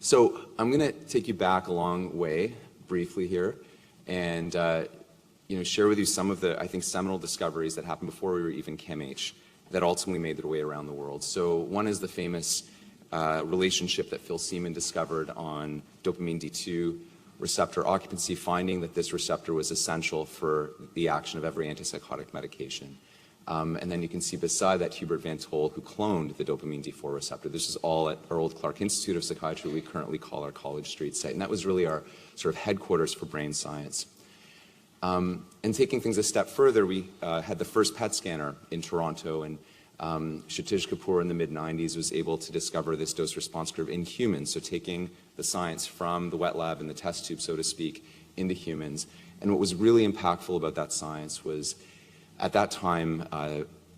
So I'm going to take you back a long way briefly here and share with you some of the, I think, seminal discoveries that happened before we were even CAMH that ultimately made their way around the world. So one is the famous relationship that Phil Seaman discovered on dopamine D2 receptor occupancy, finding that this receptor was essential for the action of every antipsychotic medication. And then you can see beside that Hubert Van Tol, who cloned the dopamine D4 receptor. This is all at our old Clark Institute of Psychiatry, we currently call our College Street site. And that was really our sort of headquarters for brain science. And taking things a step further, we had the first PET scanner in Toronto, and Kshitij Kapoor in the mid-90s was able to discover this dose-response curve in humans, so taking the science from the wet lab and the test tube, so to speak, into humans. And what was really impactful about that science was, at that time,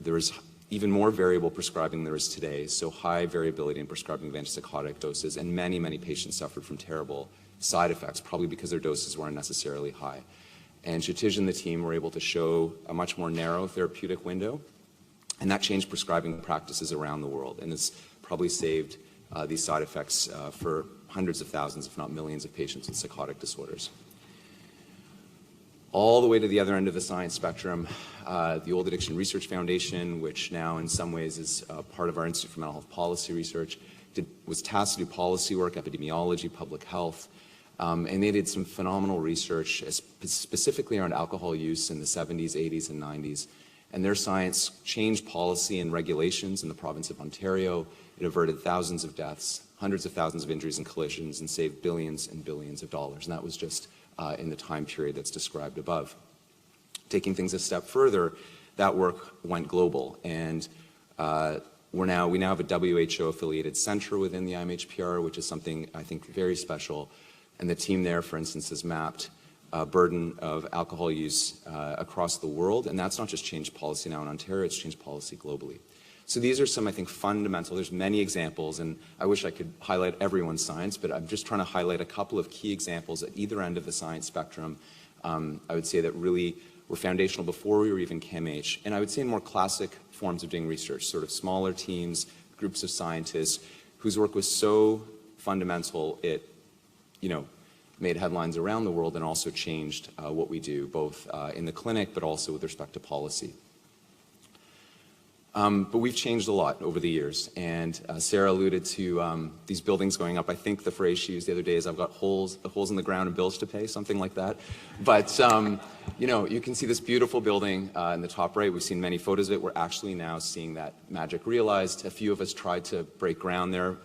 there was even more variable prescribing than there is today, so high variability in prescribing of antipsychotic doses, and many, many patients suffered from terrible side effects, probably because their doses were unnecessarily high. And Kshitij and the team were able to show a much more narrow therapeutic window, and that changed prescribing practices around the world, and has probably saved these side effects for hundreds of thousands, if not millions, of patients with psychotic disorders. All the way to the other end of the science spectrum, the old Addiction Research Foundation, which now in some ways is part of our Institute for Mental Health Policy Research, was tasked to do policy work, epidemiology, public health, and they did some phenomenal research specifically around alcohol use in the 70s, 80s, and 90s. And their science changed policy and regulations in the province of Ontario. It averted thousands of deaths, hundreds of thousands of injuries and collisions, and saved billions and billions of dollars. And that was just in the time period that's described above. Taking things a step further, that work went global, and we now have a WHO-affiliated center within the IMHPR, which is something I think very special. And the team there, for instance, has mapped a burden of alcohol use across the world, and that's not just changed policy now in Ontario, it's changed policy globally. So these are some, I think, fundamental, there's many examples, and I wish I could highlight everyone's science, but I'm just trying to highlight a couple of key examples at either end of the science spectrum. I would say that really were foundational before we were even CAMH, and I would say in more classic forms of doing research, sort of smaller teams, groups of scientists, whose work was so fundamental it, made headlines around the world and also changed what we do, both in the clinic but also with respect to policy. But we've changed a lot over the years, and Sarah alluded to these buildings going up. I think the phrase she used the other day is, I've got holes in the ground and bills to pay, something like that. But you can see this beautiful building in the top right. We've seen many photos of it. We're actually now seeing that magic realized. A few of us tried to break ground there.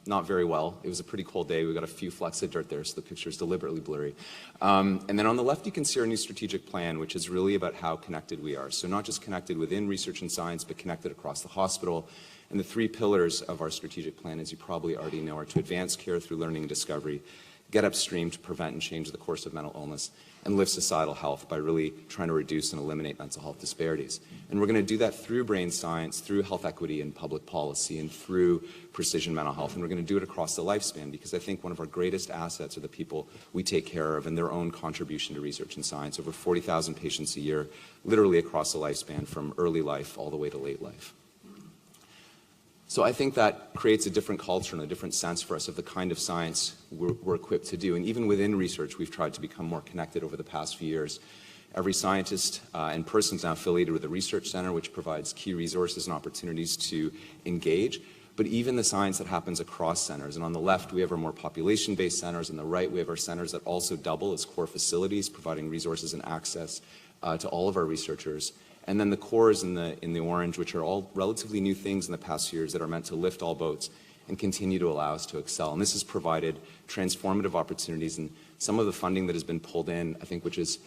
Not very well. It was a pretty cold day. We got a few flecks of dirt there, so the picture is deliberately blurry. And then on the left, you can see our new strategic plan, which is really about how connected we are. So not just connected within research and science, but connected across the hospital. And the three pillars of our strategic plan, as you probably already know, are to advance care through learning and discovery, get upstream to prevent and change the course of mental illness, and lift societal health by really trying to reduce and eliminate mental health disparities. And we're going to do that through brain science, through health equity and public policy, and through precision mental health. And we're going to do it across the lifespan, because I think one of our greatest assets are the people we take care of and their own contribution to research and science. Over 40,000 patients a year, literally across the lifespan, from early life all the way to late life. So I think that creates a different culture and a different sense for us of the kind of science we're equipped to do. And even within research, we've tried to become more connected over the past few years. Every scientist and person is now affiliated with a research center, which provides key resources and opportunities to engage. But even the science that happens across centers. And on the left, we have our more population-based centers. On the right, we have our centers that also double as core facilities, providing resources and access to all of our researchers. And then the cores in the orange, which are all relatively new things in the past years that are meant to lift all boats and continue to allow us to excel. And this has provided transformative opportunities, and some of the funding that has been pulled in, I think, which is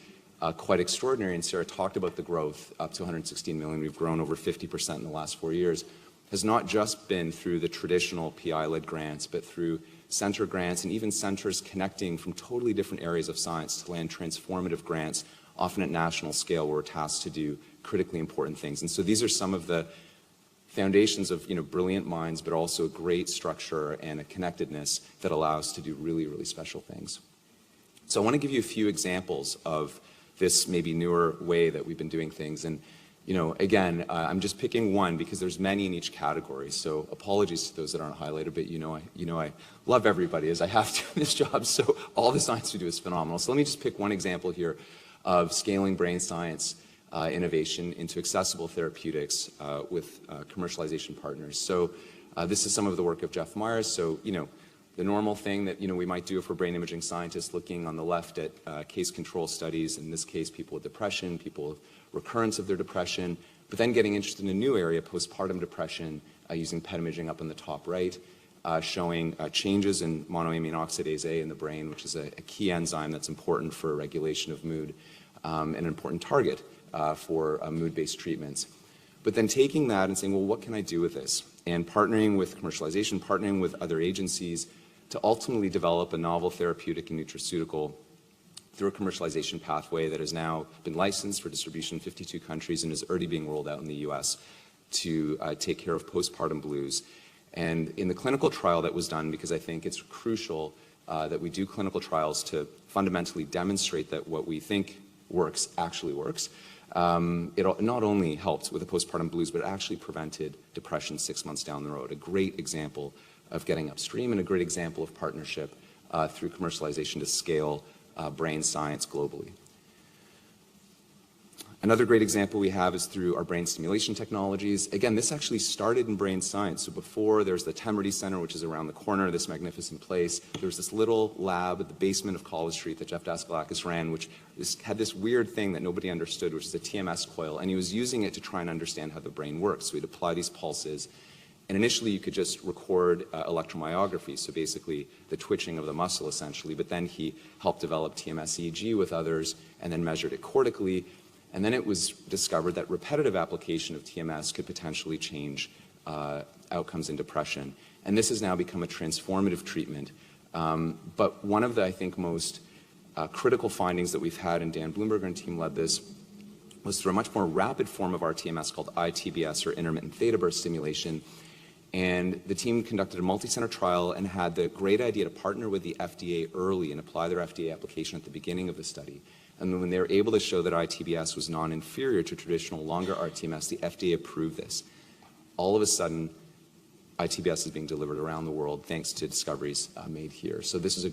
quite extraordinary. And Sarah talked about the growth up to 116 million. We've grown over 50% in the last 4 years. Has not just been through the traditional PI-led grants, but through center grants and even centers connecting from totally different areas of science to land transformative grants, often at national scale, where we're tasked to do critically important things. And so these are some of the foundations of brilliant minds, but also a great structure and a connectedness that allows us to do really, really special things. So I want to give you a few examples of this maybe newer way that we've been doing things. And Again, I'm just picking one because there's many in each category. So apologies to those that aren't highlighted, but I love everybody as I have to in this job. So all the science we do is phenomenal. So let me just pick one example here of scaling brain science innovation into accessible therapeutics with commercialization partners. So this is some of the work of Jeff Myers. So, the normal thing that, we might do if we're brain imaging scientists, looking on the left at case control studies, in this case, people with depression, people with recurrence of their depression, but then getting interested in a new area, postpartum depression, using PET imaging up in the top right, showing changes in monoamine oxidase A in the brain, which is a key enzyme that's important for regulation of mood, and an important target for mood-based treatments. But then taking that and saying, well, what can I do with this? And partnering with commercialization, partnering with other agencies to ultimately develop a novel therapeutic and nutraceutical through a commercialization pathway that has now been licensed for distribution in 52 countries and is already being rolled out in the US to take care of postpartum blues. And in the clinical trial that was done, because I think it's crucial that we do clinical trials to fundamentally demonstrate that what we think works actually works, it not only helped with the postpartum blues, but it actually prevented depression 6 months down the road. A great example of getting upstream and a great example of partnership through commercialization to scale brain science globally. Another great example we have is through our brain stimulation technologies. Again, this actually started in brain science. So before, there's the Temerity Center, which is around the corner of this magnificent place. There was this little lab at the basement of College Street that Jeff Daskalakis ran, which had this weird thing that nobody understood, which is a TMS coil. And he was using it to try and understand how the brain works. So he'd apply these pulses. And initially, you could just record electromyography, so basically the twitching of the muscle, essentially. But then he helped develop TMS EEG with others and then measured it cortically. And then it was discovered that repetitive application of TMS could potentially change outcomes in depression. And this has now become a transformative treatment. But one of the, I think, most critical findings that we've had, and Dan Bloomberger and team led this, was through a much more rapid form of our TMS called ITBS, or intermittent theta burst stimulation. And the team conducted a multi-center trial and had the great idea to partner with the FDA early and apply their FDA application at the beginning of the study. And when they were able to show that ITBS was non-inferior to traditional longer RTMS, the FDA approved this. All of a sudden, ITBS is being delivered around the world thanks to discoveries made here. So this is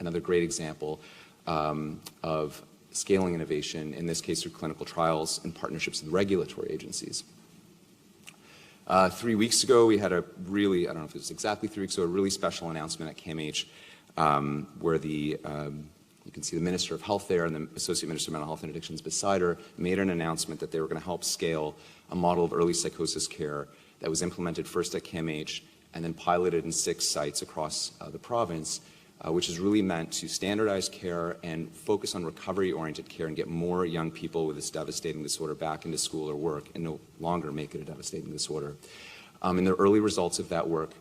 another great example of scaling innovation, in this case through clinical trials and partnerships with regulatory agencies. 3 weeks ago, we had I don't know if it was exactly 3 weeks ago, a really special announcement at CAMH where you can see the Minister of Health there and the Associate Minister of Mental Health and Addictions beside her made an announcement that they were going to help scale a model of early psychosis care that was implemented first at CAMH and then piloted in 6 sites across the province, which is really meant to standardize care and focus on recovery-oriented care and get more young people with this devastating disorder back into school or work and no longer make it a devastating disorder. And the early results of that work,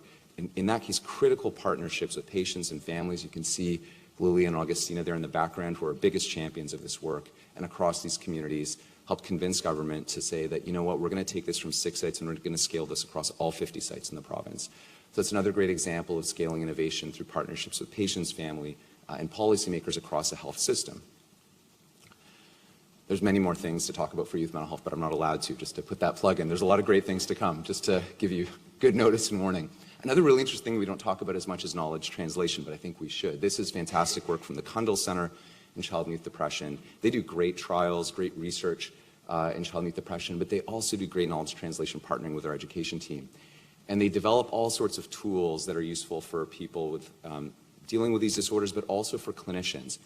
in that case, critical partnerships with patients and families. You can see Lily and Augustina there in the background, who are biggest champions of this work, and across these communities helped convince government to say that, you know what, we're going to take this from 6 sites and we're going to scale this across all 50 sites in the province. So it's another great example of scaling innovation through partnerships with patients, family, and policymakers across the health system. There's many more things to talk about for youth mental health, but I'm not allowed to, just to put that plug in. There's a lot of great things to come, just to give you good notice and warning. Another really interesting thing we don't talk about as much as knowledge translation, but I think we should. This is fantastic work from the Campbell Center in Child and Youth Depression. They do great trials, great research in child and youth depression, but they also do great knowledge translation partnering with our education team. And they develop all sorts of tools that are useful for people with dealing with these disorders, but also for clinicians.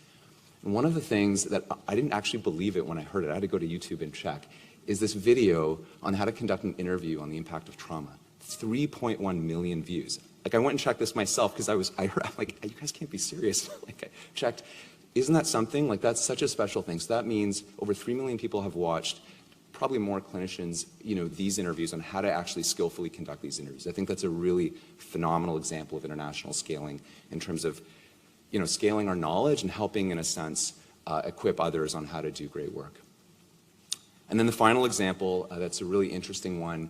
And one of the things that I didn't actually believe it when I heard it, I had to go to YouTube and check, is this video on how to conduct an interview on the impact of trauma. 3.1 million views. Like, I went and checked this myself because I'm like, you guys can't be serious. Like, I checked, isn't that something? Like, that's such a special thing. So that means over 3 million people have watched, probably more clinicians, these interviews on how to actually skillfully conduct these interviews. I think that's a really phenomenal example of international scaling in terms of, scaling our knowledge and helping, in a sense, equip others on how to do great work. And then the final example, that's a really interesting one,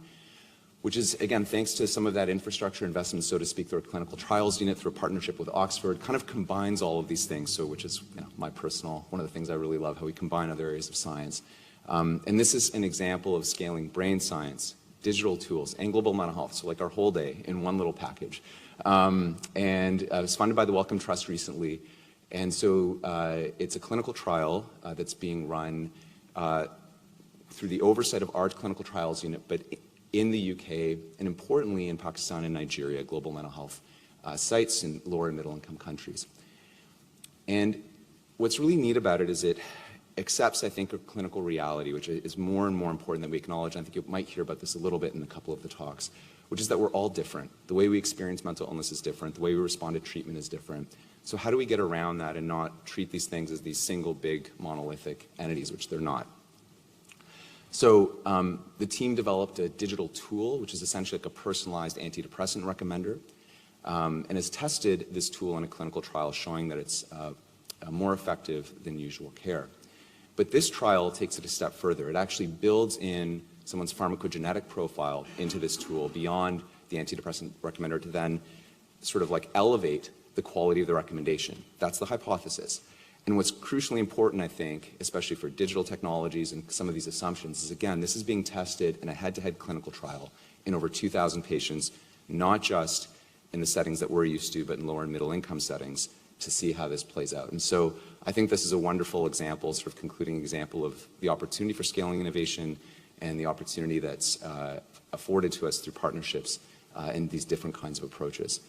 which is, again, thanks to some of that infrastructure investment, so to speak, through a clinical trials unit, through a partnership with Oxford, kind of combines all of these things, so which is one of the things I really love, how we combine other areas of science. And this is an example of scaling brain science, digital tools, and global mental health, so like our whole day in one little package. And it was funded by the Wellcome Trust recently. And so it's a clinical trial that's being run through the oversight of our clinical trials unit, but in the UK, and importantly in Pakistan and Nigeria, global mental health sites in lower and middle income countries. And what's really neat about it is it accepts, I think, a clinical reality, which is more and more important that we acknowledge. And I think you might hear about this a little bit in a couple of the talks, which is that we're all different. The way we experience mental illness is different. The way we respond to treatment is different. So how do we get around that and not treat these things as these single big monolithic entities, which they're not? So the team developed a digital tool, which is essentially like a personalized antidepressant recommender, and has tested this tool in a clinical trial showing that it's more effective than usual care. But this trial takes it a step further. It actually builds in someone's pharmacogenetic profile into this tool beyond the antidepressant recommender to then sort of like elevate the quality of the recommendation. That's the hypothesis. And what's crucially important, I think, especially for digital technologies and some of these assumptions, is again, this is being tested in a head-to-head clinical trial in over 2,000 patients, not just in the settings that we're used to, but in lower and middle income settings, to see how this plays out. And so I think this is a wonderful example, sort of concluding example of the opportunity for scaling innovation and the opportunity that's afforded to us through partnerships in these different kinds of approaches.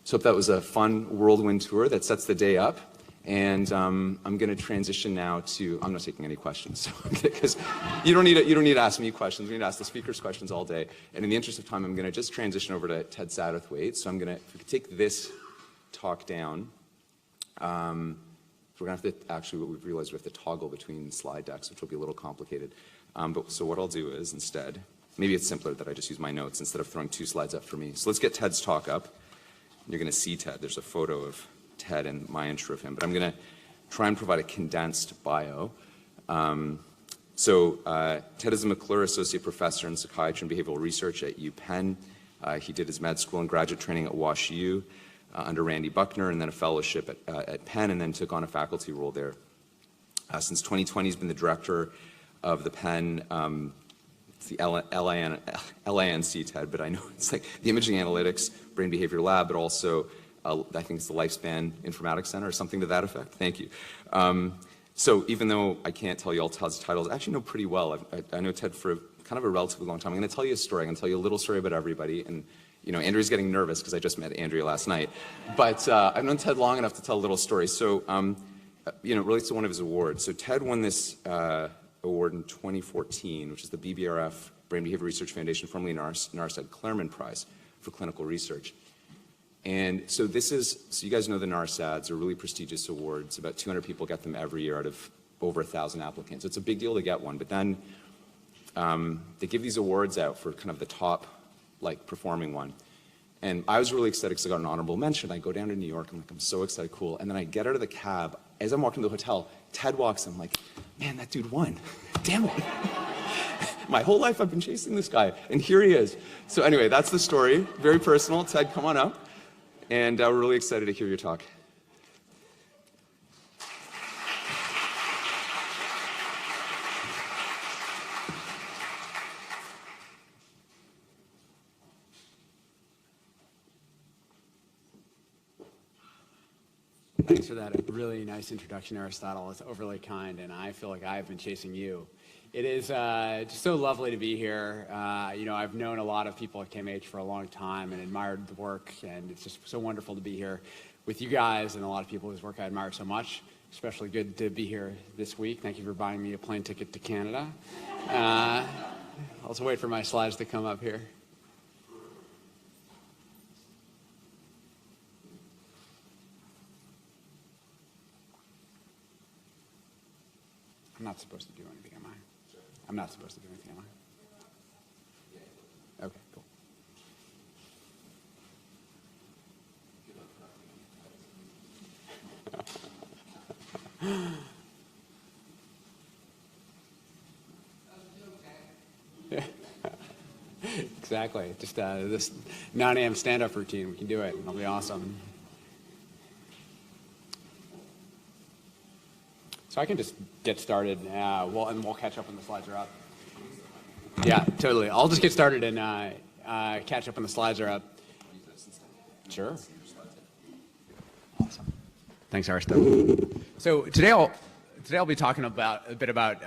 So I hope that was a fun whirlwind tour that sets the day up. And I'm going to transition now to, I'm not taking any questions, because you don't need to ask me questions. We need to ask the speakers questions all day. And in the interest of time, I'm going to just transition over to Ted Satterthwaite. So I'm going to, if we could take this talk down, we're going to have to, actually, what we've realized we have to toggle between slide decks, which will be a little complicated. So what I'll do is instead, maybe it's simpler that I just use my notes instead of throwing two slides up for me. So let's get Ted's talk up. You're going to see Ted. There's a photo of Ted and my intro of him, but I'm going to try and provide a condensed bio. Ted is a McClure Associate Professor in Psychiatry and Behavioral Research at UPenn. He did his med school and graduate training at WashU under Randy Buckner, and then a fellowship at Penn, and then took on a faculty role there. Since 2020, he's been the director of the Penn, it's the LANC, Ted, but I know it's like the Imaging Analytics Brain Behavior Lab, but also I think it's the Lifespan Informatics Center or something to that effect. Thank you. So even though I can't tell you all Ted's titles, I actually know pretty well. I know Ted for kind of a relatively long time. I'm going to tell you a story. I'm going to tell you a little story about everybody. And you know, Andrea's getting nervous because I just met Andrea last night. But I've known Ted long enough to tell a little story. So, it relates to one of his awards. So Ted won this award in 2014, which is the BBRF, Brain Behavior Research Foundation, formerly NARSAD Klerman Prize for Clinical Research. And so so you guys know the NARSADs are really prestigious awards. About 200 people get them every year out of over 1,000 applicants. So it's a big deal to get one. But then they give these awards out for kind of the top, performing one. And I was really excited because I got an honorable mention. I go down to New York, I'm so excited, cool. And then I get out of the cab. As I'm walking to the hotel, Ted walks in. I'm like, man, that dude won. Damn it. My whole life I've been chasing this guy, and here he is. So anyway, that's the story. Very personal. Ted, come on up. And we're really excited to hear your talk. Thanks for that really nice introduction, Aristotle. It's overly kind, and I feel like I've been chasing you. It is just so lovely to be here. I've known a lot of people at CAMH for a long time and admired the work, and it's just so wonderful to be here with you guys and a lot of people whose work I admire so much. Especially good to be here this week. Thank you for buying me a plane ticket to Canada. I'll just wait for my slides to come up here. I'm not supposed to do anything, am I? I'm not supposed to do anything, am I? Okay, cool. Exactly. Just this 9 a.m. stand-up routine. We can do it. It'll be awesome. So I can just get started, and we'll catch up when the slides are up. Yeah, totally. I'll just get started and catch up when the slides are up. Sure. Awesome. Thanks, Aristo. So today I'll be talking about a bit about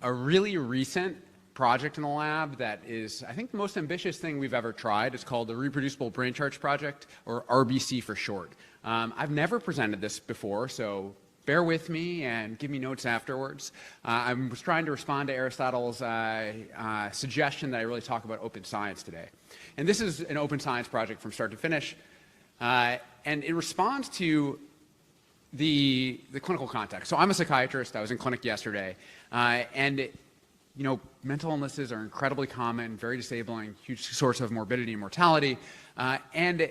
a really recent project in the lab that is, I think, the most ambitious thing we've ever tried. It's called the Reproducible Brain Charge Project, or RBC for short. I've never presented this before, so bear with me and give me notes afterwards. I was trying to respond to Aristotle's suggestion that I really talk about open science today. And this is an open science project from start to finish. And it responds to the clinical context. So I'm a psychiatrist. I was in clinic yesterday. Mental illnesses are incredibly common, very disabling, huge source of morbidity and mortality. And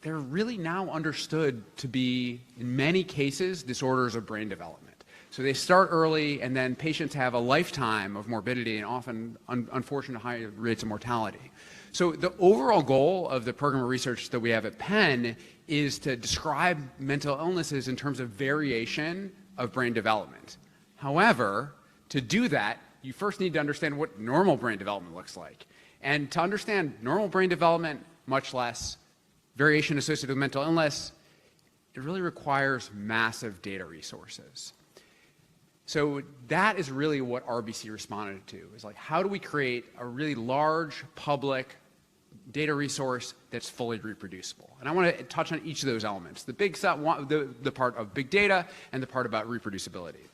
they're really now understood to be, in many cases, disorders of brain development. So they start early, and then patients have a lifetime of morbidity and often unfortunate high rates of mortality. So the overall goal of the program of research that we have at Penn is to describe mental illnesses in terms of variation of brain development. However, to do that, you first need to understand what normal brain development looks like. And to understand normal brain development, much less variation associated with mental illness, it really requires massive data resources. So that is really what RBC responded to, is like, how do we create a really large public data resource that's fully reproducible? And I want to touch on each of those elements, the part of big data and the part about reproducibility.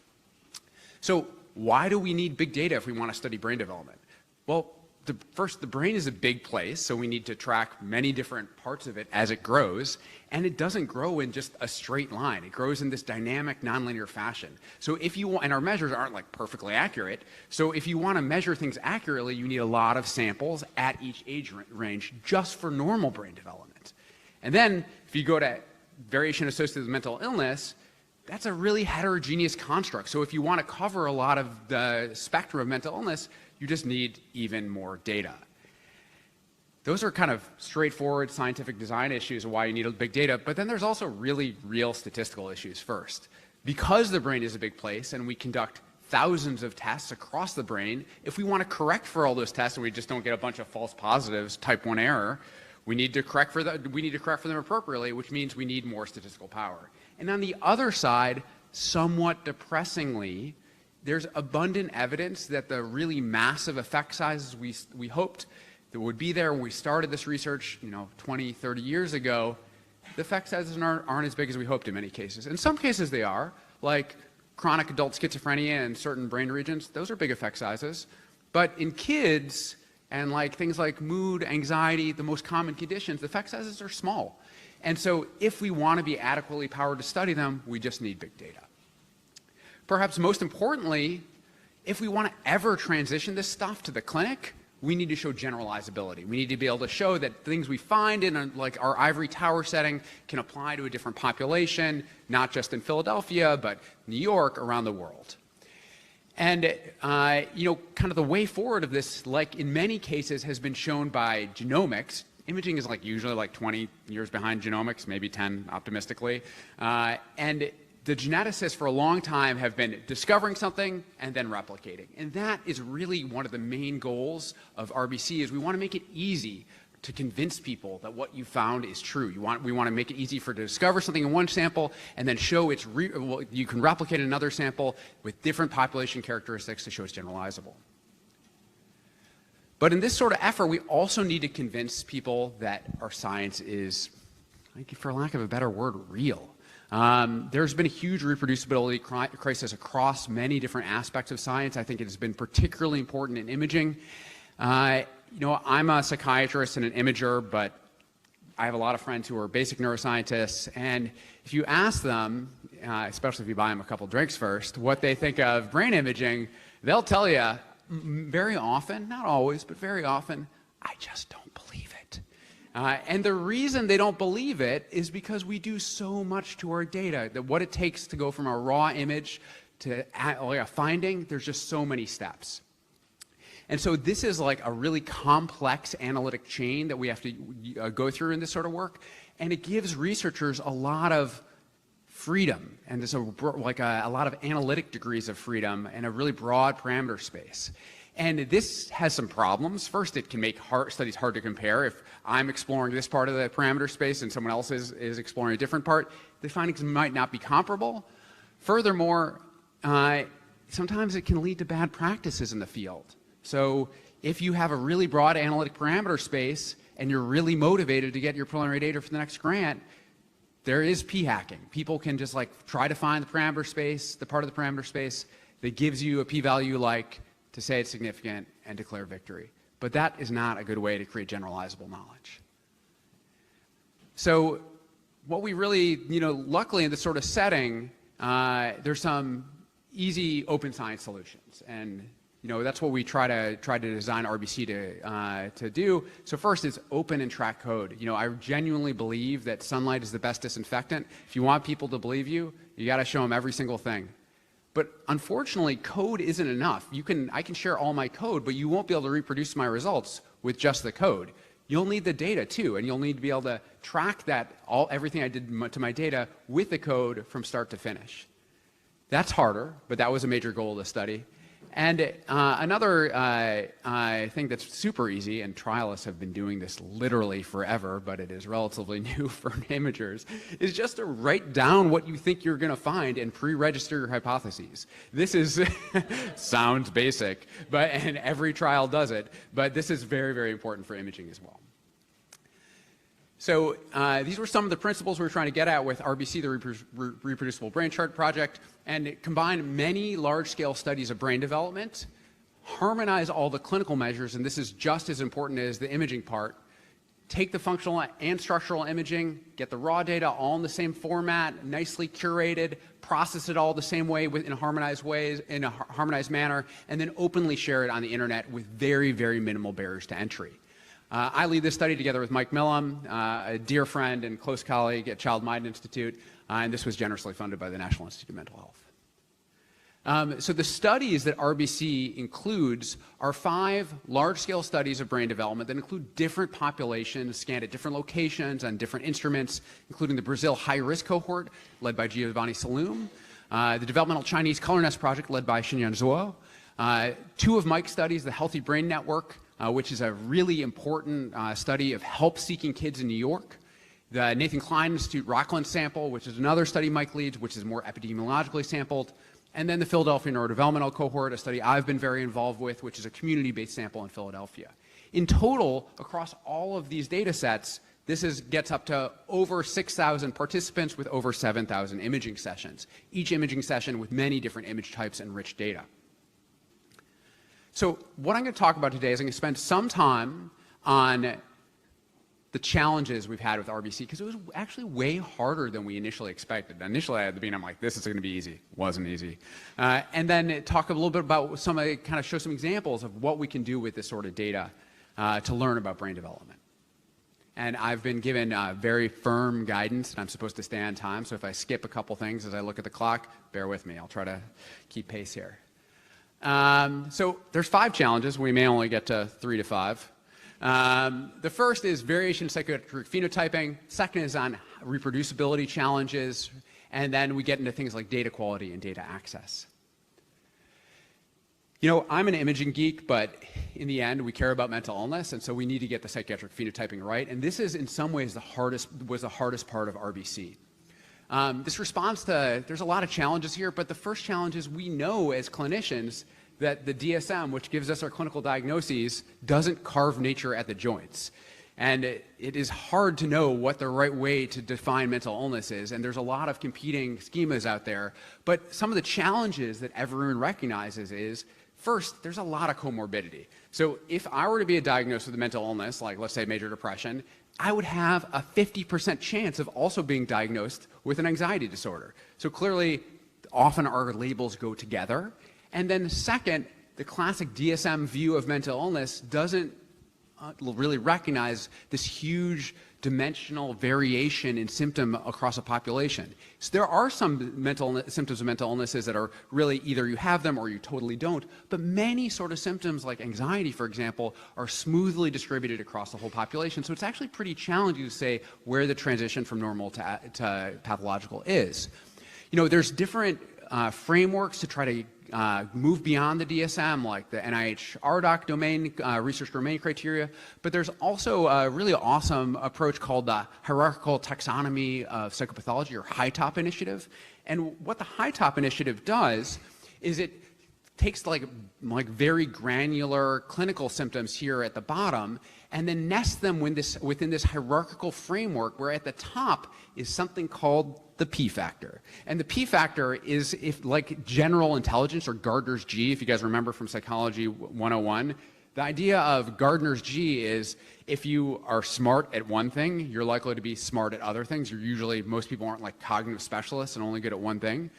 So why do we need big data if we want to study brain development? Well, first, the brain is a big place, so we need to track many different parts of it as it grows, and it doesn't grow in just a straight line. It grows in this dynamic, nonlinear fashion. So if you want, and our measures aren't like perfectly accurate, so if you want to measure things accurately, you need a lot of samples at each age range just for normal brain development. And then if you go to variation associated with mental illness, that's a really heterogeneous construct. So if you want to cover a lot of the spectrum of mental illness, you just need even more data. Those are kind of straightforward scientific design issues of why you need big data, but then there's also really real statistical issues first. Because the brain is a big place and we conduct thousands of tests across the brain, if we want to correct for all those tests and we just don't get a bunch of false positives, type 1 error, we need to correct for them appropriately, which means we need more statistical power. And on the other side, somewhat depressingly, there's abundant evidence that the really massive effect sizes we hoped that would be there when we started this research, 20, 30 years ago, the effect sizes aren't as big as we hoped in many cases. In some cases they are, like chronic adult schizophrenia in certain brain regions, those are big effect sizes. But in kids and things like mood, anxiety, the most common conditions, the effect sizes are small. And so if we want to be adequately powered to study them, we just need big data. Perhaps most importantly, if we want to ever transition this stuff to the clinic, we need to show generalizability. We need to be able to show that things we find in our ivory tower setting can apply to a different population, not just in Philadelphia, but New York, around the world. And kind of the way forward of this, in many cases, has been shown by genomics. Imaging is usually 20 years behind genomics, maybe 10 optimistically. And the geneticists for a long time have been discovering something and then replicating. And that is really one of the main goals of RBC, is we want to make it easy to convince people that what you found is true. We want to make it easy to discover something in one sample and then show you can replicate another sample with different population characteristics to show it's generalizable. But in this sort of effort, we also need to convince people that our science is, for lack of a better word, real. There's been a huge reproducibility crisis across many different aspects of science. I think it has been particularly important in imaging. I'm a psychiatrist and an imager, but I have a lot of friends who are basic neuroscientists, and if you ask them, especially if you buy them a couple drinks first, what they think of brain imaging, they'll tell you very often, not always, but very often, I just don't believe it. And the reason they don't believe it is because we do so much to our data, that what it takes to go from a raw image to a finding, there's just so many steps. And so this is a really complex analytic chain that we have to go through in this sort of work, and it gives researchers a lot of freedom, and there's a lot of analytic degrees of freedom and a really broad parameter space. And this has some problems. First, it can make studies hard to compare. If I'm exploring this part of the parameter space and someone else is exploring a different part, the findings might not be comparable. Furthermore, sometimes it can lead to bad practices in the field. So if you have a really broad analytic parameter space and you're really motivated to get your preliminary data for the next grant, there is p-hacking. People can just try to find the parameter space, the part of the parameter space that gives you a p-value to say it's significant and declare victory. But that is not a good way to create generalizable knowledge. So what we really, luckily in this sort of setting, there's some easy open science solutions. And that's what we try to design RBC to do. So first is open and track code. I genuinely believe that sunlight is the best disinfectant. If you want people to believe you, you got to show them every single thing. But unfortunately, code isn't enough. I can share all my code, but you won't be able to reproduce my results with just the code. You'll need the data too, and you'll need to be able to track everything I did to my data with the code from start to finish. That's harder, but that was a major goal of the study. And another thing that's super easy, and trialists have been doing this literally forever, but it is relatively new for imagers, is just to write down what you think you're going to find and pre-register your hypotheses. This is sounds basic, and every trial does it, but this is very, very important for imaging as well. So these were some of the principles we were trying to get at with RBC, the Reproducible Brain Chart Project, and it combined many large-scale studies of brain development, harmonize all the clinical measures, and this is just as important as the imaging part, take the functional and structural imaging, get the raw data all in the same format, nicely curated, process it all the same way in a harmonized manner, and then openly share it on the internet with very, very minimal barriers to entry. I lead this study together with Mike Millam, a dear friend and close colleague at Child Mind Institute, and this was generously funded by the National Institute of Mental Health. So the studies that RBC includes are 5 large-scale studies of brain development that include different populations scanned at different locations on different instruments, including the Brazil high-risk cohort led by Giovanni Saloom, the developmental Chinese Color Nest project led by Xinyan Zhuo, 2 of Mike's studies, the Healthy Brain Network, which is a really important study of help-seeking kids in New York. The Nathan Klein Institute Rockland sample, which is another study Mike leads, which is more epidemiologically sampled. And then the Philadelphia Neurodevelopmental Cohort, a study I've been very involved with, which is a community-based sample in Philadelphia. In total, across all of these data sets, this gets up to over 6,000 participants with over 7,000 imaging sessions, each imaging session with many different image types and rich data. So what I'm going to talk about today is I'm going to spend some time on the challenges we've had with RBC, because it was actually way harder than we initially expected. Initially, at the beginning, I'm like, this is going to be easy. It wasn't easy. And then talk a little bit about kind of show some examples of what we can do with this sort of data to learn about brain development. And I've been given very firm guidance, and I'm supposed to stay on time. So if I skip a couple things as I look at the clock, bear with me. I'll try to keep pace here. So there's 5 challenges. We may only get to 3 to 5. The first is variation in psychiatric phenotyping. Second is on reproducibility challenges. And then we get into things like data quality and data access. I'm an imaging geek, but in the end, we care about mental illness, and so we need to get the psychiatric phenotyping right. And this is, in some ways, was the hardest part of RBC. This responds to, there's a lot of challenges here, but the first challenge is we know as clinicians that the DSM, which gives us our clinical diagnoses, doesn't carve nature at the joints. And it is hard to know what the right way to define mental illness is, and there's a lot of competing schemas out there. But some of the challenges that everyone recognizes is, first, there's a lot of comorbidity. So if I were to be diagnosed with a mental illness, like let's say major depression, I would have a 50% chance of also being diagnosed with an anxiety disorder. So clearly, often our labels go together. And then second, the classic DSM view of mental illness doesn't really recognize this huge dimensional variation in symptom across a population. So there are some symptoms of mental illnesses that are really either you have them or you totally don't, but many sort of symptoms like anxiety, for example, are smoothly distributed across the whole population. So it's actually pretty challenging to say where the transition from normal to pathological is. There's different frameworks to try to move beyond the DSM, like the NIH RDoC domain, research domain criteria, but there's also a really awesome approach called the hierarchical taxonomy of psychopathology, or HiTOP initiative. And what the HiTOP initiative does is it takes like very granular clinical symptoms here at the bottom and then nests them within this hierarchical framework, where at the top is something called the P factor. And the P factor is, if like general intelligence, or Gardner's G, if you guys remember from Psychology 101, the idea of Gardner's G is if you are smart at one thing, you're likely to be smart at other things. Most people aren't like cognitive specialists and only good at one thing.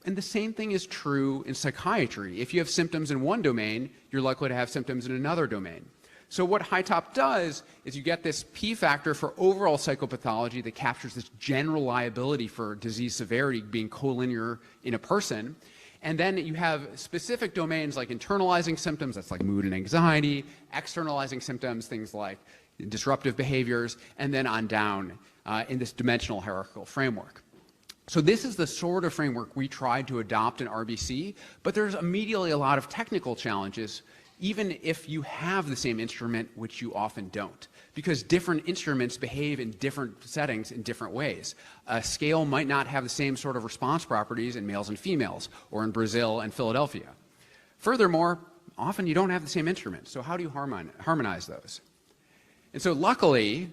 And the same thing is true in psychiatry. If you have symptoms in one domain, you're likely to have symptoms in another domain. So what HiTOP does is you get this P factor for overall psychopathology that captures this general liability for disease severity being collinear in a person. And then you have specific domains like internalizing symptoms, that's like mood and anxiety, externalizing symptoms, things like disruptive behaviors, and then on down in this dimensional hierarchical framework. So this is the sort of framework we tried to adopt in RBC, but there's immediately a lot of technical challenges, even if you have the same instrument, which you often don't, because different instruments behave in different settings in different ways. A scale might not have the same sort of response properties in males and females, or in Brazil and Philadelphia. Furthermore, often you don't have the same instrument, so how do you harmonize those? And so luckily,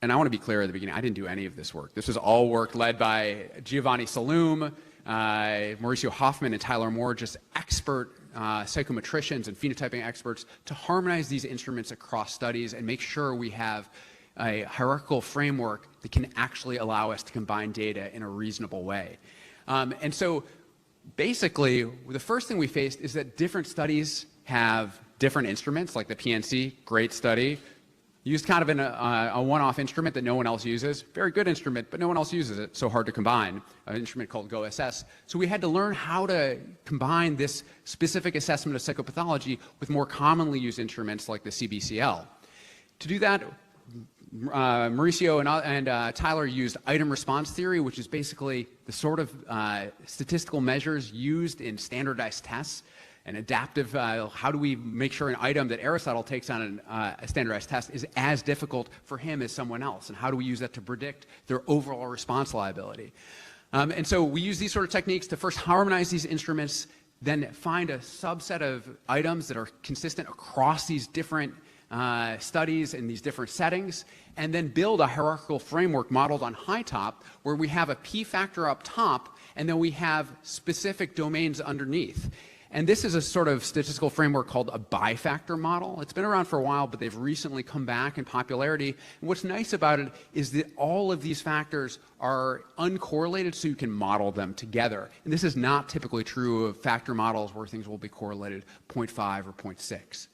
and I want to be clear at the beginning, I didn't do any of this work. This was all work led by Giovanni Saloom, Mauricio Hoffman, and Tyler Moore, just expert psychometricians and phenotyping experts, to harmonize these instruments across studies and make sure we have a hierarchical framework that can actually allow us to combine data in a reasonable way. And so basically, the first thing we faced is that different studies have different instruments, like the PNC, great study, used kind of in a one-off instrument that no one else uses. Very good instrument, but no one else uses it, so hard to combine, an instrument called GoSS. So we had to learn how to combine this specific assessment of psychopathology with more commonly used instruments like the CBCL. To do that, Mauricio and Tyler used item response theory, which is basically the sort of statistical measures used in standardized tests. And adaptive, how do we make sure an item that Aristotle takes on a standardized test is as difficult for him as someone else? And how do we use that to predict their overall response liability? And so we use these sort of techniques to first harmonize these instruments, then find a subset of items that are consistent across these different studies in these different settings, and then build a hierarchical framework modeled on HiTOP, where we have a P factor up top, and then we have specific domains underneath. And this is a sort of statistical framework called a bifactor model. It's been around for a while, but they've recently come back in popularity. And what's nice about it is that all of these factors are uncorrelated, so you can model them together. And this is not typically true of factor models where things will be correlated 0.5 or 0.6.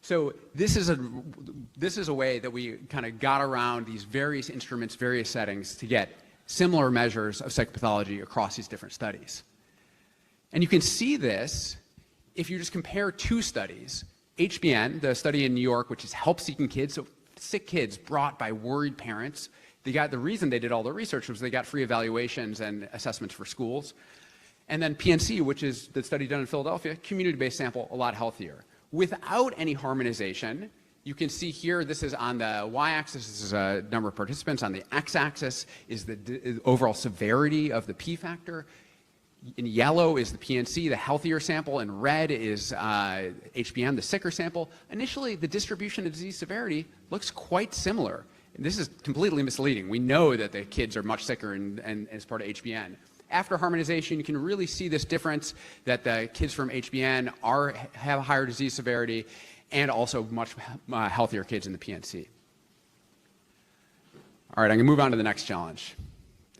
So this is a way that we kind of got around these various instruments, various settings, to get similar measures of psychopathology across these different studies. And you can see this if you just compare two studies. HBN, the study in New York, which is help-seeking kids, so sick kids brought by worried parents. The reason they did all the research was they got free evaluations and assessments for schools. And then PNC, which is the study done in Philadelphia, community-based sample, a lot healthier. Without any harmonization, you can see here, this is on the y-axis, this is a number of participants. On the x-axis is the overall severity of the P factor. In yellow is the PNC, the healthier sample. In red is HBN, the sicker sample. Initially, the distribution of disease severity looks quite similar. And this is completely misleading. We know that the kids are much sicker and as part of HBN. After harmonization, you can really see this difference that the kids from HBN have higher disease severity, and also much healthier kids in the PNC. All right, I'm going to move on to the next challenge.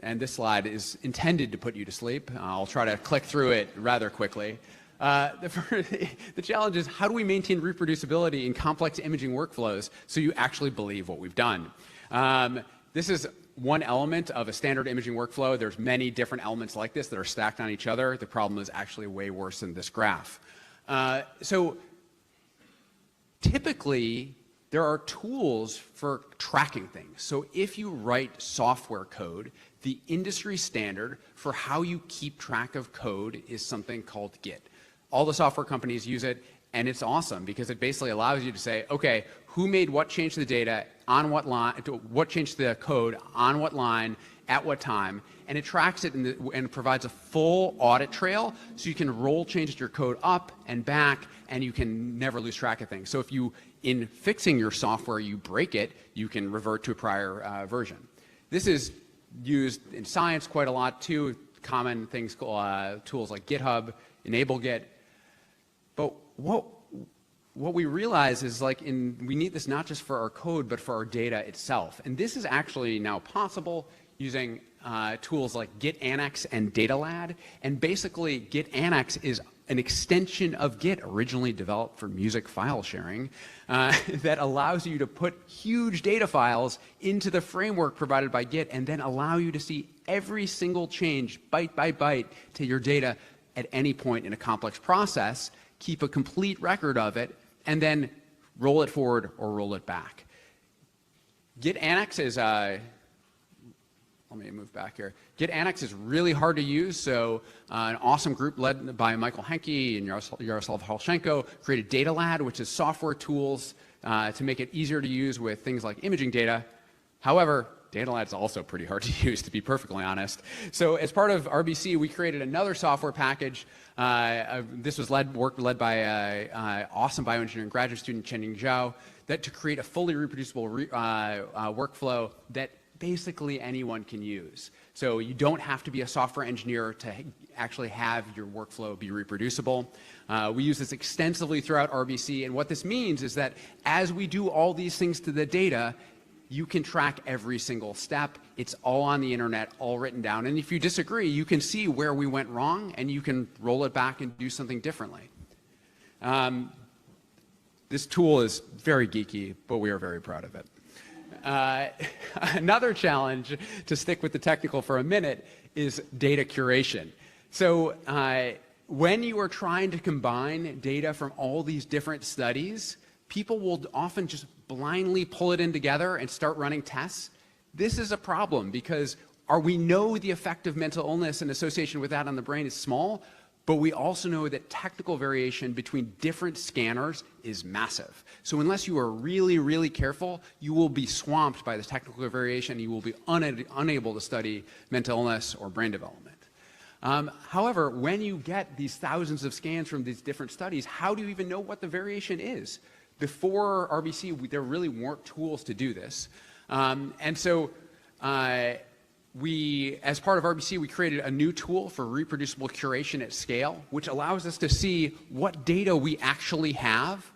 And this slide is intended to put you to sleep. I'll try to click through it rather quickly. The challenge is, how do we maintain reproducibility in complex imaging workflows so you actually believe what we've done? This is one element of a standard imaging workflow. There's many different elements like this that are stacked on each other. The problem is actually way worse than this graph. So typically, there are tools for tracking things. So if you write software code, the industry standard for how you keep track of code is something called Git. All the software companies use it, and it's awesome because it basically allows you to say, okay, who made what change to the data on what line, what changed the code on what line, at what time, and it tracks it and provides a full audit trail so you can roll changes to your code up and back, and you can never lose track of things. So if you, in fixing your software, you break it, you can revert to a prior version. This is used in science quite a lot too. Common things, tools like GitHub, enable Git. But what we realize is we need this not just for our code, but for our data itself. And this is actually now possible using tools like Git Annex and DataLad. And basically, Git Annex is an extension of Git, originally developed for music file sharing, that allows you to put huge data files into the framework provided by Git and then allow you to see every single change, byte by byte, to your data at any point in a complex process, keep a complete record of it, and then roll it forward or roll it back. Git Annex is let me move back here. Git Annex is really hard to use, so an awesome group led by Michael Henke and Yaroslav Holshenko created DataLad, which is software tools to make it easier to use with things like imaging data. However, DataLad is also pretty hard to use, to be perfectly honest. So as part of RBC, we created another software package. This was led by awesome bioengineering graduate student, Chenying Zhao, to create a fully reproducible workflow that basically anyone can use. So you don't have to be a software engineer to actually have your workflow be reproducible. We use this extensively throughout RBC, and what this means is that as we do all these things to the data, you can track every single step. It's all on the internet, all written down. And if you disagree, you can see where we went wrong, and you can roll it back and do something differently. This tool is very geeky, but we are very proud of it. Another challenge, to stick with the technical for a minute, is data curation. So when you are trying to combine data from all these different studies, people will often just blindly pull it in together and start running tests. This is a problem because we know the effect of mental illness and association with that on the brain is small, but we also know that technical variation between different scanners is massive. So unless you are really, really careful, you will be swamped by the technical variation, and you will be unable to study mental illness or brain development. However, when you get these thousands of scans from these different studies, how do you even know what the variation is? Before RBC, there really weren't tools to do this. And so as part of RBC, we created a new tool for reproducible curation at scale, which allows us to see what data we actually have,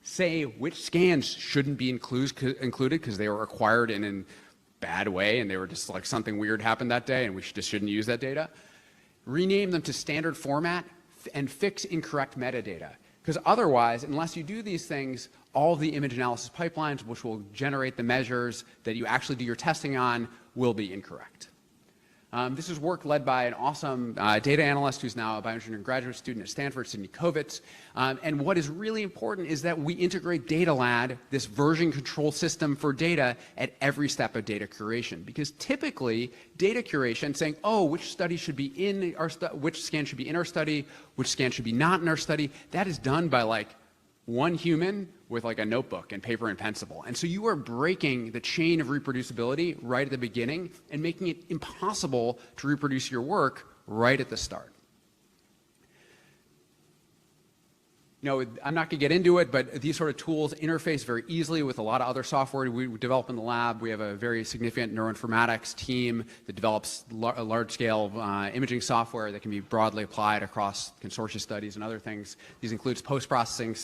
say which scans shouldn't be included because they were acquired in a bad way and they were just like something weird happened that day and we just shouldn't use that data, rename them to standard format, and fix incorrect metadata. Because otherwise, unless you do these things, all the image analysis pipelines, which will generate the measures that you actually do your testing on, will be incorrect. This is work led by an awesome data analyst who's now a bioengineering graduate student at Stanford, Sidney Kovitz. And what is really important is that we integrate DataLad, this version control system for data, at every step of data curation. Because typically, data curation, saying, oh, which study should be in our which scan should be in our study, which scan should be not in our study, that is done by like one human with like a notebook and paper and pencil. And so you are breaking the chain of reproducibility right at the beginning and making it impossible to reproduce your work right at the start. You know, I'm not going to get into it, but these sort of tools interface very easily with a lot of other software we develop in the lab. We have a very significant neuroinformatics team that develops large-scale imaging software that can be broadly applied across consortia studies and other things. These includes post-processing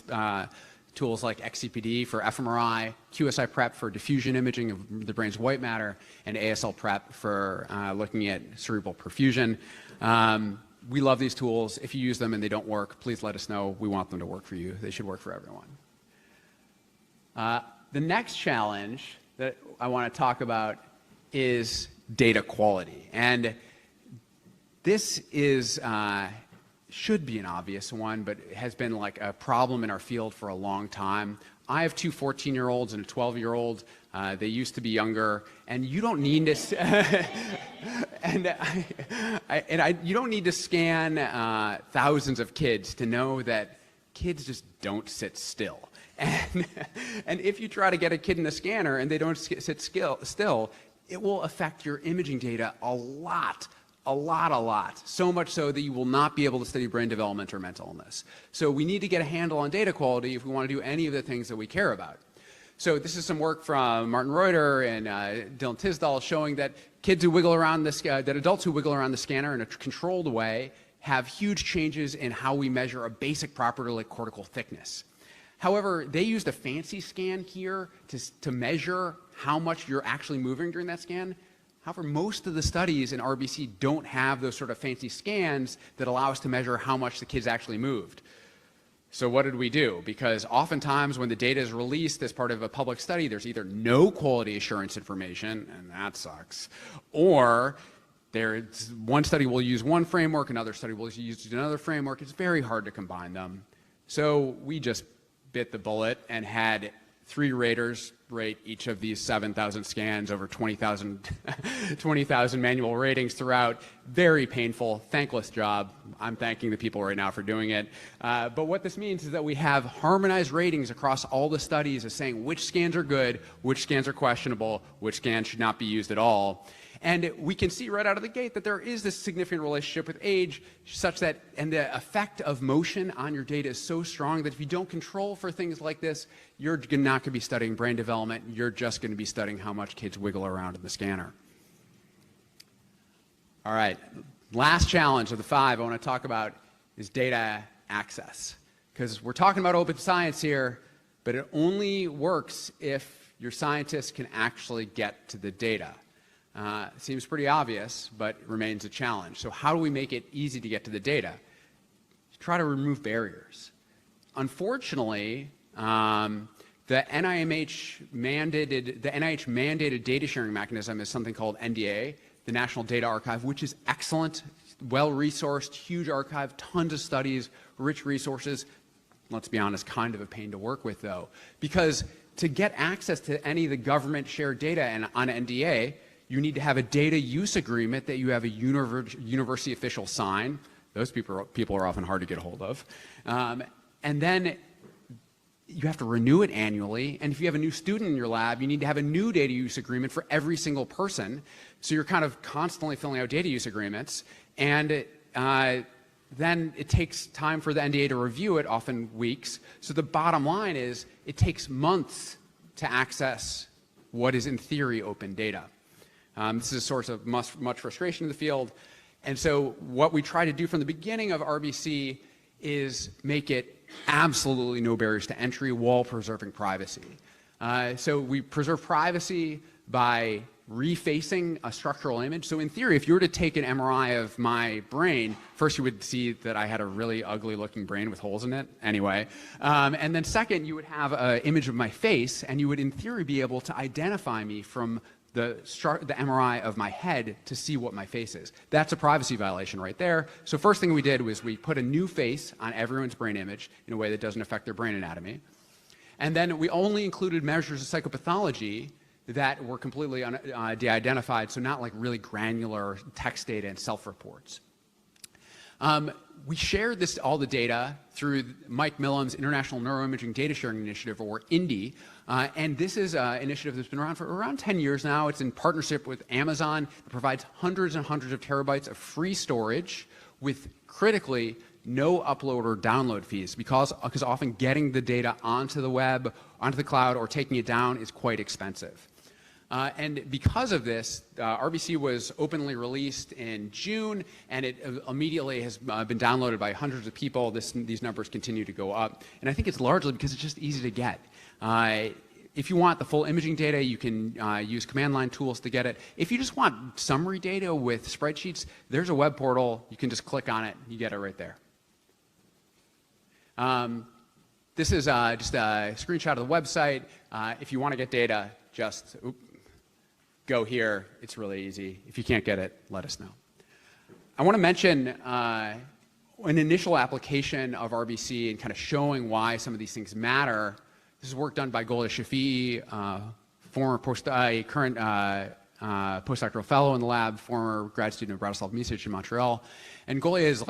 tools like XCPD for fMRI, QSI prep for diffusion imaging of the brain's white matter, and ASL prep for looking at cerebral perfusion. We love these tools. If you use them and they don't work, please let us know. We want them to work for you. They should work for everyone. The next challenge that I want to talk about is data quality. And this is should be an obvious one, but it has been like a problem in our field for a long time. I have two 14-year-olds and a 12-year-old. They used to be younger, and you don't need to you don't need to scan thousands of kids to know that kids just don't sit still. And if you try to get a kid in the scanner and they don't sit still, it will affect your imaging data a lot. So much so that you will not be able to study brain development or mental illness. So we need to get a handle on data quality if we want to do any of the things that we care about. So this is some work from Martin Reuter and Dylan Tisdall showing that kids who wiggle around that adults who wiggle around the scanner in a controlled way have huge changes in how we measure a basic property like cortical thickness. However, they used a fancy scan here to measure how much you're actually moving during that scan. However, most of the studies in RBC don't have those sort of fancy scans that allow us to measure how much the kids actually moved. So what did we do? Because oftentimes when the data is released as part of a public study, there's either no quality assurance information, and that sucks, or one study will use one framework, another study will use another framework. It's very hard to combine them. So we just bit the bullet and had 3 raters rate each of these 7,000 scans over 20,000 manual ratings throughout. Very painful, thankless job. I'm thanking the people right now for doing it. But what this means is that we have harmonized ratings across all the studies as saying which scans are good, which scans are questionable, which scans should not be used at all. And we can see right out of the gate that there is this significant relationship with age such that, and the effect of motion on your data is so strong that if you don't control for things like this, you're not going to be studying brain development. You're just going to be studying how much kids wiggle around in the scanner. All right, last challenge of the 5 I want to talk about is data access. Because we're talking about open science here, but it only works if your scientists can actually get to the data. Seems pretty obvious, but remains a challenge. So how do we make it easy to get to the data? Try to remove barriers. Unfortunately, the NIH mandated data sharing mechanism is something called NDA, the National Data Archive, which is excellent, well-resourced, huge archive, tons of studies, rich resources. Let's be honest, kind of a pain to work with though, because to get access to any of the government shared data on NDA, you need to have a data use agreement that you have a university official sign. Those people are often hard to get a hold of. And then you have to renew it annually. And if you have a new student in your lab, you need to have a new data use agreement for every single person. So you're kind of constantly filling out data use agreements. And then it takes time for the NDA to review it, often weeks. So the bottom line is it takes months to access what is in theory open data. This is a source of much frustration in the field. And so what we try to do from the beginning of RBC is make it absolutely no barriers to entry while preserving privacy. So we preserve privacy by refacing a structural image. So in theory, if you were to take an MRI of my brain, first you would see that I had a really ugly looking brain with holes in it, anyway. And then second, you would have an image of my face, and you would in theory be able to identify me from the MRI of my head to see what my face is. That's a privacy violation right there. So first thing we did was we put a new face on everyone's brain image in a way that doesn't affect their brain anatomy. And then we only included measures of psychopathology that were completely de-identified, so not like really granular text data and self-reports. We shared all the data through Mike Millam's International Neuroimaging Data Sharing Initiative, or INDI, and this is an initiative that's been around for around 10 years now. It's in partnership with Amazon. It provides hundreds and hundreds of terabytes of free storage with, critically, no upload or download fees, because often getting the data onto the web, onto the cloud, or taking it down is quite expensive. And because of this, RBC was openly released in June, and it immediately has been downloaded by hundreds of people. These numbers continue to go up. And I think it's largely because it's just easy to get. If you want the full imaging data, you can use command line tools to get it. If you just want summary data with spreadsheets, there's a web portal. You can just click on it. You get it right there. This is just a screenshot of the website. If you want to get data, just go here. It's really easy. If you can't get it, let us know. I want to mention an initial application of RBC and kind of showing why some of these things matter This is work done by Golia Shafi'i, current postdoctoral fellow in the lab, former grad student of Bratislava Research in Montreal. And Golia is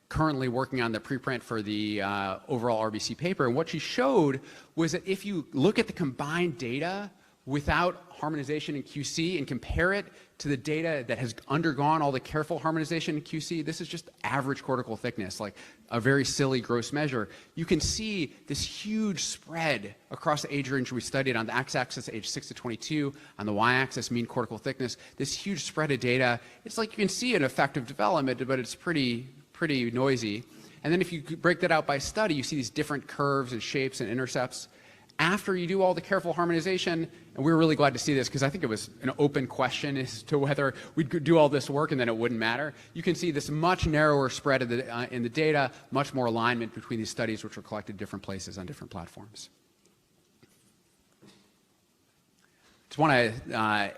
currently working on the preprint for the overall RBC paper. And what she showed was that if you look at the combined data without harmonization in QC and compare it to the data that has undergone all the careful harmonization in QC, this is just average cortical thickness, like a very silly gross measure. You can see this huge spread across the age range we studied on the x-axis, age 6 to 22, on the y-axis, mean cortical thickness, this huge spread of data. It's like you can see an effect of development, but it's pretty noisy. And then if you break that out by study, you see these different curves and shapes and intercepts. After you do all the careful harmonization, and we were really glad to see this because I think it was an open question as to whether we'd do all this work and then it wouldn't matter. You can see this much narrower spread of in the data, much more alignment between these studies which were collected different places on different platforms. Just want to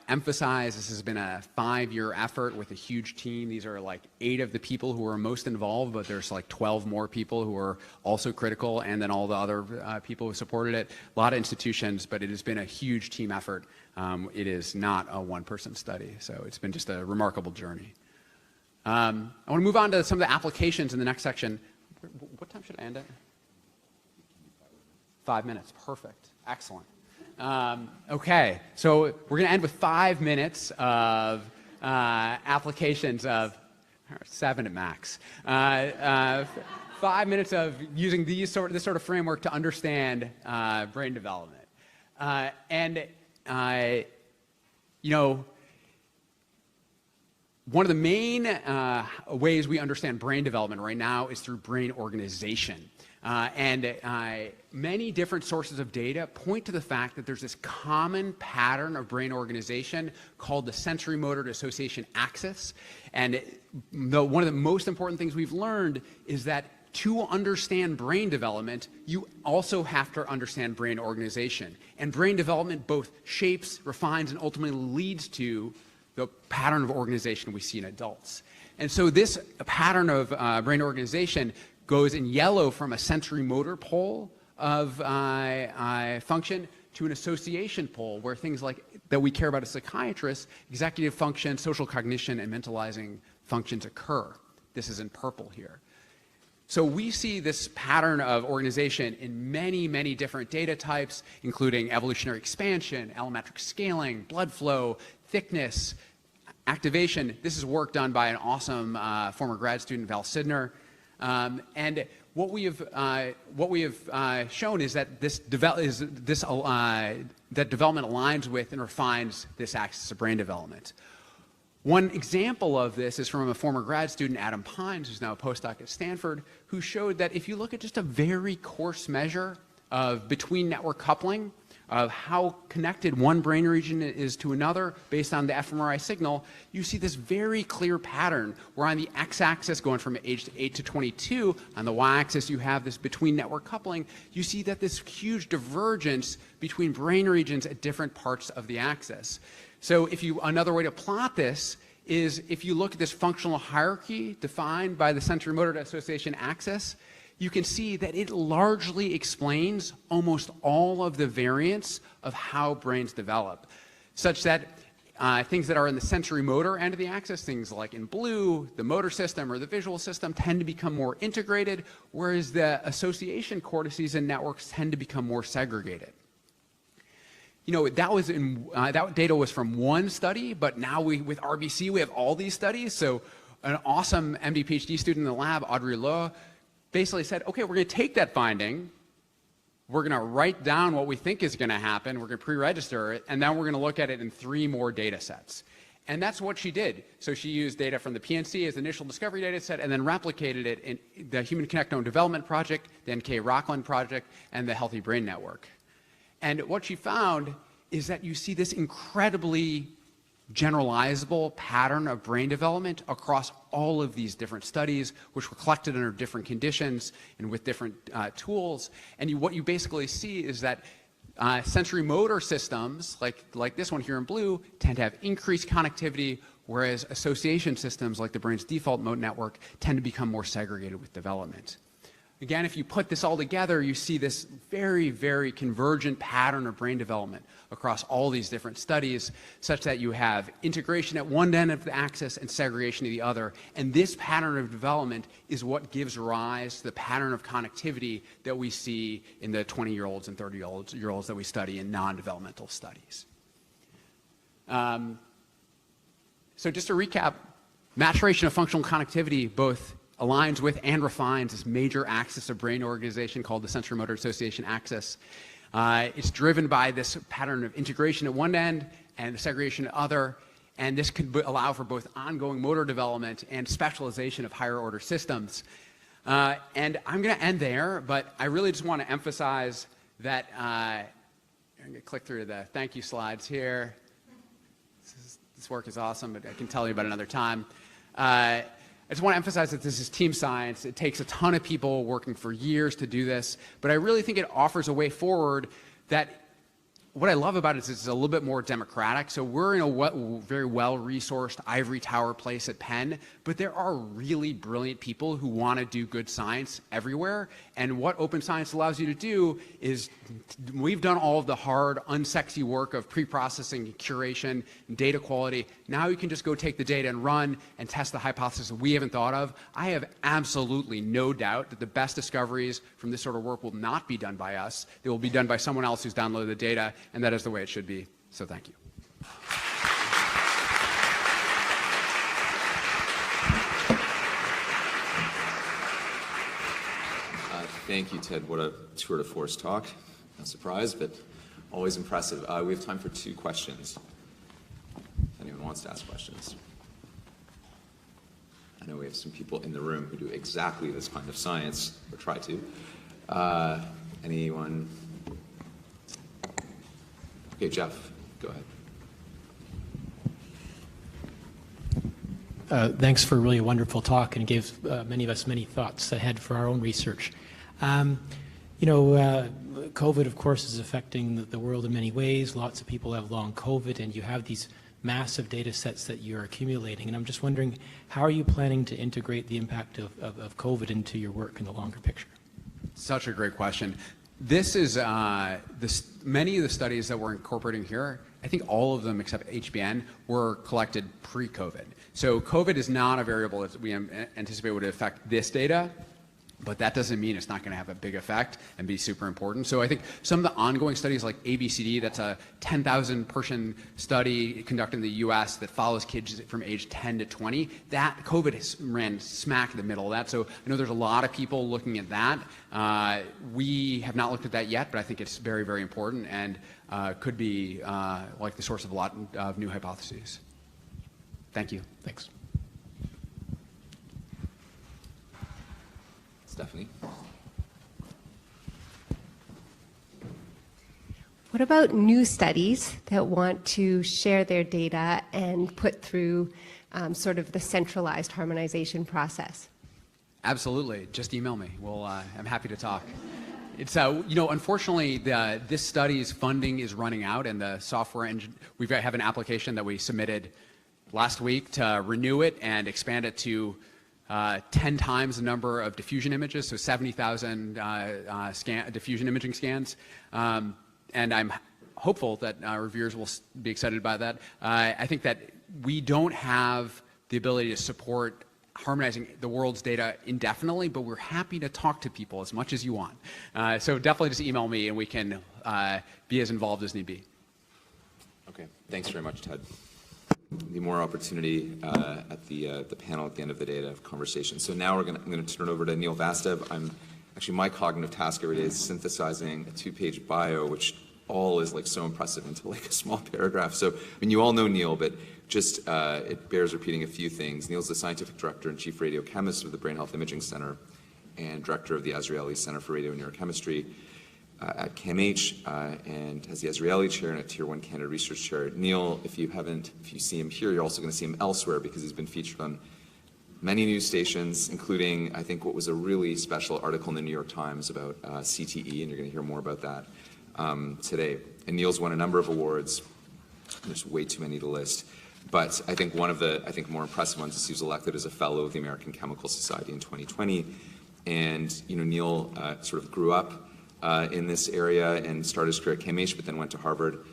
emphasize this has been a 5-year effort with a huge team. These are 8 of the people who are most involved, but there's 12 more people who are also critical, and then all the other people who supported it. A lot of institutions, but it has been a huge team effort. It is not a one-person study, so it's been just a remarkable journey. I want to move on to some of the applications in the next section. What time should I end at? 5 minutes, perfect, excellent. Okay, so we're going to end with 5 minutes of applications of 7 at max. 5 minutes of using this sort of framework to understand brain development. One of the main ways we understand brain development right now is through brain organization. Many different sources of data point to the fact that there's this common pattern of brain organization called the sensory motor to association axis. And one of the most important things we've learned is that to understand brain development, you also have to understand brain organization. And brain development both shapes, refines, and ultimately leads to the pattern of organization we see in adults. And so this pattern of brain organization goes in yellow from a sensory motor pole of function to an association pole where things that we care about as psychiatrists, executive function, social cognition, and mentalizing functions occur. This is in purple here. So we see this pattern of organization in many, many different data types, including evolutionary expansion, allometric scaling, blood flow, thickness, activation. This is work done by an awesome former grad student, Val Sidner. And what we have shown is that that development aligns with and refines this axis of brain development. One example of this is from a former grad student, Adam Pines, who's now a postdoc at Stanford, who showed that if you look at just a very coarse measure of between network coupling, of how connected one brain region is to another based on the fMRI signal, you see this very clear pattern where on the x-axis going from age 8 to 22, on the y-axis you have this between network coupling, you see that this huge divergence between brain regions at different parts of the axis. So another way to plot this is if you look at this functional hierarchy defined by the sensory motor to association axis, you can see that it largely explains almost all of the variance of how brains develop, such that things that are in the sensory motor end of the axis, things like in blue, the motor system or the visual system tend to become more integrated, whereas the association cortices and networks tend to become more segregated. That data was from one study, but now with RBC, we have all these studies. So an awesome MD PhD student in the lab, Audrey Lowe, basically said, okay, we're going to take that finding, we're going to write down what we think is going to happen, we're going to pre-register it, and then we're going to look at it in 3 more data sets. And that's what she did. So she used data from the PNC as the initial discovery data set and then replicated it in the Human Connectome Development Project, the NK Rockland Project, and the Healthy Brain Network. And what she found is that you see this incredibly generalizable pattern of brain development across all of these different studies, which were collected under different conditions and with different tools. And what you basically see is that sensory motor systems, like this one here in blue, tend to have increased connectivity, whereas association systems, like the brain's default mode network, tend to become more segregated with development. again, if you put this all together, you see this very, very convergent pattern of brain development across all these different studies, such that you have integration at one end of the axis and segregation at the other. And this pattern of development is what gives rise to the pattern of connectivity that we see in the 20-year-olds and 30-year-olds that we study in non-developmental studies. So just to recap, maturation of functional connectivity both aligns with and refines this major axis of brain organization called the sensory-motor association axis. It's driven by this pattern of integration at one end and segregation at other, and this could allow for both ongoing motor development and specialization of higher order systems. And I'm going to end there, but I really just want to emphasize that, I'm going to click through the thank you slides here. This work is awesome, but I can tell you about another time. I just want to emphasize that this is team science. It takes a ton of people working for years to do this, but I really think it offers a way forward that what I love about it is it's a little bit more democratic. So we're in a very well-resourced ivory tower place at Penn, but there are really brilliant people who want to do good science everywhere. And what open science allows you to do is, we've done all of the hard, unsexy work of pre-processing, curation, and data quality. Now you can just go take the data and run and test the hypothesis that we haven't thought of. I have absolutely no doubt that the best discoveries from this sort of work will not be done by us. They will be done by someone else who's downloaded the data, and that is the way it should be. So thank you. Thank you, Ted. What a tour de force talk. No surprise, but always impressive. We have time for 2 questions. If anyone wants to ask questions. I know we have some people in the room who do exactly this kind of science, or try to. Anyone? Okay, Jeff, go ahead. Thanks for a really wonderful talk, and gave many of us many thoughts ahead for our own research. COVID, of course, is affecting the world in many ways. Lots of people have long COVID, and you have these massive data sets that you're accumulating. And I'm just wondering, how are you planning to integrate the impact of COVID into your work in the longer picture? Such a great question. This is, many of the studies that we're incorporating here, I think all of them except HBN were collected pre-COVID. So COVID is not a variable that we anticipate would affect this data, but that doesn't mean it's not going to have a big effect and be super important. So I think some of the ongoing studies like ABCD, that's a 10,000 person study conducted in the US that follows kids from age 10 to 20, that COVID ran smack in the middle of that. So I know there's a lot of people looking at that. We have not looked at that yet, but I think it's very, very important and could be like the source of a lot of new hypotheses. Thank you. Thanks. Stephanie? What about new studies that want to share their data and put through sort of the centralized harmonization process? Absolutely. Just email me. I'm happy to talk. It's unfortunately, this study's funding is running out, and the software engine. We have an application that we submitted last week to renew it and expand it to 10 times the number of diffusion images, so 70,000 diffusion imaging scans. And I'm hopeful that reviewers will be excited by that. I think that we don't have the ability to support harmonizing the world's data indefinitely, but we're happy to talk to people as much as you want. So definitely just email me and we can be as involved as need be. Okay, thanks very much, Ted. Be more opportunity at the panel at the end of the day to have conversation. So now I'm going to turn it over to Neil Vastev. Actually, my cognitive task every day is synthesizing a 2-page bio, which all is like so impressive into like a small paragraph. So, I mean, you all know Neil, but just it bears repeating a few things. Neil's the scientific director and chief radiochemist of the Brain Health Imaging Center and director of the Azrieli Center for Radio Neurochemistry at CAMH, and has the Azrieli Chair and a Tier 1 Canada Research Chair. Neil, if you see him here, you're also going to see him elsewhere because he's been featured on many news stations, including, I think, what was a really special article in the New York Times about CTE, and you're going to hear more about that today. And Neil's won a number of awards. There's way too many to list. But I think one of the more impressive ones is he was elected as a fellow of the American Chemical Society in 2020. And Neil sort of grew up in this area and started his career at CAMH, but then went to Harvard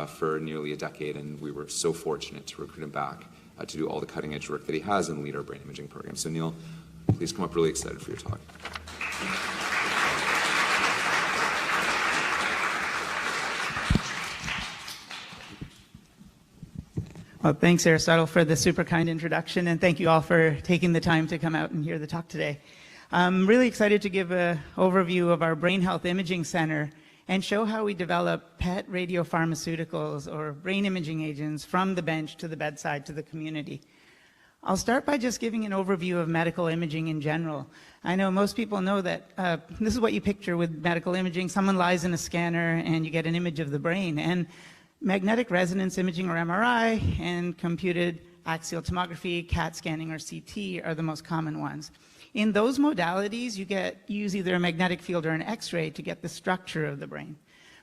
for nearly a decade, and we were so fortunate to recruit him back to do all the cutting edge work that he has and lead our brain imaging program. So Neil, please come up. Really excited for your talk. Well, thanks, Aristotle, for the super kind introduction, and thank you all for taking the time to come out and hear the talk today. I'm really excited to give an overview of our Brain Health Imaging Center and show how we develop PET radiopharmaceuticals or brain imaging agents from the bench to the bedside to the community. I'll start by just giving an overview of medical imaging in general. I know most people know that this is what you picture with medical imaging. Someone lies in a scanner and you get an image of the brain. And magnetic resonance imaging, or MRI, and computed axial tomography, CAT scanning, or CT are the most common ones. In those modalities, you use either a magnetic field or an X-ray to get the structure of the brain.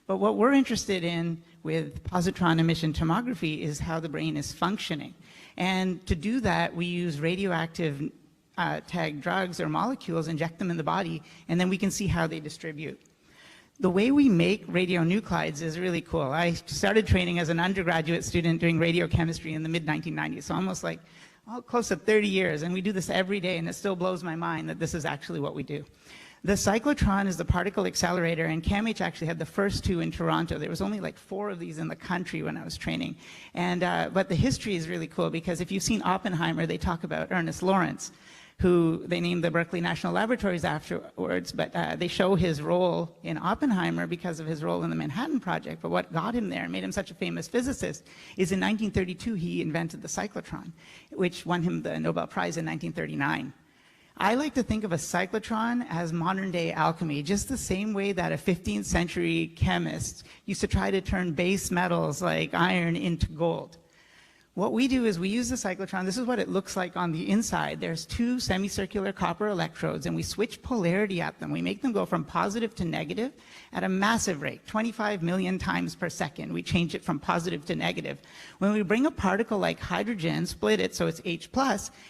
But what we're interested in with positron emission tomography is how the brain is functioning. And to do that, we use radioactive tagged drugs or molecules, inject them in the body, and then we can see how they distribute. The way we make radionuclides is really cool. I started training as an undergraduate student doing radiochemistry in the mid-1990s, so almost like close to 30 years, and we do this every day, and it still blows my mind that this is actually what we do. The cyclotron is the particle accelerator, and CAMH actually had the first two in Toronto. There was only like 4 of these in the country when I was training. And, but the history is really cool, because if you've seen Oppenheimer, they talk about Ernest Lawrence, who they named the Berkeley National Laboratories afterwards, but they show his role in Oppenheimer because of his role in the Manhattan Project. But what got him there and made him such a famous physicist is in 1932 he invented the cyclotron, which won him the Nobel Prize in 1939. I like to think of a cyclotron as modern-day alchemy, just the same way that a 15th century chemist used to try to turn base metals like iron into gold. What we do is we use the cyclotron. This is what it looks like on the inside. There's 2 semicircular copper electrodes, and we switch polarity at them. We make them go from positive to negative at a massive rate, 25 million times per second. We change it from positive to negative. When we bring a particle like hydrogen, split it so it's H+,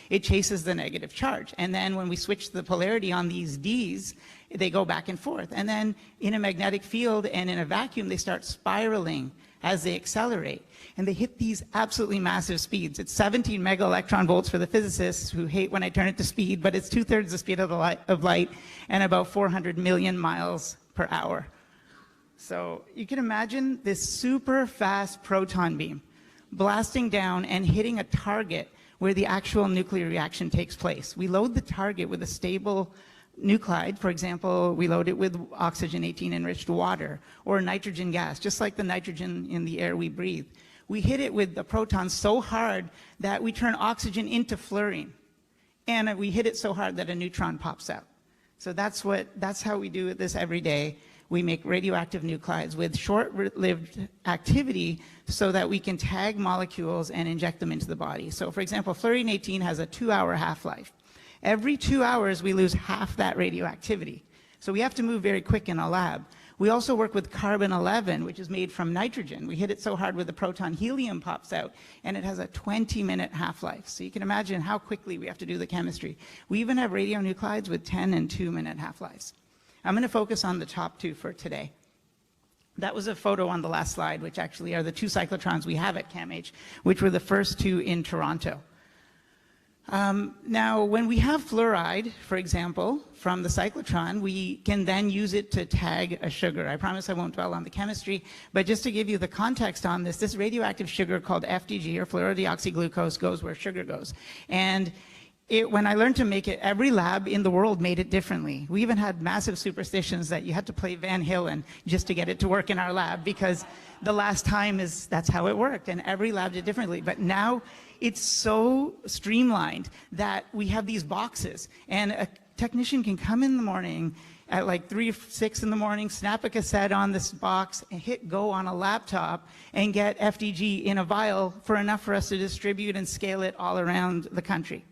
it chases the negative charge. And then when we switch the polarity on these Ds, they go back and forth. And then in a magnetic field and in a vacuum, they start spiraling as they accelerate. And they hit these absolutely massive speeds. It's 17 mega electron volts for the physicists who hate when I turn it to speed, but it's 2/3 the speed of light and about 400 million miles per hour. So you can imagine this super fast proton beam blasting down and hitting a target where the actual nuclear reaction takes place. We load the target with a stable nuclide. For example, we load it with oxygen-18 enriched water or nitrogen gas, just like the nitrogen in the air we breathe. We hit it with the protons so hard that we turn oxygen into fluorine. And we hit it so hard that a neutron pops out. So that's how we do this every day. We make radioactive nuclides with short-lived activity so that we can tag molecules and inject them into the body. So for example, fluorine-18 has a 2-hour half-life. Every 2 hours, we lose half that radioactivity. So we have to move very quick in a lab. We also work with carbon-11, which is made from nitrogen. We hit it so hard with the proton, helium pops out, and it has a 20-minute half-life. So you can imagine how quickly we have to do the chemistry. We even have radionuclides with 10- and 2-minute half-lives. I'm going to focus on the top 2 for today. That was a photo on the last slide, which actually are the 2 cyclotrons we have at CAMH, which were the first 2 in Toronto. Now, when we have fluoride, for example, from the cyclotron, we can then use it to tag a sugar. I promise I won't dwell on the chemistry, but just to give you the context on this radioactive sugar called FDG, or fluorodeoxyglucose, goes where sugar goes. And when I learned to make it, every lab in the world made it differently. We even had massive superstitions that you had to play Van Halen just to get it to work in our lab, because the last time that's how it worked, and every lab did differently. But now it's so streamlined that we have these boxes, and a technician can come in the morning at like 3 or 6 in the morning, snap a cassette on this box, and hit go on a laptop, and get FDG in a vial for enough for us to distribute and scale it all around the country.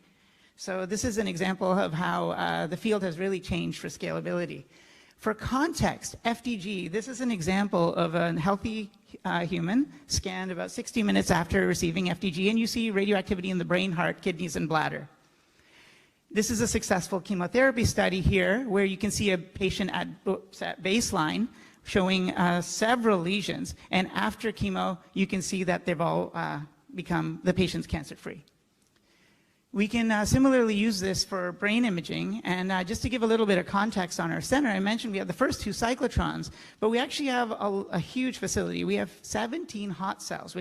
So this is an example of how the field has really changed for scalability. For context, FDG, this is an example of a healthy human scanned about 60 minutes after receiving FDG, and you see radioactivity in the brain, heart, kidneys, and bladder. This is a successful chemotherapy study here where you can see a patient at baseline showing several lesions, and after chemo you can see that they've all become the patient's cancer-free. We can similarly use this for brain imaging, and just to give a little bit of context on our center, I mentioned we have the first 2 cyclotrons, but we actually have a huge facility. We have 17 hot cells,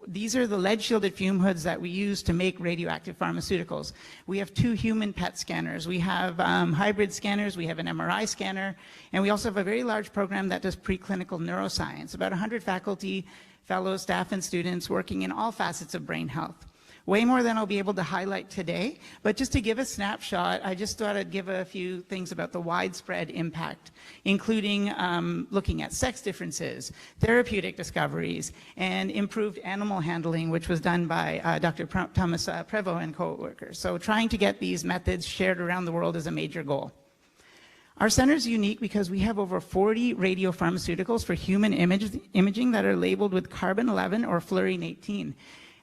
these are the lead-shielded fume hoods that we use to make radioactive pharmaceuticals. We have 2 human PET scanners. We have hybrid scanners. We have an MRI scanner, and we also have a very large program that does preclinical neuroscience, about 100 faculty, fellows, staff, and students working in all facets of brain health. Way more than I'll be able to highlight today, but just to give a snapshot, I just thought I'd give a few things about the widespread impact, including looking at sex differences, therapeutic discoveries, and improved animal handling, which was done by Dr. Thomas Prevost and co-workers. So trying to get these methods shared around the world is a major goal. Our center is unique because we have over 40 radiopharmaceuticals for human imaging that are labeled with carbon-11 or fluorine-18.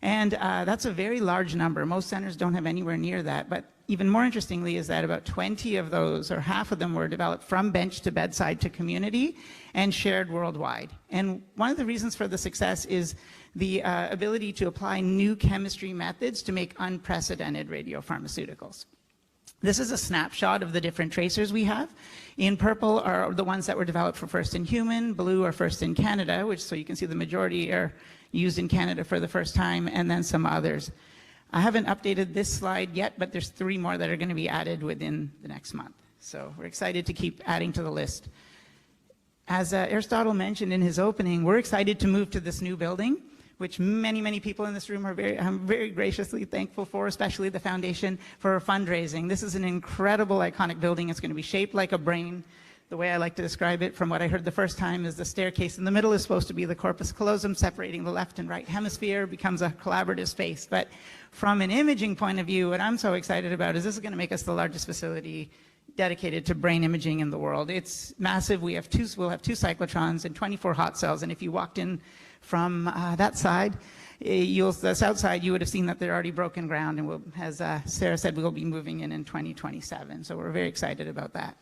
And that's a very large number. Most centers don't have anywhere near that. But even more interestingly is that about 20 of those, or half of them, were developed from bench to bedside to community and shared worldwide. And one of the reasons for the success is the ability to apply new chemistry methods to make unprecedented radiopharmaceuticals. This is a snapshot of the different tracers we have. In purple are the ones that were developed for first in human, blue are first in Canada, which so you can see the majority are used in Canada for the first time, and then some others. I haven't updated this slide yet, but there's 3 more that are going to be added within the next month. So we're excited to keep adding to the list. As Aristotle mentioned in his opening, we're excited to move to this new building, which many people in this room are I'm very graciously thankful for, especially the foundation for fundraising. This is an incredible, iconic building. It's going to be shaped like a brain. The way I like to describe it, from what I heard the first time, is the staircase in the middle is supposed to be the corpus callosum, separating the left and right hemisphere, becomes a collaborative space. But from an imaging point of view, what I'm so excited about is this is going to make us the largest facility dedicated to brain imaging in the world. It's massive. We'll have 2 cyclotrons and 24 hot cells, and if you walked in from that side, the south side, you would have seen that they're already broken ground, and as Sarah said, we'll be moving in 2027. So we're very excited about that.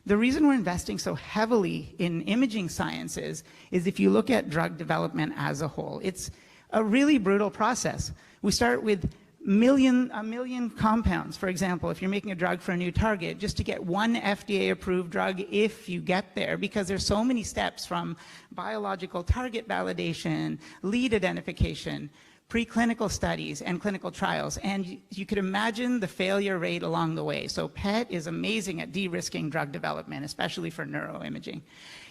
The reason we're investing so heavily in imaging sciences is if you look at drug development as a whole, it's a really brutal process. We start with a million compounds. For example, if you're making a drug for a new target, just to get one FDA-approved drug, if you get there, because there's so many steps from biological target validation, lead identification, preclinical studies, and clinical trials. And you could imagine the failure rate along the way. So PET is amazing at de-risking drug development, especially for neuroimaging.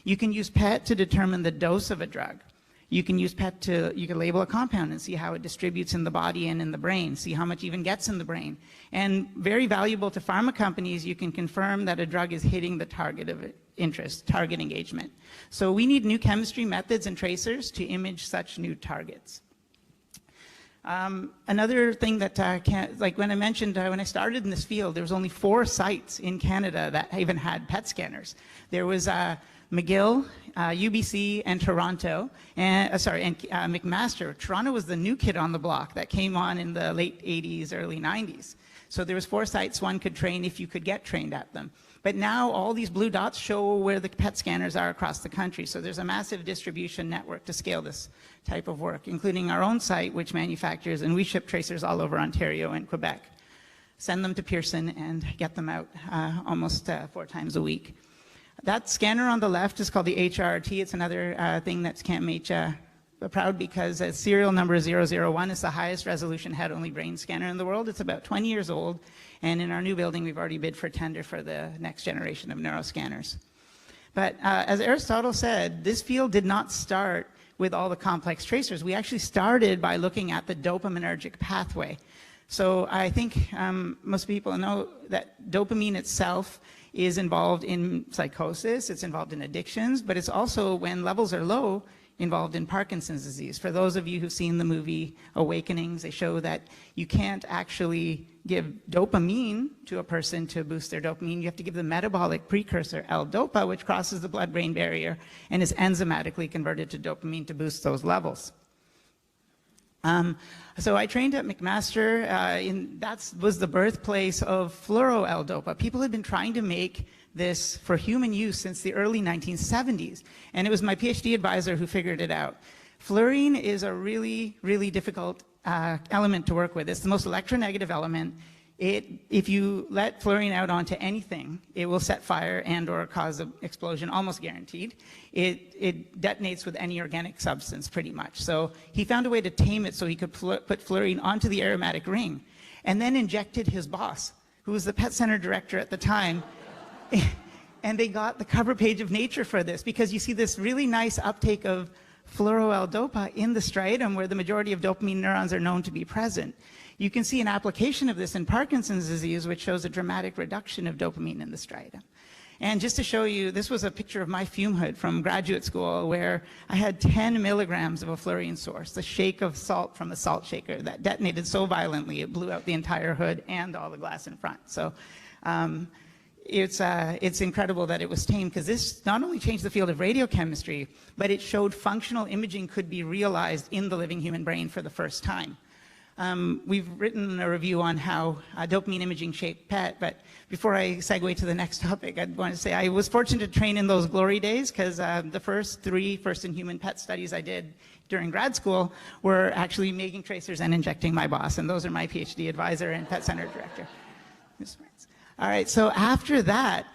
You can use PET to determine the dose of a drug. You can use PET you can label a compound and see how it distributes in the body and in the brain, see how much even gets in the brain. And very valuable to pharma companies, you can confirm that a drug is hitting the target of interest, target engagement. So we need new chemistry methods and tracers to image such new targets. Another thing that, like when I mentioned, when I started in this field, there was only 4 sites in Canada that even had PET scanners. There was McGill, UBC, and Toronto, and McMaster. Toronto was the new kid on the block that came on in the late 80s, early 90s. So there was 4 sites one could train if you could get trained at them. But now all these blue dots show where the PET scanners are across the country. So there's a massive distribution network to scale this type of work, including our own site, which manufactures, and we ship tracers all over Ontario and Quebec. Send them to Pearson and get them out almost 4 times a week. That scanner on the left is called the HRT. It's another thing that's CAMH proud because serial number 001 is the highest resolution head-only brain scanner in the world. It's about 20 years old, and in our new building, we've already bid for tender for the next generation of neuroscanners. But as Aristotle said, this field did not start with all the complex tracers. We actually started by looking at the dopaminergic pathway. So I think most people know that dopamine itself is involved in psychosis, it's involved in addictions, but it's also, when levels are low, involved in Parkinson's disease. For those of you who've seen the movie Awakenings, they show that you can't actually give dopamine to a person to boost their dopamine. You have to give the metabolic precursor L-DOPA, which crosses the blood-brain barrier and is enzymatically converted to dopamine to boost those levels. So I trained at McMaster, that was the birthplace of fluoro-L-Dopa. People had been trying to make this for human use since the early 1970s, and it was my PhD advisor who figured it out. Fluorine is a really, really difficult element to work with. It's the most electronegative element. If you let fluorine out onto anything, it will set fire and or cause an explosion, almost guaranteed. It detonates with any organic substance, pretty much. So he found a way to tame it so he could put fluorine onto the aromatic ring, and then injected his boss, who was the pet center director at the time. And they got the cover page of Nature for this, because you see this really nice uptake of fluoro-L-Dopa in the striatum, where the majority of dopamine neurons are known to be present. You can see an application of this in Parkinson's disease, which shows a dramatic reduction of dopamine in the striatum. And just to show you, this was a picture of my fume hood from graduate school, where I had 10 milligrams of a fluorine source, the shake of salt from a salt shaker that detonated so violently it blew out the entire hood and all the glass in front. So it's incredible that it was tamed, because this not only changed the field of radiochemistry, but it showed functional imaging could be realized in the living human brain for the first time. We've written a review on how dopamine imaging shaped PET, but before I segue to the next topic, I'd want to say I was fortunate to train in those glory days, because the first 3 first-in-human PET studies I did during grad school were actually making tracers and injecting my boss, and those are my PhD advisor and PET center director. All right, so after that,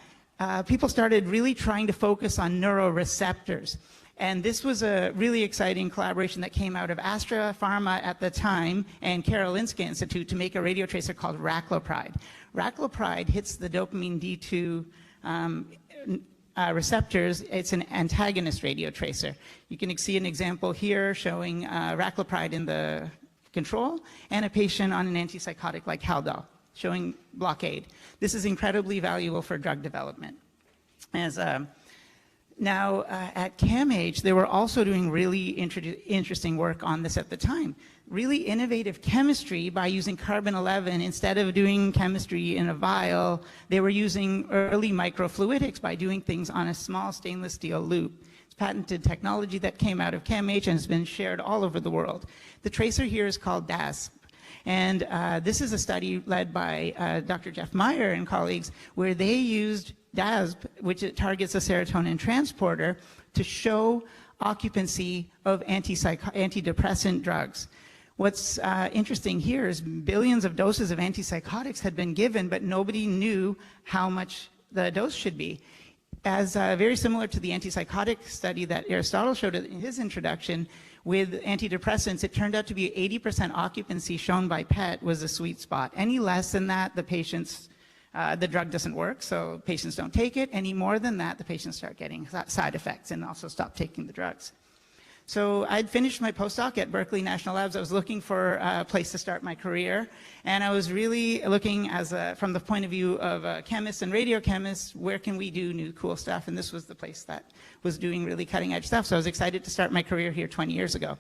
people started really trying to focus on neuroreceptors. And this was a really exciting collaboration that came out of Astra Pharma at the time and Karolinska Institute to make a radio tracer called raclopride. Raclopride hits the dopamine D2 receptors. It's an antagonist radio tracer. You can see an example here showing raclopride in the control and a patient on an antipsychotic like Haldol, showing blockade. This is incredibly valuable for drug development. Now, at CAMH, they were also doing really interesting work on this at the time. Really innovative chemistry by using carbon-11. Instead of doing chemistry in a vial, they were using early microfluidics by doing things on a small stainless steel loop. It's patented technology that came out of CAMH and has been shared all over the world. The tracer here is called DASP. And this is a study led by Dr. Jeff Meyer and colleagues, where they used DASP, which it targets a serotonin transporter, to show occupancy of antidepressant drugs. What's interesting here is billions of doses of antipsychotics had been given, but nobody knew how much the dose should be. As very similar to the antipsychotic study that Aristotle showed in his introduction, with antidepressants, it turned out to be 80% occupancy shown by PET was a sweet spot. Any less than that, the drug doesn't work, so patients don't take it. Any more than that, the patients start getting side effects and also stop taking the drugs. So I'd finished my postdoc at Berkeley National Labs. I was looking for a place to start my career, and I was really looking from the point of view of chemists and radiochemists, where can we do new cool stuff? And this was the place that was doing really cutting edge stuff. So I was excited to start my career here 20 years ago.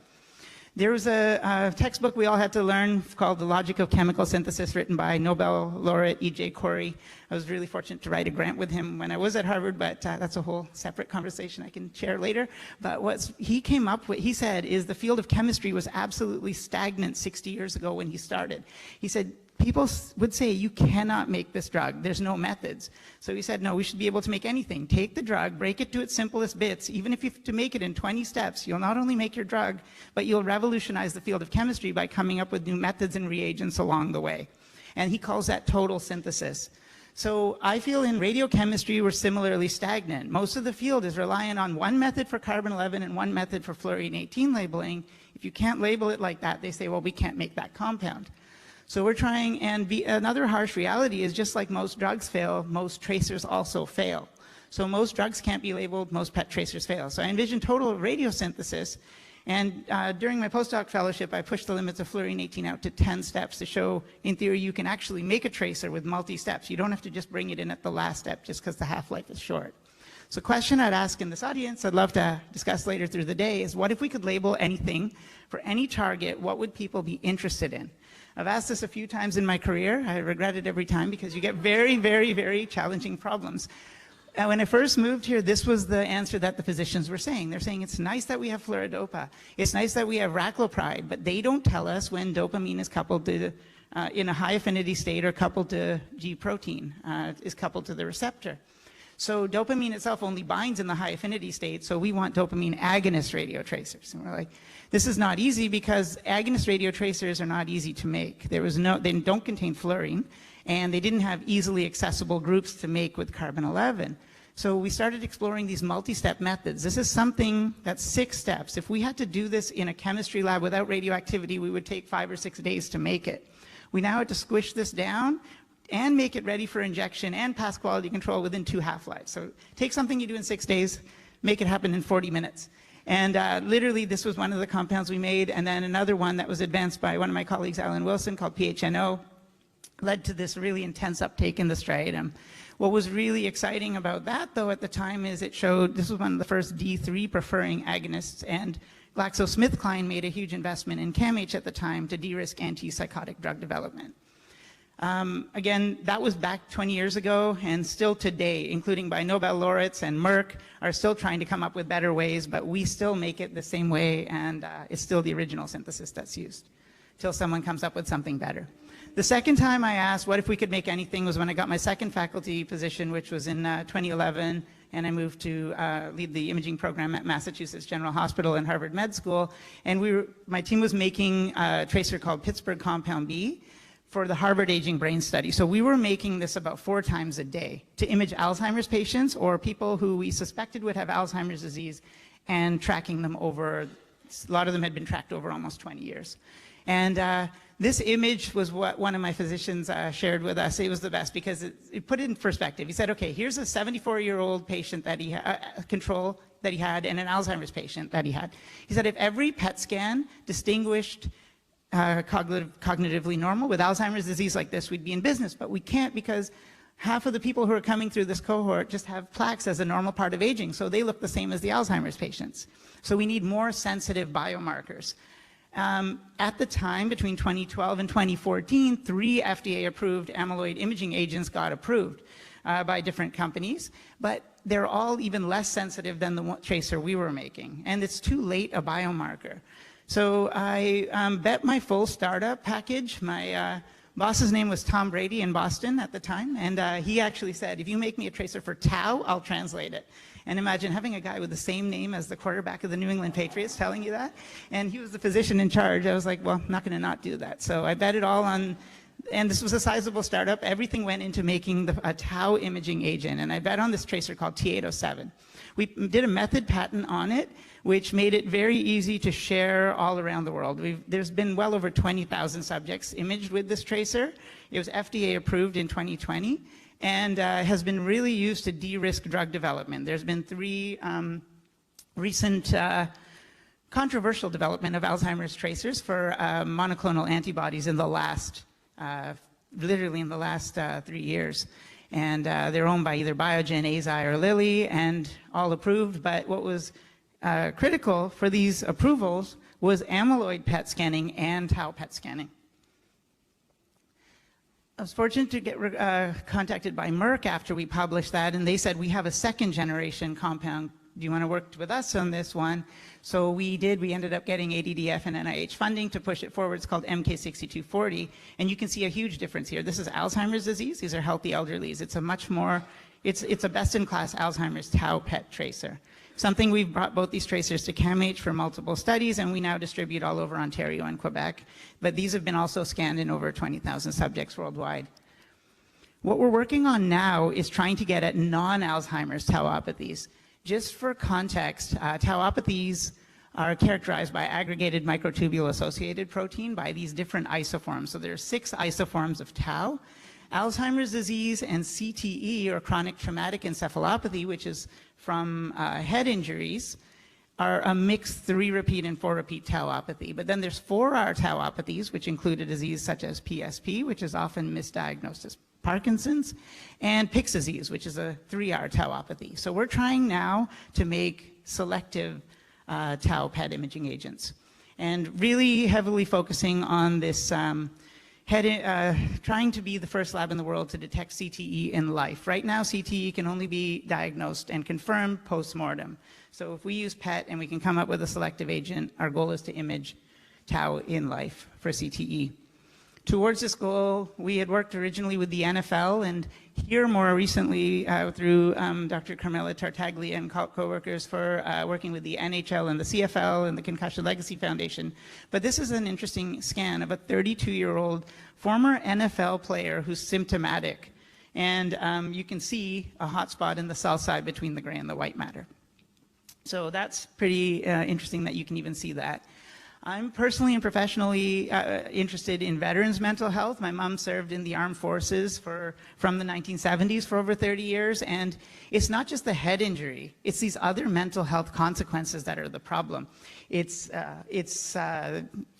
There was a textbook we all had to learn called The Logic of Chemical Synthesis, written by Nobel laureate E.J. Corey. I was really fortunate to write a grant with him when I was at Harvard, but that's a whole separate conversation I can share later. But what he came up with, he said, is the field of chemistry was absolutely stagnant 60 years ago when he started. He said, people would say, you cannot make this drug. There's no methods. So he said, no, we should be able to make anything. Take the drug, break it to its simplest bits. Even if you have to make it in 20 steps, you'll not only make your drug, but you'll revolutionize the field of chemistry by coming up with new methods and reagents along the way. And he calls that total synthesis. So I feel in radiochemistry, we're similarly stagnant. Most of the field is reliant on one method for carbon-11 and one method for fluorine-18 labeling. If you can't label it like that, they say, well, we can't make that compound. So we're trying, and another harsh reality is, just like most drugs fail, most tracers also fail. So most drugs can't be labeled, most PET tracers fail. So I envision total radiosynthesis, and during my postdoc fellowship, I pushed the limits of fluorine-18 out to 10 steps to show, in theory, you can actually make a tracer with multi-steps. You don't have to just bring it in at the last step just because the half-life is short. So a question I'd ask in this audience, I'd love to discuss later through the day, is what if we could label anything for any target? What would people be interested in? I've asked this a few times in my career. I regret it every time because you get very, very, very challenging problems. When I first moved here, this was the answer that the physicians were saying. They're saying it's nice that we have fluorodopa. It's nice that we have raclopride, but they don't tell us when dopamine is coupled to, in a high affinity state or coupled to G protein, is coupled to the receptor. So dopamine itself only binds in the high affinity state, so we want dopamine agonist radiotracers. And we're like, this is not easy because agonist radiotracers are not easy to make. They don't contain fluorine, and they didn't have easily accessible groups to make with carbon-11. So we started exploring these multi-step methods. This is something that's 6 steps. If we had to do this in a chemistry lab without radioactivity, we would take 5 or 6 days to make it. We now had to squish this down and make it ready for injection and pass quality control within 2 half-lives. So take something you do in 6 days, make it happen in 40 minutes. And literally, this was one of the compounds we made, and then another one that was advanced by one of my colleagues, Alan Wilson, called PHNO, led to this really intense uptake in the striatum. What was really exciting about that, though, at the time is it showed this was one of the first D3 preferring agonists, and GlaxoSmithKline made a huge investment in CAMH at the time to de-risk antipsychotic drug development. Again, that was back 20 years ago, and still today, including by Nobel laureates and Merck, are still trying to come up with better ways, but we still make it the same way, and it's still the original synthesis that's used, till someone comes up with something better. The second time I asked, what if we could make anything, was when I got my second faculty position, which was in 2011, and I moved to lead the imaging program at Massachusetts General Hospital and Harvard Med School, and my team was making a tracer called Pittsburgh Compound B for the Harvard Aging Brain Study. So we were making this about 4 times a day to image Alzheimer's patients or people who we suspected would have Alzheimer's disease, and tracking them over, a lot of them had been tracked over almost 20 years. And this image was what one of my physicians shared with us. It was the best because it put it in perspective. He said, okay, here's a 74-year-old patient that he control that he had, and an Alzheimer's patient that he had. He said, if every PET scan distinguished cognitively normal with Alzheimer's disease like this, we'd be in business, but we can't because half of the people who are coming through this cohort just have plaques as a normal part of aging, so they look the same as the Alzheimer's patients. So we need more sensitive biomarkers. At the time, between 2012 and 2014, 3 FDA-approved amyloid imaging agents got approved by different companies, but they're all even less sensitive than the tracer we were making, and it's too late a biomarker. So I bet my full startup package. My boss's name was Tom Brady in Boston at the time, and he actually said, if you make me a tracer for tau, I'll translate it. And imagine having a guy with the same name as the quarterback of the New England Patriots telling you that. And he was the physician in charge. I was like, well, I'm not going to not do that. So I bet it all on, and this was a sizable startup. Everything went into making a tau imaging agent. And I bet on this tracer called T807. We did a method patent on it, which made it very easy to share all around the world. There's been well over 20,000 subjects imaged with this tracer. It was FDA approved in 2020. And has been really used to de-risk drug development. There's been 3 recent controversial development of Alzheimer's tracers for monoclonal antibodies in the last, literally in the last 3 years. And they're owned by either Biogen, Eisai, or Lilly, and all approved. But what was critical for these approvals was amyloid PET scanning and tau PET scanning. I was fortunate to get contacted by Merck after we published that, and they said, we have a 2nd generation compound. Do you want to work with us on this one? So we did. We ended up getting ADDF and NIH funding to push it forward. It's called MK6240, and you can see a huge difference here. This is Alzheimer's disease. These are healthy elderlies. It's a much more, it's a best-in-class Alzheimer's tau PET tracer. Something we've brought both these tracers to CAMH for multiple studies, and we now distribute all over Ontario and Quebec. But these have been also scanned in over 20,000 subjects worldwide. What we're working on now is trying to get at non-Alzheimer's tauopathies. Just for context, tauopathies are characterized by aggregated microtubule-associated protein by these different isoforms. So there are 6 isoforms of tau. Alzheimer's disease and CTE, or chronic traumatic encephalopathy, which is from head injuries, are a mixed 3-repeat and 4-repeat tauopathy. But then there's 4R tauopathies, which include a disease such as PSP, which is often misdiagnosed as Parkinson's, and Pick's disease, which is a 3R tauopathy. So we're trying now to make selective tau PET imaging agents, and really heavily focusing on this trying to be the first lab in the world to detect CTE in life. Right now, CTE can only be diagnosed and confirmed post-mortem. So if we use PET and we can come up with a selective agent, our goal is to image tau in life for CTE. Towards this goal, we had worked originally with the NFL, and here more recently through Dr. Carmela Tartaglia and co-workers for working with the NHL and the CFL and the Concussion Legacy Foundation. But this is an interesting scan of a 32-year-old former NFL player who's symptomatic. And you can see a hot spot in the cell side between the gray and the white matter. So that's pretty interesting that you can even see that. I'm personally and professionally interested in veterans' mental health. My mom served in the armed forces from the 1970s for over 30 years, and it's not just the head injury, it's these other mental health consequences that are the problem. It's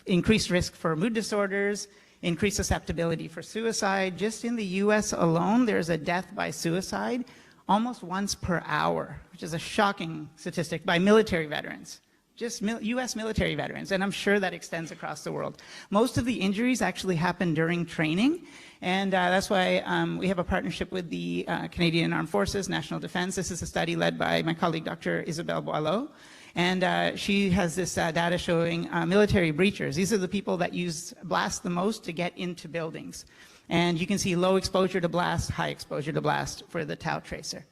increased risk for mood disorders, increased susceptibility for suicide. Just in the US alone, there's a death by suicide almost once per hour, which is a shocking statistic, by military veterans. Just US military veterans, and I'm sure that extends across the world. Most of the injuries actually happen during training, and that's why we have a partnership with the Canadian Armed Forces, National Defense. This is a study led by my colleague, Dr. Isabelle Boileau, and she has this data showing military breachers. These are the people that use blast the most to get into buildings. And you can see low exposure to blast, high exposure to blast for the tau tracer.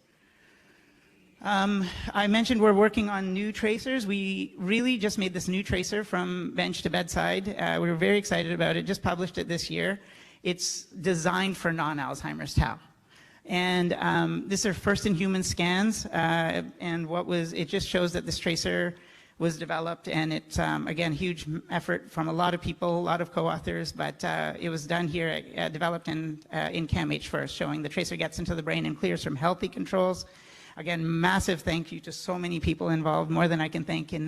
I mentioned we're working on new tracers. We really just made this new tracer from bench to bedside. We were very excited about it, just published it this year. It's designed for non-Alzheimer's tau. And these are first-in-human scans, and it just shows that this tracer was developed, and it's, again, huge effort from a lot of people, a lot of co-authors, but it was done here, developed in CAMH first, showing the tracer gets into the brain and clears from healthy controls. Again, massive thank you to so many people involved, more than I can thank in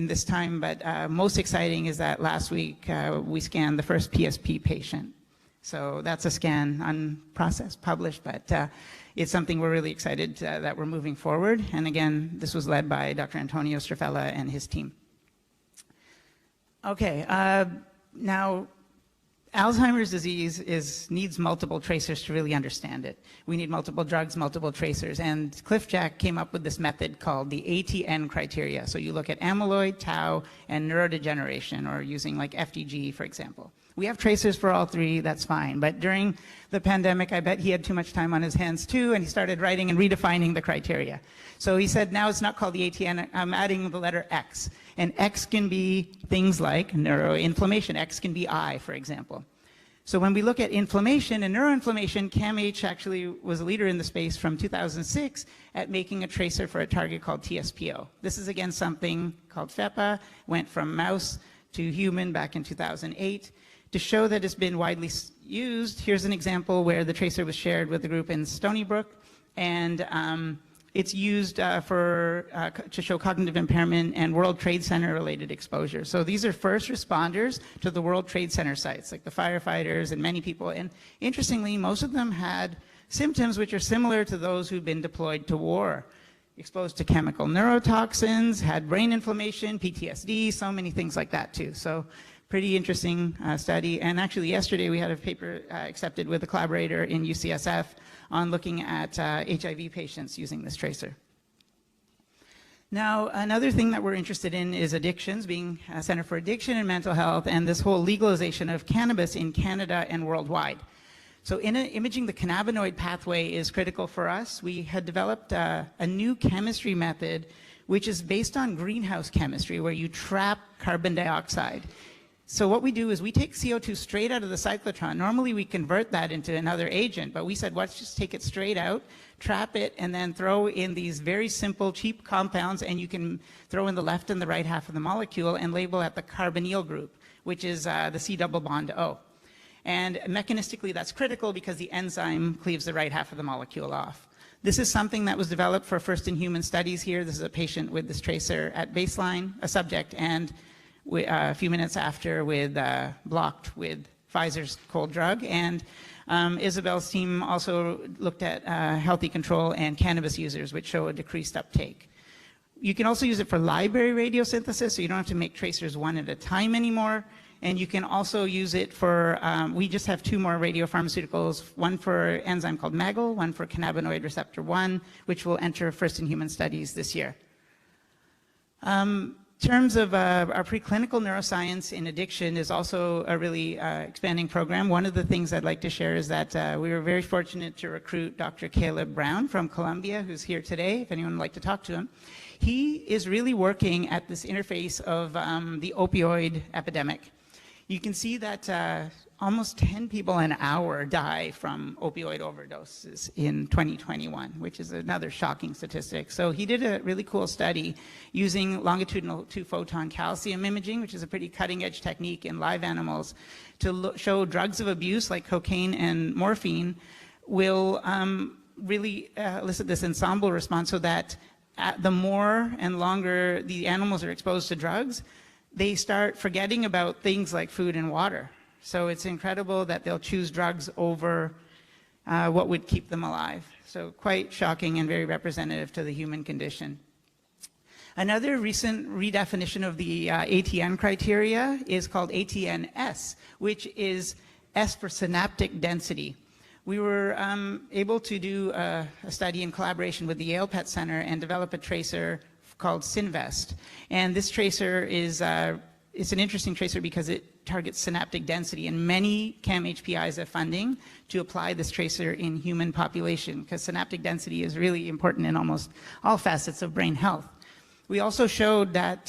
this time. But most exciting is that last week we scanned the first PSP patient. So that's a scan, unprocessed, published, but it's something we're really excited that we're moving forward. And again, this was led by Dr. Antonio Strafella and his team. Okay, now, Alzheimer's disease needs multiple tracers to really understand it. We need multiple drugs, multiple tracers, and Cliff Jack came up with this method called the ATN criteria. So you look at amyloid, tau, and neurodegeneration, or using like FDG, for example. We have tracers for all three, that's fine. But during the pandemic, I bet he had too much time on his hands too, and he started writing and redefining the criteria. So he said, now it's not called the ATN, I'm adding the letter X. And X can be things like neuroinflammation. X can be I, for example. So when we look at inflammation and neuroinflammation, CAMH actually was a leader in the space from 2006 at making a tracer for a target called TSPO. This is again something called FEPA, went from mouse to human back in 2008. To show that it's been widely used, here's an example where the tracer was shared with the group in Stony Brook, and it's used to show cognitive impairment and World Trade Center related exposure. So these are first responders to the World Trade Center sites, like the firefighters and many people. And interestingly, most of them had symptoms which are similar to those who've been deployed to war. Exposed to chemical neurotoxins, had brain inflammation, PTSD, so many things like that too. So pretty interesting study. And actually yesterday we had a paper accepted with a collaborator in UCSF on looking at HIV patients using this tracer. Now, another thing that we're interested in is addictions, being a Center for Addiction and Mental Health, and this whole legalization of cannabis in Canada and worldwide. So imaging the cannabinoid pathway is critical for us. We had developed a new chemistry method which is based on greenhouse chemistry, where you trap carbon dioxide. So what we do is we take CO2 straight out of the cyclotron. Normally we convert that into another agent, but we said, let's just take it straight out, trap it, and then throw in these very simple, cheap compounds, and you can throw in the left and the right half of the molecule and label at the carbonyl group, which is the C double bond O. And mechanistically that's critical because the enzyme cleaves the right half of the molecule off. This is something that was developed for first-in-human studies here. This is a patient with this tracer at baseline, a subject, and a few minutes after blocked with Pfizer's cold drug. And Isabel's team also looked at healthy control and cannabis users, which show a decreased uptake. You can also use it for library radiosynthesis, so you don't have to make tracers one at a time anymore. And you can also use it for, we just have 2 more radiopharmaceuticals, one for enzyme called MAGL, one for cannabinoid receptor 1, which will enter first-in-human studies this year. In terms of our preclinical neuroscience in addiction is also a really expanding program. One of the things I'd like to share is that we were very fortunate to recruit Dr. Caleb Brown from Columbia, who's here today, if anyone would like to talk to him. He is really working at this interface of the opioid epidemic. You can see that almost 10 people an hour die from opioid overdoses in 2021, which is another shocking statistic. So he did a really cool study using longitudinal 2-photon calcium imaging, which is a pretty cutting-edge technique in live animals, to show drugs of abuse like cocaine and morphine will really elicit this ensemble response, so that the more and longer the animals are exposed to drugs, they start forgetting about things like food and water. So it's incredible that they'll choose drugs over what would keep them alive. So quite shocking and very representative to the human condition. Another recent redefinition of the ATN criteria is called ATN-S, which is S for synaptic density. We were able to do a study in collaboration with the Yale Pet Center and develop a tracer called Synvest. And this tracer is it's an interesting tracer because it targets synaptic density, and many CAMH PIs have funding to apply this tracer in human population, because synaptic density is really important in almost all facets of brain health. We also showed that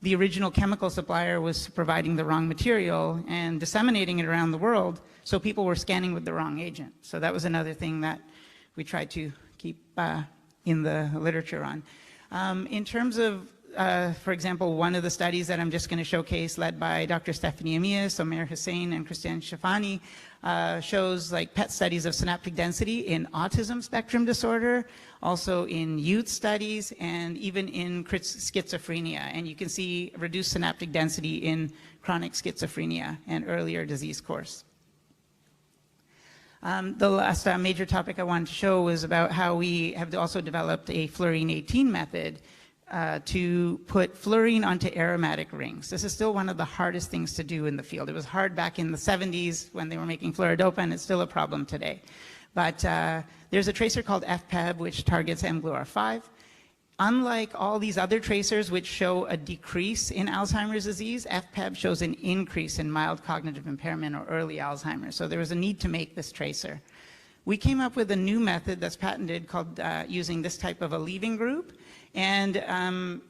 the original chemical supplier was providing the wrong material and disseminating it around the world, so people were scanning with the wrong agent. So that was another thing that we tried to keep in the literature on. In terms of, for example, one of the studies that I'm just going to showcase, led by Dr. Stephanie Amias, Omer Hussain, and Christiane Shafani, shows like PET studies of synaptic density in autism spectrum disorder, also in youth studies, and even in schizophrenia. And you can see reduced synaptic density in chronic schizophrenia and earlier disease course. The last major topic I wanted to show was about how we have also developed a fluorine-18 method to put fluorine onto aromatic rings. This is still one of the hardest things to do in the field. It was hard back in the 70s when they were making fluorodopa, and it's still a problem today. But there's a tracer called FPEB, which targets mGluR5. Unlike all these other tracers which show a decrease in Alzheimer's disease, FPEB shows an increase in mild cognitive impairment or early Alzheimer's. So there was a need to make this tracer. We came up with a new method that's patented called using this type of a leaving group, and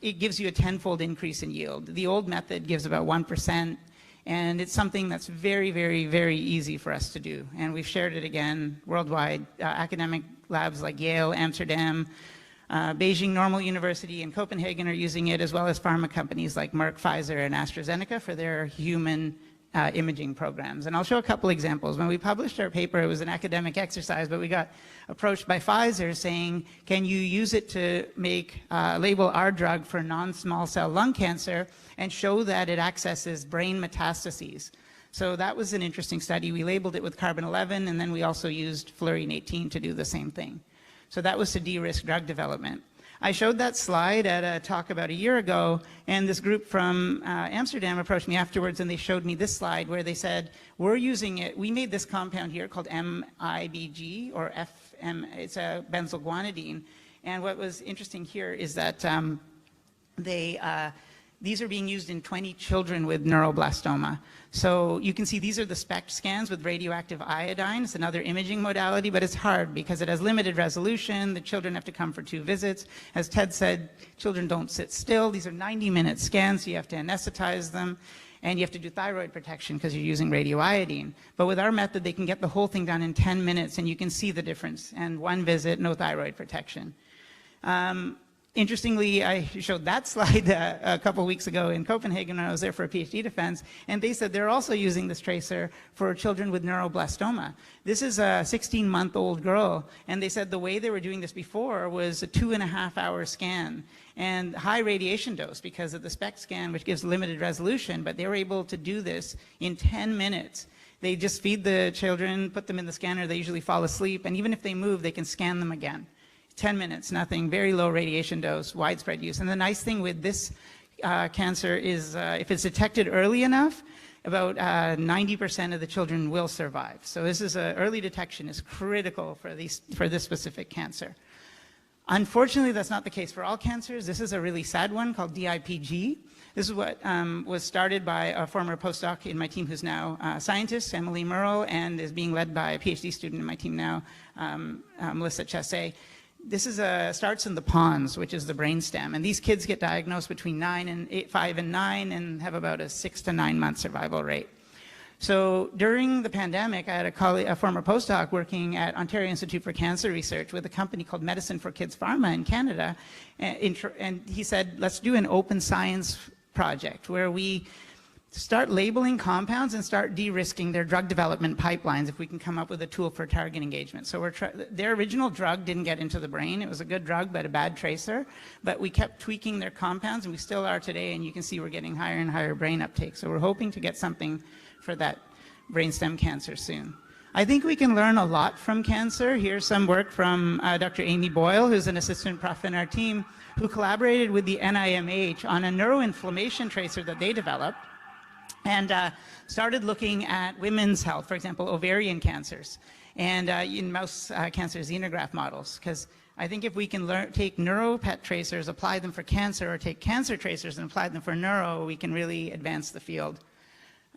it gives you a 10-fold increase in yield. The old method gives about 1%, and it's something that's very, very, very easy for us to do. And we've shared it again worldwide. Academic labs like Yale, Amsterdam, Beijing Normal University and Copenhagen are using it, as well as pharma companies like Merck, Pfizer, and AstraZeneca for their human imaging programs. And I'll show a couple examples. When we published our paper, it was an academic exercise, but we got approached by Pfizer saying, can you use it to make label our drug for non-small cell lung cancer and show that it accesses brain metastases? So that was an interesting study. We labeled it with carbon-11, and then we also used fluorine-18 to do the same thing. So that was to de-risk drug development. I showed that slide at a talk about a year ago, and this group from Amsterdam approached me afterwards, and they showed me this slide where they said, we're using it, we made this compound here called MIBG, or FM, it's a benzylguanidine. And what was interesting here is that these are being used in 20 children with neuroblastoma. So you can see these are the SPECT scans with radioactive iodine. It's another imaging modality, but it's hard because it has limited resolution. The children have to come for 2 visits. As Ted said, children don't sit still. These are 90-minute scans, so you have to anesthetize them. And you have to do thyroid protection because you're using radioiodine. But with our method, they can get the whole thing done in 10 minutes, and you can see the difference. And 1 visit, no thyroid protection. Interestingly, I showed that slide a couple weeks ago in Copenhagen when I was there for a PhD defense, and they said they're also using this tracer for children with neuroblastoma. This is a 16-month-old girl, and they said the way they were doing this before was a 2.5-hour scan and high radiation dose because of the SPECT scan, which gives limited resolution, but they were able to do this in 10 minutes. They just feed the children, put them in the scanner, they usually fall asleep, and even if they move, they can scan them again. 10 minutes, nothing, very low radiation dose, widespread use. And the nice thing with this cancer is if it's detected early enough, about 90% of the children will survive. So this is early detection is critical for this specific cancer. Unfortunately, that's not the case for all cancers. This is a really sad one called DIPG. This is what was started by a former postdoc in my team who's now a scientist, Emily Merle, and is being led by a PhD student in my team now, Melissa Chessé. This starts in the pons, which is the brainstem, and these kids get diagnosed between 5 and 9 and have about a 6 to 9 month survival rate. So during the pandemic, I had a former postdoc working at Ontario Institute for Cancer Research with a company called Medicine for Kids Pharma in Canada, and he said, let's do an open science project where we start labeling compounds and start de-risking their drug development pipelines if we can come up with a tool for target engagement. So their original drug didn't get into the brain. It was a good drug, but a bad tracer. But we kept tweaking their compounds, and we still are today, and you can see we're getting higher and higher brain uptake. So we're hoping to get something for that brainstem cancer soon. I think we can learn a lot from cancer. Here's some work from Dr. Amy Boyle, who's an assistant prof in our team, who collaborated with the NIMH on a neuroinflammation tracer that they developed, and started looking at women's health, for example, ovarian cancers, and in mouse cancer xenograft models. Because I think if we can take neuro PET tracers, apply them for cancer, or take cancer tracers and apply them for neuro, we can really advance the field.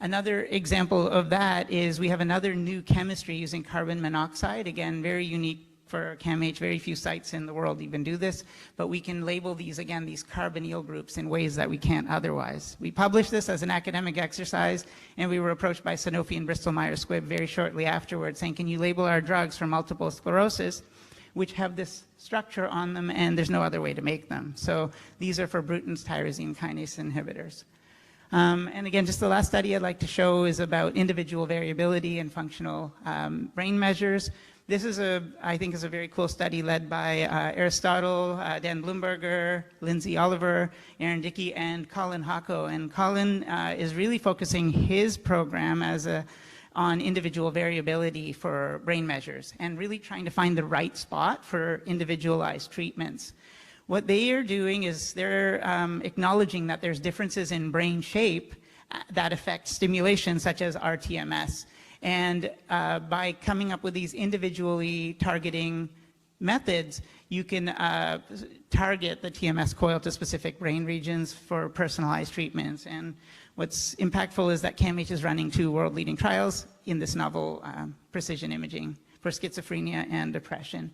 Another example of that is we have another new chemistry using carbon monoxide, again, very unique for CAMH. Very few sites in the world even do this, but we can label these, again, these carbonyl groups in ways that we can't otherwise. We published this as an academic exercise, and we were approached by Sanofi and Bristol Myers Squibb very shortly afterwards saying, can you label our drugs for multiple sclerosis, which have this structure on them, and there's no other way to make them. So these are for Bruton's tyrosine kinase inhibitors. And again, just the last study I'd like to show is about individual variability and functional brain measures. This is I think is a very cool study led by Aristotle, Dan Bloomberger, Lindsay Oliver, Aaron Dickey, and Colin Hocko. And Colin is really focusing his program on individual variability for brain measures and really trying to find the right spot for individualized treatments. What they are doing is they're acknowledging that there's differences in brain shape that affect stimulation, such as RTMS. And by coming up with these individually targeting methods, you can target the TMS coil to specific brain regions for personalized treatments. And what's impactful is that CAMH is running 2 world-leading trials in this novel precision imaging for schizophrenia and depression.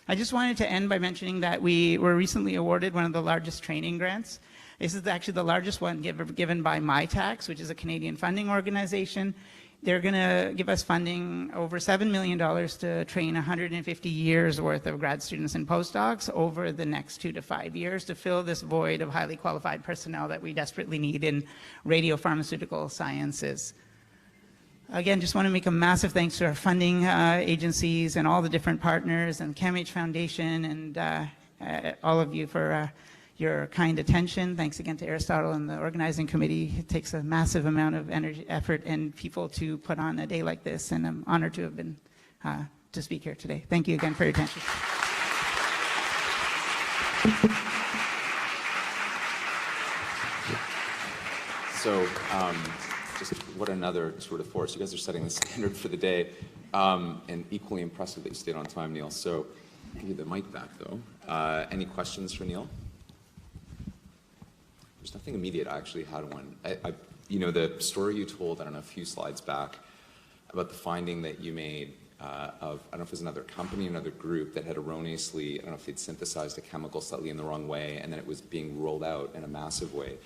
I just wanted to end by mentioning that we were recently awarded one of the largest training grants. This is actually the largest one given by MyTax, which is a Canadian funding organization. They're going to give us funding over $7 million to train 150 years worth of grad students and postdocs over the next 2 to 5 years to fill this void of highly qualified personnel that we desperately need in radiopharmaceutical sciences. Again, just want to make a massive thanks to our funding agencies and all the different partners and CAMH Foundation and all of you for your kind attention. Thanks again to Aristotle and the organizing committee. It takes a massive amount of energy, effort, and people to put on a day like this, and I'm honored to have been to speak here today. Thank you again for your attention. So, just what another sort of force. You guys are setting the standard for the day, and equally impressive that you stayed on time, Neil. So, I'll give you the mic back, though. Any questions for Neil? There's nothing immediate. I actually had one. You know, the story you told, I don't know, a few slides back, about the finding that you made of, I don't know if it was another company, another group that had erroneously, I don't know if they'd synthesized a chemical slightly in the wrong way, and then it was being rolled out in a massive way.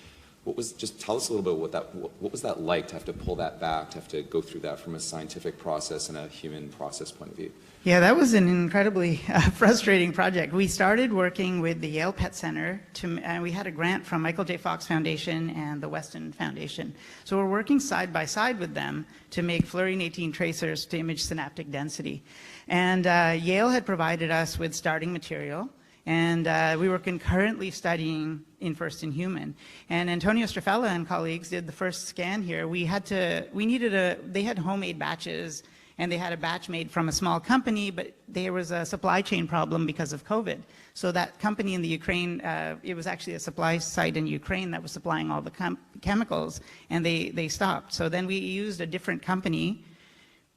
Just tell us a little bit what was that like to have to pull that back, to have to go through that from a scientific process and a human process point of view? Yeah, that was an incredibly frustrating project. We started working with the Yale PET Center, and we had a grant from Michael J. Fox Foundation and the Weston Foundation. So we're working side by side with them to make fluorine-18 tracers to image synaptic density. And Yale had provided us with starting material, and we were concurrently studying in first in human. And Antonio Strafella and colleagues did the first scan here. They had homemade batches, and they had a batch made from a small company, but there was a supply chain problem because of COVID. So that company in the Ukraine, it was actually a supply site in Ukraine that was supplying all the chemicals, and they stopped. So then we used a different company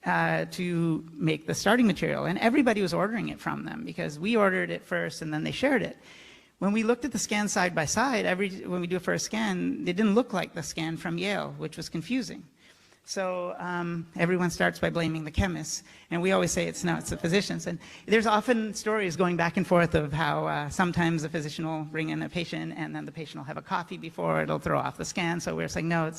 to make the starting material, and everybody was ordering it from them because we ordered it first and then they shared it. When we looked at the scan side by side, when we do a first scan, they didn't look like the scan from Yale, which was confusing. So everyone starts by blaming the chemists, and we always say it's the physicians. And there's often stories going back and forth of how sometimes the physician will bring in a patient, and then the patient will have a coffee before, it'll throw off the scan. So we're saying, no,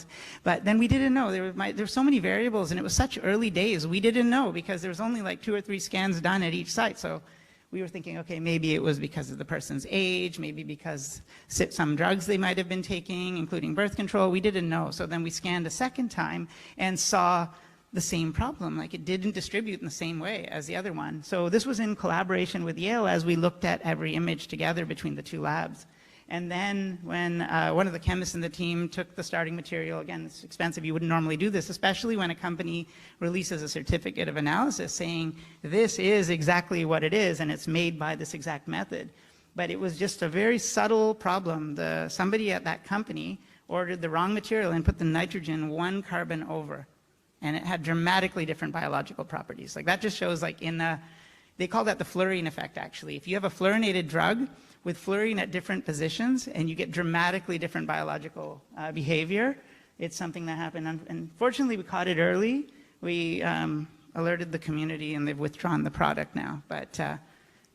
but then we didn't know. There were so many variables, and it was such early days, we didn't know because there was only like 2 or 3 scans done at each site. So we were thinking, okay, maybe it was because of the person's age, maybe because some drugs they might have been taking, including birth control. We didn't know. So then we scanned a second time and saw the same problem, like it didn't distribute in the same way as the other one. So this was in collaboration with Yale as we looked at every image together between the 2 labs. And then when one of the chemists in the team took the starting material, again, it's expensive, you wouldn't normally do this, especially when a company releases a certificate of analysis saying, this is exactly what it is, and it's made by this exact method. But it was just a very subtle problem. Somebody at that company ordered the wrong material and put the nitrogen 1 carbon over, and it had dramatically different biological properties. Like that just shows like they call that the fluorine effect, actually. If you have a fluorinated drug with fluorine at different positions and you get dramatically different biological behavior, it's something that happened. And fortunately, we caught it early. We alerted the community, and they've withdrawn the product now. But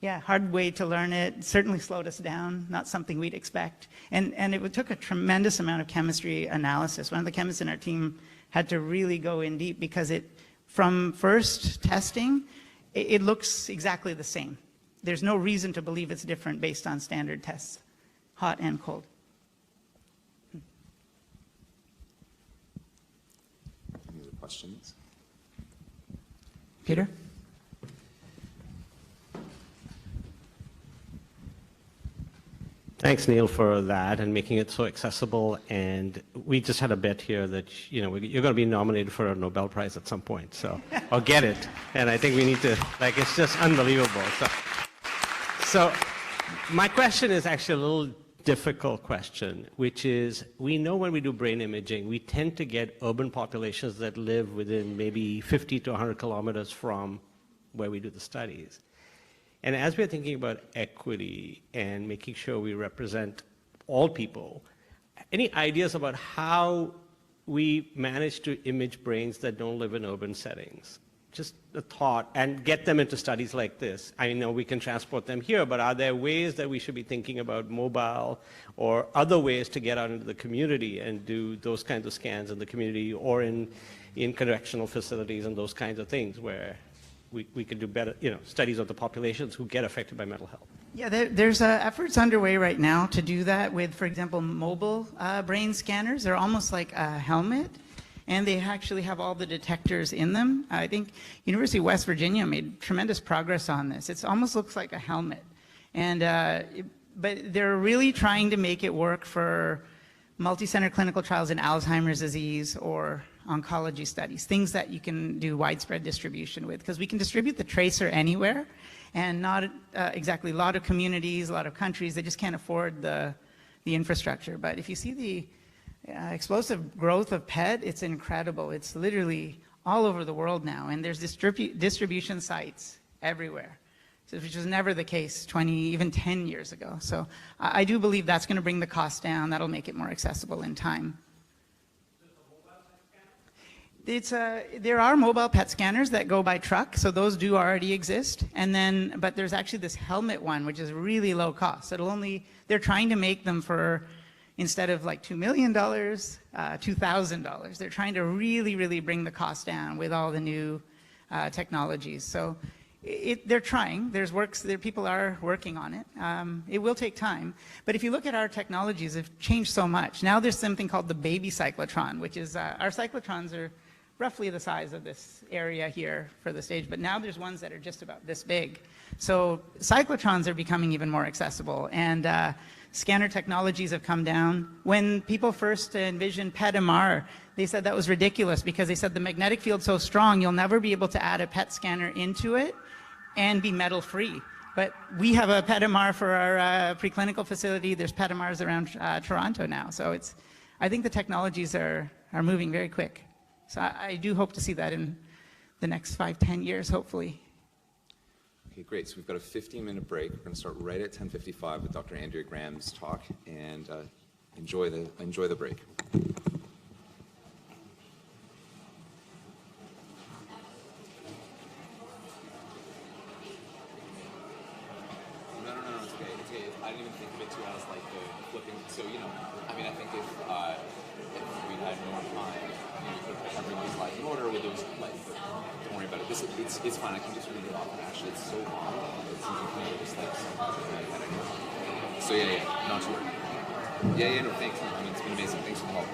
yeah, hard way to learn it. Certainly slowed us down, not something we'd expect. And it took a tremendous amount of chemistry analysis. One of the chemists in our team had to really go in deep because from first testing, it looks exactly the same. There's no reason to believe it's different based on standard tests, hot and cold. Any other questions? Peter? Thanks, Neil, for that and making it so accessible. And we just had a bet here that you're going to be nominated for a Nobel Prize at some point, so or get it. And I think we need to it's just unbelievable. So my question is actually a little difficult question, which is we know when we do brain imaging, we tend to get urban populations that live within maybe 50 to 100 kilometers from where we do the studies. And as we're thinking about equity and making sure we represent all people, any ideas about how we manage to image brains that don't live in urban settings? Just a thought, and get them into studies like this. I know we can transport them here, but are there ways that we should be thinking about mobile or other ways to get out into the community and do those kinds of scans in the community or in correctional facilities and those kinds of things where we could do better, studies of the populations who get affected by mental health? Yeah, there's efforts underway right now to do that with, for example, mobile brain scanners. They're almost like a helmet, and they actually have all the detectors in them. I think University of West Virginia made tremendous progress on this. It almost looks like a helmet. And, but they're really trying to make it work for multi-center clinical trials in Alzheimer's disease or oncology studies, things that you can do widespread distribution with, because we can distribute the tracer anywhere, and not exactly a lot of communities, a lot of countries, they just can't afford the infrastructure. But if you see the explosive growth of PET, it's incredible. It's literally all over the world now, and there's distribution sites everywhere, which was never the case 20, even 10 years ago. So I do believe that's going to bring the cost down. That'll make it more accessible in time. There are mobile PET scanners that go by truck, so those do already exist. And then, but there's actually this helmet one, which is really low cost. They're trying to make them for, instead of like $2 million, $2,000. They're trying to really, really bring the cost down with all the new technologies. So they're trying. People are working on it. It will take time. But if you look at our technologies, they've changed so much. Now there's something called the baby cyclotron, which is our cyclotrons are roughly the size of this area here for the stage, but now there's ones that are just about this big. So cyclotrons are becoming even more accessible, and Scanner technologies have come down. When people first envisioned PET MR, they said that was ridiculous because they said the magnetic field's so strong, you'll never be able to add a PET scanner into it and be metal-free. But we have a PET MR for our preclinical facility. There's PET MRs around Toronto now. So I think the technologies are moving very quick. So I do hope to see that in the next 5-10 years, hopefully. Okay, great. So we've got a 15-minute break. We're going to start right at 10:55 with Dr. Andrea Graham's talk, and enjoy the break. No, it's okay. It's okay. I didn't even think of it too as like the flipping. So I mean, I think if we had more time, we could have bring these slides in order with those like. Don't worry about it. It's fine. I can just read it off. And actually, it's so long. It seems like just like so. Yeah. Not to worry. Yeah. No, thanks. I mean, it's been amazing. Thanks for the help.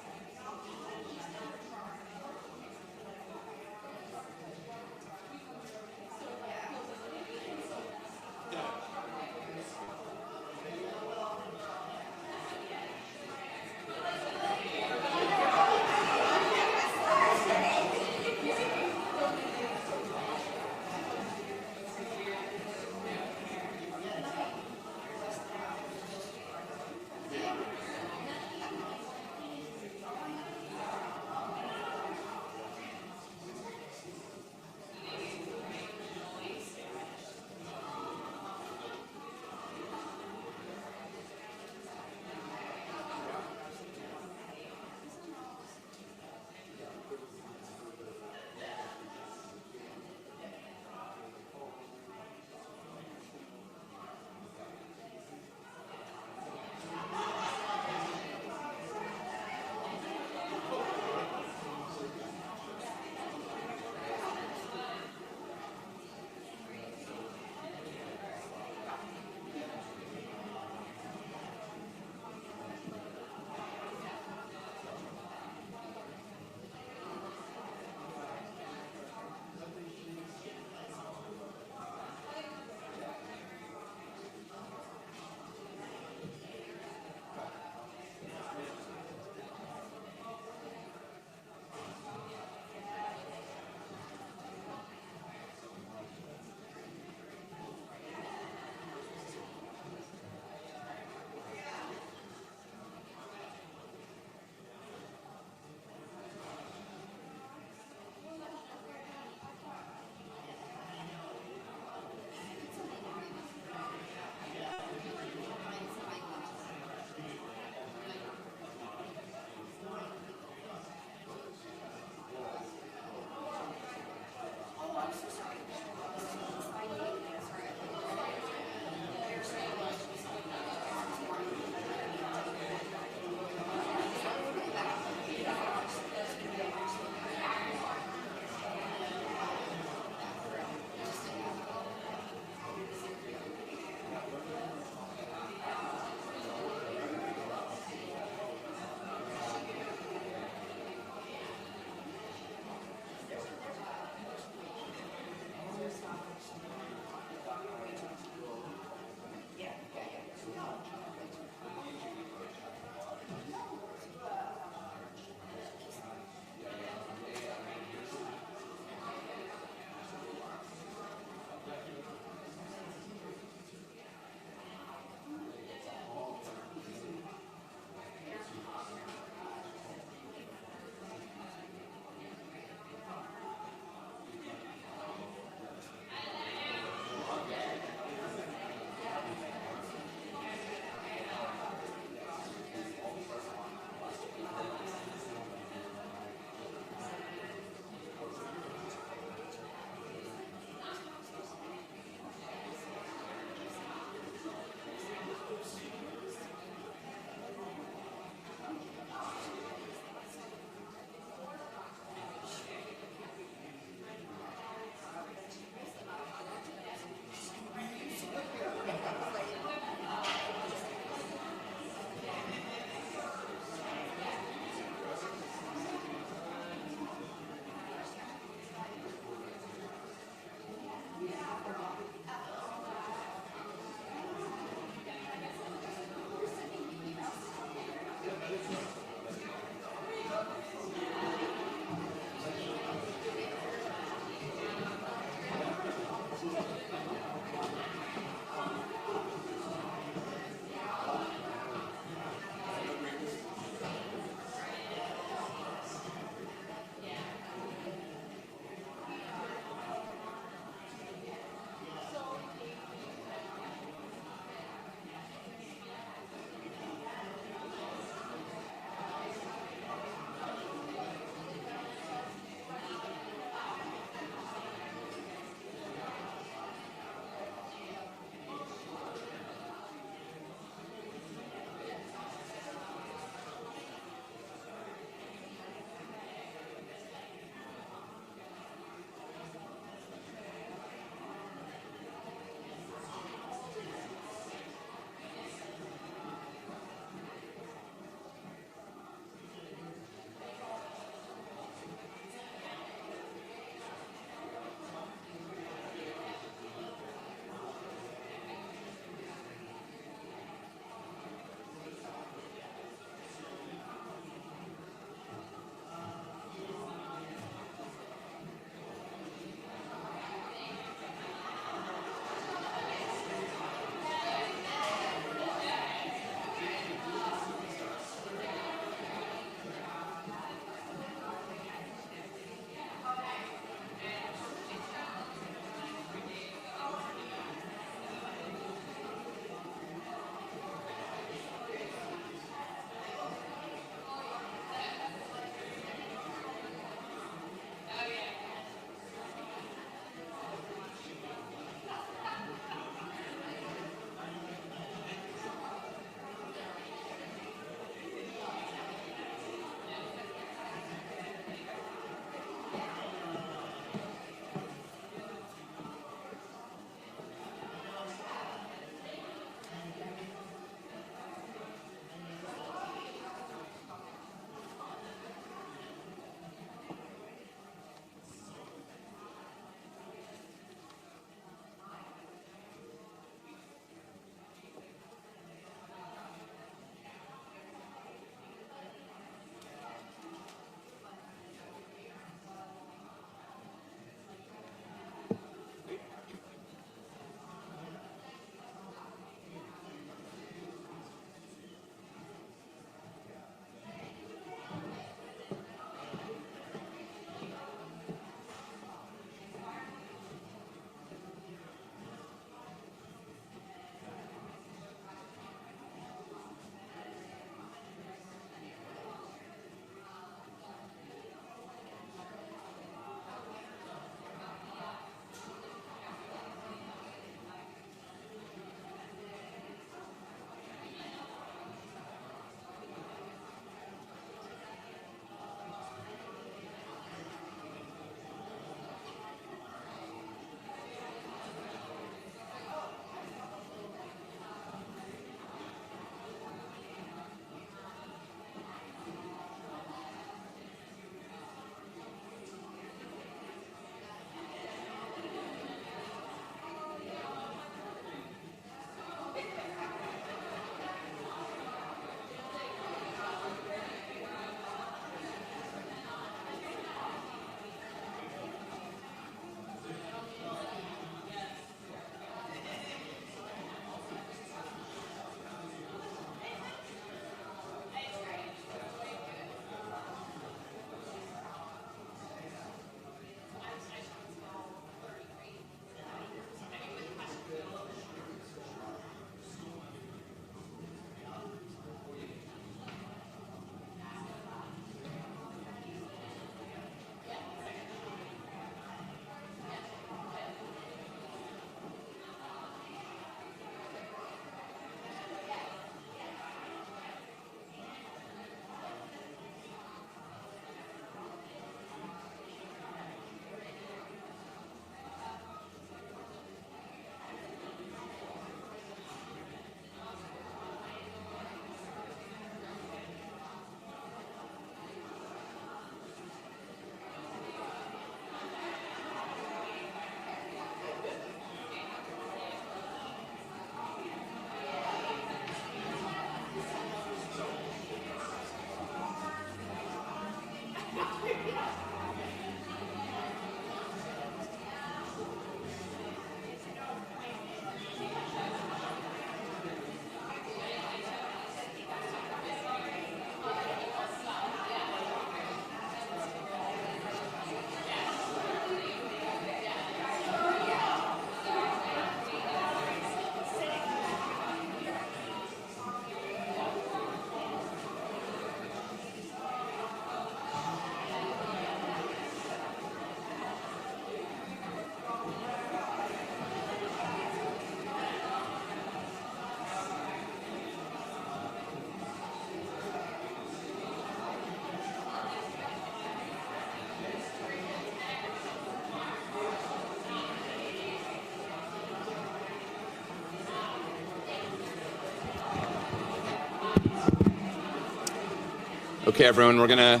Okay, everyone, we're going to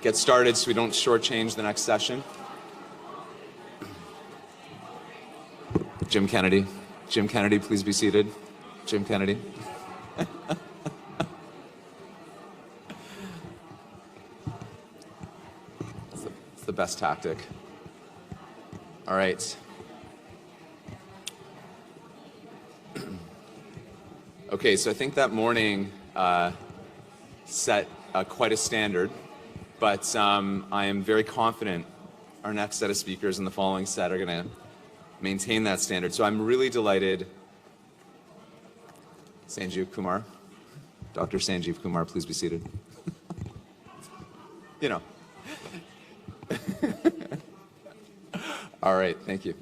get started so we don't shortchange the next session. Jim Kennedy. Jim Kennedy, please be seated. Jim Kennedy. It's the best tactic. All right. Okay, so I think that morning set quite a standard, but I am very confident our next set of speakers and the following set are going to maintain that standard. So I'm really delighted. Sanjeev Kumar, Dr. Sanjeev Kumar, please be seated. You know. All right, thank you.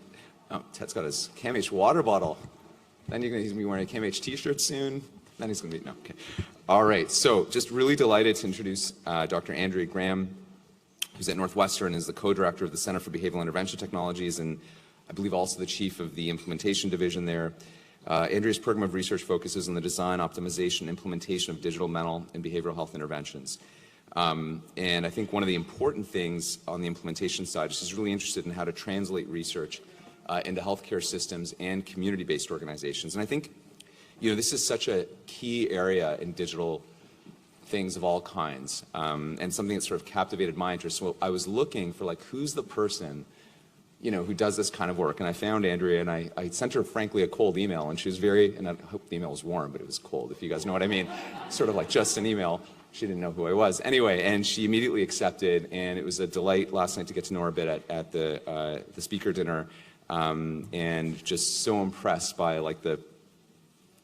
Oh, Ted's got his CAMH water bottle. Then he's going to be wearing a CAMH t-shirt soon. Then he's going to be, no, okay. All right, so just really delighted to introduce Dr. Andrea Graham, who's at Northwestern, is the co-director of the Center for Behavioral Intervention Technologies, and I believe also the chief of the implementation division there. Andrea's program of research focuses on the design, optimization, and implementation of digital mental and behavioral health interventions. And I think one of the important things on the implementation side is she's really interested in how to translate research into healthcare systems and community-based organizations. And I think, you know, this is such a key area in digital things of all kinds, and something that sort of captivated my interest. So I was looking for, like, who's the person, you know, who does this kind of work. And I found Andrea, and I sent her, frankly, a cold email, and she was very, and I hope the email was warm, but it was cold, if you guys know what I mean. Sort of like just an email. She didn't know who I was. Anyway, and she immediately accepted, and it was a delight last night to get to know her a bit at the speaker dinner, and just so impressed by, like,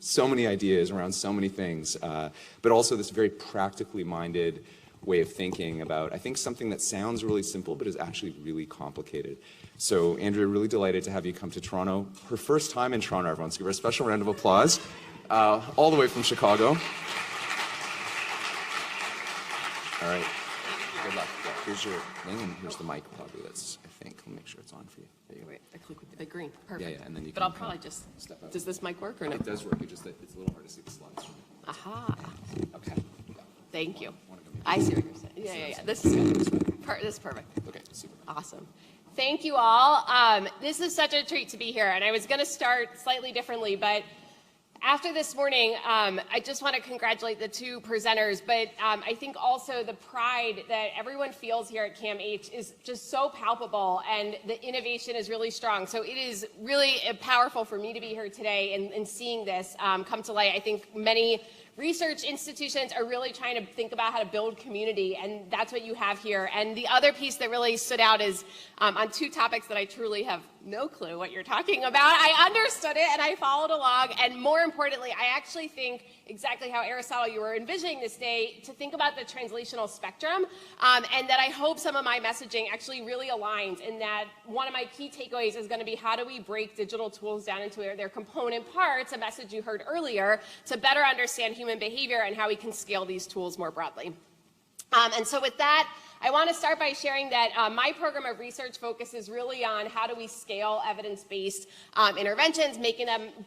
so many ideas around so many things, but also this very practically minded way of thinking about, I think, something that sounds really simple, but is actually really complicated. So, Andrea, really delighted to have you come to Toronto. Her first time in Toronto, everyone, so give her a special round of applause. All the way from Chicago. All right, good luck. Yeah, here's your thing, and here's the mic, probably. That's, I think, I'll make sure it's on for you. There you go. Wait, I click with the big green. Perfect. Yeah, and then you but can. I'll probably just step out. Does this mic work or no? It does work. It's just that it's a little hard to see the slides. Aha. Okay. Yeah. Thank you. Wanna go maybe- I see what you're saying. Yeah. This is good. This is perfect. Okay, super. Awesome. Thank you all. This is such a treat to be here, and I was going to start slightly differently, but after this morning, I just want to congratulate the two presenters, but I think also the pride that everyone feels here at CAMH is just so palpable, and the innovation is really strong. So it is really powerful for me to be here today and seeing this come to light. I think many research institutions are really trying to think about how to build community, and that's what you have here. And the other piece that really stood out is on two topics that I truly have no clue what you're talking about. I understood it and I followed along, and more importantly, I actually think exactly how Aristotle you were envisioning this day, to think about the translational spectrum, and that I hope some of my messaging actually really aligns in that one of my key takeaways is going to be how do we break digital tools down into their component parts, a message you heard earlier, to better understand human behavior and how we can scale these tools more broadly. And so with that, I want to start by sharing that my program of research focuses really on how do we scale evidence-based interventions,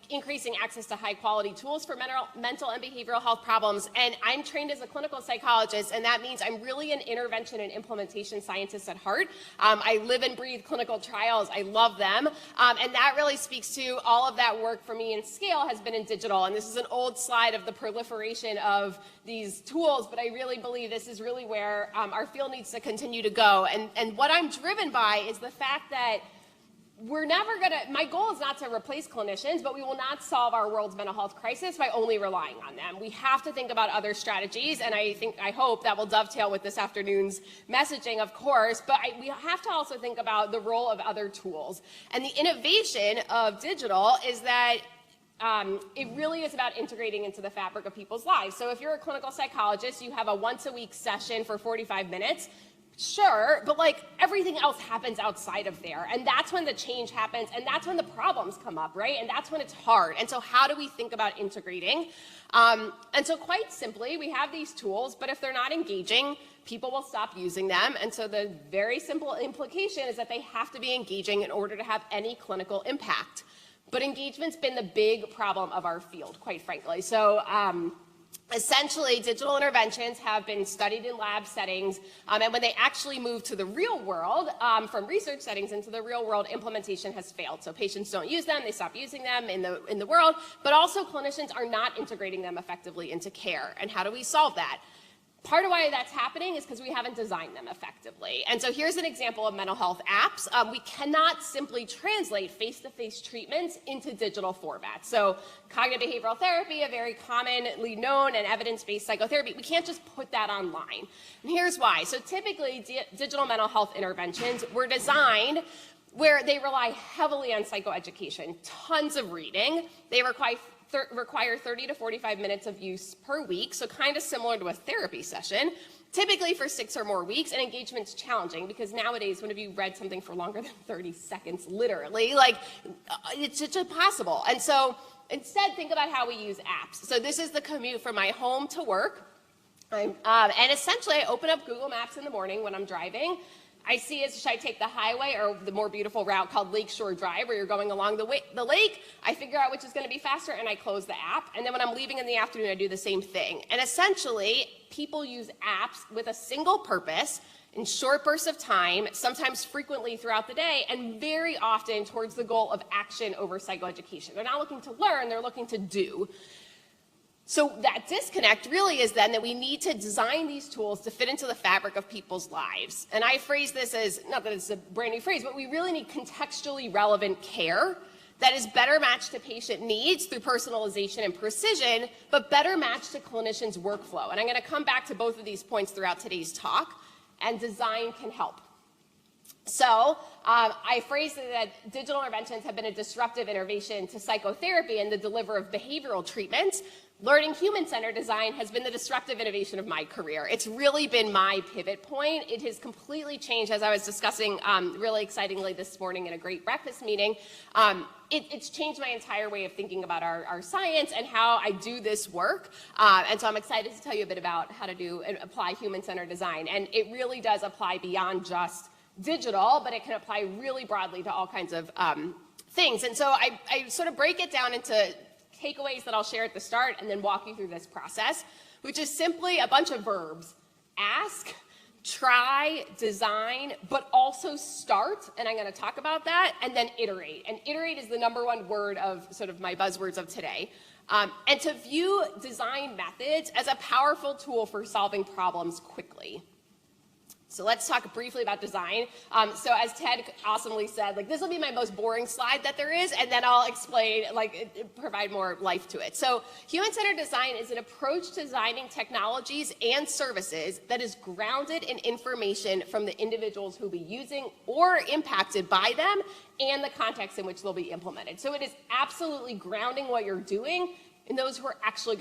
increasing access to high-quality tools for mental and behavioral health problems. And I'm trained as a clinical psychologist, and that means I'm really an intervention and implementation scientist at heart. I live and breathe clinical trials. I love them. And that really speaks to all of that work for me in scale has been in digital. And this is an old slide of the proliferation of these tools, but I really believe this is really where our field needs to continue to go. And what I'm driven by is the fact that we're never going to, my goal is not to replace clinicians, but we will not solve our world's mental health crisis by only relying on them. We have to think about other strategies, and I hope that will dovetail with this afternoon's messaging, of course, but we have to also think about the role of other tools. And the innovation of digital is that it really is about integrating into the fabric of people's lives. So if you're a clinical psychologist, you have a once-a-week session for 45 minutes. Sure, but like everything else happens outside of there. And that's when the change happens, and that's when the problems come up, right? And that's when it's hard. And so how do we think about integrating? And so quite simply, we have these tools, but if they're not engaging, people will stop using them. And so the very simple implication is that they have to be engaging in order to have any clinical impact. But engagement's been the big problem of our field, quite frankly. So Essentially, digital interventions have been studied in lab settings, and when they actually move to the real world, from research settings into the real world, implementation has failed. So patients don't use them, they stop using them in the world, but also clinicians are not integrating them effectively into care. And how do we solve that? Part of why that's happening is because we haven't designed them effectively. And so here's an example of mental health apps. We cannot simply translate face-to-face treatments into digital formats. So cognitive behavioral therapy, a very commonly known and evidence-based psychotherapy, we can't just put that online. And here's why. So typically, digital mental health interventions were designed where they rely heavily on psychoeducation, tons of reading. They require 30 to 45 minutes of use per week, so kind of similar to a therapy session, typically for 6 or more weeks, and engagement's challenging because nowadays, when have you read something for longer than 30 seconds, literally? Like, it's just impossible. And so instead, think about how we use apps. So this is the commute from my home to work, and essentially, I open up Google Maps in the morning when I'm driving. I see, should I take the highway or the more beautiful route called Lakeshore Drive, where you're going along the lake? I figure out which is going to be faster, and I close the app. And then when I'm leaving in the afternoon, I do the same thing. And essentially, people use apps with a single purpose in short bursts of time, sometimes frequently throughout the day, and very often towards the goal of action over psychoeducation. They're not looking to learn, they're looking to do. So that disconnect really is then that we need to design these tools to fit into the fabric of people's lives. And I phrase this as, not that it's a brand new phrase, but we really need contextually relevant care that is better matched to patient needs through personalization and precision, but better matched to clinicians' workflow. And I'm going to come back to both of these points throughout today's talk, and design can help. So I phrased it that digital interventions have been a disruptive innovation to psychotherapy and the delivery of behavioral treatments. Learning human-centered design has been the disruptive innovation of my career. It's really been my pivot point. It has completely changed, as I was discussing really excitingly this morning in a great breakfast meeting. It's changed my entire way of thinking about our science and how I do this work. And so I'm excited to tell you a bit about how to do and apply human-centered design. And it really does apply beyond just digital, but it can apply really broadly to all kinds of things. And so I sort of break it down into takeaways that I'll share at the start and then walk you through this process, which is simply a bunch of verbs. Ask, try, design, but also start, and I'm going to talk about that, and then iterate. And iterate is the #1 word of sort of my buzzwords of today. And to view design methods as a powerful tool for solving problems quickly. So let's talk briefly about design. So as Ted awesomely said, like, this will be my most boring slide that there is, and then I'll explain, provide more life to it. So human-centered design is an approach to designing technologies and services that is grounded in information from the individuals who will be using or impacted by them and the context in which they'll be implemented. So it is absolutely grounding what you're doing in those who are actually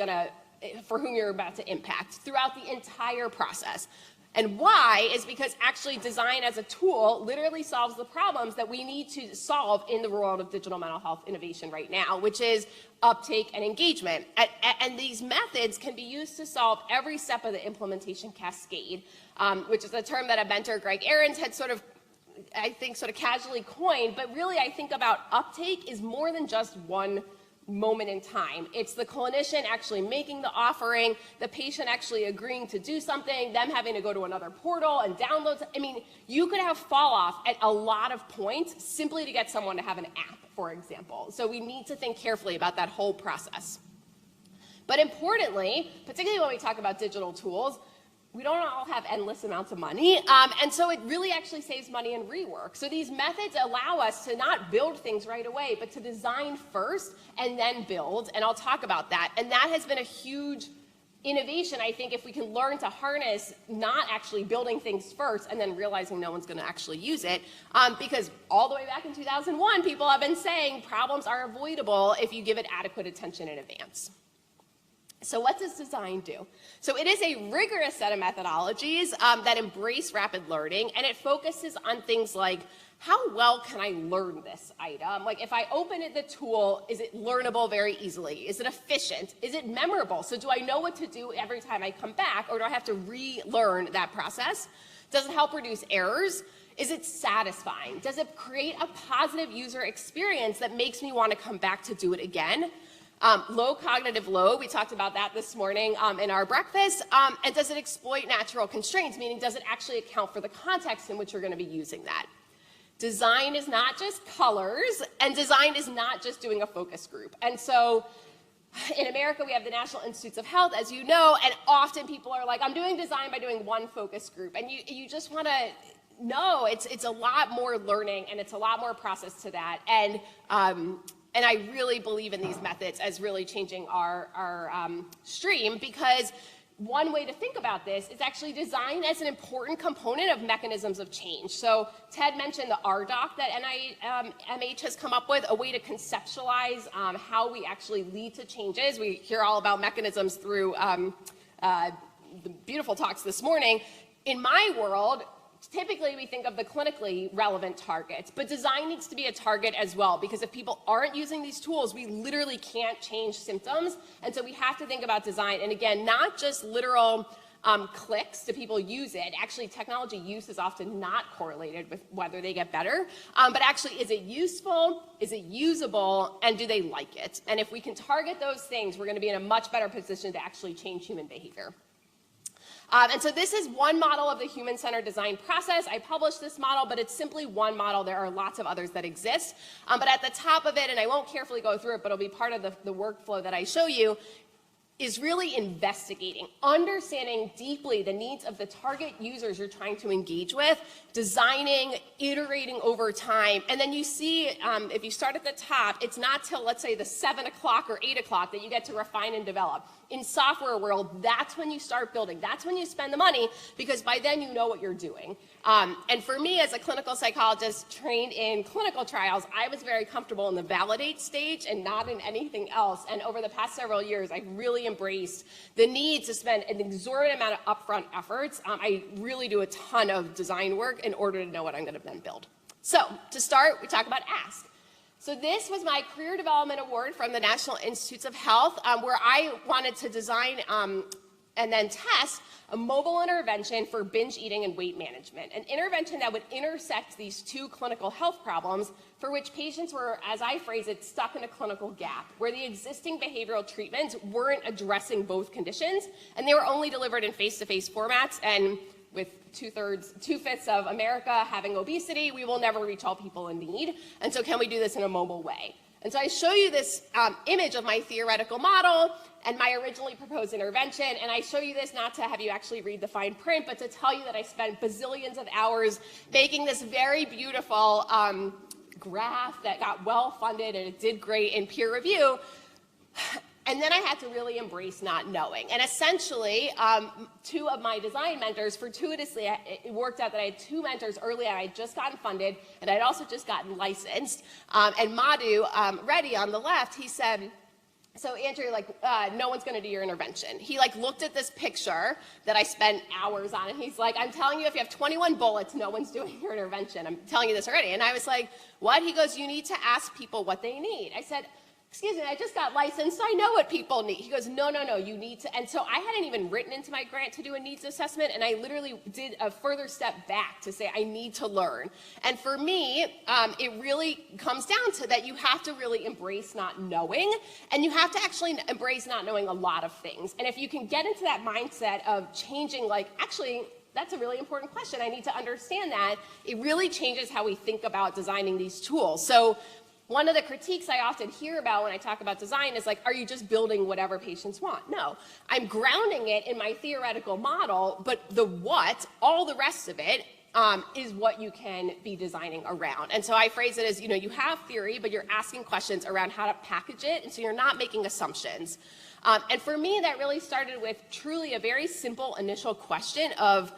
for whom you're about to impact throughout the entire process. And why is because actually design as a tool literally solves the problems that we need to solve in the world of digital mental health innovation right now, which is uptake and engagement. And these methods can be used to solve every step of the implementation cascade, which is a term that a mentor, Greg Ahrens, had sort of casually coined, but really I think about uptake is more than just one moment in time. It's the clinician actually making the offering, the patient actually agreeing to do something, them having to go to another portal and download. I mean, you could have fall off at a lot of points simply to get someone to have an app, for example. So we need to think carefully about that whole process. But importantly, particularly when we talk about digital tools, we don't all have endless amounts of money, and so it really actually saves money in rework. So these methods allow us to not build things right away, but to design first and then build, and I'll talk about that. And that has been a huge innovation, I think, if we can learn to harness not actually building things first and then realizing no one's going to actually use it, because all the way back in 2001, people have been saying problems are avoidable if you give it adequate attention in advance. So what does design do? So it is a rigorous set of methodologies that embrace rapid learning, and it focuses on things like, how well can I learn this item? Like, if I open the tool, is it learnable very easily? Is it efficient? Is it memorable? So do I know what to do every time I come back, or do I have to relearn that process? Does it help reduce errors? Is it satisfying? Does it create a positive user experience that makes me want to come back to do it again? Low cognitive load, we talked about that this morning in our breakfast, and does it exploit natural constraints, meaning does it actually account for the context in which you're going to be using that? Design is not just colors, and design is not just doing a focus group. And so in America, we have the National Institutes of Health, as you know, and often people are like, I'm doing design by doing one focus group. And you just want to know it's a lot more learning, and it's a lot more process to that. And I really believe in these methods as really changing our stream, because one way to think about this is actually design as an important component of mechanisms of change. So Ted mentioned the RDoC that NIMH has come up with, a way to conceptualize how we actually lead to changes. We hear all about mechanisms through the beautiful talks this morning. In my world, typically we think of the clinically relevant targets, but design needs to be a target as well, because if people aren't using these tools, we literally can't change symptoms. And so we have to think about design, and again, not just literal clicks to people use it. Actually, technology use is often not correlated with whether they get better, but actually, is it useful, is it usable, and do they like it? And if we can target those things, we're going to be in a much better position to actually change human behavior. And so this is one model of the human-centered design process. I published this model, but it's simply one model. There are lots of others that exist. But at the top of it, and I won't carefully go through it, but it'll be part of the workflow that I show you, is really investigating, understanding deeply the needs of the target users you're trying to engage with, designing, iterating over time. And then you see, if you start at the top, it's not till, let's say, the 7 o'clock or 8 o'clock that you get to refine and develop. In software world, that's when you start building. That's when you spend the money, because by then you know what you're doing. And for me, as a clinical psychologist trained in clinical trials, I was very comfortable in the validate stage and not in anything else. And over the past several years, I really embraced the need to spend an exorbitant amount of upfront efforts. I really do a ton of design work in order to know what I'm going to then build. So to start, we talk about ask. So this was my Career Development Award from the National Institutes of Health, where I wanted to design and then test a mobile intervention for binge eating and weight management, an intervention that would intersect these two clinical health problems for which patients were, as I phrase it, stuck in a clinical gap, where the existing behavioral treatments weren't addressing both conditions, and they were only delivered in face-to-face formats. And with two-fifths of America having obesity, we will never reach all people in need. And so can we do this in a mobile way? And so I show you this image of my theoretical model and my originally proposed intervention, and I show you this not to have you actually read the fine print, but to tell you that I spent bazillions of hours making this very beautiful graph that got well funded, and it did great in peer review. And then I had to really embrace not knowing. And essentially, two of my design mentors, fortuitously, it worked out that I had two mentors early on. I had just gotten funded, and I'd also just gotten licensed. And Madhu Reddy on the left, he said, so Andrew, no one's going to do your intervention. He looked at this picture that I spent hours on, and he's like, I'm telling you, if you have 21 bullets, no one's doing your intervention. I'm telling you this already. And I was like, what? He goes, you need to ask people what they need. I said, excuse me, I just got licensed, so I know what people need. He goes, no, you need to. And so I hadn't even written into my grant to do a needs assessment, and I literally did a further step back to say I need to learn. And for me, it really comes down to that you have to really embrace not knowing, and you have to actually embrace not knowing a lot of things. And if you can get into that mindset of changing, actually, that's a really important question, I need to understand that, it really changes how we think about designing these tools. So one of the critiques I often hear about when I talk about design is are you just building whatever patients want? No, I'm grounding it in my theoretical model, but the what, all the rest of it, is what you can be designing around. And so I phrase it as, you have theory, but you're asking questions around how to package it, and so you're not making assumptions. And for me, that really started with truly a very simple initial question of,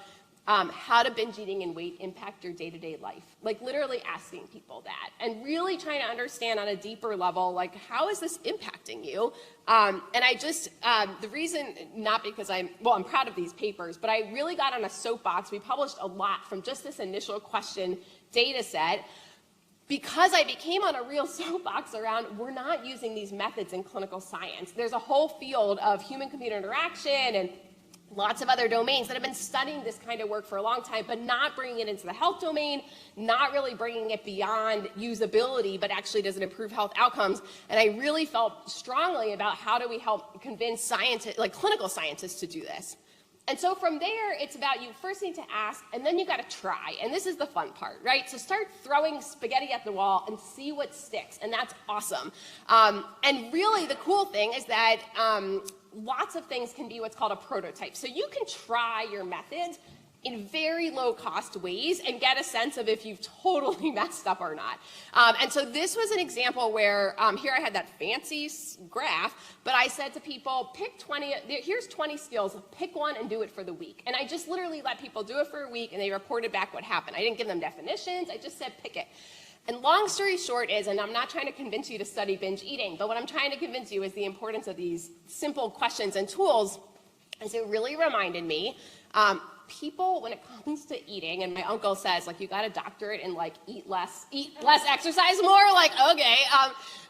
how do binge eating and weight impact your day-to-day life? Literally asking people that and really trying to understand on a deeper level, how is this impacting you? And I just, the reason, not because I'm proud of these papers, but I really got on a soapbox. We published a lot from just this initial question data set, because I became on a real soapbox around we're not using these methods in clinical science. There's a whole field of human-computer interaction and lots of other domains that have been studying this kind of work for a long time, but not bringing it into the health domain, not really bringing it beyond usability, but actually does it improve health outcomes. And I really felt strongly about how do we help convince scientists, like clinical scientists, to do this. And so from there, it's about you first need to ask, and then you got to try. And this is the fun part, right? So start throwing spaghetti at the wall and see what sticks, and that's awesome. And really, the cool thing is that lots of things can be what's called a prototype. So you can try your methods in very low-cost ways and get a sense of if you've totally messed up or not. And so this was an example where, here I had that fancy graph, but I said to people, pick 20, here's 20 skills, pick one and do it for the week. And I just literally let people do it for a week, and they reported back what happened. I didn't give them definitions, I just said pick it. And long story short is, and I'm not trying to convince you to study binge eating, but what I'm trying to convince you is the importance of these simple questions and tools, is it really reminded me, people, when it comes to eating, and my uncle says, like, you got a doctorate in, like, eat less, exercise more, like, okay.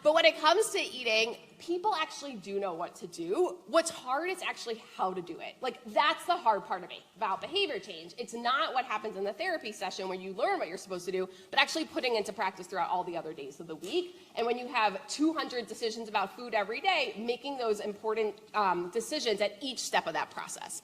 But when it comes to eating, people actually do know what to do. What's hard is actually how to do it. Like, that's the hard part of it, about behavior change. It's not what happens in the therapy session where you learn what you're supposed to do, but actually putting into practice throughout all the other days of the week. And when you have 200 decisions about food every day, making those important decisions at each step of that process.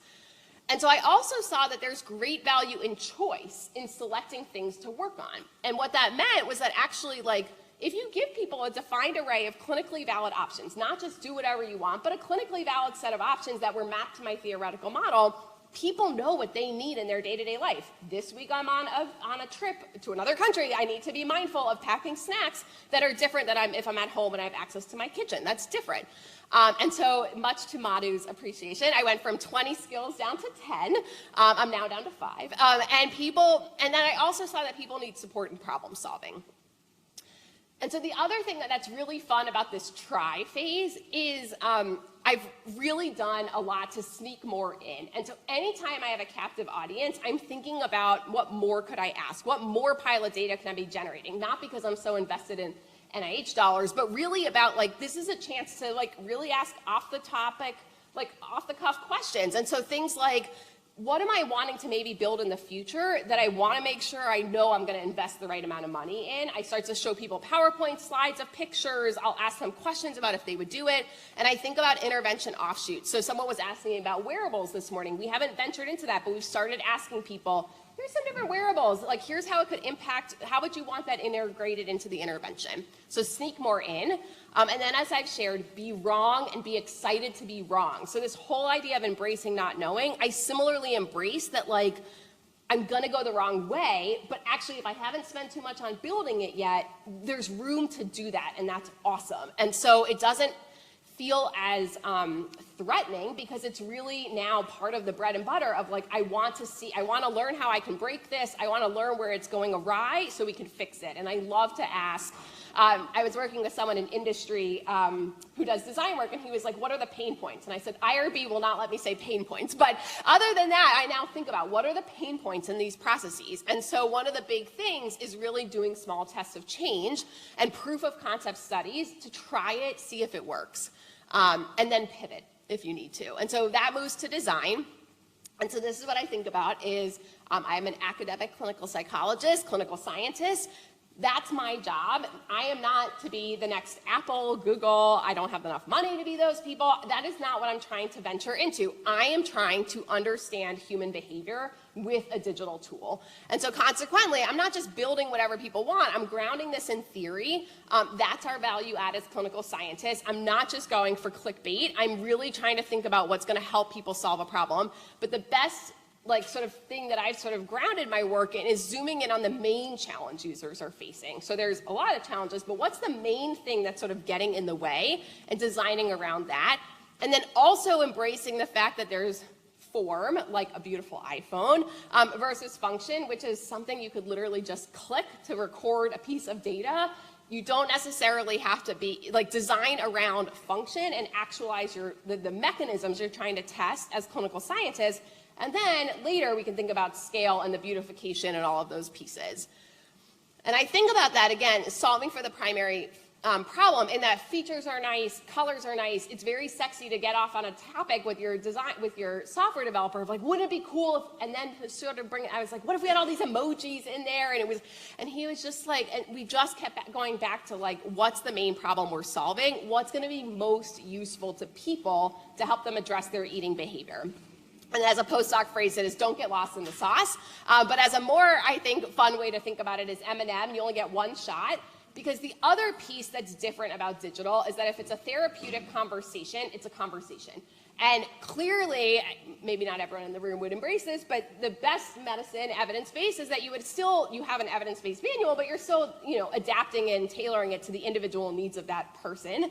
And so I also saw that there's great value in choice in selecting things to work on. And what that meant was that actually, like, if you give people a defined array of clinically valid options, not just do whatever you want, but a clinically valid set of options that were mapped to my theoretical model, people know what they need in their day-to-day life. This week I'm on a trip to another country. I need to be mindful of packing snacks that are different than if I'm at home and I have access to my kitchen. That's different. And so, much to Madhu's appreciation, I went from 20 skills down to 10. I'm now down to 5. And then I also saw that people need support in problem solving. And so the other thing that's really fun about this try phase is I've really done a lot to sneak more in. And so anytime I have a captive audience, I'm thinking about what more could I ask? What more pilot data can I be generating? Not because I'm so invested in NIH dollars, but really about, like, this is a chance to, like, really ask off the topic, like, off the cuff questions. And so things like, what am I wanting to maybe build in the future that I want to make sure I know I'm going to invest the right amount of money in? I start to show people PowerPoint slides of pictures. I'll ask them questions about if they would do it. And I think about intervention offshoots. So someone was asking me about wearables this morning. We haven't ventured into that, but we've started asking people, here's some different wearables. Like, here's how it could impact, how would you want that integrated into the intervention? So sneak more in. And then, as I've shared, be wrong and be excited to be wrong. So this whole idea of embracing not knowing, I similarly embrace that, like, I'm going to go the wrong way, but actually if I haven't spent too much on building it yet, there's room to do that, and that's awesome. And so it doesn't feel as threatening, because it's really now part of the bread and butter of, like, I want to learn how I can break this. I want to learn where it's going awry so we can fix it. And I love to ask. I was working with someone in industry who does design work, and he was like, what are the pain points? And I said, IRB will not let me say pain points. But other than that, I now think about what are the pain points in these processes. And so one of the big things is really doing small tests of change and proof of concept studies to try it, see if it works. And then pivot if you need to. And so that moves to design. And so this is what I think about is I'm an academic clinical psychologist, clinical scientist. That's my job. I am not to be the next Apple, Google. I don't have enough money to be those people. That is not what I'm trying to venture into. I am trying to understand human behavior with a digital tool. And so consequently, I'm not just building whatever people want. I'm grounding this in theory. That's our value add as clinical scientists. I'm not just going for clickbait. I'm really trying to think about what's going to help people solve a problem. But the best sort of thing that I've sort of grounded my work in is zooming in on the main challenge users are facing. So there's a lot of challenges, but what's the main thing that's sort of getting in the way, and designing around that. And then also embracing the fact that there's form, like a beautiful iPhone, versus function, which is something you could literally just click to record a piece of data. You don't necessarily have to be design around function and actualize the mechanisms you're trying to test as clinical scientists. And then later we can think about scale and the beautification and all of those pieces. And I think about that, again, solving for the primary problem in that features are nice, colors are nice. It's very sexy to get off on a topic with your design, with your software developer of like, wouldn't it be cool if, and then to sort of bring it, I was like, what if we had all these emojis in there? And he was just like, and we just kept going back to like, what's the main problem we're solving? What's going to be most useful to people to help them address their eating behavior? And as a postdoc phrase it is, don't get lost in the sauce. But as a more, I think, fun way to think about it is M&M, you only get one shot. Because the other piece that's different about digital is that if it's a therapeutic conversation, it's a conversation. And clearly, maybe not everyone in the room would embrace this, but the best medicine, evidence-based, is that you have an evidence-based manual, but you're still, adapting and tailoring it to the individual needs of that person.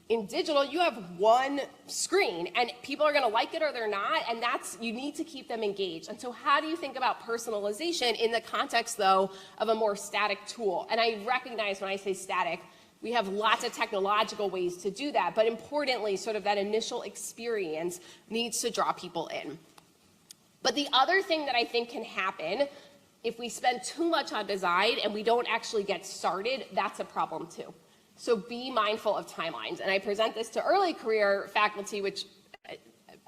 In digital, you have one screen, and people are going to like it or they're not, and you need to keep them engaged. And so how do you think about personalization in the context, though, of a more static tool? And I recognize when I say static, we have lots of technological ways to do that, but importantly, sort of that initial experience needs to draw people in. But the other thing that I think can happen, if we spend too much on design and we don't actually get started, that's a problem too. So be mindful of timelines. And I present this to early career faculty, which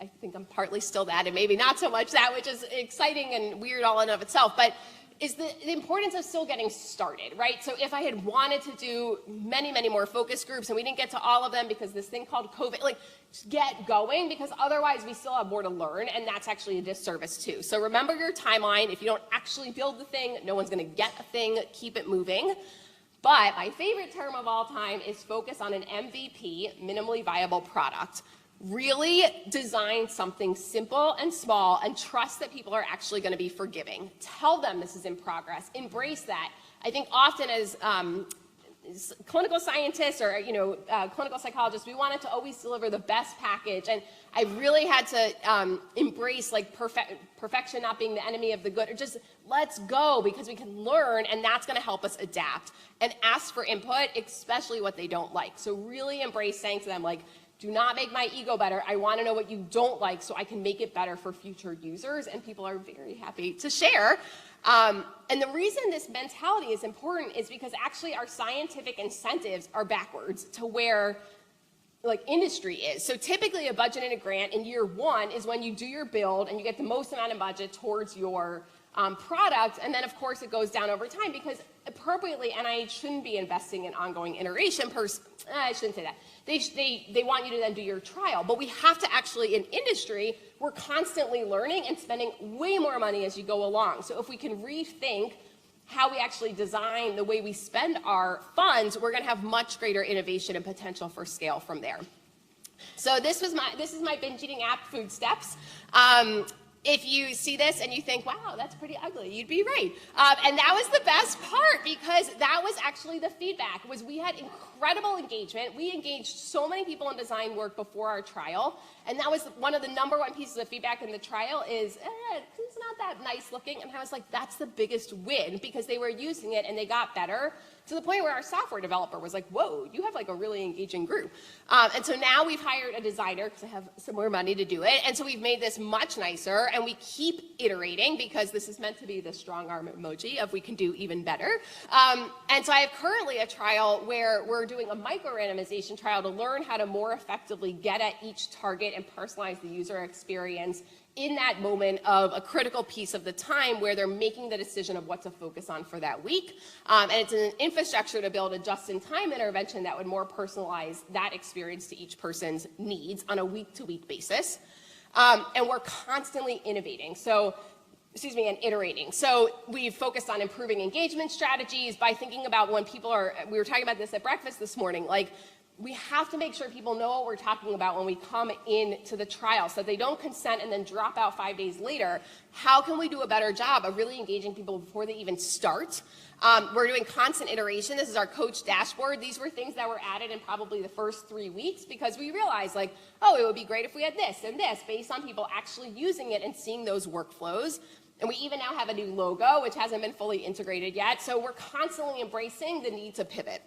I think I'm partly still that, and maybe not so much that, which is exciting and weird all in of itself, but is the importance of still getting started, right? So if I had wanted to do many, many more focus groups and we didn't get to all of them because this thing called COVID, like just get going, because otherwise we still have more to learn, and that's actually a disservice too. So remember your timeline. If you don't actually build the thing, no one's gonna get a thing, keep it moving. But my favorite term of all time is focus on an MVP, minimally viable product. Really design something simple and small and trust that people are actually going to be forgiving. Tell them this is in progress. Embrace that. I think often as clinical scientists or clinical psychologists, we wanted to always deliver the best package, and I really had to embrace like perfection not being the enemy of the good, or just let's go, because we can learn, and that's going to help us adapt, and ask for input, especially what they don't like. So really embrace saying to them, like, do not make my ego better. I want to know what you don't like so I can make it better for future users, and people are very happy to share. And the reason this mentality is important is because actually our scientific incentives are backwards to where like industry is. So typically a budget and a grant in year one is when you do your build and you get the most amount of budget towards your product, and then of course it goes down over time, because appropriately NIH shouldn't be investing in ongoing iteration I shouldn't say that. They want you to then do your trial, but we have to actually, in industry, we're constantly learning and spending way more money as you go along. So if we can rethink how we actually design the way we spend our funds, we're going to have much greater innovation and potential for scale from there. So this is my binge eating app, Food Steps. If you see this and you think, wow, that's pretty ugly, you'd be right. And that was the best part, because that was actually the feedback, was we had incredible engagement. We engaged so many people in design work before our trial, and that was one of the #1 pieces of feedback in the trial is, it's not that nice looking. And I was like, that's the biggest win, because they were using it and they got better, to the point where our software developer was like, whoa, you have like a really engaging group. And so now we've hired a designer, because I have some more money to do it. And so we've made this much nicer, and we keep iterating, because this is meant to be the strong arm emoji of we can do even better. And so I have currently a trial where we're doing a micro-randomization trial to learn how to more effectively get at each target and personalize the user experience in that moment of a critical piece of the time where they're making the decision of what to focus on for that week. And it's an infrastructure to build a just-in-time intervention that would more personalize that experience to each person's needs on a week-to-week basis. And we're constantly innovating. And iterating. So we've focused on improving engagement strategies by thinking about when people we were talking about this at breakfast this morning, like, we have to make sure people know what we're talking about when we come into the trial, so they don't consent and then drop out 5 days later. How can we do a better job of really engaging people before they even start? We're doing constant iteration. This is our coach dashboard. These were things that were added in probably the first 3 weeks, because we realized, like, oh, it would be great if we had this and this, based on people actually using it and seeing those workflows. And we even now have a new logo, which hasn't been fully integrated yet. So we're constantly embracing the need to pivot.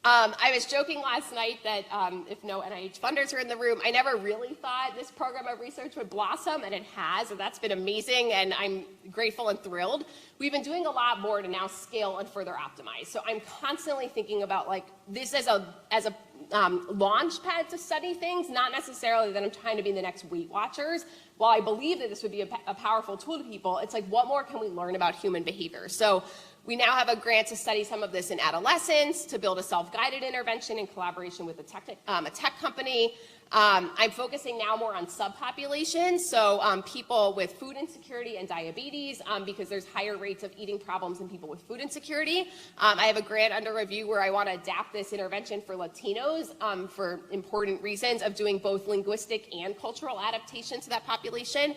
I was joking last night that if no NIH funders are in the room, I never really thought this program of research would blossom, and it has, and that's been amazing, and I'm grateful and thrilled. We've been doing a lot more to now scale and further optimize. So I'm constantly thinking about like this as a launch pad to study things, not necessarily that I'm trying to be the next Weight Watchers. While I believe that this would be a powerful tool to people, it's like, what more can we learn about human behavior? So we now have a grant to study some of this in adolescents, to build a self-guided intervention in collaboration with a tech company. I'm focusing now more on subpopulations, so people with food insecurity and diabetes, because there's higher rates of eating problems in people with food insecurity. I have a grant under review where I want to adapt this intervention for Latinos for important reasons of doing both linguistic and cultural adaptation to that population.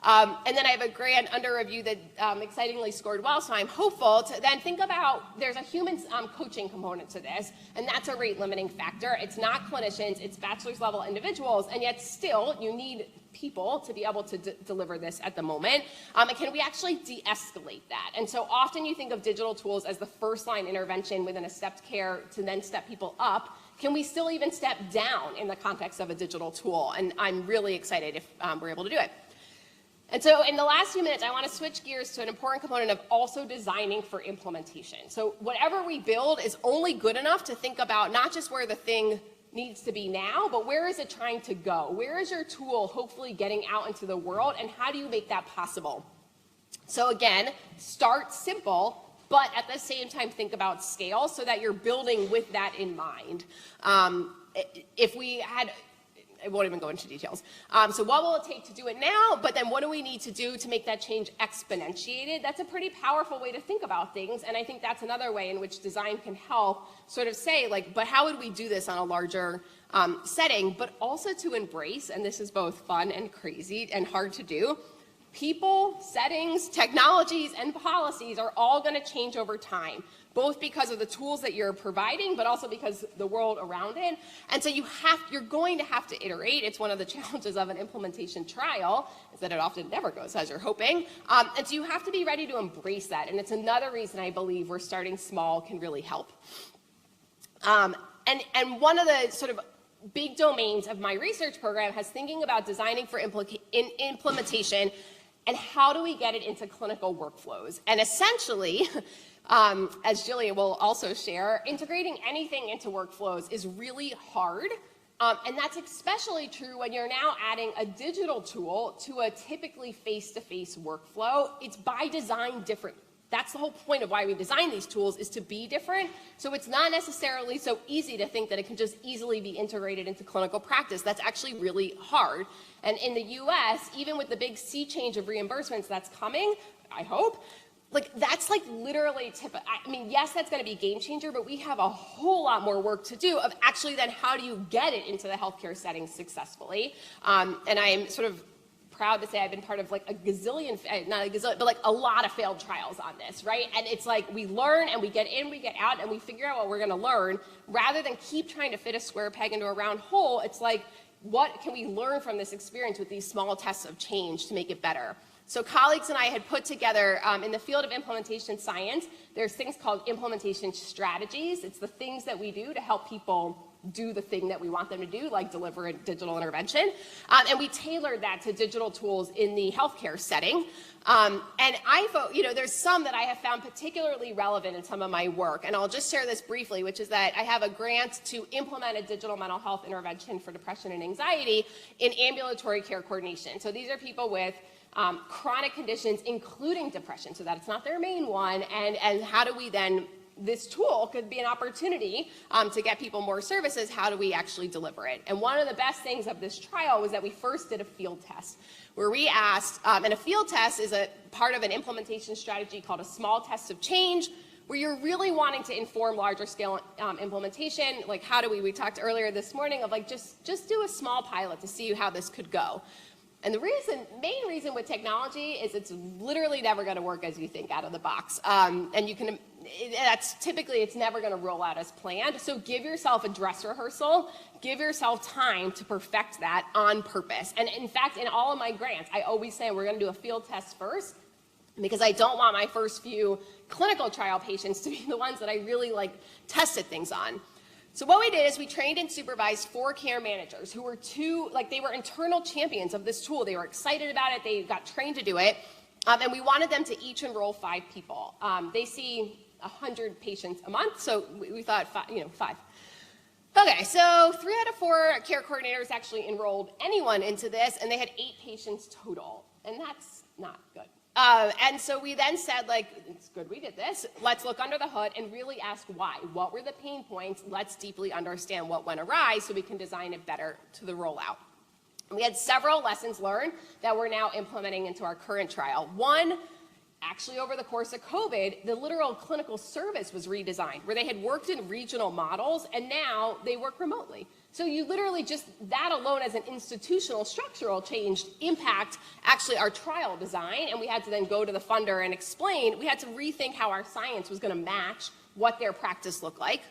And then I have a grant under review that excitingly scored well, so I'm hopeful to then think about, there's a human coaching component to this, and that's a rate limiting factor. It's not clinicians, it's bachelor's level individuals, and yet still you need people to be able to deliver this at the moment. And can we actually de-escalate that? And so often you think of digital tools as the first line intervention within a stepped care to then step people up. Can we still even step down in the context of a digital tool? And I'm really excited if we're able to do it. And so in the last few minutes, I want to switch gears to an important component of also designing for implementation. So whatever we build is only good enough to think about not just where the thing needs to be now, but where is it trying to go? Where is your tool hopefully getting out into the world, and how do you make that possible? So again, start simple, but at the same time think about scale so that you're building with that in mind. If we had... I won't even go into details. So what will it take to do it now, but then what do we need to do to make that change exponentiated? That's a pretty powerful way to think about things, and I think that's another way in which design can help sort of say, like, but how would we do this on a larger setting, but also to embrace, and this is both fun and crazy and hard to do, people, settings, technologies, and policies are all going to change over time, both because of the tools that you're providing, but also because the world around it. And so you're going to have to iterate. It's one of the challenges of an implementation trial, is that it often never goes as you're hoping. And so you have to be ready to embrace that. And it's another reason I believe we're starting small can really help. And one of the sort of big domains of my research program has thinking about designing for implementation and how do we get it into clinical workflows. And essentially, as Jillian will also share, integrating anything into workflows is really hard. And that's especially true when you're now adding a digital tool to a typically face-to-face workflow. It's by design different. That's the whole point of why we design these tools, is to be different. So it's not necessarily so easy to think that it can just easily be integrated into clinical practice. That's actually really hard. And in the US, even with the big sea change of reimbursements that's coming, I hope, like that's like literally I mean, yes, that's going to be a game changer, but we have a whole lot more work to do of actually then how do you get it into the healthcare setting successfully. And I'm sort of proud to say I've been part of like a gazillion, not a gazillion, but like a lot of failed trials on this, right? And it's like we learn and we get in, we get out, and we figure out what we're going to learn rather than keep trying to fit a square peg into a round hole. It's like, what can we learn from this experience with these small tests of change to make it better? So colleagues and I had put together, in the field of implementation science, there's things called implementation strategies. It's the things that we do to help people do the thing that we want them to do, like deliver a digital intervention. And we tailored that to digital tools in the healthcare setting. And there's some that I have found particularly relevant in some of my work. And I'll just share this briefly, which is that I have a grant to implement a digital mental health intervention for depression and anxiety in ambulatory care coordination. So these are people with chronic conditions, including depression, so that it's not their main one. And how do we then, this tool could be an opportunity to get people more services. How do we actually deliver it? And one of the best things of this trial was that we first did a field test where we asked, and a field test is a part of an implementation strategy called a small test of change, where you're really wanting to inform larger scale implementation. Like how do we talked earlier this morning of like just do a small pilot to see how this could go. And the main reason with technology is it's literally never going to work as you think out of the box. And you can, it's never going to roll out as planned. So give yourself a dress rehearsal, give yourself time to perfect that on purpose. And in fact, in all of my grants, I always say we're going to do a field test first, because I don't want my first few clinical trial patients to be the ones that I really like tested things on. So what we did is we trained and supervised 4 care managers who were they were internal champions of this tool. They were excited about it. They got trained to do it. And we wanted them to each enroll 5 people. They see 100 patients a month, so we thought 5. Okay, so 3 out of 4 care coordinators actually enrolled anyone into this, and they had 8 patients total, and that's not good. And so we then said, it's good we did this. Let's look under the hood and really ask why. What were the pain points? Let's deeply understand what went awry so we can design it better to the rollout. We had several lessons learned that we're now implementing into our current trial. One, actually over the course of COVID, the literal clinical service was redesigned, where they had worked in regional models and now they work remotely. So you literally just, that alone as an institutional structural change impact actually our trial design, and we had to then go to the funder and explain, we had to rethink how our science was gonna match what their practice looked like.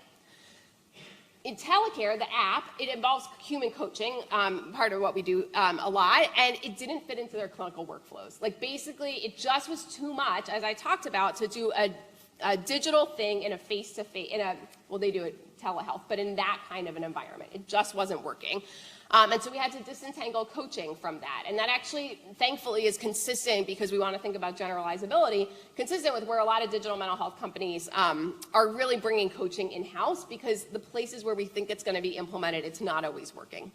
In Telecare, the app, it involves human coaching, part of what we do a lot, and it didn't fit into their clinical workflows. Basically, it just was too much, as I talked about, to do a digital thing in a face-to-face, well, they do it telehealth, but in that kind of an environment. It just wasn't working. And so we had to disentangle coaching from that. And that actually, thankfully, is consistent, because we want to think about generalizability, consistent with where a lot of digital mental health companies are really bringing coaching in-house, because the places where we think it's going to be implemented, it's not always working.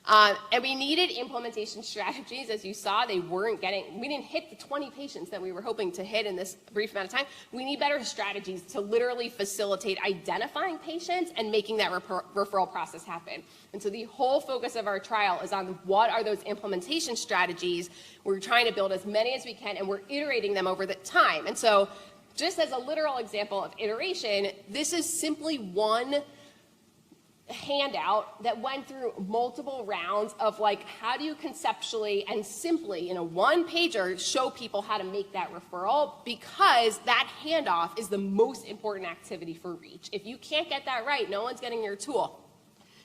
And we needed implementation strategies. As you saw, we didn't hit the 20 patients that we were hoping to hit in this brief amount of time. We need better strategies to literally facilitate identifying patients and making that referral process happen. And so the whole focus of our trial is on what are those implementation strategies. We're trying to build as many as we can, and we're iterating them over the time. And so just as a literal example of iteration, this is simply one handout that went through multiple rounds of how do you conceptually and simply in a 1-pager show people how to make that referral, because that handoff is the most important activity for reach. If you can't get that right, no one's getting your tool.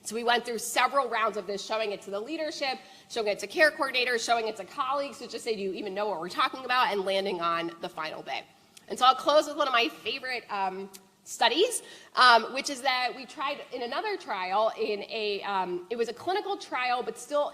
So we went through several rounds of this, showing it to the leadership, showing it to care coordinators, showing it to colleagues to just say, do you even know what we're talking about, and landing on the final bit. And so I'll close with one of my favorite studies, which is that we tried in another trial it was a clinical trial, but still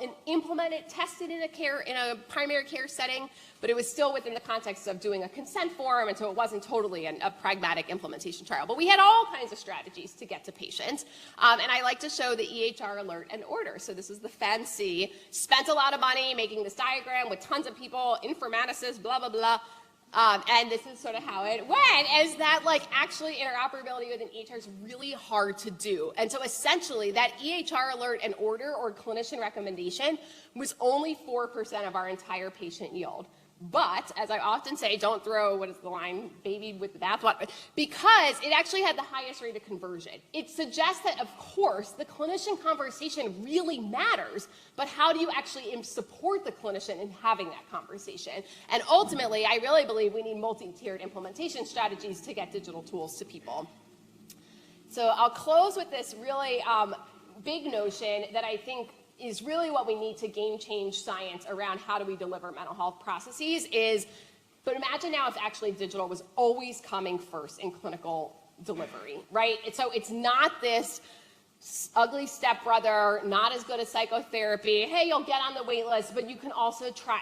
tested in a primary care setting, but it was still within the context of doing a consent form, and so it wasn't totally a pragmatic implementation trial. But we had all kinds of strategies to get to patients, and I like to show the EHR alert and order. So this is the fancy, spent a lot of money making this diagram with tons of people, informaticists, blah, blah, blah. And this is sort of how it went, is that actually interoperability with an EHR is really hard to do. And so essentially that EHR alert and order or clinician recommendation was only 4% of our entire patient yield. But, as I often say, don't throw, what is the line, baby with the bathwater, because it actually had the highest rate of conversion. It suggests that, of course, the clinician conversation really matters, but how do you actually support the clinician in having that conversation? And ultimately, I really believe we need multi-tiered implementation strategies to get digital tools to people. So I'll close with this really big notion that I think is really what we need to game change science around how do we deliver mental health processes but imagine now if actually digital was always coming first in clinical delivery, right? And so it's not this ugly stepbrother, not as good as psychotherapy, hey, you'll get on the wait list, but you can also try,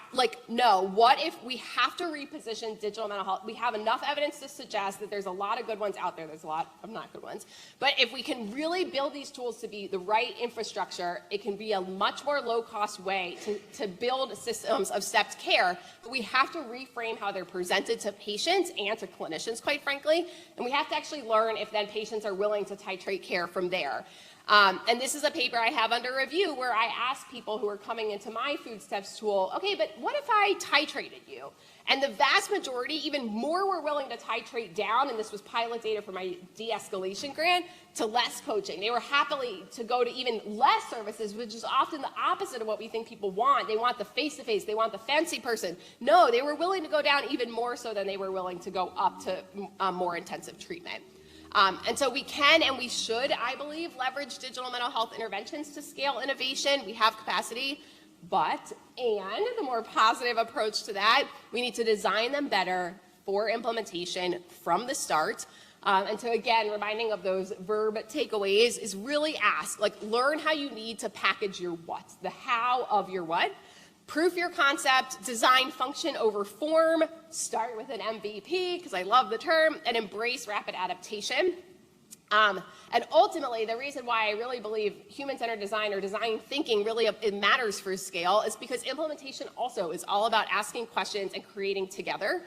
no, what if we have to reposition digital mental health? We have enough evidence to suggest that there's a lot of good ones out there, there's a lot of not good ones, but if we can really build these tools to be the right infrastructure, it can be a much more low-cost way to build systems of stepped care, but we have to reframe how they're presented to patients and to clinicians, quite frankly, and we have to actually learn if then patients are willing to titrate care from there. And this is a paper I have under review where I asked people who are coming into my food steps tool, okay, but what if I titrated you? And the vast majority, even more, were willing to titrate down, and this was pilot data for my de-escalation grant, to less coaching. They were happily to go to even less services, which is often the opposite of what we think people want. They want the face-to-face, they want the fancy person. No, they were willing to go down even more so than they were willing to go up to more intensive treatment. And so we can and we should, I believe, leverage digital mental health interventions to scale innovation. We have capacity, and the more positive approach to that, we need to design them better for implementation from the start. And so again, reminding of those verb takeaways is really ask, like learn how you need to package your what, the how of your what. Proof your concept, design function over form, start with an MVP, because I love the term, and embrace rapid adaptation. And ultimately, the reason why I really believe human-centered design or design thinking really it matters for scale is because implementation also is all about asking questions and creating together.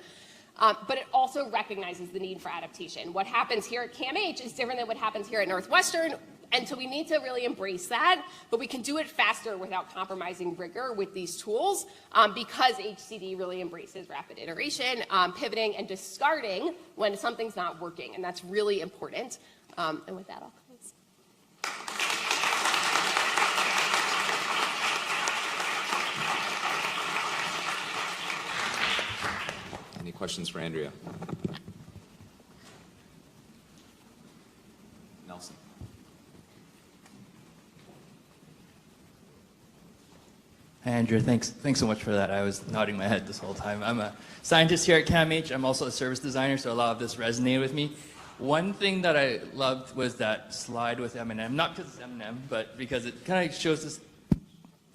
But it also recognizes the need for adaptation. What happens here at CAMH is different than what happens here at Northwestern, and so we need to really embrace that, but we can do it faster without compromising rigor with these tools because HCD really embraces rapid iteration, pivoting, and discarding when something's not working, and that's really important. And with that, I'll close. Any questions for Andrea? Nelson. Hi, Andrea. Thanks so much for that. I was nodding my head this whole time. I'm a scientist here at CAMH. I'm also a service designer, so a lot of this resonated with me. One thing that I loved was that slide with M&M, not because it's M&M, but because it kind of shows this,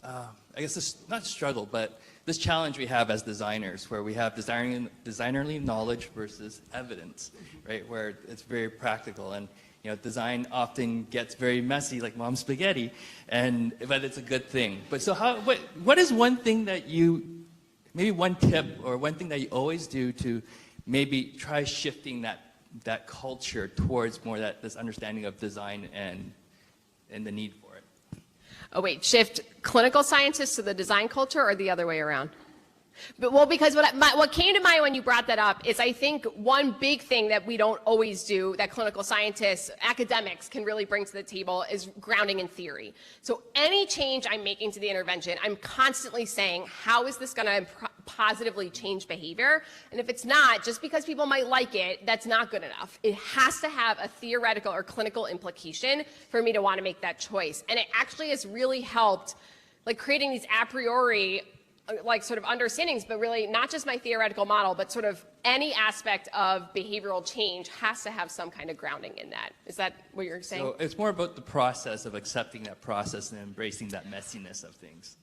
I guess this, not struggle, but this challenge we have as designers, where we have designerly knowledge versus evidence, right? Where it's very practical, and you know, design often gets very messy, like mom's spaghetti, but it's a good thing. But so what is one thing that you, maybe one tip or one thing that you always do to maybe try shifting that culture towards more this understanding of design and the need for it? Oh wait, shift clinical scientists to the design culture or the other way around? But, well, because what came to mind when you brought that up is I think one big thing that we don't always do that clinical scientists, academics can really bring to the table is grounding in theory. So any change I'm making to the intervention, I'm constantly saying, how is this going to positively change behavior? And if it's not, just because people might like it, that's not good enough. It has to have a theoretical or clinical implication for me to want to make that choice. And it actually has really helped, like creating these a priori like sort of understandings, but really not just my theoretical model, but sort of any aspect of behavioral change has to have some kind of grounding in that. Is that what you're saying? So it's more about the process of accepting that process and embracing that messiness of things.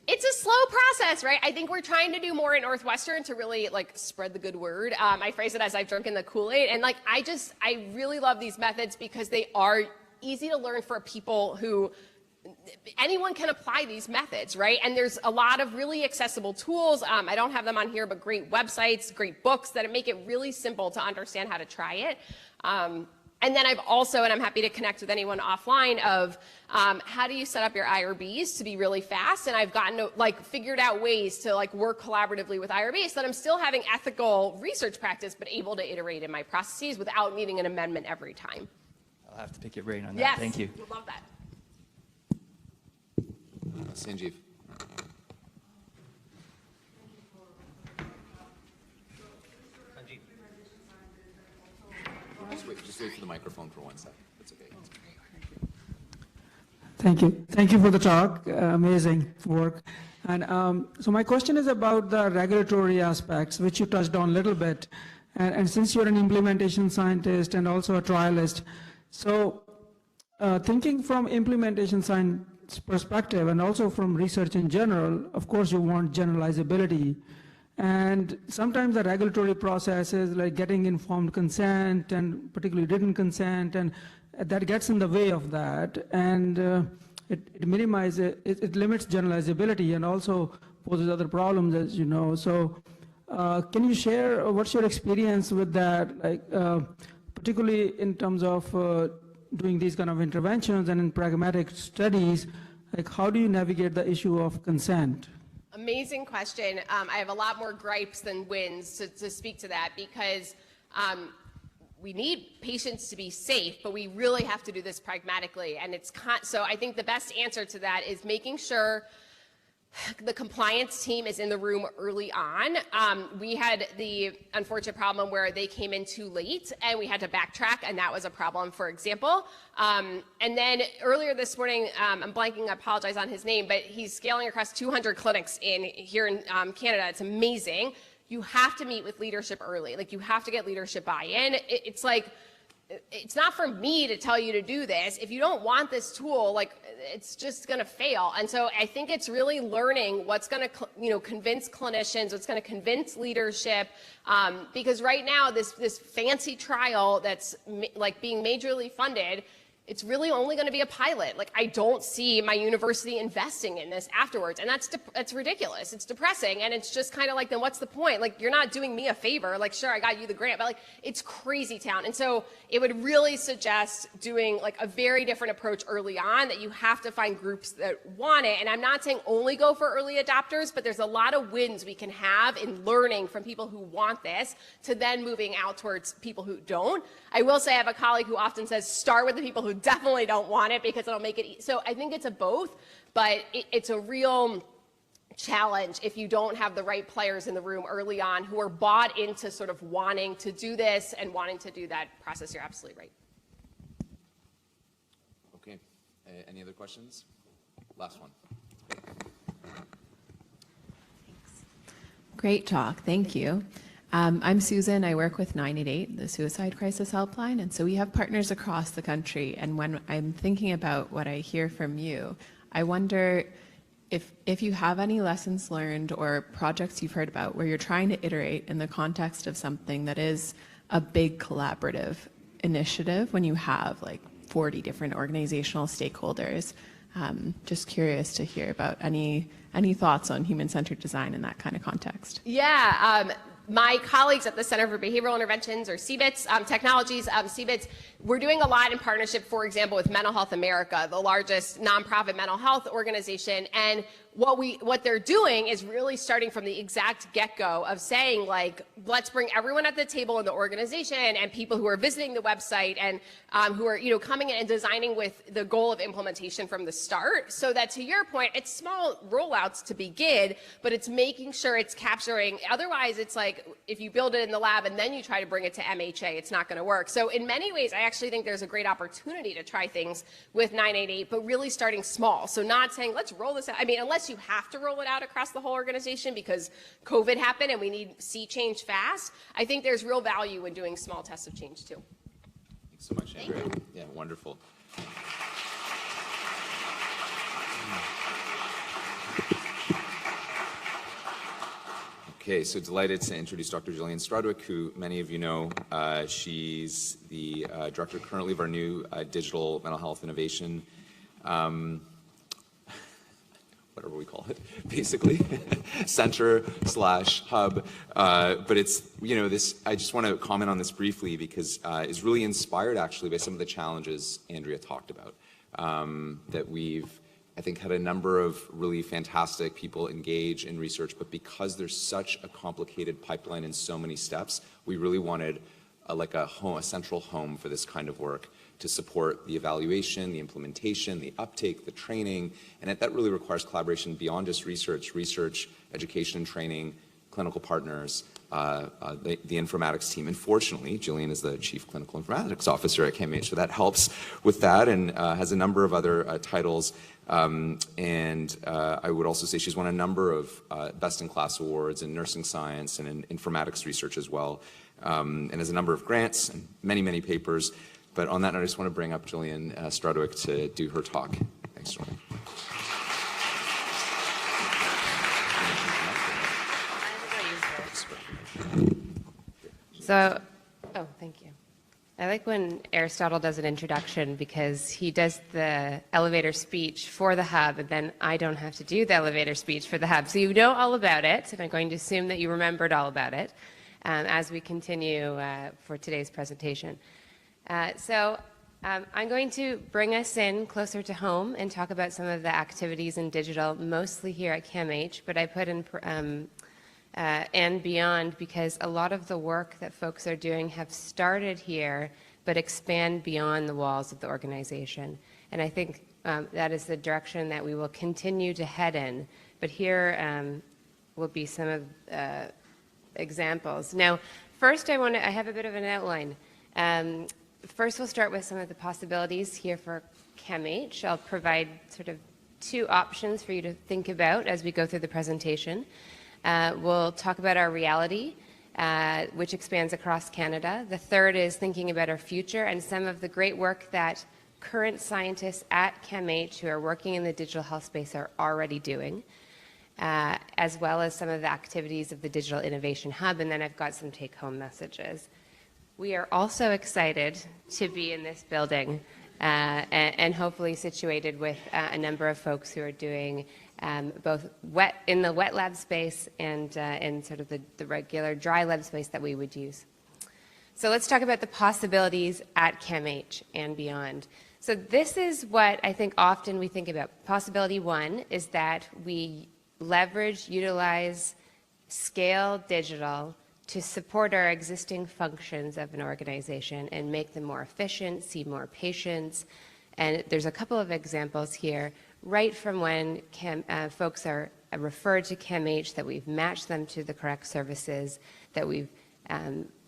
It's a slow process, right? I think we're trying to do more at Northwestern to really like spread the good word. I phrase it as I've drunken the Kool-Aid, and like I really love these methods because they are easy to learn for people who anyone can apply these methods, right? And there's a lot of really accessible tools. I don't have them on here, but great websites, great books that make it really simple to understand how to try it. And then I've also, and I'm happy to connect with anyone offline, of how do you set up your IRBs to be really fast? And I've gotten to, like, figured out ways to like work collaboratively with IRBs so that I'm still having ethical research practice, but able to iterate in my processes without needing an amendment every time. I'll have to pick your brain on that. Yes, Thank you. We'll love that. Sanjeev. Just wait for the microphone for 1 second. That's okay. Thank you. Thank you for the talk. Amazing work. And so my question is about the regulatory aspects, which you touched on a little bit. And since you're an implementation scientist and also a trialist, so thinking from implementation science perspective and also from research in general, of course you want generalizability. And sometimes the regulatory process is like getting informed consent and particularly written consent, and that gets in the way of that. And it minimizes, it limits generalizability and also poses other problems, as you know. So can you share what's your experience with that, like particularly in terms of doing these kind of interventions and in pragmatic studies, like how do you navigate the issue of consent? Amazing question. I have a lot more gripes than wins to speak to that, because we need patients to be safe, but we really have to do this pragmatically. And so I think the best answer to that is making sure the compliance team is in the room early on. We had the unfortunate problem where they came in too late and we had to backtrack, and that was a problem, for example. And then earlier this morning, I'm blanking, I apologize on his name, but he's scaling across 200 clinics here in Canada. It's amazing. you have to meet with leadership early. Like, you have to get leadership buy-in. It's like, it's not for me to tell you to do this. If you don't want this tool, like, it's just going to fail. And so I think it's really learning what's going to, convince clinicians, what's going to convince leadership, because right now this fancy trial that's like being majorly funded, it's really only going to be a pilot. Like, I don't see my university investing in this afterwards. And that's ridiculous. It's depressing. And it's just kind of like, then what's the point? Like, you're not doing me a favor. Like, sure, I got you the grant, but like, it's crazy town. And so it would really suggest doing like a very different approach early on, that you have to find groups that want it. And I'm not saying only go for early adopters, but there's a lot of wins we can have in learning from people who want this to then moving out towards people who don't. I will say I have a colleague who often says, start with the people who definitely don't want it, because it'll make it so I think it's a both, but it's a real challenge if you don't have the right players in the room early on who are bought into sort of wanting to do this and wanting to do that process. You're absolutely right. Okay. Any other questions? Last one. Great talk. Thank you. I'm Susan. I work with 988, the Suicide Crisis Helpline, and so we have partners across the country. And when I'm thinking about what I hear from you, I wonder if you have any lessons learned or projects you've heard about where you're trying to iterate in the context of something that is a big collaborative initiative when you have like 40 different organizational stakeholders. Just curious to hear about any thoughts on human-centered design in that kind of context. Yeah. My colleagues at the Center for Behavioral Interventions, or CBITS, Technologies, CBITS, we're doing a lot in partnership, for example, with Mental Health America, the largest nonprofit mental health organization. And what they're doing is really starting from the exact get-go of saying, like, let's bring everyone at the table in the organization and people who are visiting the website and who are, coming in and designing with the goal of implementation from the start, so that, to your point, it's small rollouts to begin, but it's making sure it's capturing. Otherwise, it's like, if you build it in the lab and then you try to bring it to MHA, it's not going to work. So in many ways, I actually think there's a great opportunity to try things with 988, but really starting small. So not saying, let's roll this out. I mean, unless you have to roll it out across the whole organization because COVID happened and we need to see change fast, I think there's real value in doing small tests of change too. Thanks so much, Andrea. Yeah, wonderful. Okay, so delighted to introduce Dr. Jillian Stradwick, who many of you know. She's the director currently of our new digital mental health innovation, whatever we call it, basically, center/hub. But it's, this, I just want to comment on this briefly because it's really inspired actually by some of the challenges Andrea talked about, that we've, I think, had a number of really fantastic people engage in research, but because there's such a complicated pipeline in so many steps, we really wanted a central home for this kind of work to support the evaluation, the implementation, the uptake, the training, and that really requires collaboration beyond just research, education and training, clinical partners, the informatics team. And fortunately, Jillian is the Chief Clinical Informatics Officer at CAMH, so that helps with that, and has a number of other titles. I would also say she's won a number of best-in-class awards in nursing science and in informatics research as well, and has a number of grants and many, many papers. But on that note, I just want to bring up Jillian Stradwick to do her talk. Thanks, Jillian. So, thank you. I like when Aristotle does an introduction because he does the elevator speech for the hub, and then I don't have to do the elevator speech for the hub. So you know all about it, and I'm going to assume that you remembered all about it as we continue for today's presentation. I'm going to bring us in closer to home and talk about some of the activities in digital, mostly here at CAMH, but I put in and beyond because a lot of the work that folks are doing have started here but expand beyond the walls of the organization. And I think that is the direction that we will continue to head in. But here will be some of examples. Now, first I have a bit of an outline. First, we'll start with some of the possibilities here for CAMH. I'll provide sort of two options for you to think about as we go through the presentation. We'll talk about our reality, which expands across Canada. The third is thinking about our future and some of the great work that current scientists at CAMH who are working in the digital health space are already doing, as well as some of the activities of the Digital Innovation Hub, and then I've got some take-home messages. We are also excited to be in this building and hopefully situated with a number of folks who are doing both in the wet lab space and in sort of the regular dry lab space that we would use. So let's talk about the possibilities at CAMH and beyond. So this is what I think often we think about. Possibility one is that we leverage, utilize, scale digital to support our existing functions of an organization and make them more efficient, see more patients. And there's a couple of examples here, right from when folks are referred to CAMH, that we've matched them to the correct services, that we've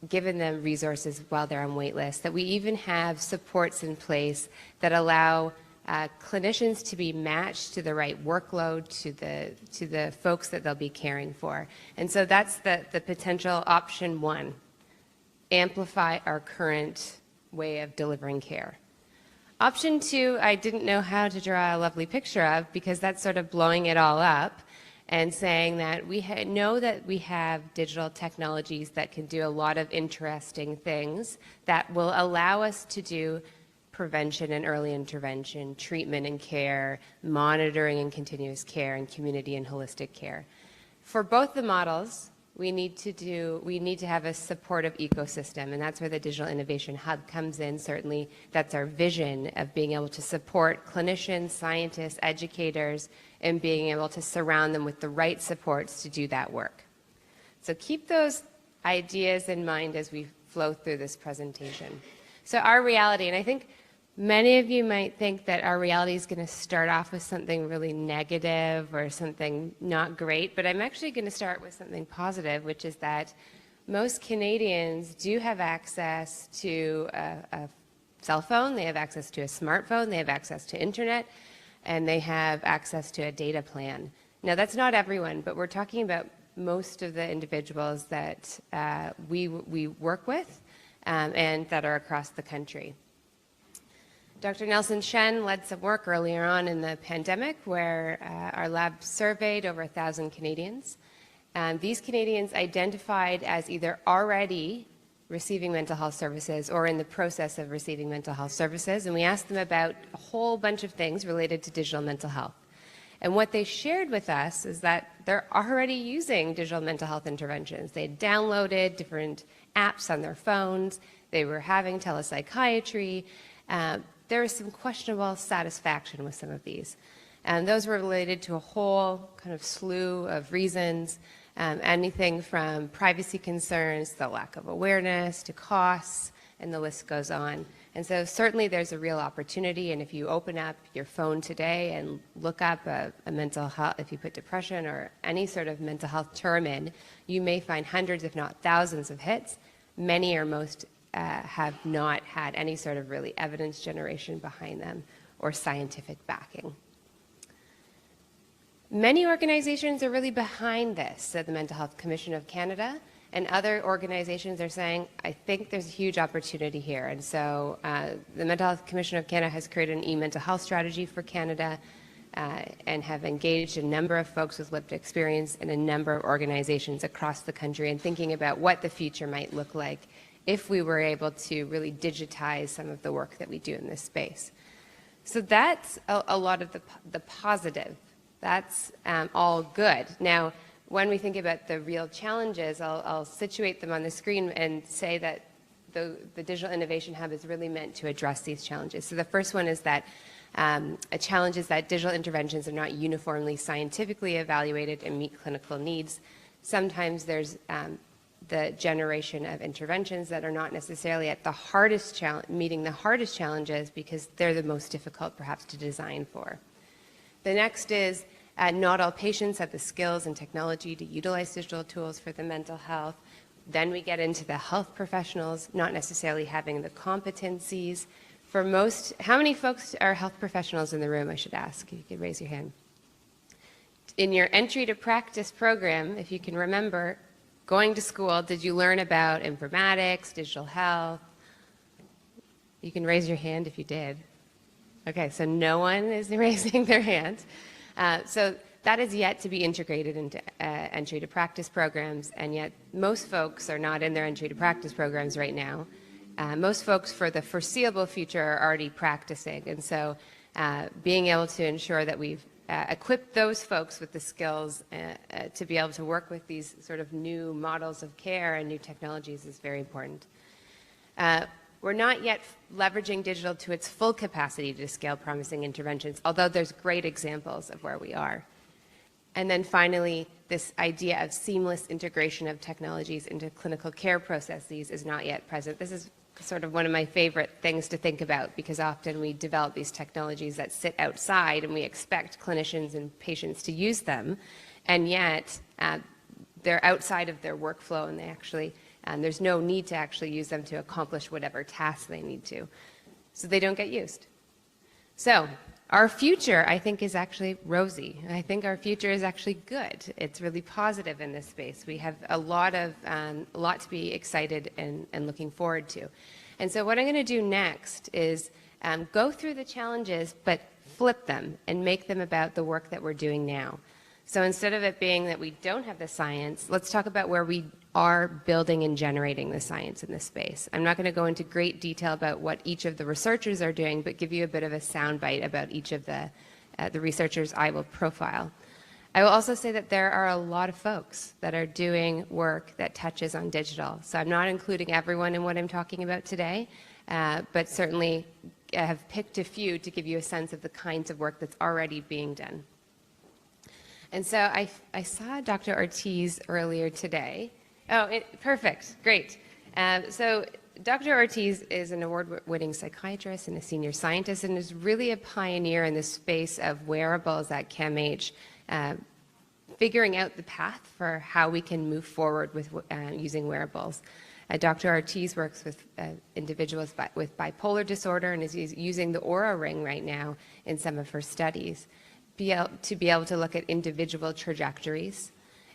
given them resources while they're on wait lists, that we even have supports in place that allow clinicians to be matched to the right workload, to the folks that they'll be caring for. And so that's the potential option one, amplify our current way of delivering care. Option two, I didn't know how to draw a lovely picture of, because that's sort of blowing it all up and saying that we know that we have digital technologies that can do a lot of interesting things that will allow us to do prevention and early intervention, treatment and care, monitoring and continuous care, and community and holistic care. For both the models, we need to have a supportive ecosystem, and that's where the Digital Innovation Hub comes in. Certainly, that's our vision of being able to support clinicians, scientists, educators, and being able to surround them with the right supports to do that work. So keep those ideas in mind as we flow through this presentation. So our reality, and I think many of you might think that our reality is going to start off with something really negative or something not great, but I'm actually going to start with something positive, which is that most Canadians do have access to a cell phone, they have access to a smartphone, they have access to internet, and they have access to a data plan. Now, that's not everyone, but we're talking about most of the individuals that we work with and that are across the country. Dr. Nelson Shen led some work earlier on in the pandemic where our lab surveyed over 1,000 Canadians. These Canadians identified as either already receiving mental health services or in the process of receiving mental health services, and we asked them about a whole bunch of things related to digital mental health. And what they shared with us is that they're already using digital mental health interventions. They had downloaded different apps on their phones, they were having telepsychiatry. There was some questionable satisfaction with some of these. And those were related to a whole kind of slew of reasons, anything from privacy concerns, the lack of awareness, to costs, and the list goes on. And so certainly there's a real opportunity, and if you open up your phone today and look up a mental health, if you put depression or any sort of mental health term in, you may find hundreds, if not thousands of hits. Many or most have not had any sort of really evidence generation behind them or scientific backing. Many organizations are really behind this. So the Mental Health Commission of Canada and other organizations are saying, I think there's a huge opportunity here. And so the Mental Health Commission of Canada has created an e-mental health strategy for Canada and have engaged a number of folks with lived experience in a number of organizations across the country and thinking about what the future might look like if we were able to really digitize some of the work that we do in this space. So that's a lot of the positive. That's all good. Now, when we think about the real challenges, I'll situate them on the screen and say that the Digital Innovation Hub is really meant to address these challenges. So the first one is that a challenge is that digital interventions are not uniformly scientifically evaluated and meet clinical needs. Sometimes there's the generation of interventions that are not necessarily at the hardest meeting the hardest challenges because they're the most difficult perhaps to design for. The next is not all patients have the skills and technology to utilize digital tools for the mental health. Then we get into the health professionals not necessarily having the competencies. For most, how many folks are health professionals in the room, I should ask? You could raise your hand. In your entry to practice program, if you can remember, going to school, did you learn about informatics, digital health? You can raise your hand if you did. Okay, so no one is raising their hand. So that is yet to be integrated into entry to practice programs, and yet most folks are not in their entry to practice programs right now. Most folks for the foreseeable future are already practicing, and so being able to ensure that we've equipped those folks with the skills to be able to work with these sort of new models of care and new technologies is very important. We're not yet leveraging digital to its full capacity to scale promising interventions, although there's great examples of where we are. And then finally, this idea of seamless integration of technologies into clinical care processes is not yet present. This is sort of one of my favorite things to think about, because often we develop these technologies that sit outside and we expect clinicians and patients to use them, and yet they're outside of their workflow, and they actually there's no need to actually use them to accomplish whatever task they need to. So they don't get used. So our future, I think, is actually rosy. I think our future is actually good. It's really positive in this space. We have a lot to be excited and looking forward to. And so what I'm going to do next is go through the challenges, but flip them and make them about the work that we're doing now. So instead of it being that we don't have the science, let's talk about where we are building and generating the science in this space. I'm not going to go into great detail about what each of the researchers are doing, but give you a bit of a soundbite about each of the researchers I will profile. I will also say that there are a lot of folks that are doing work that touches on digital. So I'm not including everyone in what I'm talking about today, but certainly I have picked a few to give you a sense of the kinds of work that's already being done. And so I saw Dr. Ortiz earlier today. Oh, perfect, great. So Dr. Ortiz is an award-winning psychiatrist and a senior scientist, and is really a pioneer in the space of wearables at CAMH, figuring out the path for how we can move forward with using wearables. Dr. Ortiz works with individuals with bipolar disorder and is using the Aura Ring right now in some of her studies to be able to look at individual trajectories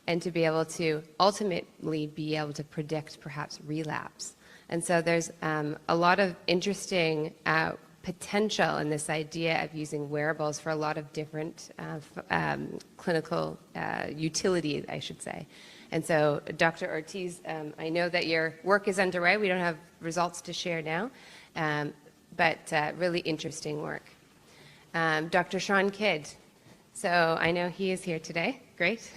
and to be able to ultimately be able to predict perhaps relapse. And so there's a lot of interesting potential in this idea of using wearables for a lot of different clinical utility, I should say. And so, Dr. Ortiz, I know that your work is underway. We don't have results to share now, but really interesting work. Dr. Sean Kidd. So I know he is here today. Great.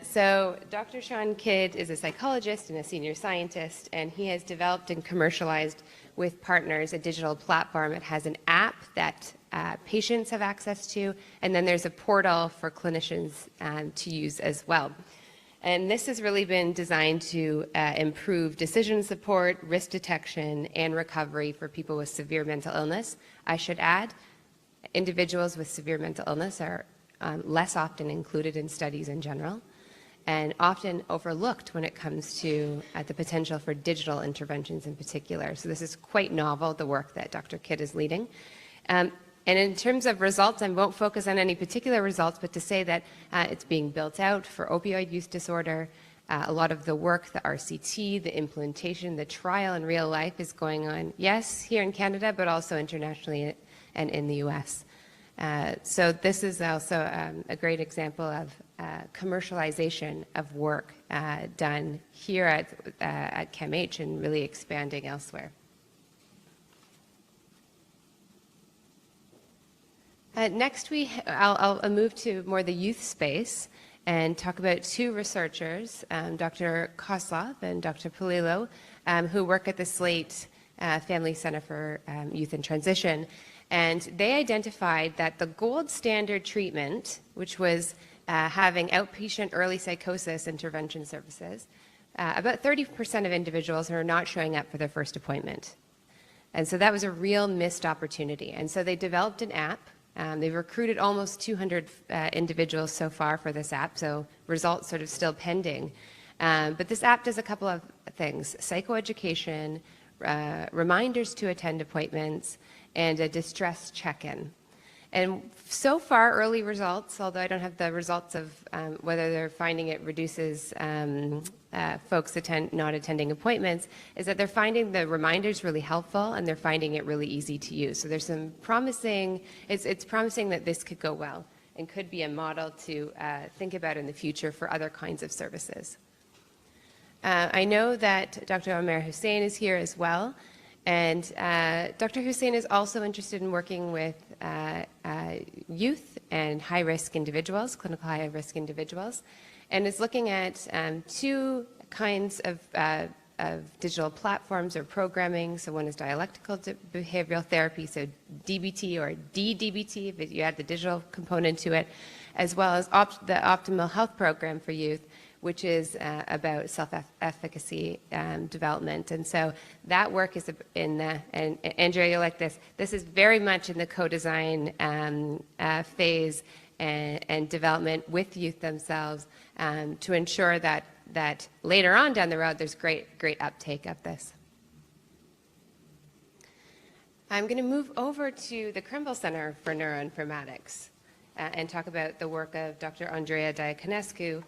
So Dr. Sean Kidd is a psychologist and a senior scientist, and he has developed and commercialized with partners a digital platform. It has an app that patients have access to, and then there's a portal for clinicians to use as well. And this has really been designed to improve decision support, risk detection, and recovery for people with severe mental illness. I should add, individuals with severe mental illness are less often included in studies in general, and often overlooked when it comes to the potential for digital interventions in particular. So this is quite novel, the work that Dr. Kidd is leading. And in terms of results, I won't focus on any particular results, but to say that it's being built out for opioid use disorder. A lot of the work, the RCT, the implementation, the trial in real life is going on, yes, here in Canada, but also internationally and in the US. So this is also a great example of commercialization of work done here at CAMH and really expanding elsewhere. Next, I'll move to more the youth space and talk about two researchers, Dr. Koslov and Dr. Polillo, who work at the Slate Family Center for Youth in Transition. And they identified that the gold standard treatment, which was having outpatient early psychosis intervention services, about 30% of individuals are not showing up for their first appointment. And so that was a real missed opportunity. And so they developed an app. They've recruited almost 200 individuals so far for this app, so results sort of still pending. But this app does a couple of things: psychoeducation, reminders to attend appointments, and a distress check-in. And so far, early results, although I don't have the results of whether they're finding it reduces folks not attending appointments, is that they're finding the reminders really helpful and they're finding it really easy to use. So there's some promising, it's promising that this could go well and could be a model to think about in the future for other kinds of services. I know that Dr. Omer Hussein is here as well. And Dr. Hussein is also interested in working with youth and high-risk individuals, clinical high-risk individuals, and is looking at two kinds of digital platforms or programming. So one is dialectical behavioral therapy, so DBT or DDBT, if you add the digital component to it, as well as the optimal health program for youth, which is about self-efficacy development. And so that work is in the, and Andrea, you'll like this, this is very much in the co-design phase and development with youth themselves to ensure that later on down the road, there's great uptake of this. I'm going to move over to the Campbell Center for Neuroinformatics and talk about the work of Dr. Andrea Diaconescu,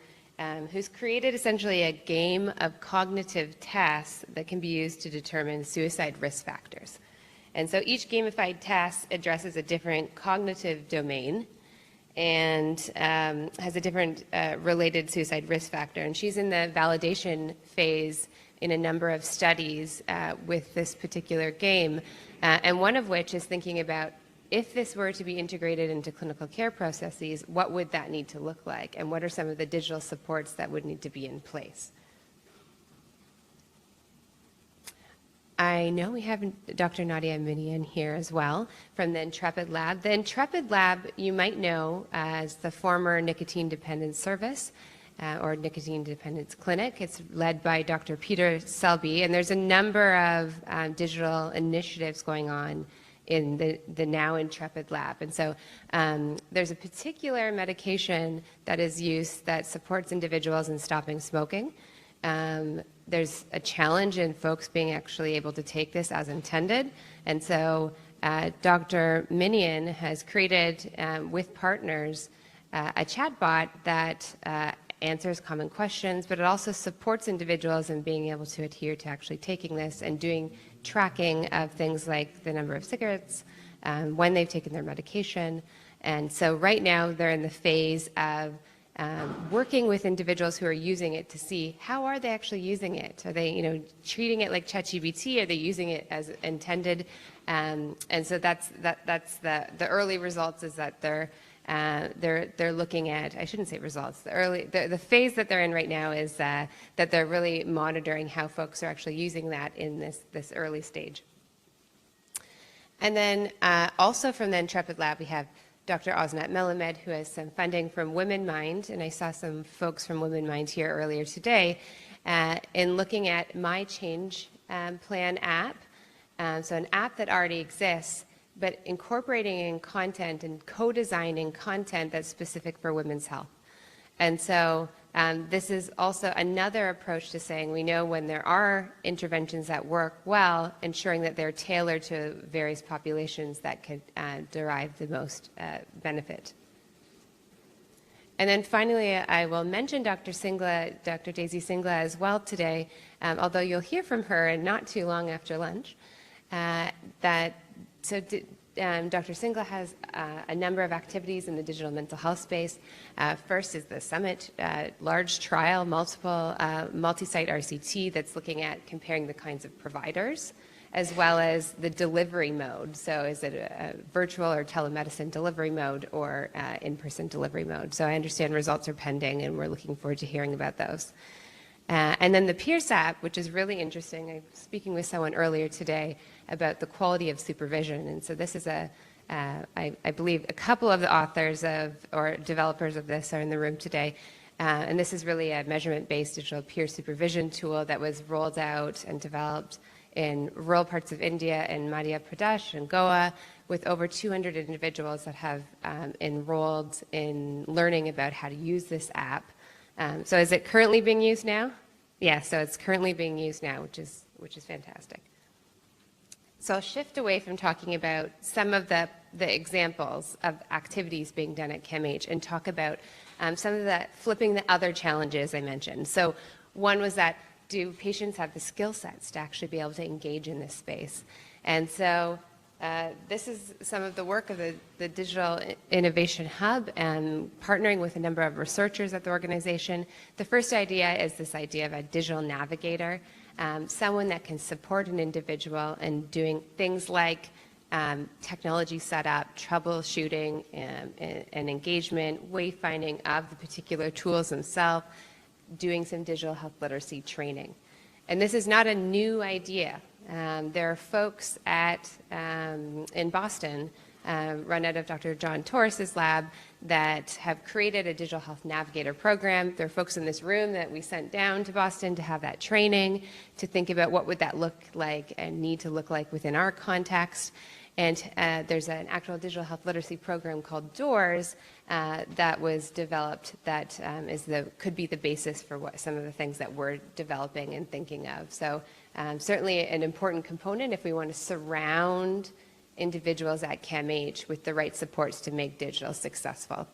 who's created essentially a game of cognitive tests that can be used to determine suicide risk factors. And so each gamified test addresses a different cognitive domain and has a different related suicide risk factor. And she's in the validation phase in a number of studies with this particular game, and one of which is thinking about if this were to be integrated into clinical care processes, what would that need to look like? And what are some of the digital supports that would need to be in place? I know we have Dr. Nadia Minian here as well from the Intrepid Lab. The Intrepid Lab, you might know as the former nicotine dependence service or nicotine dependence clinic. It's led by Dr. Peter Selby, and there's a number of digital initiatives going on in the now Intrepid Lab. And so there's a particular medication that is used that supports individuals in stopping smoking. There's a challenge in folks being actually able to take this as intended. And so Dr. Minian has created with partners a chatbot that answers common questions, but it also supports individuals in being able to adhere to actually taking this and doing tracking of things like the number of cigarettes, when they've taken their medication. And so right now they're in the phase of working with individuals who are using it to see how are they actually using it. Are they, treating it like ChatGPT? Are they using it as intended? And so that's the early results is that they're looking at, I shouldn't say results, the phase that they're in right now is that they're really monitoring how folks are actually using that in this early stage. And then also from the Intrepid Lab, we have Dr. Osnat Melamed, who has some funding from Women Mind, and I saw some folks from Women Mind here earlier today in looking at My Change Plan app. So an app that already exists, but incorporating in content and co-designing content that's specific for women's health. And so this is also another approach to saying we know when there are interventions that work well, ensuring that they're tailored to various populations that could derive the most benefit. And then finally, I will mention Dr. Singla, Dr. Daisy Singla as well today, although you'll hear from her not too long after lunch. Dr. Singla has a number of activities in the digital mental health space. First is the Summit large trial, multi-site RCT that's looking at comparing the kinds of providers as well as the delivery mode. So is it a virtual or telemedicine delivery mode or in-person delivery mode? So I understand results are pending and we're looking forward to hearing about those. And then the Pierce app, which is really interesting. I was speaking with someone earlier today about the quality of supervision. And so this is I believe a couple of the authors or developers of this are in the room today. And this is really a measurement-based digital peer supervision tool that was rolled out and developed in rural parts of India and Madhya Pradesh and Goa with over 200 individuals that have enrolled in learning about how to use this app. So is it currently being used now? Yeah, so it's currently being used now, which is fantastic. So I'll shift away from talking about some of the the examples of activities being done at CAMH and talk about some of the flipping the other challenges I mentioned. So one was that, do patients have the skill sets to actually be able to engage in this space? And so this is some of the work of the Digital Innovation Hub and partnering with a number of researchers at the organization. The first idea is this idea of a digital navigator, someone that can support an individual in doing things like technology setup, troubleshooting, and engagement, wayfinding of the particular tools themselves, doing some digital health literacy training. And this is not a new idea. There are folks in Boston, run out of Dr. John Torres's lab, that have created a digital health navigator program. There are folks in this room that we sent down to Boston to have that training, to think about what would that look like and need to look like within our context. And there's an actual digital health literacy program called DOORS that was developed that could be the basis for some of the things that we're developing and thinking of. So certainly an important component if we want to surround individuals at CAMH with the right supports to make digital successful.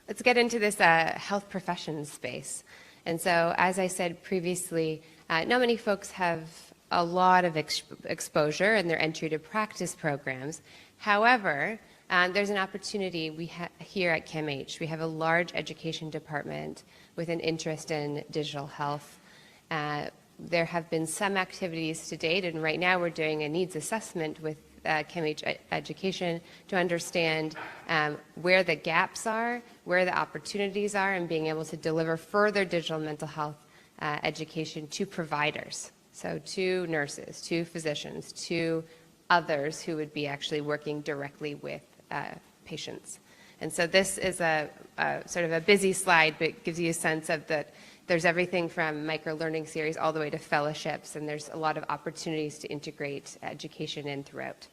Let's get into this health professions space. And so, as I said previously, not many folks have a lot of exposure in their entry to practice programs. However, there's an opportunity here at CAMH. We have a large education department with an interest in digital health. There have been some activities to date, and right now we're doing a needs assessment with CAMH Education to understand where the gaps are, where the opportunities are, and being able to deliver further digital mental health education to providers. So to nurses, to physicians, to others who would be actually working directly with patients. And so this is a sort of a busy slide, but it gives you a sense of that there's everything from micro-learning series all the way to fellowships, and there's a lot of opportunities to integrate education in throughout.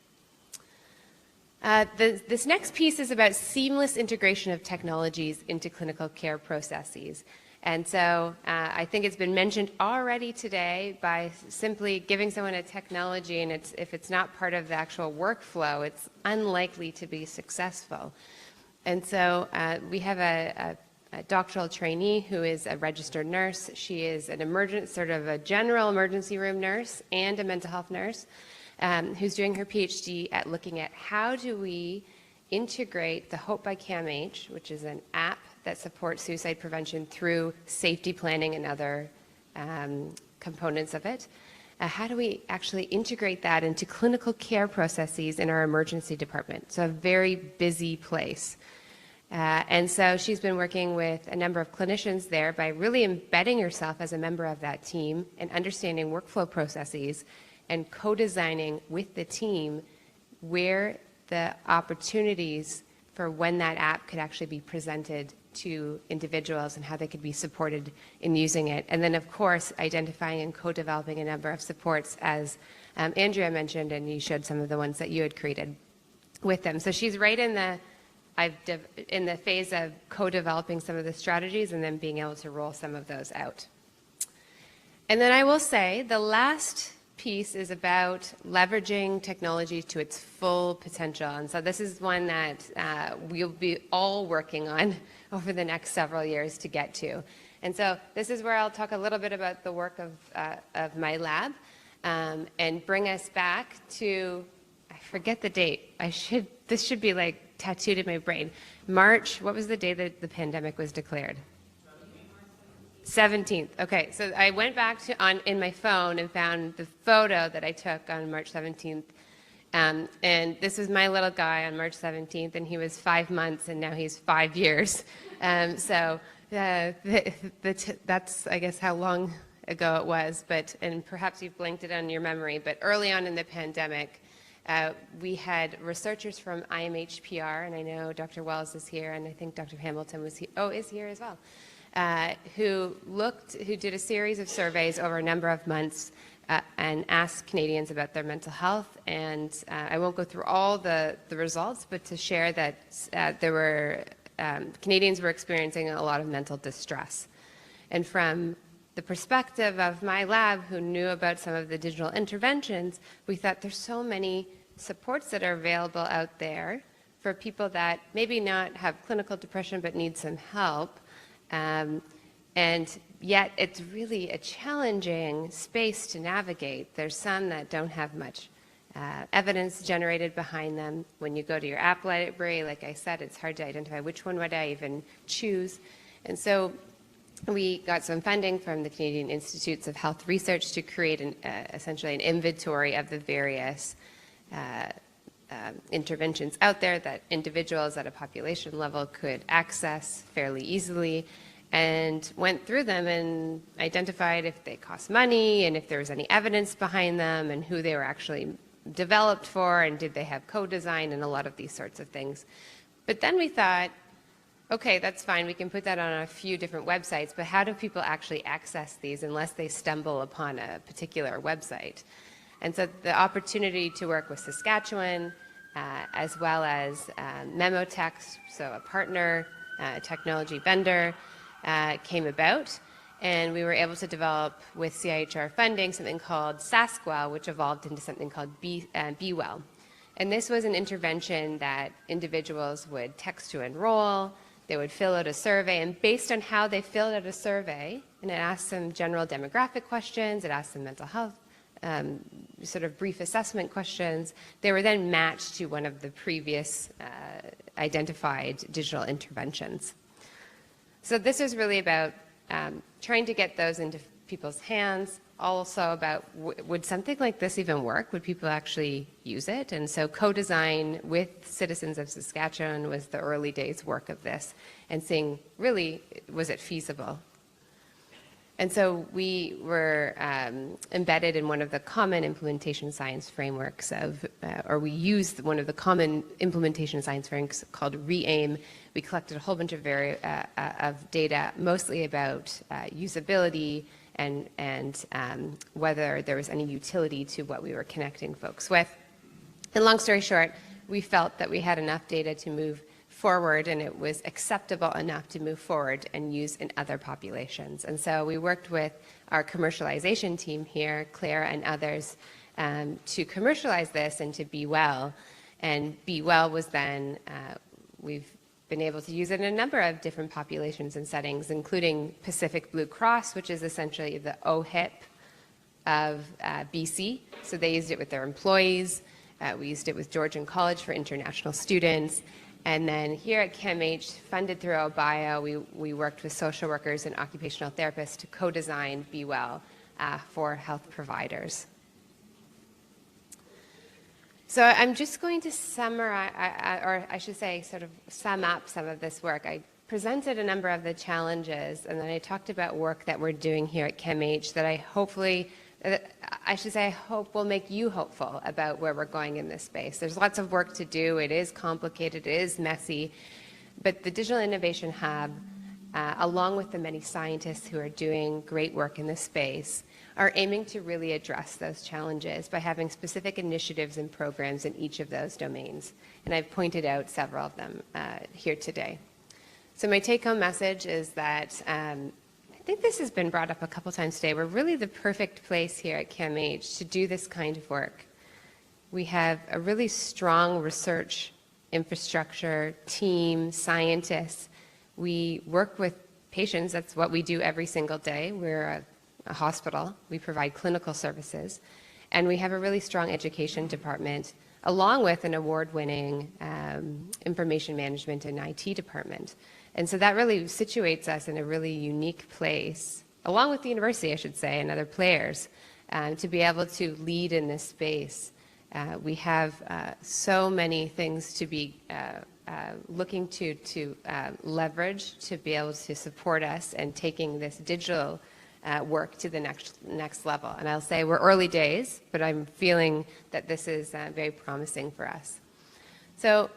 This next piece is about seamless integration of technologies into clinical care processes. And so I think it's been mentioned already today by simply giving someone a technology, and if it's not part of the actual workflow, it's unlikely to be successful. And so we have a doctoral trainee who is a registered nurse. She is an sort of a general emergency room nurse and a mental health nurse who's doing her PhD at looking at how do we integrate the Hope by CAMH, which is an app that supports suicide prevention through safety planning and other components of it. How do we actually integrate that into clinical care processes in our emergency department? It's a very busy place. And so she's been working with a number of clinicians there by really embedding herself as a member of that team and understanding workflow processes and co-designing with the team where the opportunities for when that app could actually be presented to individuals and how they could be supported in using it. And then, of course, identifying and co-developing a number of supports, as Andrea mentioned, and you showed some of the ones that you had created with them. So she's right in the phase of co-developing some of the strategies and then being able to roll some of those out. And then I will say the last piece is about leveraging technology to its full potential. And so this is one that we'll be all working on over the next several years to get to. And so this is where I'll talk a little bit about the work of my lab and bring us back to, I forget the date. This should be like tattooed in my brain. March, what was the day that the pandemic was declared? 17th. Okay, so I went back in my phone and found the photo that I took on March 17th. And this was my little guy on March 17th, and he was 5 months, and now he's 5 years. So that's, I guess, how long ago it was. And perhaps you've blanked it on your memory, but early on in the pandemic, we had researchers from IMHPR, and I know Dr. Wells is here, and I think Dr. Hamilton is here as well. Who did a series of surveys over a number of months and asked Canadians about their mental health. And I won't go through all the results, but to share that Canadians were experiencing a lot of mental distress. And from the perspective of my lab, who knew about some of the digital interventions, we thought there's so many supports that are available out there for people that maybe not have clinical depression but need some help. And yet it's really a challenging space to navigate. There's some that don't have much evidence generated behind them. When you go to your app library, like I said, it's hard to identify which one would I even choose. And so we got some funding from the Canadian Institutes of Health Research to create essentially an inventory of the various interventions out there that individuals at a population level could access fairly easily, and went through them and identified if they cost money and if there was any evidence behind them and who they were actually developed for and did they have co-design and a lot of these sorts of things. But then we thought, okay, that's fine, we can put that on a few different websites, but how do people actually access these unless they stumble upon a particular website? And so the opportunity to work with Saskatchewan, as well as Memotex, so a partner, technology vendor, came about, and we were able to develop with CIHR funding something called SaskWell, which evolved into something called BeWell. And this was an intervention that individuals would text to enroll, they would fill out a survey, and based on how they filled out a survey, and it asked some general demographic questions, it asked some mental health, sort of brief assessment questions, they were then matched to one of the previous identified digital interventions. So this is really about trying to get those into people's hands, also about would something like this even work? Would people actually use it? And so co-design with citizens of Saskatchewan was the early days work of this, and seeing really, was it feasible? And so we were embedded in one of the common implementation science frameworks or we used one of the common implementation science frameworks called RE-AIM. We collected a whole bunch of data, mostly about usability and whether there was any utility to what we were connecting folks with. And long story short, we felt that we had enough data to move forward, and it was acceptable enough to move forward and use in other populations. And so we worked with our commercialization team here, Claire and others, to commercialize this and to BeWell. And BeWell was then, we've been able to use it in a number of different populations and settings, including Pacific Blue Cross, which is essentially the OHIP of BC. So they used it with their employees. We used it with Georgian College for international students. And then here at CAMH, funded through OBIO, we worked with social workers and occupational therapists to co-design BeWell for health providers. So I'm just going to summarize, or I should say sort of sum up some of this work. I presented a number of the challenges, and then I talked about work that we're doing here at CAMH that I hope will make you hopeful about where we're going in this space. There's lots of work to do. It is complicated. It is messy. But the Digital Innovation Hub, along with the many scientists who are doing great work in this space, are aiming to really address those challenges by having specific initiatives and programs in each of those domains. And I've pointed out several of them here today. So my take-home message is that I think this has been brought up a couple times today. We're really the perfect place here at CAMH to do this kind of work. We have a really strong research infrastructure, team, scientists. We work with patients. That's what we do every single day. We're a hospital. We provide clinical services. And we have a really strong education department, along with an award-winning information management and IT department. And so that really situates us in a really unique place, along with the university, I should say, and other players, to be able to lead in this space. We have so many things to be looking to leverage to be able to support us and taking this digital work to the next level. And I'll say we're early days, but I'm feeling that this is very promising for us. So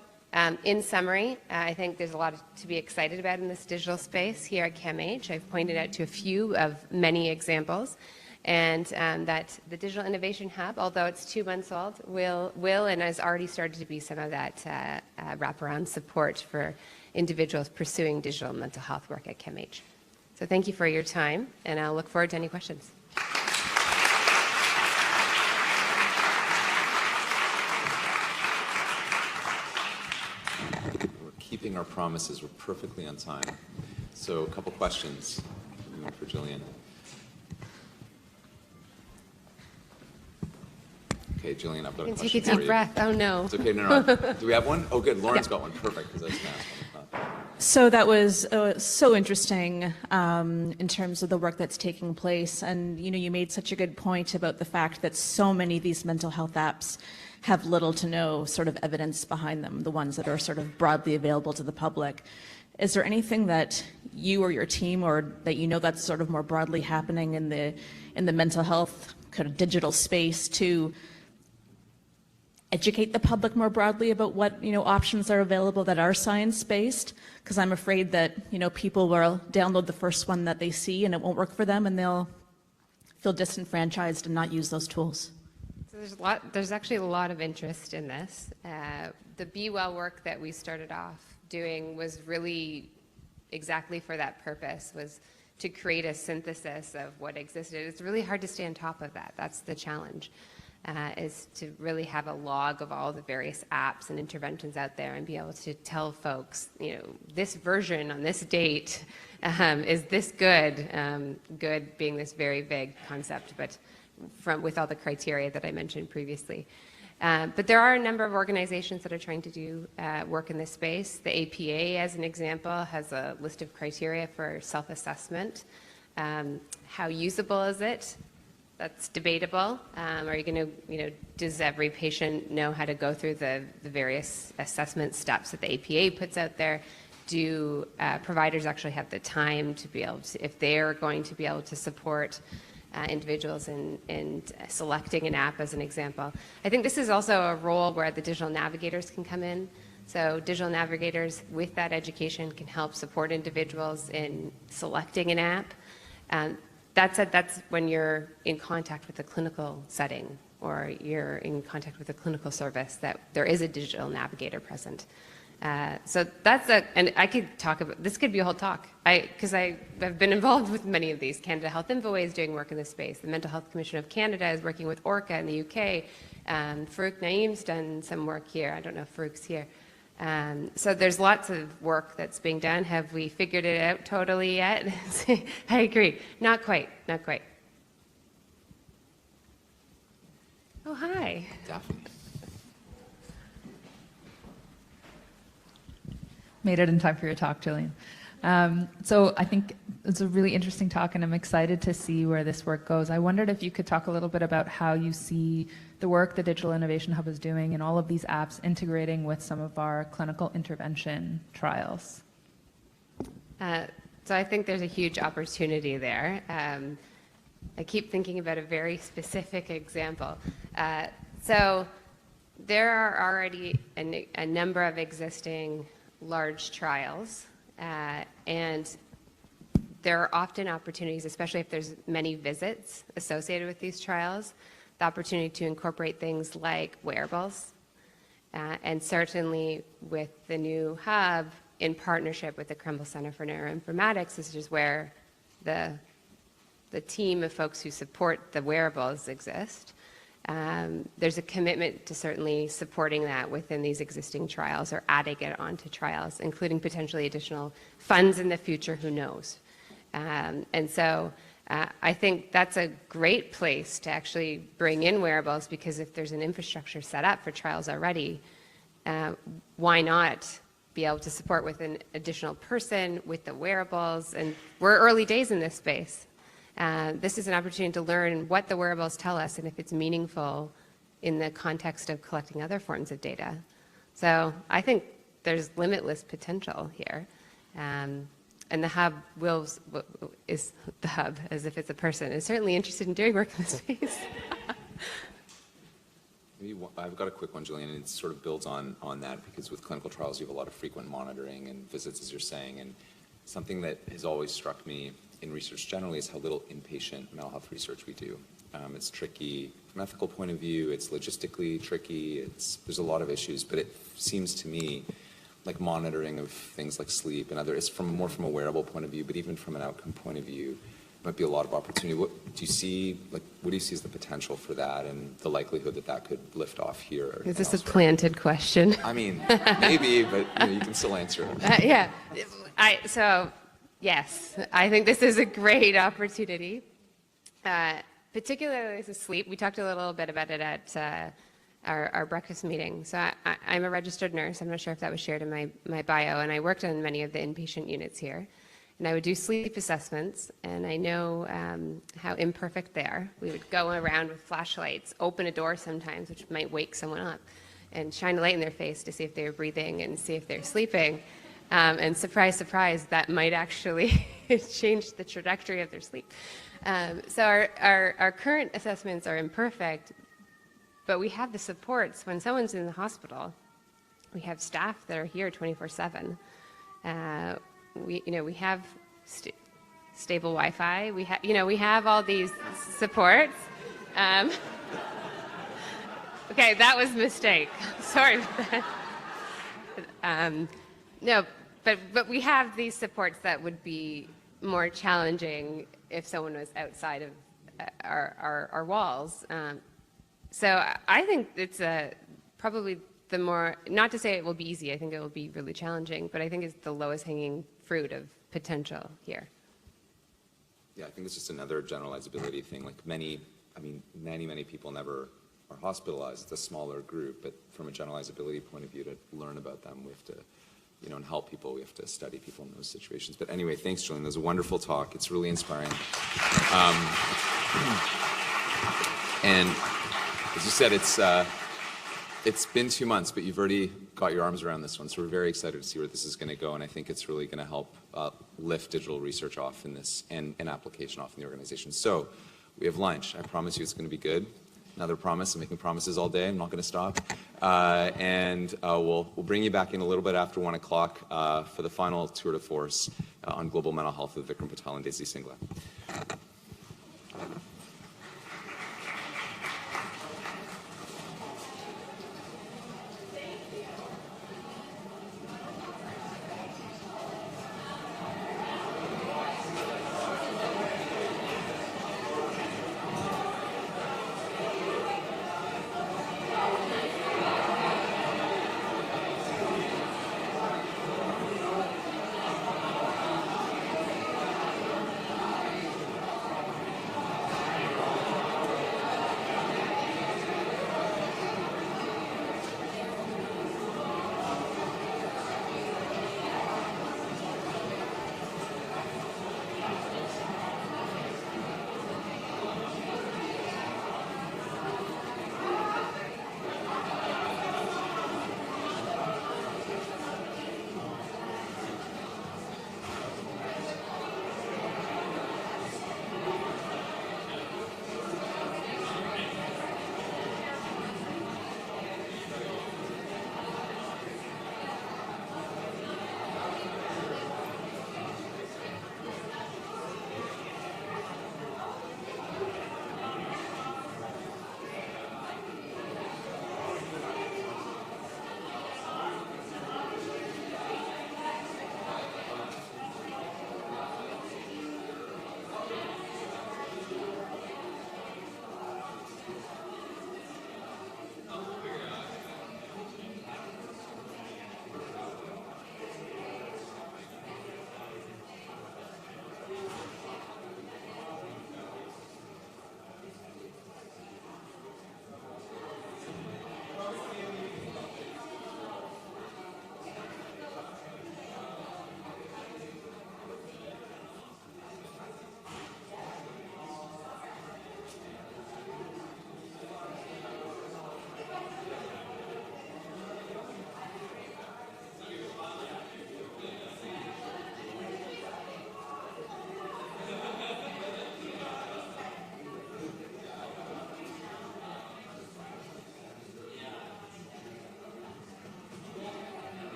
in summary, I think there's a lot to be excited about in this digital space here at CAMH. I've pointed out to a few of many examples, and that the Digital Innovation Hub, although it's 2 months old, will and has already started to be some of that wraparound support for individuals pursuing digital mental health work at CAMH. So thank you for your time, and I'll look forward to any questions. keeping our promises. We're perfectly on time. So a couple questions for Jillian. Okay, Jillian, I've got a question for you. Take a deep breath. Oh, no. It's okay, no. Do we have one? Oh, good. Lauren's got one. Perfect, because I was going to ask one. So that was so interesting in terms of the work that's taking place. And, you made such a good point about the fact that so many of these mental health apps have little to no sort of evidence behind them, the ones that are sort of broadly available to the public. Is there anything that you or your team, or that that's sort of more broadly happening in the mental health kind of digital space to educate the public more broadly about what options are available that are science-based? Because I'm afraid that people will download the first one that they see and it won't work for them, and they'll feel disenfranchised and not use those tools. So there's actually a lot of interest in this. The Be Well work that we started off doing was really exactly for that purpose, was to create a synthesis of what existed. It's really hard to stay on top of that. That's the challenge. Is to really have a log of all the various apps and interventions out there and be able to tell folks, this version on this date is this good, good being this very vague concept, but with all the criteria that I mentioned previously. But there are a number of organizations that are trying to do work in this space. The APA, as an example, has a list of criteria for self-assessment. How usable is it? That's debatable. Are you going to, does every patient know how to go through the various assessment steps that the APA puts out there? Do providers actually have the time to be able to, if they're going to be able to support individuals in selecting an app, as an example? I think this is also a role where the digital navigators can come in. So digital navigators with that education can help support individuals in selecting an app. That said, that's when you're in contact with a clinical setting or you're in contact with a clinical service, that there is a digital navigator present. So that's and I could talk about, this could be a whole talk, because I have been involved with many of these. Canada Health Infoway is doing work in this space. The Mental Health Commission of Canada is working with ORCA in the UK. Farouk Naeem's done some work here. I don't know if Farouk's here. So there's lots of work that's being done. Have we figured it out totally yet? I agree. Not quite, not quite. Oh, hi. Daphne. Made it in time for your talk, Jillian. So I think it's a really interesting talk, and I'm excited to see where this work goes. I wondered if you could talk a little bit about how you see the work the Digital Innovation Hub is doing and all of these apps integrating with some of our clinical intervention trials. So I think there's a huge opportunity there. I keep thinking about a very specific example. So there are already a number of existing large trials, and there are often opportunities, especially if there's many visits associated with these trials, the opportunity to incorporate things like wearables, and certainly with the new hub in partnership with the Campbell Center for Neuroinformatics, this is where the team of folks who support the wearables exist. There's a commitment to certainly supporting that within these existing trials or adding it onto trials, including potentially additional funds in the future, who knows. And so I think that's a great place to actually bring in wearables, because if there's an infrastructure set up for trials already, why not be able to support with an additional person with the wearables? And we're early days in this space. This is an opportunity to learn what the wearables tell us and if it's meaningful in the context of collecting other forms of data. So I think there's limitless potential here. And the hub is the hub, as if it's a person, is certainly interested in doing work in this space. I've got a quick one, Jillian, and it sort of builds on that, because with clinical trials you have a lot of frequent monitoring and visits, as you're saying, and something that has always struck me in research generally is how little inpatient mental health research we do. It's tricky from an ethical point of view, it's logistically tricky, there's a lot of issues, but it seems to me like monitoring of things like sleep and other, it's more from a wearable point of view, but even from an outcome point of view, might be a lot of opportunity. What do you see as the potential for that and the likelihood that that could lift off here? Is this a planted question? I mean, maybe, but you can still answer it. Yeah. So, yes, I think this is a great opportunity, particularly with sleep. We talked a little bit about it at our breakfast meeting. So I'm a registered nurse. I'm not sure if that was shared in my bio, and I worked on many of the inpatient units here. And I would do sleep assessments, and I know how imperfect they are. We would go around with flashlights, open a door sometimes, which might wake someone up, and shine a light in their face to see if they're breathing and see if they're sleeping. And surprise, surprise, that might actually change the trajectory of their sleep. So our current assessments are imperfect, but we have the supports. When someone's in the hospital, we have staff that are here 24/7. We have stable Wi-Fi. We have all these supports. Okay, that was a mistake. Sorry about that. No, but we have these supports that would be more challenging if someone was outside of our walls. So I think it's probably the more, not to say it will be easy, I think it will be really challenging, but I think it's the lowest hanging fruit of potential here. Yeah, I think it's just another generalizability thing. Like many people never are hospitalized. It's a smaller group, but from a generalizability point of view, to learn about them, we have to, and help people, we have to study people in those situations. But anyway, thanks, Julian. That was a wonderful talk. It's really inspiring. And as you said, it's been 2 months, but you've already got your arms around this one, so we're very excited to see where this is going to go, and I think it's really going to help lift digital research off in this and application off in the organization. So we have lunch. I promise you it's going to be good. Another promise. I'm making promises all day. I'm not going to stop. And we'll bring you back in a little bit after 1 o'clock for the final tour de force on global mental health with Vikram Patel and Daisy Singla.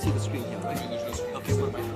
see the screen here, right? Okay, what am I?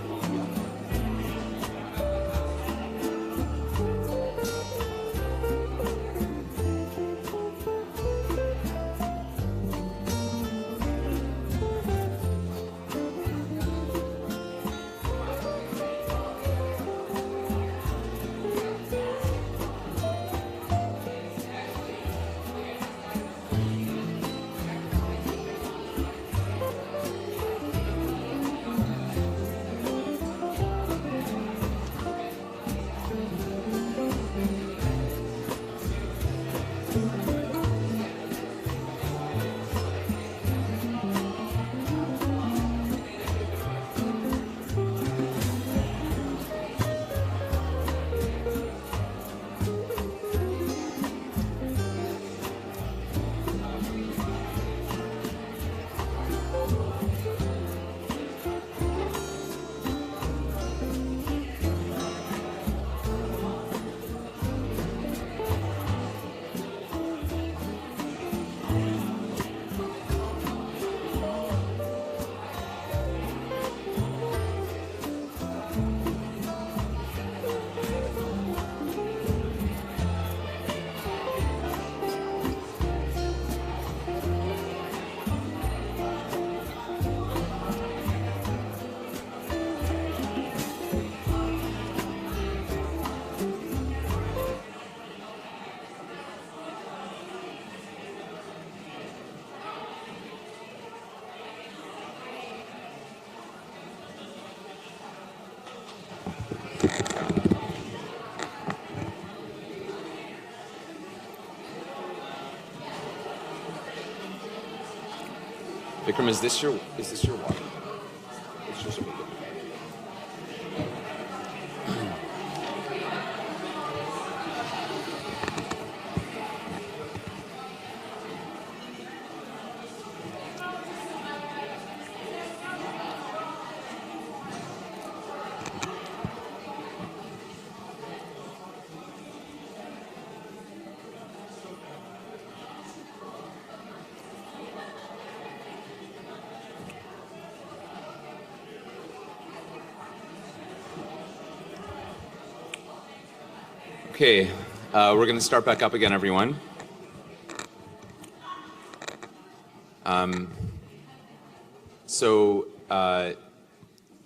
Vikram, is this your water? It's just Okay, we're going to start back up again, everyone.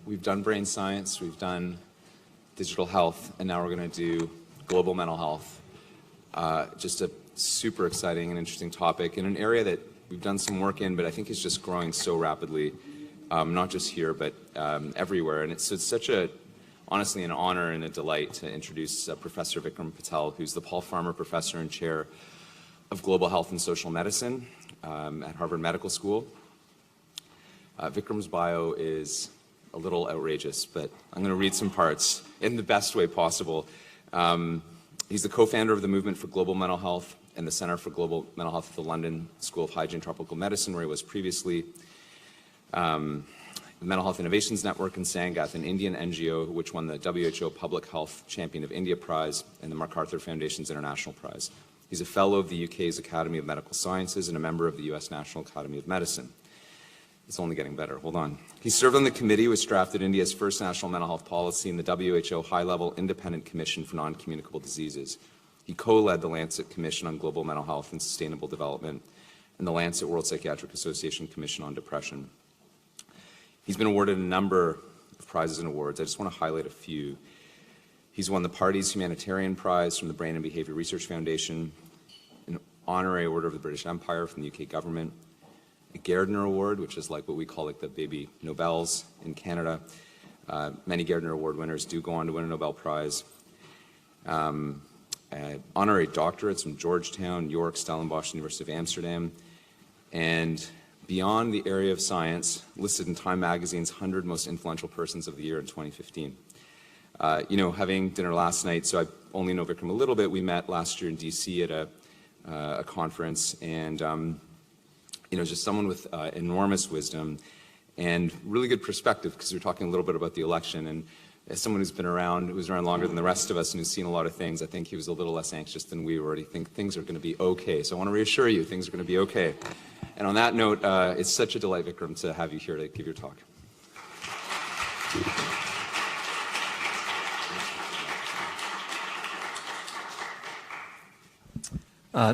We've done brain science, we've done digital health, and now we're going to do global mental health. Just a super exciting and interesting topic in an area that we've done some work in, but I think is just growing so rapidly, not just here, but everywhere. And it's such a honestly an honor and a delight to introduce Professor Vikram Patel, who's the Paul Farmer Professor and Chair of Global Health and Social Medicine at Harvard Medical School. Vikram's bio is a little outrageous, but I'm going to read some parts in the best way possible. He's the co-founder of the Movement for Global Mental Health and the Center for Global Mental Health at the London School of Hygiene and Tropical Medicine, where he was previously. The Mental Health Innovations Network in Sangath, an Indian NGO which won the WHO Public Health Champion of India Prize and the MacArthur Foundation's International Prize. He's a fellow of the UK's Academy of Medical Sciences and a member of the US National Academy of Medicine. It's only getting better, hold on. He served on the committee which drafted India's first national mental health policy in the WHO High-Level Independent Commission for Non-Communicable Diseases. He co-led the Lancet Commission on Global Mental Health and Sustainable Development and the Lancet World Psychiatric Association Commission on Depression. He's been awarded a number of prizes and awards. I just want to highlight a few. He's won the Party's Humanitarian Prize from the Brain and Behavior Research Foundation, an Honorary Order of the British Empire from the UK government, a Gairdner Award, which is like what we call like the baby Nobels in Canada. Many Gairdner Award winners do go on to win a Nobel Prize. Honorary doctorates from Georgetown, York, Stellenbosch, University of Amsterdam, and beyond the area of science, listed in Time Magazine's 100 Most Influential Persons of the Year in 2015. Having dinner last night, so I only know Vikram a little bit. We met last year in DC at a conference, and just someone with enormous wisdom and really good perspective, because we were talking a little bit about the election. And as someone who's around longer than the rest of us and who's seen a lot of things, I think he was a little less anxious than we were. I think things are going to be okay. So I want to reassure you, things are going to be okay. And on that note, it's such a delight, Vikram, to have you here to give your talk.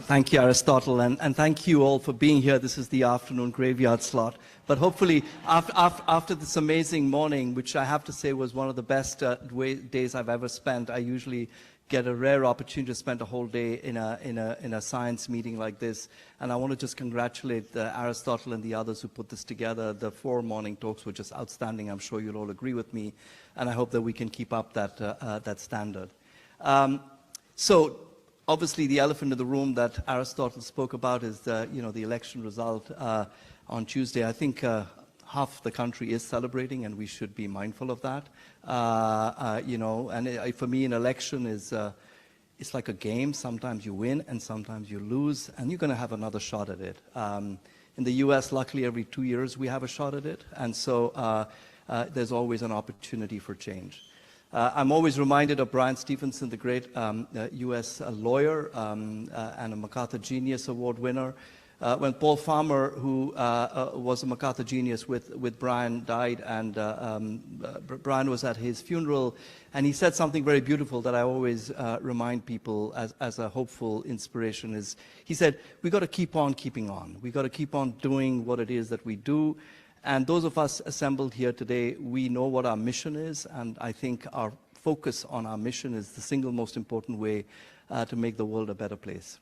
Thank you, Aristotle, and thank you all for being here. This is the afternoon graveyard slot. But hopefully, after this amazing morning, which I have to say was one of the best days I've ever spent, I usually get a rare opportunity to spend a whole day in a science meeting like this. And I want to just congratulate Aristotle and the others who put this together. The 4 morning talks were just outstanding. I'm sure you'll all agree with me. And I hope that we can keep up that standard. So obviously, the elephant in the room that Aristotle spoke about is the election result on Tuesday. I think half the country is celebrating, and we should be mindful of that. For me, an election is it's like a game. Sometimes you win, and sometimes you lose, and you're going to have another shot at it. In the U.S., luckily, every 2 years we have a shot at it, and so there's always an opportunity for change. I'm always reminded of Brian Stevenson, the great U.S. lawyer and a MacArthur Genius Award winner. When Paul Farmer, who was a MacArthur Genius with Brian, died, and Brian was at his funeral, and he said something very beautiful that I always remind people as a hopeful inspiration. Is he said, "We got to keep on keeping on. We got to keep on doing what it is that we do." And those of us assembled here today, we know what our mission is, and I think our focus on our mission is the single most important way to make the world a better place.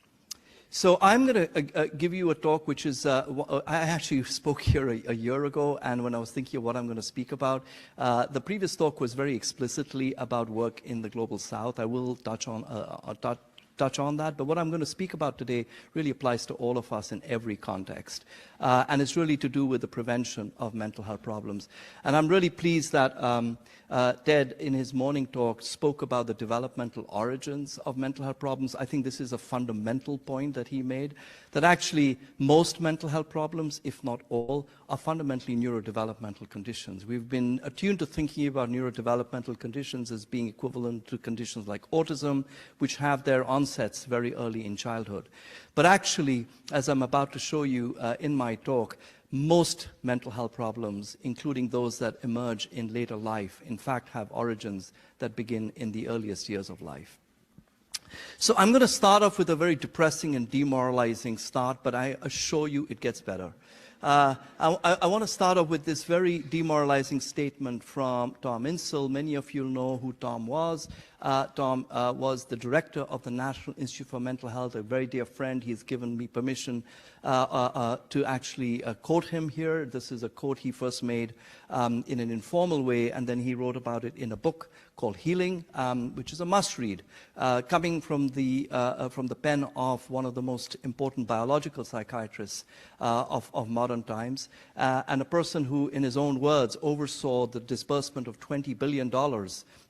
So I'm going to give you a talk which is, I actually spoke here a year ago, and when I was thinking of what I'm going to speak about, the previous talk was very explicitly about work in the Global South. I will touch on that, but what I'm going to speak about today really applies to all of us in every context. And it's really to do with the prevention of mental health problems. And I'm really pleased that Ted, in his morning talk, spoke about the developmental origins of mental health problems. I think this is a fundamental point that he made, that actually most mental health problems, if not all, are fundamentally neurodevelopmental conditions. We've been attuned to thinking about neurodevelopmental conditions as being equivalent to conditions like autism, which have their onsets very early in childhood. But actually, as I'm about to show you in my talk, most mental health problems, including those that emerge in later life, in fact have origins that begin in the earliest years of life. So I'm going to start off with a very depressing and demoralizing start, but I assure you it gets better. I want to start off with this very demoralizing statement from Tom Insel. Many of you know who Tom was. Tom was the director of the National Institute for Mental Health, a very dear friend. He's given me permission to actually quote him here. This is a quote he first made in an informal way, and then he wrote about it in a book called Healing, which is a must-read, coming from the pen of one of the most important biological psychiatrists of modern times, and a person who, in his own words, oversaw the disbursement of $20 billion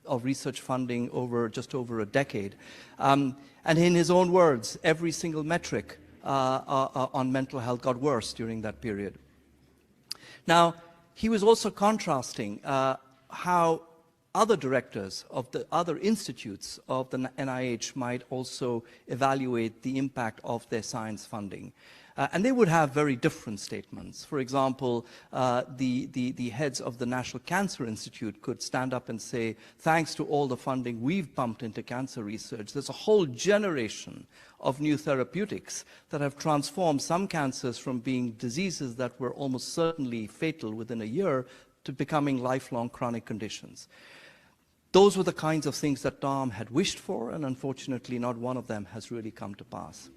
of research funding just over a decade. And in his own words, every single metric on mental health got worse during that period. Now, he was also contrasting how other directors of the other institutes of the NIH might also evaluate the impact of their science funding. And they would have very different statements. For example, the heads of the National Cancer Institute could stand up and say, thanks to all the funding we've pumped into cancer research, there's a whole generation of new therapeutics that have transformed some cancers from being diseases that were almost certainly fatal within a year to becoming lifelong chronic conditions. Those were the kinds of things that Tom had wished for, and unfortunately not one of them has really come to pass.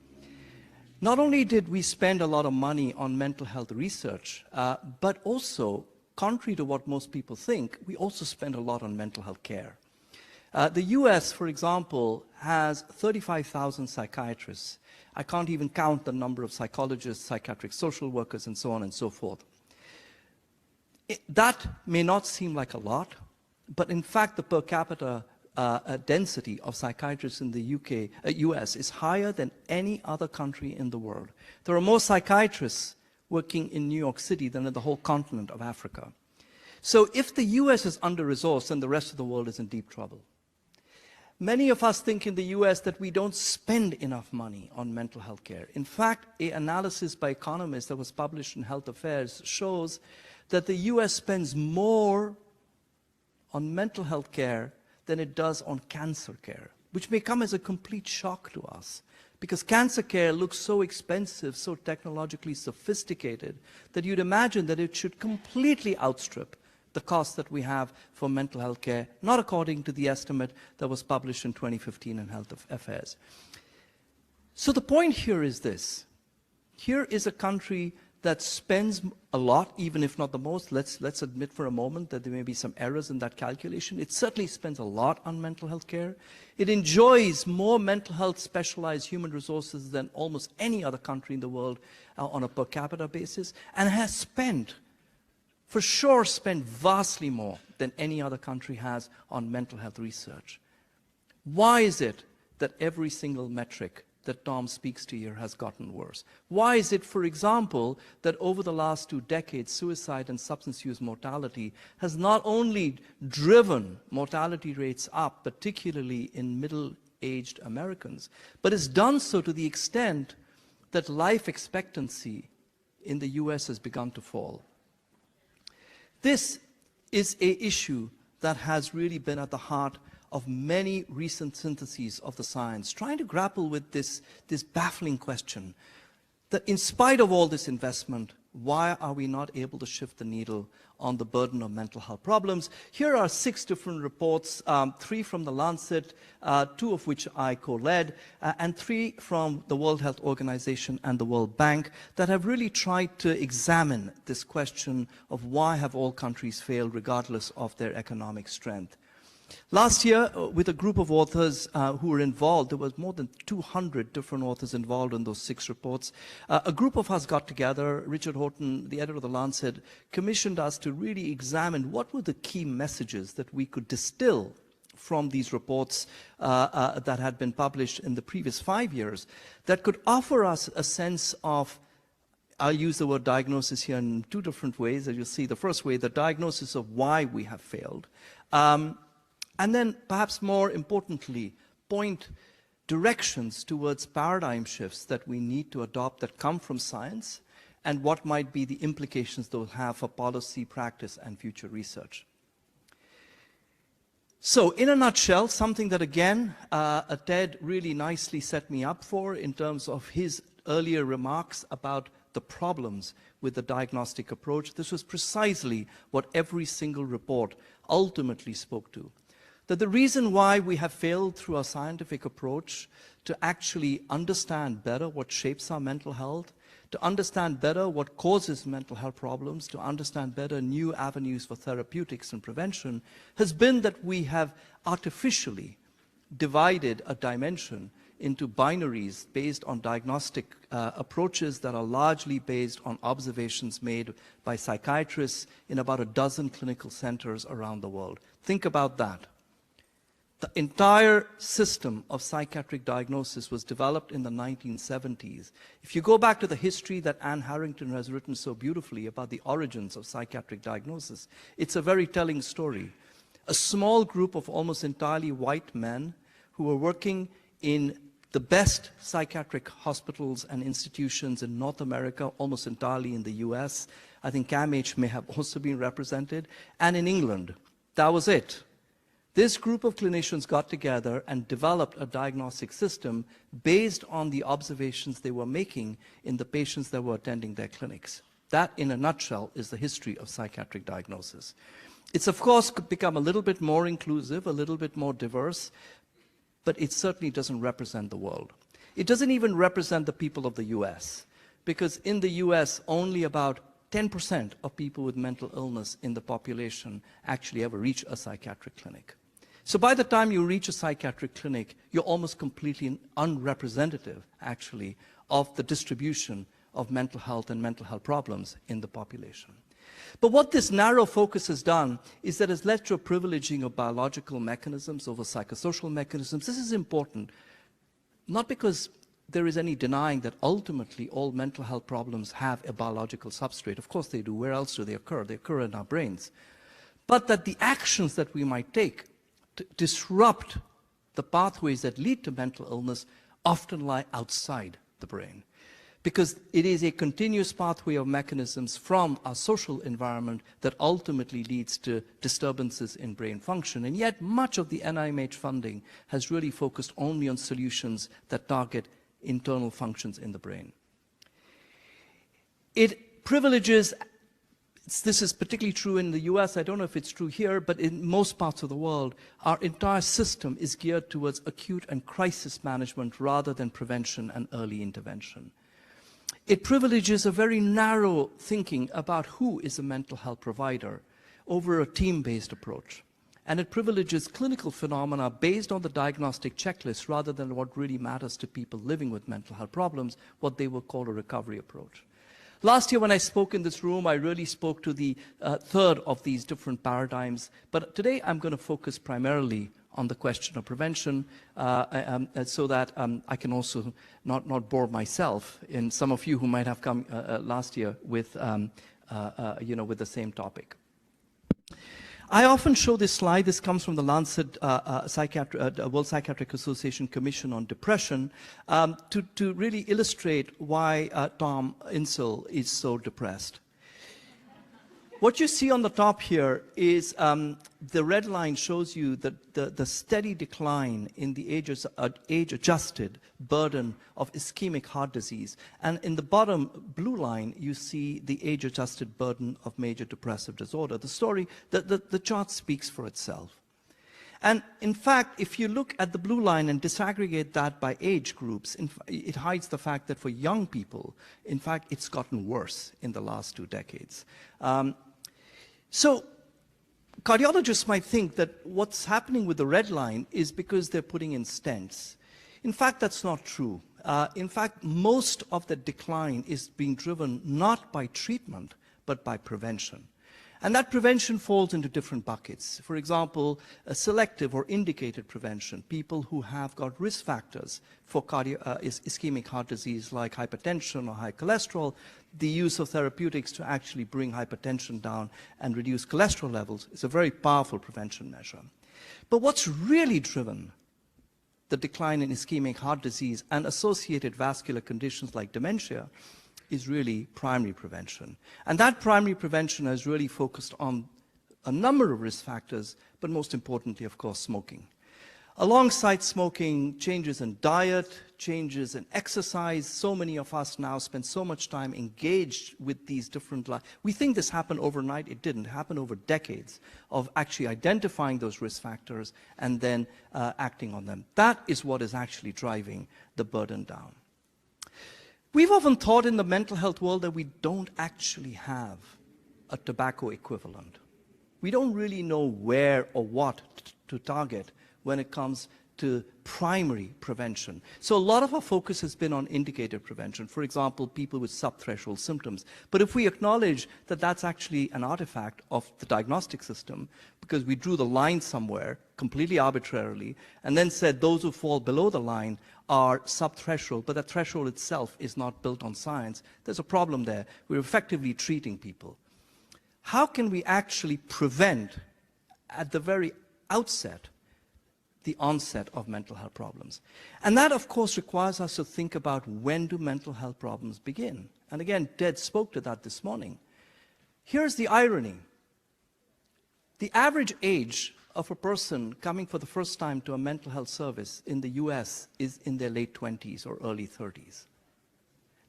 Not only did we spend a lot of money on mental health research, but also, contrary to what most people think, we also spend a lot on mental health care. The US, for example, has 35,000 psychiatrists. I can't even count the number of psychologists, psychiatric social workers, and so on and so forth. That may not seem like a lot, but in fact, the per capita density of psychiatrists in the US is higher than any other country in the world. There are more psychiatrists working in New York City than in the whole continent of Africa. So if the US is under-resourced, then the rest of the world is in deep trouble. Many of us think in the US that we don't spend enough money on mental health care. In fact, an analysis by economists that was published in Health Affairs shows that the US spends more on mental health care than it does on cancer care, which may come as a complete shock to us, because cancer care looks so expensive, so technologically sophisticated, that you'd imagine that it should completely outstrip the cost that we have for mental health care, not according to the estimate that was published in 2015 in Health Affairs. So the point here is this. Here is a country that spends a lot, even if not the most. Let's admit for a moment that there may be some errors in that calculation. It certainly spends a lot on mental health care. It enjoys more mental health specialized human resources than almost any other country in the world on a per capita basis, and has spent, for sure, spent vastly more than any other country has on mental health research. Why is it that every single metric that Tom speaks to here has gotten worse? Why is it, for example, that over the last 2 decades, suicide and substance use mortality has not only driven mortality rates up, particularly in middle-aged Americans, but has done so to the extent that life expectancy in the US has begun to fall? This is an issue that has really been at the heart of many recent syntheses of the science, trying to grapple with this baffling question, that in spite of all this investment, why are we not able to shift the needle on the burden of mental health problems? Here are 6 different reports, 3 from the Lancet, 2 of which I co-led, and 3 from the World Health Organization and the World Bank, that have really tried to examine this question of why have all countries failed regardless of their economic strength. Last year, with a group of authors who were involved, there was more than 200 different authors involved in those 6 reports. A group of us got together. Richard Horton, the editor of The Lancet, commissioned us to really examine what were the key messages that we could distill from these reports that had been published in the previous 5 years that could offer us a sense of, I'll use the word diagnosis here in 2 different ways, as you'll see. The first way, the diagnosis of why we have failed. And then, perhaps more importantly, point directions towards paradigm shifts that we need to adopt that come from science, and what might be the implications those have for policy, practice, and future research. So, in a nutshell, something that, again, Ted really nicely set me up for in terms of his earlier remarks about the problems with the diagnostic approach. This was precisely what every single report ultimately spoke to. That the reason why we have failed through our scientific approach to actually understand better what shapes our mental health, to understand better what causes mental health problems, to understand better new avenues for therapeutics and prevention, has been that we have artificially divided a dimension into binaries based on diagnostic approaches that are largely based on observations made by psychiatrists in about a dozen clinical centers around the world. Think about that. The entire system of psychiatric diagnosis was developed in the 1970s. If you go back to the history that Anne Harrington has written so beautifully about the origins of psychiatric diagnosis, it's a very telling story. A small group of almost entirely white men who were working in the best psychiatric hospitals and institutions in North America, almost entirely in the US. I think CAMH may have also been represented, and in England. That was it. This group of clinicians got together and developed a diagnostic system based on the observations they were making in the patients that were attending their clinics. That, in a nutshell, is the history of psychiatric diagnosis. It's, of course, become a little bit more inclusive, a little bit more diverse, but it certainly doesn't represent the world. It doesn't even represent the people of the US, because in the US, only about 10% of people with mental illness in the population actually ever reach a psychiatric clinic. So by the time you reach a psychiatric clinic, you're almost completely unrepresentative, actually, of the distribution of mental health and mental health problems in the population. But what this narrow focus has done is that it's led to a privileging of biological mechanisms over psychosocial mechanisms. This is important, not because there is any denying that ultimately all mental health problems have a biological substrate. Of course they do. Where else do they occur? They occur in our brains. But that the actions that we might take to disrupt the pathways that lead to mental illness often lie outside the brain. because it is a continuous pathway of mechanisms from our social environment that ultimately leads to disturbances in brain function. And yet much of the NIMH funding has really focused only on solutions that target internal functions in the brain. It privileges, this is particularly true in the US, I don't know if it's true here, but in most parts of the world, our entire system is geared towards acute and crisis management rather than prevention and early intervention. It privileges a very narrow thinking about who is a mental health provider over a team-based approach. And it privileges clinical phenomena based on the diagnostic checklist rather than what really matters to people living with mental health problems, what they will call a recovery approach. Last year when I spoke in this room, I really spoke to the third of these different paradigms. But today I'm going to focus primarily on the question of prevention so that I can also not bore myself and some of you who might have come last year with, with the same topic. I often show this slide. This comes from the Lancet World Psychiatric Association Commission on Depression to really illustrate why Tom Insel is so depressed. What you see on the top here is the red line shows you the steady decline in the age-adjusted burden of ischemic heart disease. And in the bottom blue line, you see the age-adjusted burden of major depressive disorder. The story, the chart speaks for itself. And in fact, if you look at the blue line and disaggregate that by age groups, it hides the fact that for young people, in fact, it's gotten worse in the last 2 decades. So cardiologists might think that what's happening with the red line is because they're putting in stents. In fact, that's not true. In fact, most of the decline is being driven not by treatment, but by prevention. And that prevention falls into different buckets. For example, a selective or indicated prevention, people who have got risk factors for ischemic heart disease like hypertension or high cholesterol, the use of therapeutics to actually bring hypertension down and reduce cholesterol levels is a very powerful prevention measure. But what's really driven the decline in ischemic heart disease and associated vascular conditions like dementia is really primary prevention. And that primary prevention has really focused on a number of risk factors, but most importantly, of course, smoking. Alongside smoking, changes in diet, changes in exercise. So many of us now spend so much time engaged with these different we think this happened overnight. It didn't. It happened over decades of actually identifying those risk factors and then acting on them. That is what is actually driving the burden down. We've often thought in the mental health world that we don't actually have a tobacco equivalent. We don't really know where or what to target when it comes to primary prevention. So a lot of our focus has been on indicated prevention. For example, people with subthreshold symptoms. But if we acknowledge that that's actually an artifact of the diagnostic system, because we drew the line somewhere completely arbitrarily, and then said those who fall below the line are subthreshold, but that threshold itself is not built on science, there's a problem there. We're effectively treating people. How can we actually prevent, at the very outset, the onset of mental health problems? And that, of course, requires us to think about when do mental health problems begin. And again, Ted spoke to that this morning. Here's the irony. The average age of a person coming for the first time to a mental health service in the US is in their late 20s or early 30s.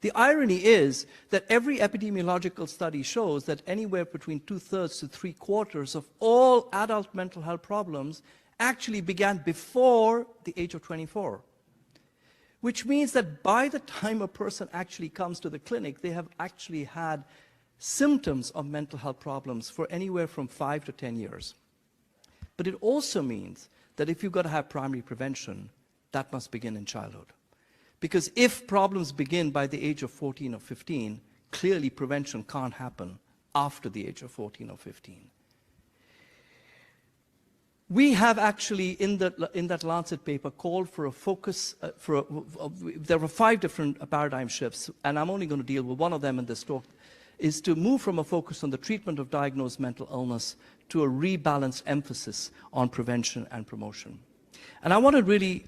The irony is that every epidemiological study shows that anywhere between 2/3 to 3/4 of all adult mental health problems actually began before the age of 24. Which means that by the time a person actually comes to the clinic, they have actually had symptoms of mental health problems for anywhere from 5 to 10 years. But it also means that if you've got to have primary prevention, that must begin in childhood. Because if problems begin by the age of 14 or 15, clearly prevention can't happen after the age of 14 or 15. We have actually, in that Lancet paper, called for a focus, there were 5 different paradigm shifts, and I'm only going to deal with one of them in this talk, is to move from a focus on the treatment of diagnosed mental illness to a rebalanced emphasis on prevention and promotion. And I want to really,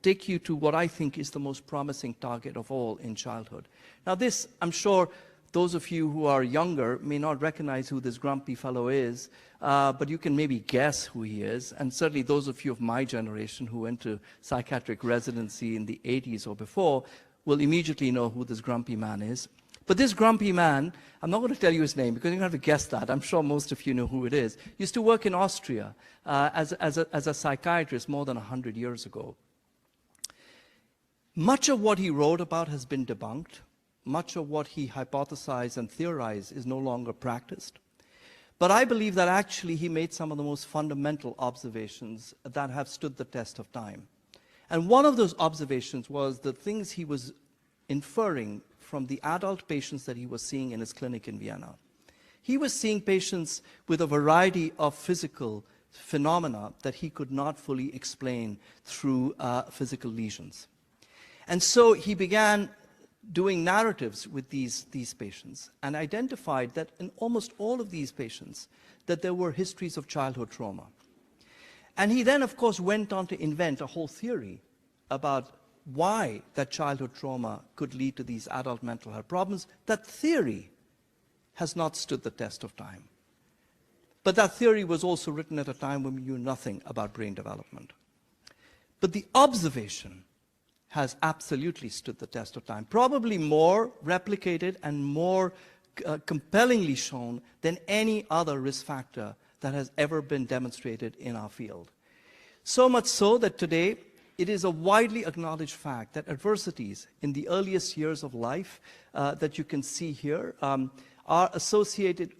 take you to what I think is the most promising target of all in childhood. Now this, I'm sure those of you who are younger may not recognize who this grumpy fellow is, but you can maybe guess who he is. And certainly those of you of my generation who went to psychiatric residency in the 80s or before will immediately know who this grumpy man is. But this grumpy man, I'm not going to tell you his name because you're going to have to guess that. I'm sure most of you know who it is. Used to work in Austria as a psychiatrist more than 100 years ago. Much of what he wrote about has been debunked. Much of what he hypothesized and theorized is no longer practiced. But I believe that actually he made some of the most fundamental observations that have stood the test of time. And one of those observations was the things he was inferring from the adult patients that he was seeing in his clinic in Vienna. He was seeing patients with a variety of physical phenomena that he could not fully explain through physical lesions. And so he began doing narratives with these patients and identified that in almost all of these patients that there were histories of childhood trauma. And he then, of course, went on to invent a whole theory about why that childhood trauma could lead to these adult mental health problems. That theory has not stood the test of time. But that theory was also written at a time when we knew nothing about brain development. But the observation has absolutely stood the test of time, probably more replicated and more compellingly shown than any other risk factor that has ever been demonstrated in our field. So much so that today it is a widely acknowledged fact that adversities in the earliest years of life that you can see here are associated,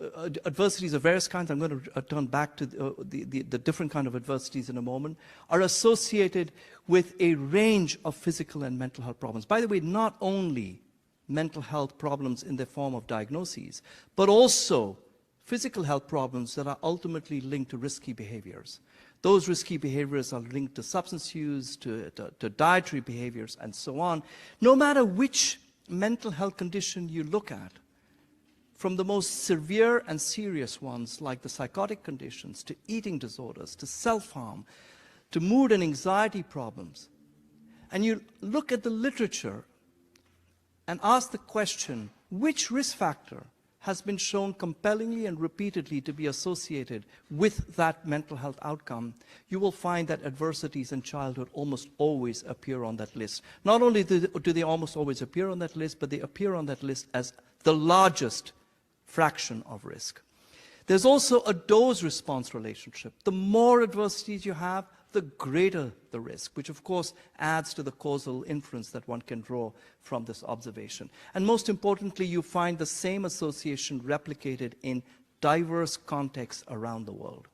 adversities of various kinds, I'm going to turn back to the different kind of adversities in a moment, are associated with a range of physical and mental health problems. By the way, not only mental health problems in the form of diagnoses, but also physical health problems that are ultimately linked to risky behaviors. Those risky behaviors are linked to substance use, to dietary behaviors, and so on. No matter which mental health condition you look at, from the most severe and serious ones like the psychotic conditions, to eating disorders, to self-harm, to mood and anxiety problems, and you look at the literature and ask the question, which risk factor has been shown compellingly and repeatedly to be associated with that mental health outcome, you will find that adversities in childhood almost always appear on that list. Not only do they almost always appear on that list, but they appear on that list as the largest fraction of risk. There's also a dose-response relationship. The more adversities you have, the greater the risk, which of course adds to the causal inference that one can draw from this observation. And most importantly, you find the same association replicated in diverse contexts around the world.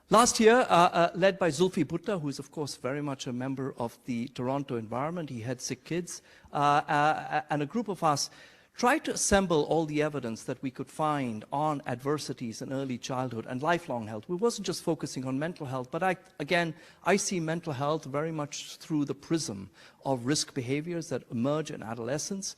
Last year, led by Zulfi Bhutta, who is of course very much a member of the Toronto environment, he had sick kids, and a group of us tried to assemble all the evidence that we could find on adversities in early childhood and lifelong health. We wasn't just focusing on mental health, but I see mental health very much through the prism of risk behaviors that emerge in adolescence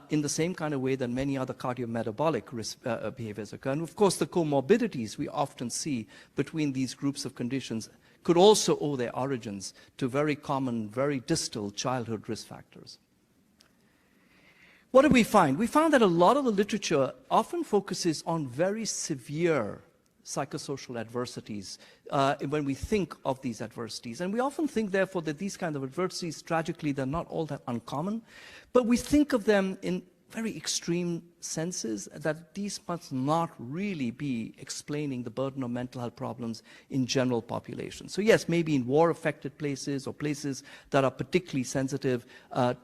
in the same kind of way that many other cardiometabolic risk behaviors occur. And of course, the comorbidities we often see between these groups of conditions could also owe their origins to very common, very distal childhood risk factors. What did we find? We found that a lot of the literature often focuses on very severe psychosocial adversities when we think of these adversities. And we often think, therefore, that these kinds of adversities, tragically, they're not all that uncommon. But we think of them in very extreme senses, that these must not really be explaining the burden of mental health problems in general populations. So yes, maybe in war-affected places or places that are particularly sensitive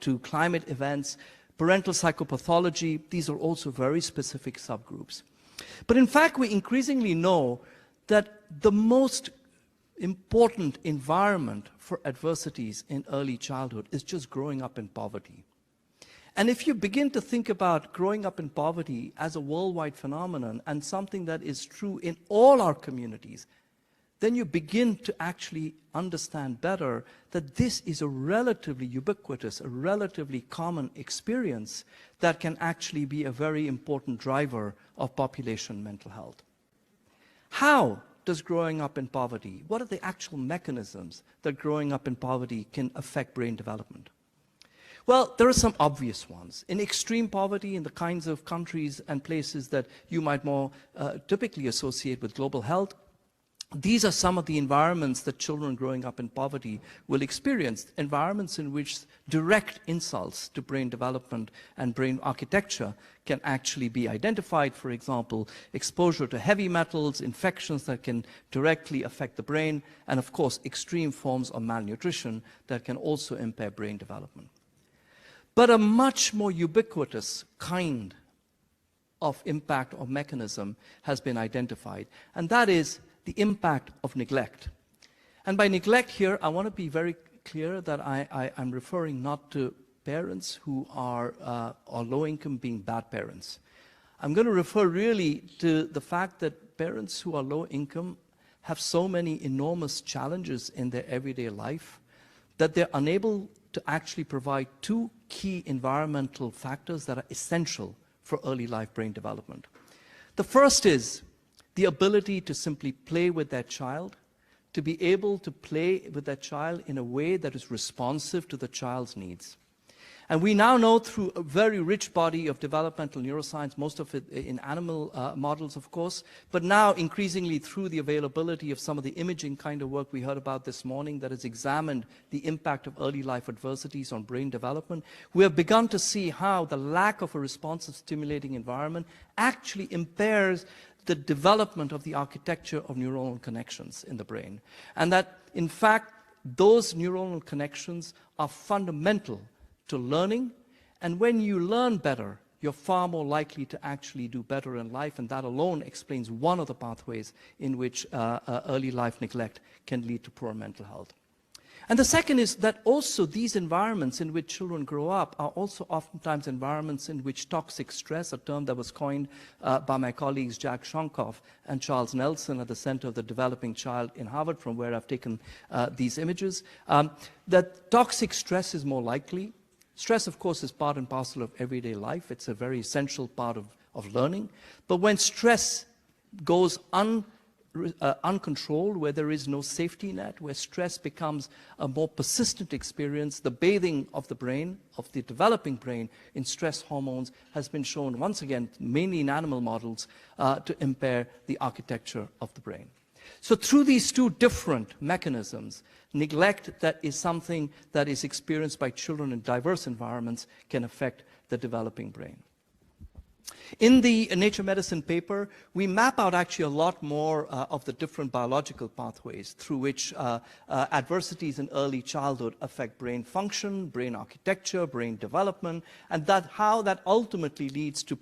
to climate events, parental psychopathology, these are also very specific subgroups. But in fact, we increasingly know that the most important environment for adversities in early childhood is just growing up in poverty. And if you begin to think about growing up in poverty as a worldwide phenomenon and something that is true in all our communities, then you begin to actually understand better that this is a relatively ubiquitous, a relatively common experience that can actually be a very important driver of population mental health. How does growing up in poverty, what are the actual mechanisms that growing up in poverty can affect brain development? Well, there are some obvious ones. In extreme poverty, in the kinds of countries and places that you might more typically associate with global health, these are some of the environments that children growing up in poverty will experience, environments in which direct insults to brain development and brain architecture can actually be identified. For example, exposure to heavy metals, infections that can directly affect the brain, and of course, extreme forms of malnutrition that can also impair brain development. But a much more ubiquitous kind of impact or mechanism has been identified, and that is the impact of neglect. And by neglect here, I want to be very clear that I'm referring not to parents who are low income being bad parents. I'm going to refer really to the fact that parents who are low income have so many enormous challenges in their everyday life that they're unable to actually provide two key environmental factors that are essential for early life brain development. The first is the ability to simply play with that child, to be able to play with that child in a way that is responsive to the child's needs. And we now know through a very rich body of developmental neuroscience, most of it in animal models, of course, but now increasingly through the availability of some of the imaging kind of work we heard about this morning that has examined the impact of early life adversities on brain development, we have begun to see how the lack of a responsive stimulating environment actually impairs the development of the architecture of neuronal connections in the brain. And that, in fact, those neuronal connections are fundamental to learning. And when you learn better, you're far more likely to actually do better in life. And that alone explains one of the pathways in which early life neglect can lead to poor mental health. And the second is that also these environments in which children grow up are also oftentimes environments in which toxic stress, a term that was coined by my colleagues Jack Shonkoff and Charles Nelson at the Center of the Developing Child in Harvard, from where I've taken these images, that toxic stress is more likely. Stress, of course, is part and parcel of everyday life. It's a very essential part of learning. But when stress goes uncontrolled, where there is no safety net, where stress becomes a more persistent experience, the bathing of the brain, of the developing brain in stress hormones has been shown, once again, mainly in animal models, to impair the architecture of the brain. So through these two different mechanisms, neglect that is something that is experienced by children in diverse environments can affect the developing brain. In the Nature Medicine paper, we map out actually a lot more of the different biological pathways through which adversities in early childhood affect brain function, brain architecture, brain development, and how that ultimately leads to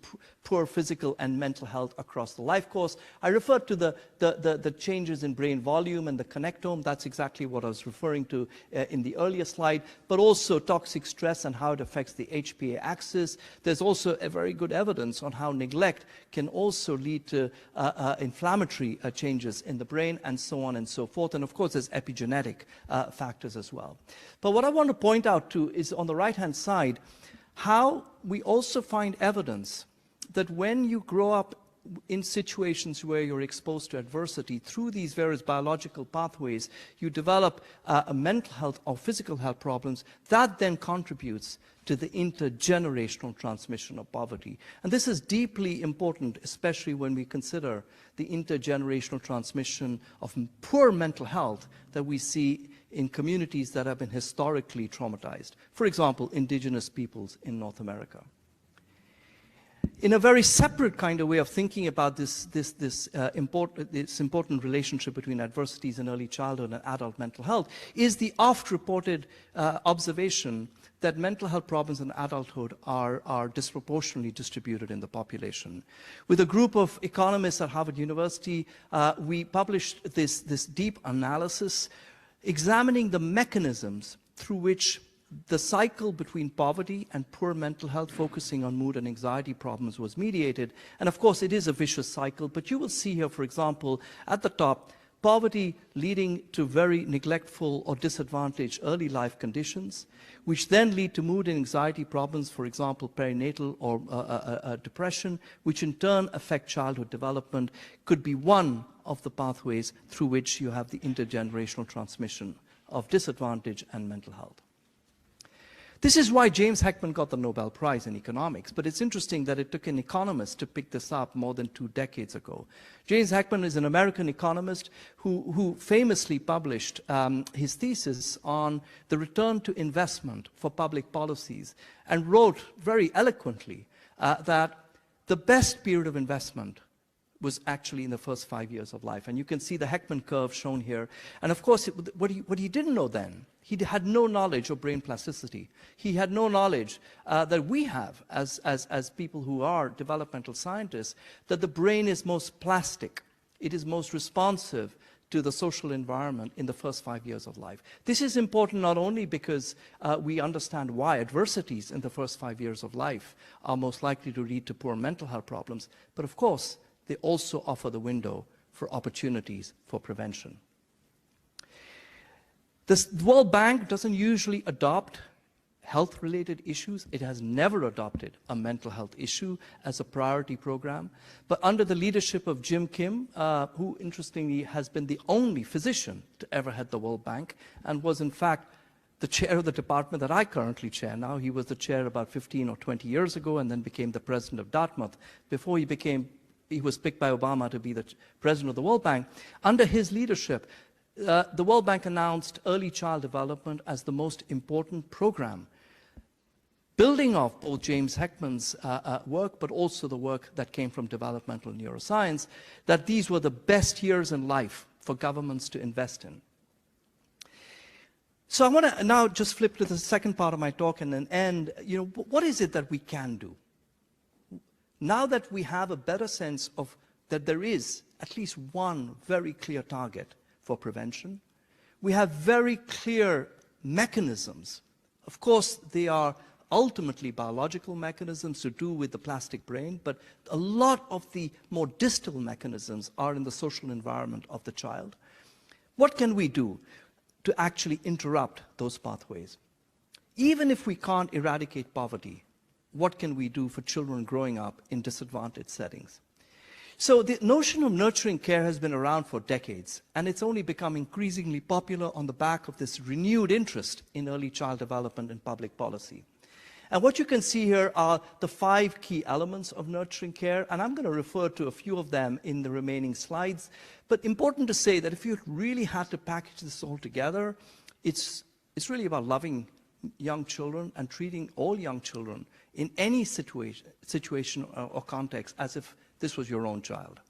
poor physical and mental health across the life course. I referred to the changes in brain volume and the connectome. That's exactly what I was referring to in the earlier slide, but also toxic stress and how it affects the HPA axis. There's also a very good evidence on how neglect can also lead to inflammatory changes in the brain, and so on and so forth. And of course, there's epigenetic factors as well. But what I want to point out too is on the right-hand side, how we also find evidence that when you grow up in situations where you're exposed to adversity through these various biological pathways, you develop a mental health or physical health problems that then contributes to the intergenerational transmission of poverty. And this is deeply important, especially when we consider the intergenerational transmission of poor mental health that we see in communities that have been historically traumatized. For example, indigenous peoples in North America. In a very separate kind of way of thinking about this important relationship between adversities in early childhood and adult mental health is the oft-reported observation that mental health problems in adulthood are disproportionately distributed in the population. With a group of economists at Harvard University, we published this deep analysis examining the mechanisms through which the cycle between poverty and poor mental health, focusing on mood and anxiety problems, was mediated. And of course, it is a vicious cycle, but you will see here, for example, at the top, poverty leading to very neglectful or disadvantaged early life conditions, which then lead to mood and anxiety problems, for example, perinatal or depression, which in turn affect childhood development, could be one of the pathways through which you have the intergenerational transmission of disadvantage and mental health. This is why James Heckman got the Nobel Prize in economics, but it's interesting that it took an economist to pick this up more than 2 decades ago. James Heckman is an American economist who famously published his thesis on the return to investment for public policies and wrote very eloquently that the best period of investment was actually in the first 5 years of life. And you can see the Heckman curve shown here. And of course, what he didn't know then, he had no knowledge of brain plasticity. He had no knowledge that we have as people who are developmental scientists, that the brain is most plastic. It is most responsive to the social environment in the first 5 years of life. This is important not only because we understand why adversities in the first 5 years of life are most likely to lead to poor mental health problems, but of course, they also offer the window for opportunities for prevention. The World Bank doesn't usually adopt health-related issues. It has never adopted a mental health issue as a priority program. But under the leadership of Jim Kim, who interestingly has been the only physician to ever head the World Bank and was in fact the chair of the department that I currently chair now. He was the chair about 15 or 20 years ago and then became the president of Dartmouth before he was picked by Obama to be the president of the World Bank. Under his leadership, the World Bank announced early child development as the most important program, building off both James Heckman's work, but also the work that came from developmental neuroscience, that these were the best years in life for governments to invest in. So I want to now just flip to the second part of my talk and then end. What is it that we can do? Now that we have a better sense of that there is at least one very clear target for prevention, we have very clear mechanisms. Of course, they are ultimately biological mechanisms to do with the plastic brain, but a lot of the more distal mechanisms are in the social environment of the child. What can we do to actually interrupt those pathways? Even if we can't eradicate poverty, what can we do for children growing up in disadvantaged settings? So the notion of nurturing care has been around for decades, and it's only become increasingly popular on the back of this renewed interest in early child development and public policy. And what you can see here are the 5 key elements of nurturing care, and I'm going to refer to a few of them in the remaining slides. But important to say that if you really had to package this all together, it's really about loving young children and treating all young children in any situation or context as if this was your own child.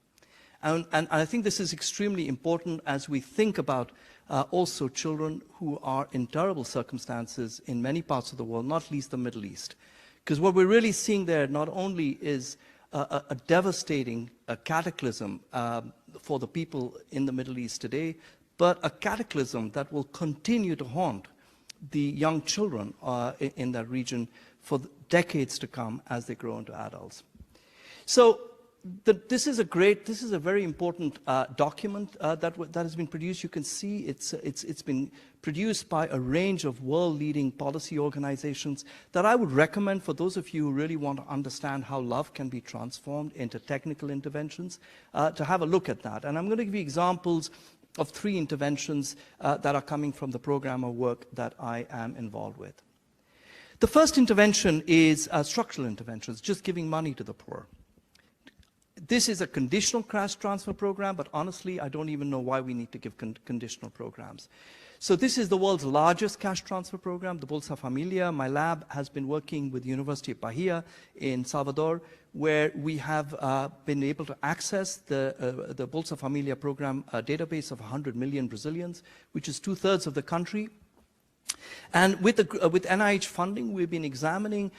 And I think this is extremely important as we think about also children who are in terrible circumstances in many parts of the world, not least the Middle East. Because what we're really seeing there not only is a devastating cataclysm for the people in the Middle East today, but a cataclysm that will continue to haunt the young children in that region for decades to come as they grow into adults. So this is a very important document that has been produced. You can see it's been produced by a range of world-leading policy organizations that I would recommend for those of you who really want to understand how love can be transformed into technical interventions, to have a look at that. And I'm going to give you examples of 3 interventions that are coming from the program of work that I am involved with. The first intervention is structural interventions, just giving money to the poor. This is a conditional cash transfer program, but honestly, I don't even know why we need to give conditional programs. So this is the world's largest cash transfer program, the Bolsa Familia. My lab has been working with the University of Bahia in Salvador, where we have been able to access the Bolsa Familia program database of 100 million Brazilians, which is 2/3 of the country. And with NIH funding, we've been examining,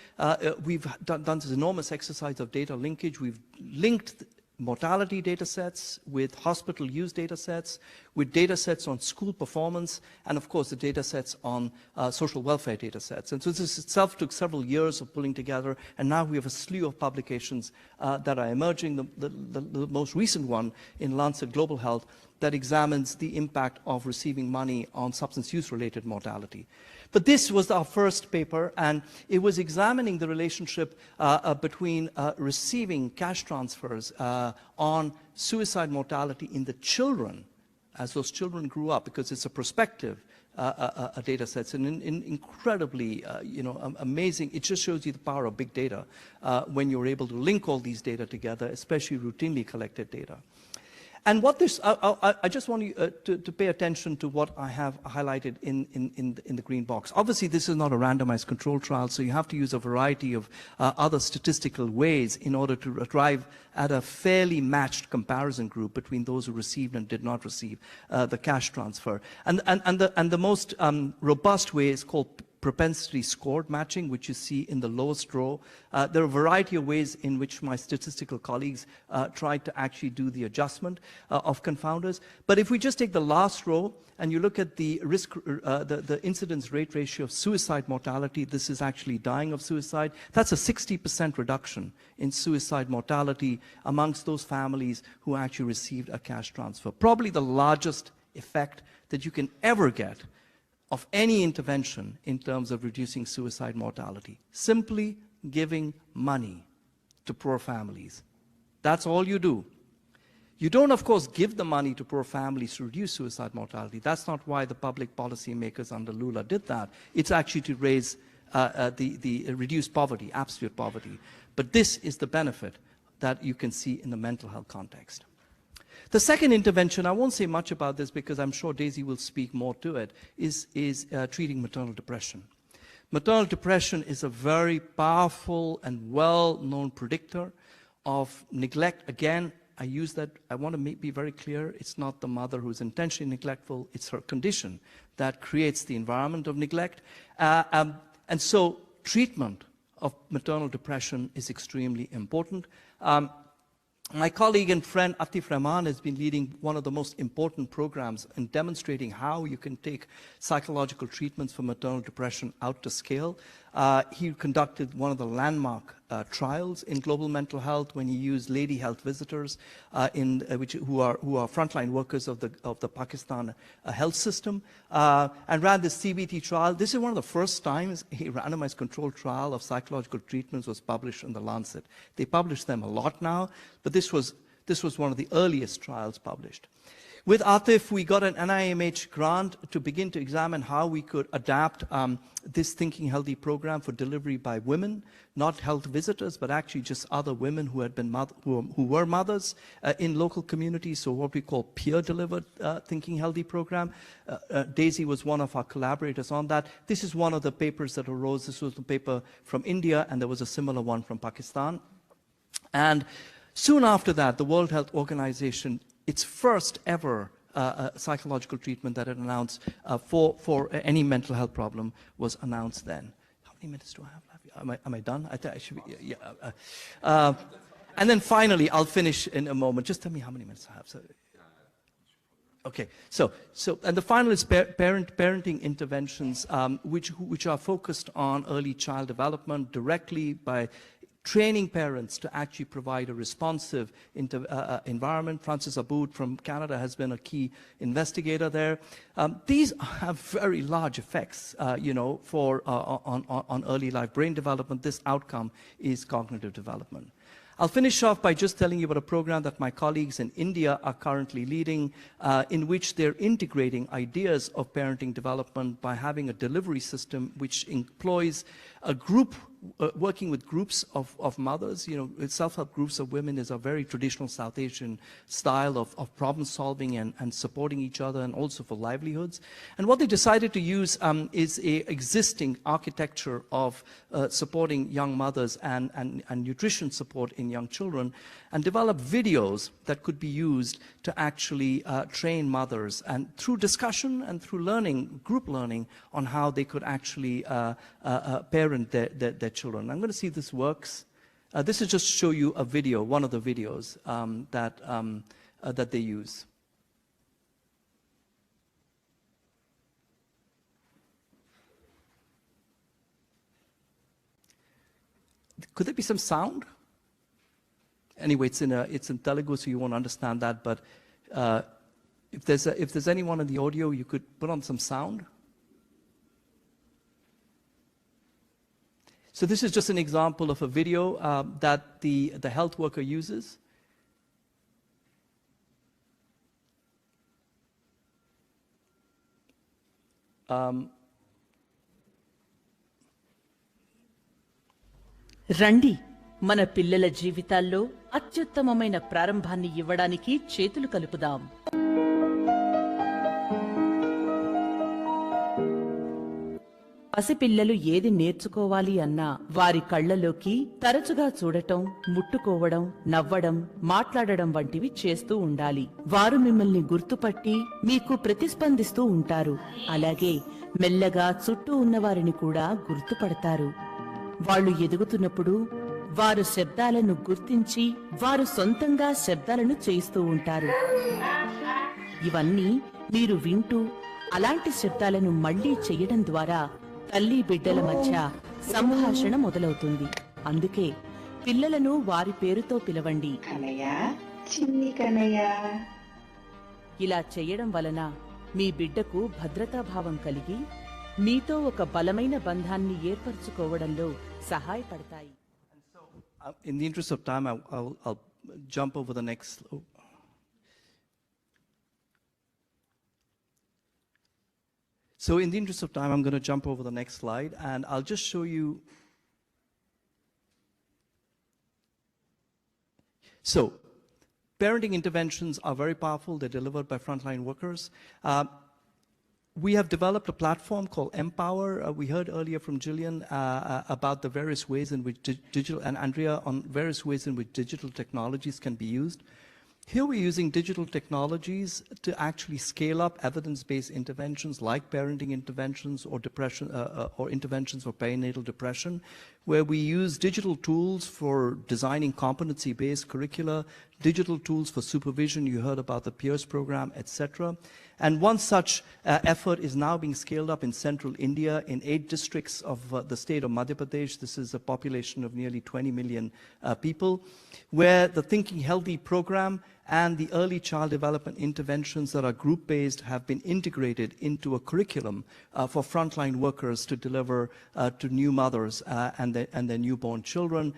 we've done this enormous exercise of data linkage. We've linked mortality data sets, with hospital use data sets, with data sets on school performance, and of course the data sets on social welfare data sets. And so this itself took several years of pulling together, and now we have a slew of publications that are emerging. The most recent one in Lancet Global Health that examines the impact of receiving money on substance use-related mortality. But this was our first paper, and it was examining the relationship between receiving cash transfers on suicide mortality in the children as those children grew up, because it's a prospective data sets, and incredibly amazing. It just shows you the power of big data when you're able to link all these data together, especially routinely collected data. And what this, I just want you to pay attention to what I have highlighted in the green box. Obviously, this is not a randomized control trial, so you have to use a variety of other statistical ways in order to arrive at a fairly matched comparison group between those who received and did not receive the cash transfer. And the most robust way is called propensity scored matching, which you see in the lowest row. There are a variety of ways in which my statistical colleagues tried to actually do the adjustment of confounders. But if we just take the last row and you look at the risk, the incidence rate ratio of suicide mortality, this is actually dying of suicide. That's a 60% reduction in suicide mortality amongst those families who actually received a cash transfer. Probably the largest effect that you can ever get of any intervention in terms of reducing suicide mortality. Simply giving money to poor families. That's all you do. You don't, of course, give the money to poor families to reduce suicide mortality. That's not why the public policy makers under Lula did that. It's actually to raise reduce poverty, absolute poverty. But this is the benefit that you can see in the mental health context. The second intervention, I won't say much about this because I'm sure Daisy will speak more to it, is treating maternal depression. Maternal depression is a very powerful and well-known predictor of neglect. Again, I want to be very clear, it's not the mother who's intentionally neglectful, it's her condition that creates the environment of neglect. And so treatment of maternal depression is extremely important. My colleague and friend Atif Rahman has been leading one of the most important programs in demonstrating how you can take psychological treatments for maternal depression out to scale. He conducted one of the landmark trials in global mental health when he used lady health visitors who are frontline workers of the Pakistan health system, and ran this CBT trial. This is one of the first times a randomized controlled trial of psychological treatments was published in the Lancet. They publish them a lot now, but this was one of the earliest trials published. With Atif, we got an NIMH grant to begin to examine how we could adapt this Thinking Healthy program for delivery by women, not health visitors, but actually just other women who had been who were mothers in local communities. So what we call peer-delivered Thinking Healthy program. Daisy was one of our collaborators on that. This is one of the papers that arose. This was the paper from India, and there was a similar one from Pakistan. And soon after that, the World Health Organization, its first ever psychological treatment that it announced for any mental health problem was announced then. How many minutes do I have left? Am I done? I think I should be, yeah. And then finally, I'll finish in a moment. Just tell me how many minutes I have. So, okay, and the final is parenting interventions, which are focused on early child development directly by training parents to actually provide a responsive environment. Francis Aboud from Canada has been a key investigator there. These have very large effects, on early life brain development. This outcome is cognitive development. I'll finish off by just telling you about a program that my colleagues in India are currently leading, in which they're integrating ideas of parenting development by having a delivery system which employs a group, working with groups of mothers. Self-help groups of women is a very traditional South Asian style of problem solving and supporting each other, and also for livelihoods. And what they decided to use is a existing architecture of supporting young mothers and nutrition support in young children, and develop videos that could be used to actually train mothers, and through discussion and through learning, group learning, on how they could actually parent their children. I'm going to see if this works. This is just to show you a video, one of the videos that they use. Could there be some sound? Anyway, it's in Telugu, so you won't understand that. But if there's anyone in the audio, you could put on some sound. So this is just an example of a video that the health worker uses. రండి మన పిల్లల జీవితాల్లో అత్యుత్తమమైన ప్రారంభాన్ని ఇవ్వడానికి చేతులు కలుపుదాం. పసిపిల్లలు ఏది నేర్చుకోవాలి అన్నా వారి కళ్ళలోకి తరచుగా చూడటం, ముట్టుకోవడం, నవ్వడం, మాట్లాడడం వంటివి చేస్తూ ఉండాలి. వారు మిమ్మల్ని గుర్తుపట్టి మీకు ప్రతిస్పందిస్తూ ఉంటారు. అలాగే మెల్లగా చుట్టూ ఉన్నవారిని కూడా గుర్తుపడతారు. వాళ్ళు ఎదుగుతున్నప్పుడు వారు శబ్దాలను గుర్తించి వారు సొంతంగా శబ్దాలను చేస్తూ ఉంటారు. ఇవన్నీ మీరు వింటూ అలాంటి శబ్దాలను మళ్లీ చేయడం ద్వారా తల్లి బిడ్డల మధ్య సంభాషణ మొదలవుతుంది. అందుకే పిల్లలను వారి పేరుతో పిలవండి. ఇలా చేయడం వలన మీ బిడ్డకు భద్రతాభావం కలిగి మీతో ఒక బలమైన బంధాన్ని ఏర్పరచుకోవడంలో సహాయపడతాయి. In the interest of time, I'll jump over the next. So in the interest of time, I'm going to jump over the next slide, and I'll just show you. So parenting interventions are very powerful. They're delivered by frontline workers. We have developed a platform called Empower. We heard earlier from Jillian about the various ways in which digital, and Andrea on various ways in which digital technologies can be used. Here we're using digital technologies to actually scale up evidence-based interventions like parenting interventions or depression or interventions for perinatal depression, where we use digital tools for designing competency-based curricula, digital tools for supervision. You heard about the Peers program, etc. And one such effort is now being scaled up in central India in 8 districts of the state of Madhya Pradesh. This is a population of nearly 20 million people, where the Thinking Healthy program and the early child development interventions that are group-based have been integrated into a curriculum for frontline workers to deliver to new mothers and their newborn children.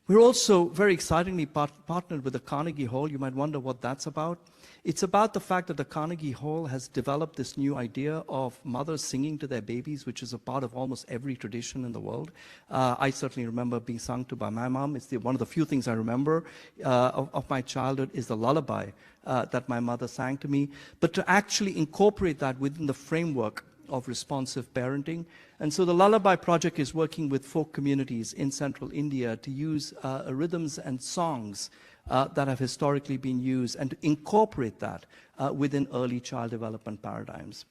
We're also very excitingly partnered with the Carnegie Hall. You might wonder what that's about. It's about the fact that the Carnegie Hall has developed this new idea of mothers singing to their babies, which is a part of almost every tradition in the world. I certainly remember being sung to by my mom. It's one of the few things I remember of my childhood is the lullaby that my mother sang to me. But to actually incorporate that within the framework of responsive parenting. And so the Lullaby Project is working with folk communities in central India to use rhythms and songs that have historically been used and to incorporate that within early child development paradigms.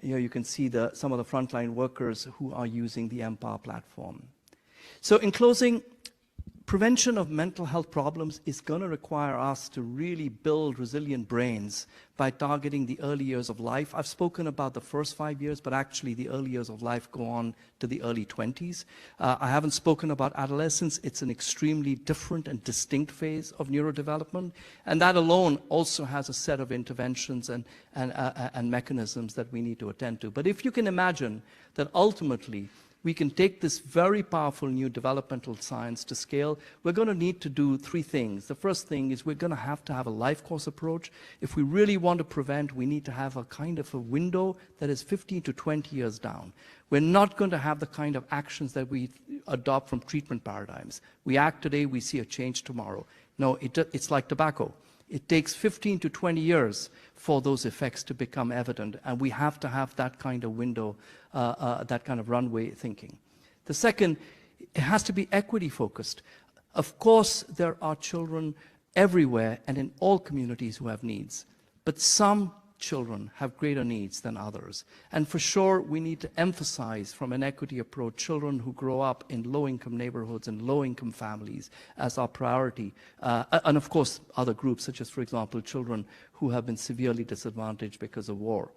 Here you can see some of the frontline workers who are using the Empower platform. So in closing, prevention of mental health problems is going to require us to really build resilient brains by targeting the early years of life. I've spoken about the first 5 years, but actually the early years of life go on to the early 20s. I haven't spoken about adolescence. It's an extremely different and distinct phase of neurodevelopment, and that alone also has a set of interventions and mechanisms that we need to attend to. But if you can imagine that ultimately we can take this very powerful new developmental science to scale, we're going to need to do 3 things. The first thing is we're going to have a life course approach. If we really want to prevent, we need to have a kind of a window that is 15 to 20 years down. We're not going to have the kind of actions that we adopt from treatment paradigms. We act today, we see a change tomorrow. No, it's like tobacco. It takes 15 to 20 years for those effects to become evident, and we have to have that kind of window, that kind of runway thinking. The second, it has to be equity focused. Of course, there are children everywhere and in all communities who have needs, but some children have greater needs than others. And for sure, we need to emphasize from an equity approach children who grow up in low-income neighborhoods and low-income families as our priority. And of course, other groups, such as, for example, children who have been severely disadvantaged because of war.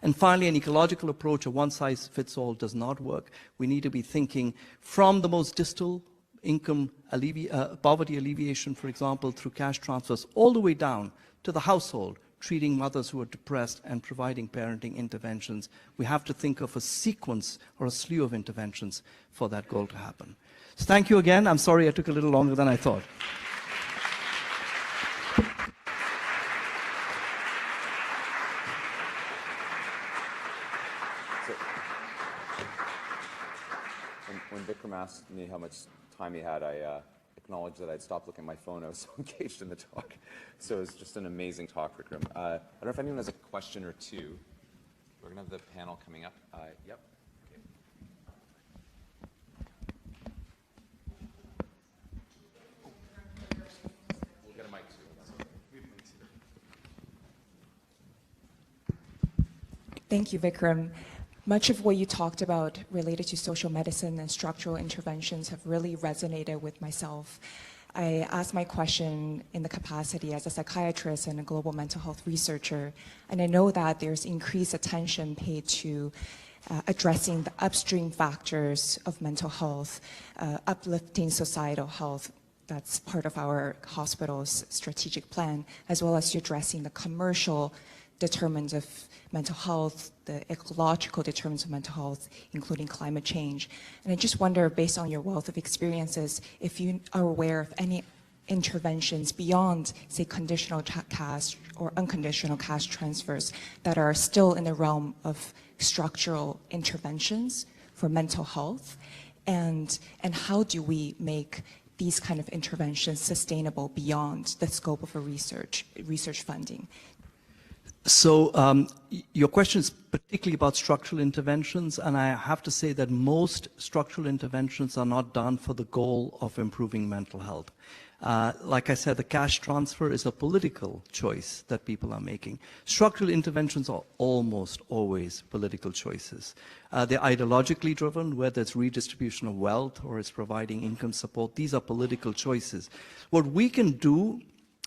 And finally, an ecological approach, a one-size-fits-all, does not work. We need to be thinking from the most distal income poverty alleviation, for example, through cash transfers, all the way down to the household, treating mothers who are depressed and providing parenting interventions. We have to think of a sequence or a slew of interventions for that goal to happen. So thank you again. I'm sorry I took a little longer than I thought. When Vikram asked me how much time he had, I acknowledged that I'd stopped looking at my phone. I was so engaged in the talk. So it was just an amazing talk, Vikram. I don't know if anyone has a question or two. We're going to have the panel coming up. Yep. Okay. We'll get a mic too. Thank you, Vikram. Much of what you talked about related to social medicine and structural interventions have really resonated with myself. I asked my question in the capacity as a psychiatrist and a global mental health researcher, and I know that there's increased attention paid to addressing the upstream factors of mental health, uplifting societal health. That's part of our hospital's strategic plan, as well as addressing the commercial determinants of mental health, the ecological determinants of mental health, including climate change. And I just wonder, based on your wealth of experiences, if you are aware of any interventions beyond, say, conditional cash or unconditional cash transfers that are still in the realm of structural interventions for mental health, and how do we make these kind of interventions sustainable beyond the scope of a research funding? So your question is particularly about structural interventions, and I have to say that most structural interventions are not done for the goal of improving mental health. Like I said, the cash transfer is a political choice that people are making. Structural interventions are almost always political choices. They're ideologically driven, whether it's redistribution of wealth or it's providing income support. These are political choices. What we can do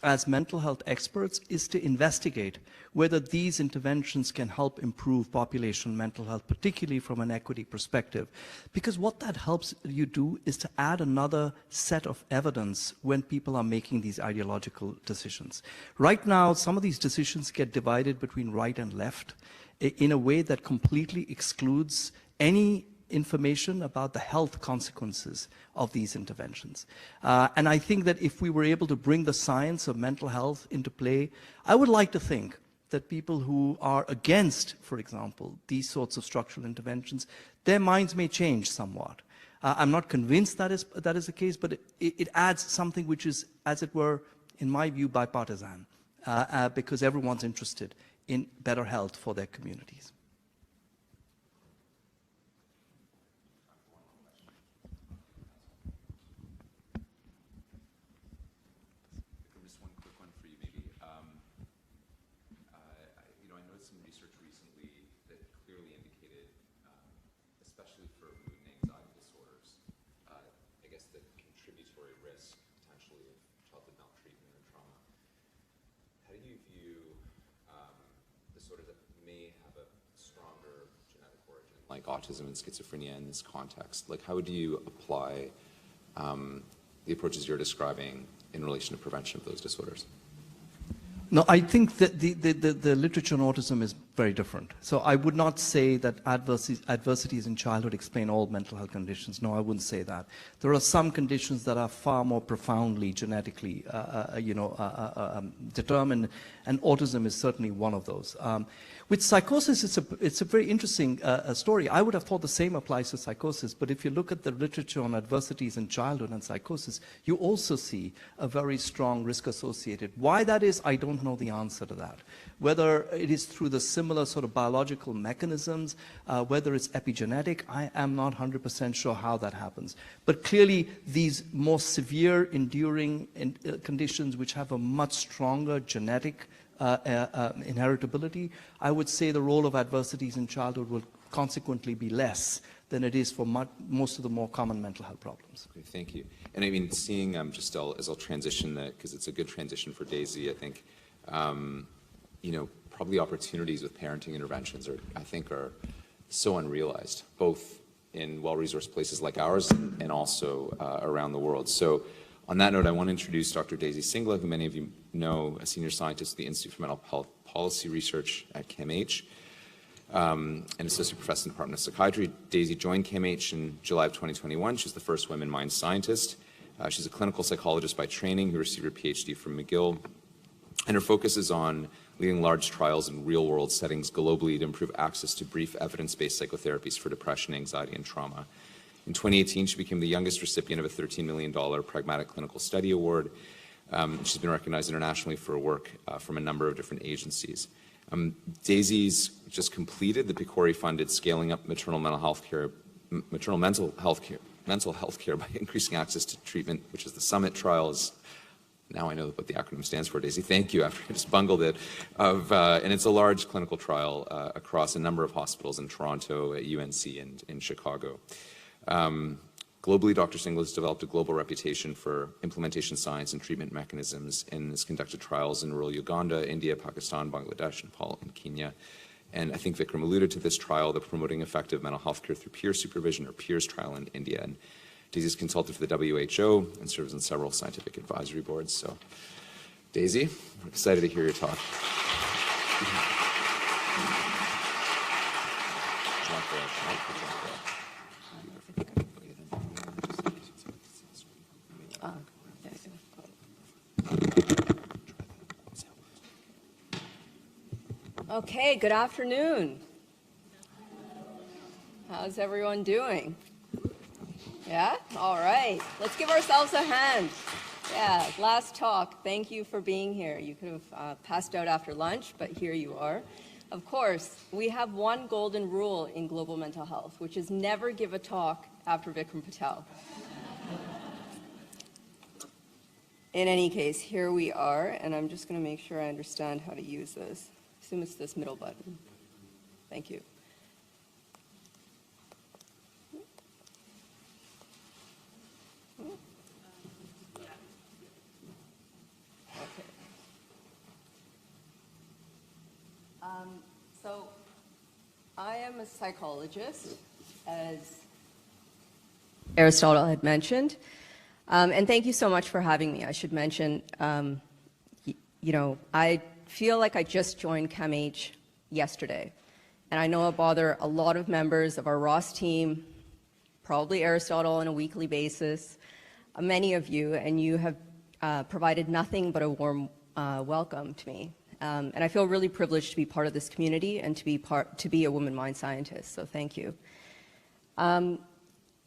as mental health experts is to investigate whether these interventions can help improve population mental health, particularly from an equity perspective. Because what that helps you do is to add another set of evidence when people are making these ideological decisions. Right now, some of these decisions get divided between right and left in a way that completely excludes any information about the health consequences of these interventions. And I think that if we were able to bring the science of mental health into play, I would like to think that people who are against, for example, these sorts of structural interventions, their minds may change somewhat. I'm not convinced that is the case, but it adds something which is, as it were, in my view, bipartisan, because everyone's interested in better health for their communities. Like autism and schizophrenia in this context? Like, how do you apply the approaches you're describing in relation to prevention of those disorders? No, I think that the literature on autism is very different. So I would not say that adversities in childhood explain all mental health conditions. No, I wouldn't say that. There are some conditions that are far more profoundly genetically, determined, and autism is certainly one of those. With psychosis, it's a very interesting story. I would have thought the same applies to psychosis, but if you look at the literature on adversities in childhood and psychosis, you also see a very strong risk associated. Why that is, I don't know the answer to that. Whether it is through the similar sort of biological mechanisms, whether it's epigenetic, I am not 100% sure how that happens. But clearly, these more severe, enduring conditions which have a much stronger genetic inheritability, I would say the role of adversities in childhood will consequently be less than it is for most of the more common mental health problems. Okay, thank you. And I mean, seeing just as I'll transition that, because it's a good transition for Daisy, I think, you know, probably opportunities with parenting interventions are so unrealized, both in well-resourced places like ours and also around the world. So on that note, I want to introduce Dr. Daisy Singla, who many of you know, a senior scientist at the Institute for Mental Health Policy Research at CAMH, and associate professor in the Department of Psychiatry. Daisy joined CAMH in July of 2021. She's the first women mind scientist. She's a clinical psychologist by training who received her PhD from McGill, and her focus is on leading large trials in real-world settings globally to improve access to brief evidence-based psychotherapies for depression, anxiety, and trauma. In 2018, she became the youngest recipient of a $13 million Pragmatic Clinical Study Award. She's been recognized internationally for her work from a number of different agencies. Daisy's just completed the PCORI-funded Scaling Up Maternal Mental Health Care by Increasing Access to Treatment, which is the Summit trials. Now I know what the acronym stands for, Daisy. Thank you, after I just bungled it. And it's a large clinical trial across a number of hospitals in Toronto, at UNC, and in Chicago. Globally, Dr. Singla has developed a global reputation for implementation science and treatment mechanisms and has conducted trials in rural Uganda, India, Pakistan, Bangladesh, Nepal, and Kenya. And I think Vikram alluded to this trial, the Promoting Effective Mental Health Care Through Peer Supervision, or PEERS trial in India. And Daisy is consultant for the WHO and serves on several scientific advisory boards. So, Daisy, we're excited to hear your talk. Okay, good afternoon. How's everyone doing? Yeah? All right. Let's give ourselves a hand. Yeah, last talk. Thank you for being here. You could have passed out after lunch, but here you are. Of course, we have one golden rule in global mental health, which is never give a talk after Vikram Patel. In any case, here we are, and I'm just going to make sure I understand how to use this. I assume it's this middle button. Thank you. So I am a psychologist, as Aristotle had mentioned, and thank you so much for having me. I should mention, you know, I feel like I just joined CAMH yesterday, and I know I bother a lot of members of our Ross team, probably Aristotle on a weekly basis, many of you, and you have provided nothing but a warm welcome to me. And I feel really privileged to be part of this community and to be a woman mind scientist, so thank you. I'm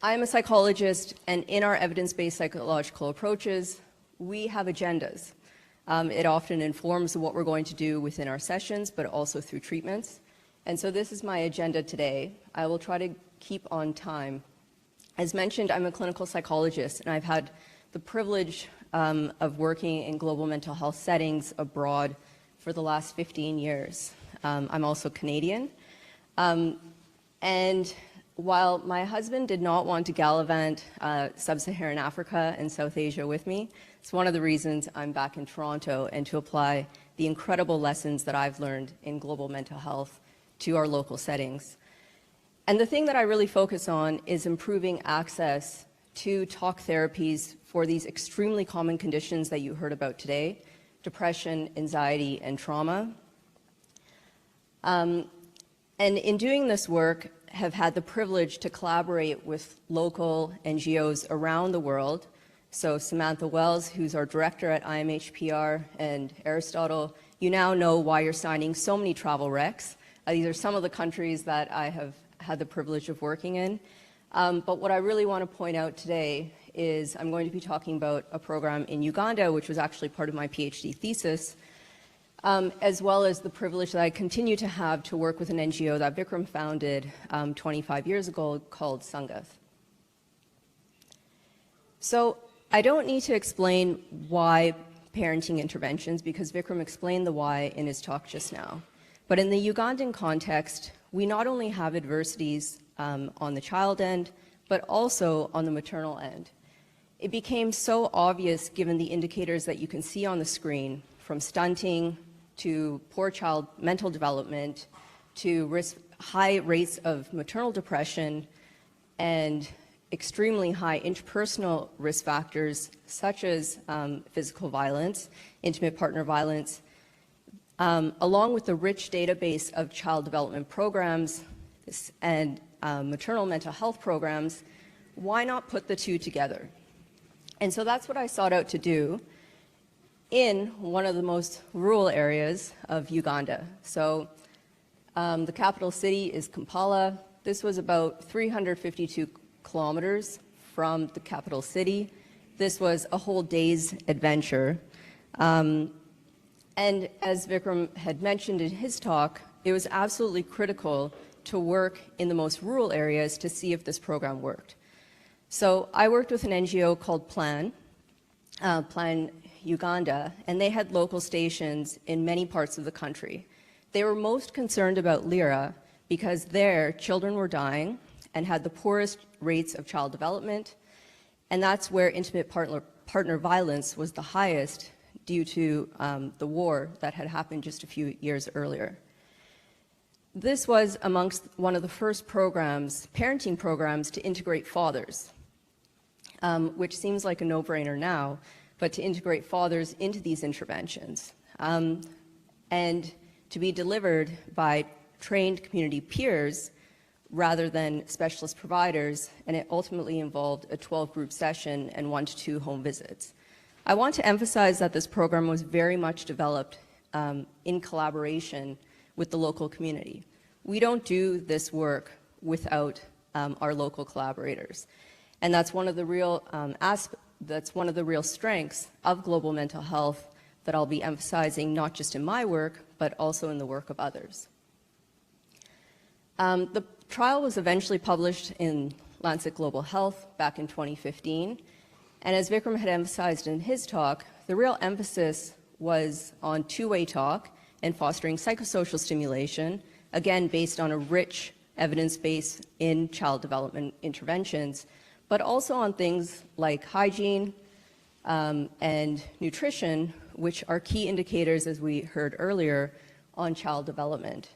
a psychologist, and in our evidence-based psychological approaches, we have agendas. It often informs what we're going to do within our sessions, but also through treatments. And so this is my agenda today. I will try to keep on time. As mentioned, I'm a clinical psychologist, and I've had the privilege of working in global mental health settings abroad for the last 15 years. I'm also Canadian. And while my husband did not want to gallivant sub-Saharan Africa and South Asia with me, it's one of the reasons I'm back in Toronto and to apply the incredible lessons that I've learned in global mental health to our local settings. And the thing that I really focus on is improving access to talk therapies for these extremely common conditions that you heard about today: depression, anxiety, and trauma. And in doing this work, have had the privilege to collaborate with local NGOs around the world. So Samantha Wells, who's our director at IMHPR, and Aristotle, you now know why you're signing so many travel recs. These are some of the countries that I have had the privilege of working in. But what I really want to point out today is I'm going to be talking about a program in Uganda, which was actually part of my PhD thesis, as well as the privilege that I continue to have to work with an NGO that Vikram founded 25 years ago called Sangath. So I don't need to explain why parenting interventions because Vikram explained the why in his talk just now. But in the Ugandan context, we not only have adversities on the child end, but also on the maternal end. It became so obvious given the indicators that you can see on the screen, from stunting to poor child mental development to high rates of maternal depression and extremely high interpersonal risk factors such as physical violence, intimate partner violence, along with the rich database of child development programs and maternal mental health programs. Why not put the two together? And so that's what I sought out to do in one of the most rural areas of Uganda. So the capital city is Kampala. This was about 352 kilometers from the capital city. This was a whole day's adventure. And as Vikram had mentioned in his talk, it was absolutely critical to work in the most rural areas to see if this program worked. So I worked with an NGO called Plan Uganda, and they had local stations in many parts of the country. They were most concerned about Lira because there children were dying and had the poorest rates of child development, and that's where intimate partner violence was the highest due to the war that had happened just a few years earlier. This was amongst one of the first programs, parenting programs, to integrate fathers, which seems like a no-brainer now, but to integrate fathers into these interventions and to be delivered by trained community peers rather than specialist providers, and it ultimately involved a 12-group session and 1 to 2 home visits. I want to emphasize that this program was very much developed in collaboration with the local community. We don't do this work without our local collaborators, and that's one of the real strengths of global mental health that I'll be emphasizing not just in my work, but also in the work of others. The trial was eventually published in Lancet Global Health back in 2015, and as Vikram had emphasized in his talk, the real emphasis was on two-way talk and fostering psychosocial stimulation, again based on a rich evidence base in child development interventions, but also on things like hygiene and nutrition, which are key indicators, as we heard earlier, on child development.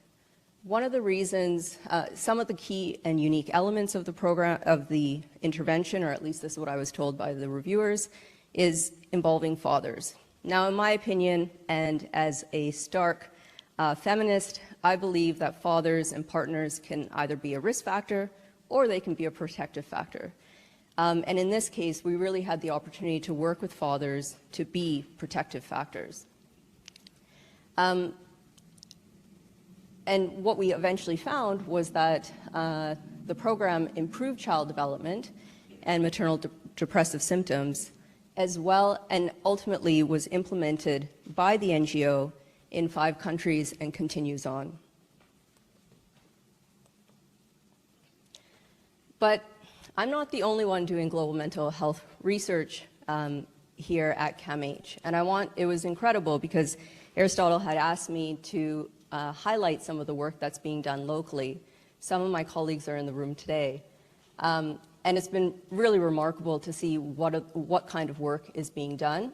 One of the reasons, some of the key and unique elements of the program, of the intervention, or at least this is what I was told by the reviewers, is involving fathers. Now, in my opinion, and as a stark feminist, I believe that fathers and partners can either be a risk factor or they can be a protective factor. And in this case, we really had the opportunity to work with fathers to be protective factors. And what we eventually found was that the program improved child development and maternal depressive symptoms, as well, and ultimately was implemented by the NGO in 5 countries and continues on. But I'm not the only one doing global mental health research here at CAMH, and it was incredible because Aristotle had asked me to highlight some of the work that's being done locally. Some of my colleagues are in the room today. And it's been really remarkable to see what kind of work is being done.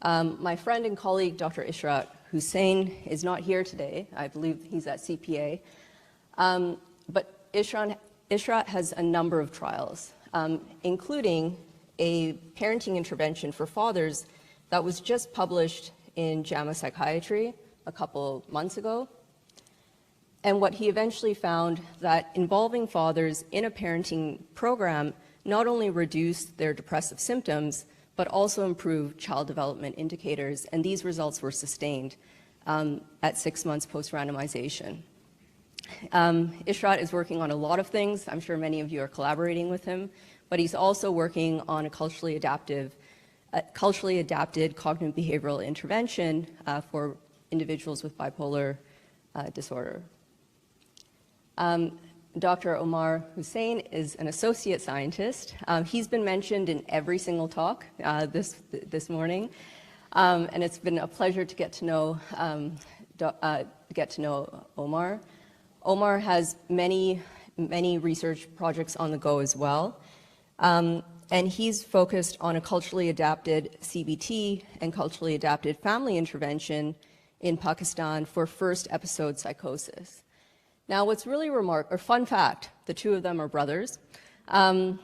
My friend and colleague, Dr. Ishrat Hussain, is not here today. I believe he's at CPA. But Ishrat has a number of trials, including a parenting intervention for fathers that was just published in JAMA Psychiatry a couple months ago. And what he eventually found that involving fathers in a parenting program not only reduced their depressive symptoms, but also improved child development indicators, and these results were sustained at 6 months post-randomization. Ishrat is working on a lot of things. I'm sure many of you are collaborating with him, but he's also working on a culturally adapted cognitive behavioral intervention for individuals with bipolar disorder. Dr. Omar Hussain is an associate scientist. He's been mentioned in every single talk this morning. And it's been a pleasure to get to know Omar. Omar has many research projects on the go as well. And he's focused on a culturally adapted CBT and culturally adapted family intervention in Pakistan for first episode psychosis. Now, what's really fun fact, the two of them are brothers. And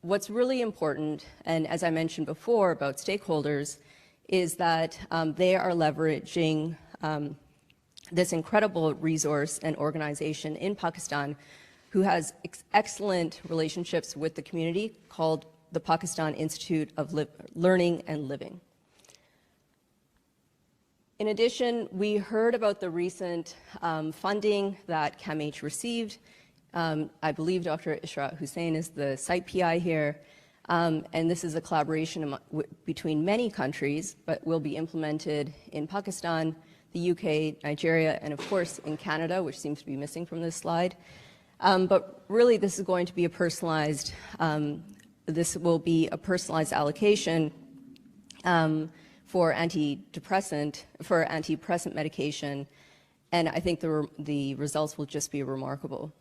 what's really important, and as I mentioned before about stakeholders, is that they are leveraging this incredible resource and organization in Pakistan who has excellent relationships with the community called the Pakistan Institute of Learning and Living. In addition, we heard about the recent funding that CAMH received. I believe Dr. Ishrat Hussain is the site PI here, and this is a collaboration between many countries, but will be implemented in Pakistan, the UK, Nigeria, and of course in Canada, which seems to be missing from this slide. But really, this is going to be a personalized. This will be a personalized allocation for antidepressant medication, and I think the results will just be remarkable.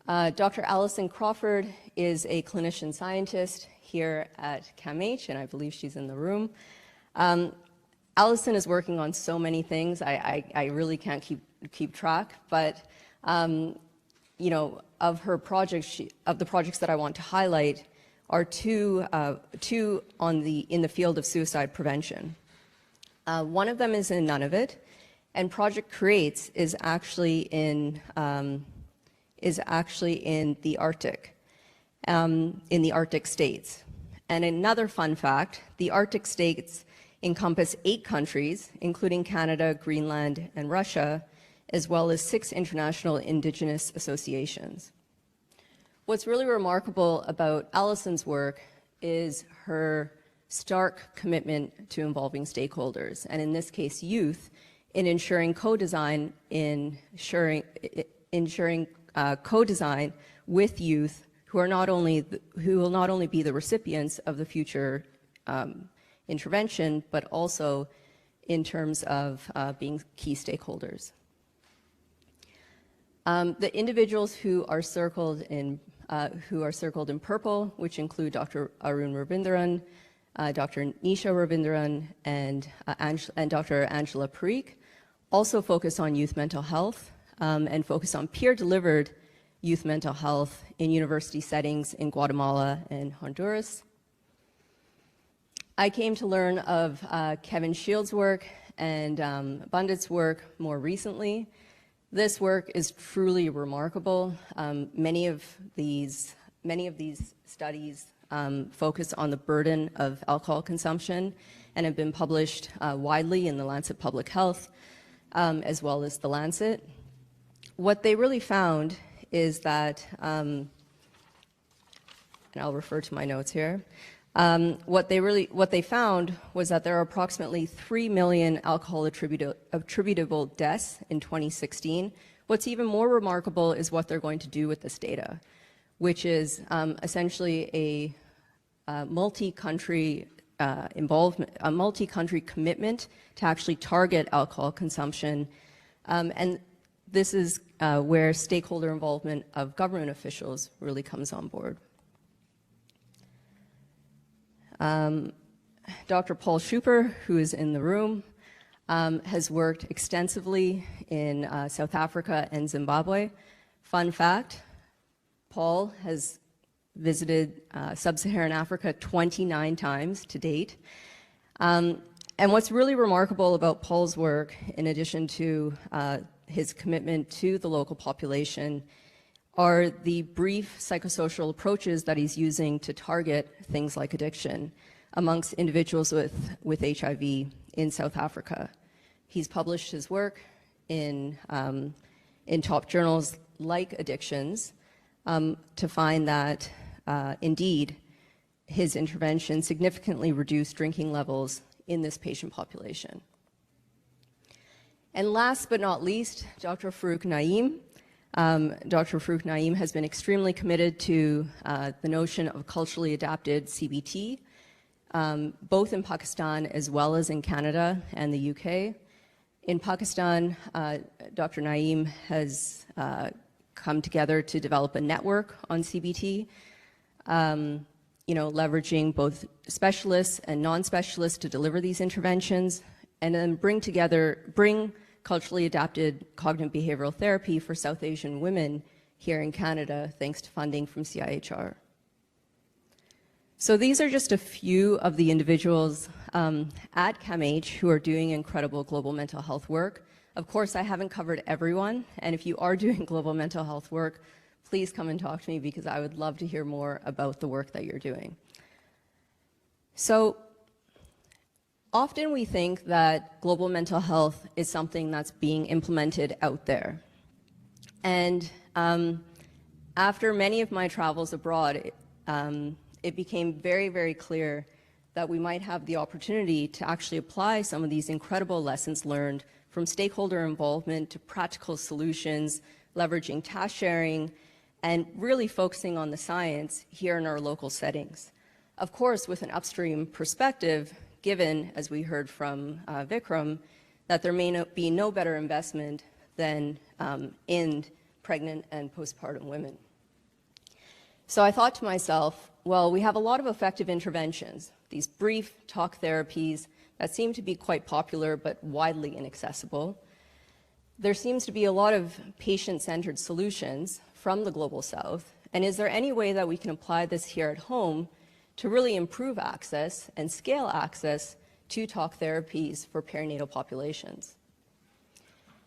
Dr. Alison Crawford is a clinician scientist here at CAMH, and I believe she's in the room. Alison is working on so many things. I really can't keep track, but you know, of her projects, of the projects that I want to highlight are two in the field of suicide prevention. One of them is in Nunavut, and Project Creates is actually in the Arctic, in the Arctic states. And another fun fact: the Arctic states encompass 8 countries, including Canada, Greenland, and Russia, as well as 6 international indigenous associations. What's really remarkable about Alison's work is her stark commitment to involving stakeholders, and in this case, youth, in ensuring co-design, co-design with youth who will not only be the recipients of the future intervention, but also in terms of being key stakeholders. The individuals who are circled in purple, which include Dr. Arun Ravindran, Dr. Nisha Ravindran, and Dr. Angela Parikh, also focus on youth mental health and focus on peer-delivered youth mental health in university settings in Guatemala and Honduras. I came to learn of Kevin Shields' work and Bandit's work more recently. This work is truly remarkable. Many of these studies focus on the burden of alcohol consumption and have been published widely in the Lancet Public Health, as well as the Lancet. What they really found is that, and I'll refer to my notes here, what they found was that there are approximately 3 million alcohol attributable deaths in 2016. What's even more remarkable is what they're going to do with this data, which is essentially a multi-country involvement, a multi-country commitment to actually target alcohol consumption. And this is where stakeholder involvement of government officials really comes on board. Dr. Paul Schuper, who is in the room, has worked extensively in South Africa and Zimbabwe. Fun fact, Paul has visited sub-Saharan Africa 29 times to date. And what's really remarkable about Paul's work, in addition to his commitment to the local population, are the brief psychosocial approaches that he's using to target things like addiction amongst individuals with HIV in South Africa. He's published his work in top journals like Addictions to find that indeed his intervention significantly reduced drinking levels in this patient population. And last but not least, Dr. Farouk Naeem. Dr. Farouk Naeem has been extremely committed to the notion of culturally adapted CBT both in Pakistan as well as in Canada and the UK. In Pakistan, Dr. Naeem has come together to develop a network on CBT, leveraging both specialists and non-specialists to deliver these interventions, and then bring culturally adapted cognitive behavioral therapy for South Asian women here in Canada, thanks to funding from CIHR. So these are just a few of the individuals at CAMH who are doing incredible global mental health work. Of course, I haven't covered everyone, and if you are doing global mental health work, please come and talk to me because I would love to hear more about the work that you're doing. So often we think that global mental health is something that's being implemented out there. And after many of my travels abroad, it became very, very clear that we might have the opportunity to actually apply some of these incredible lessons learned from stakeholder involvement to practical solutions, leveraging task sharing, and really focusing on the science here in our local settings. Of course, with an upstream perspective, given, as we heard from Vikram, that there may be no better investment than in pregnant and postpartum women. So I thought to myself, well, we have a lot of effective interventions, these brief talk therapies that seem to be quite popular but widely inaccessible. There seems to be a lot of patient-centered solutions from the Global South, and is there any way that we can apply this here at home to really improve access and scale access to talk therapies for perinatal populations?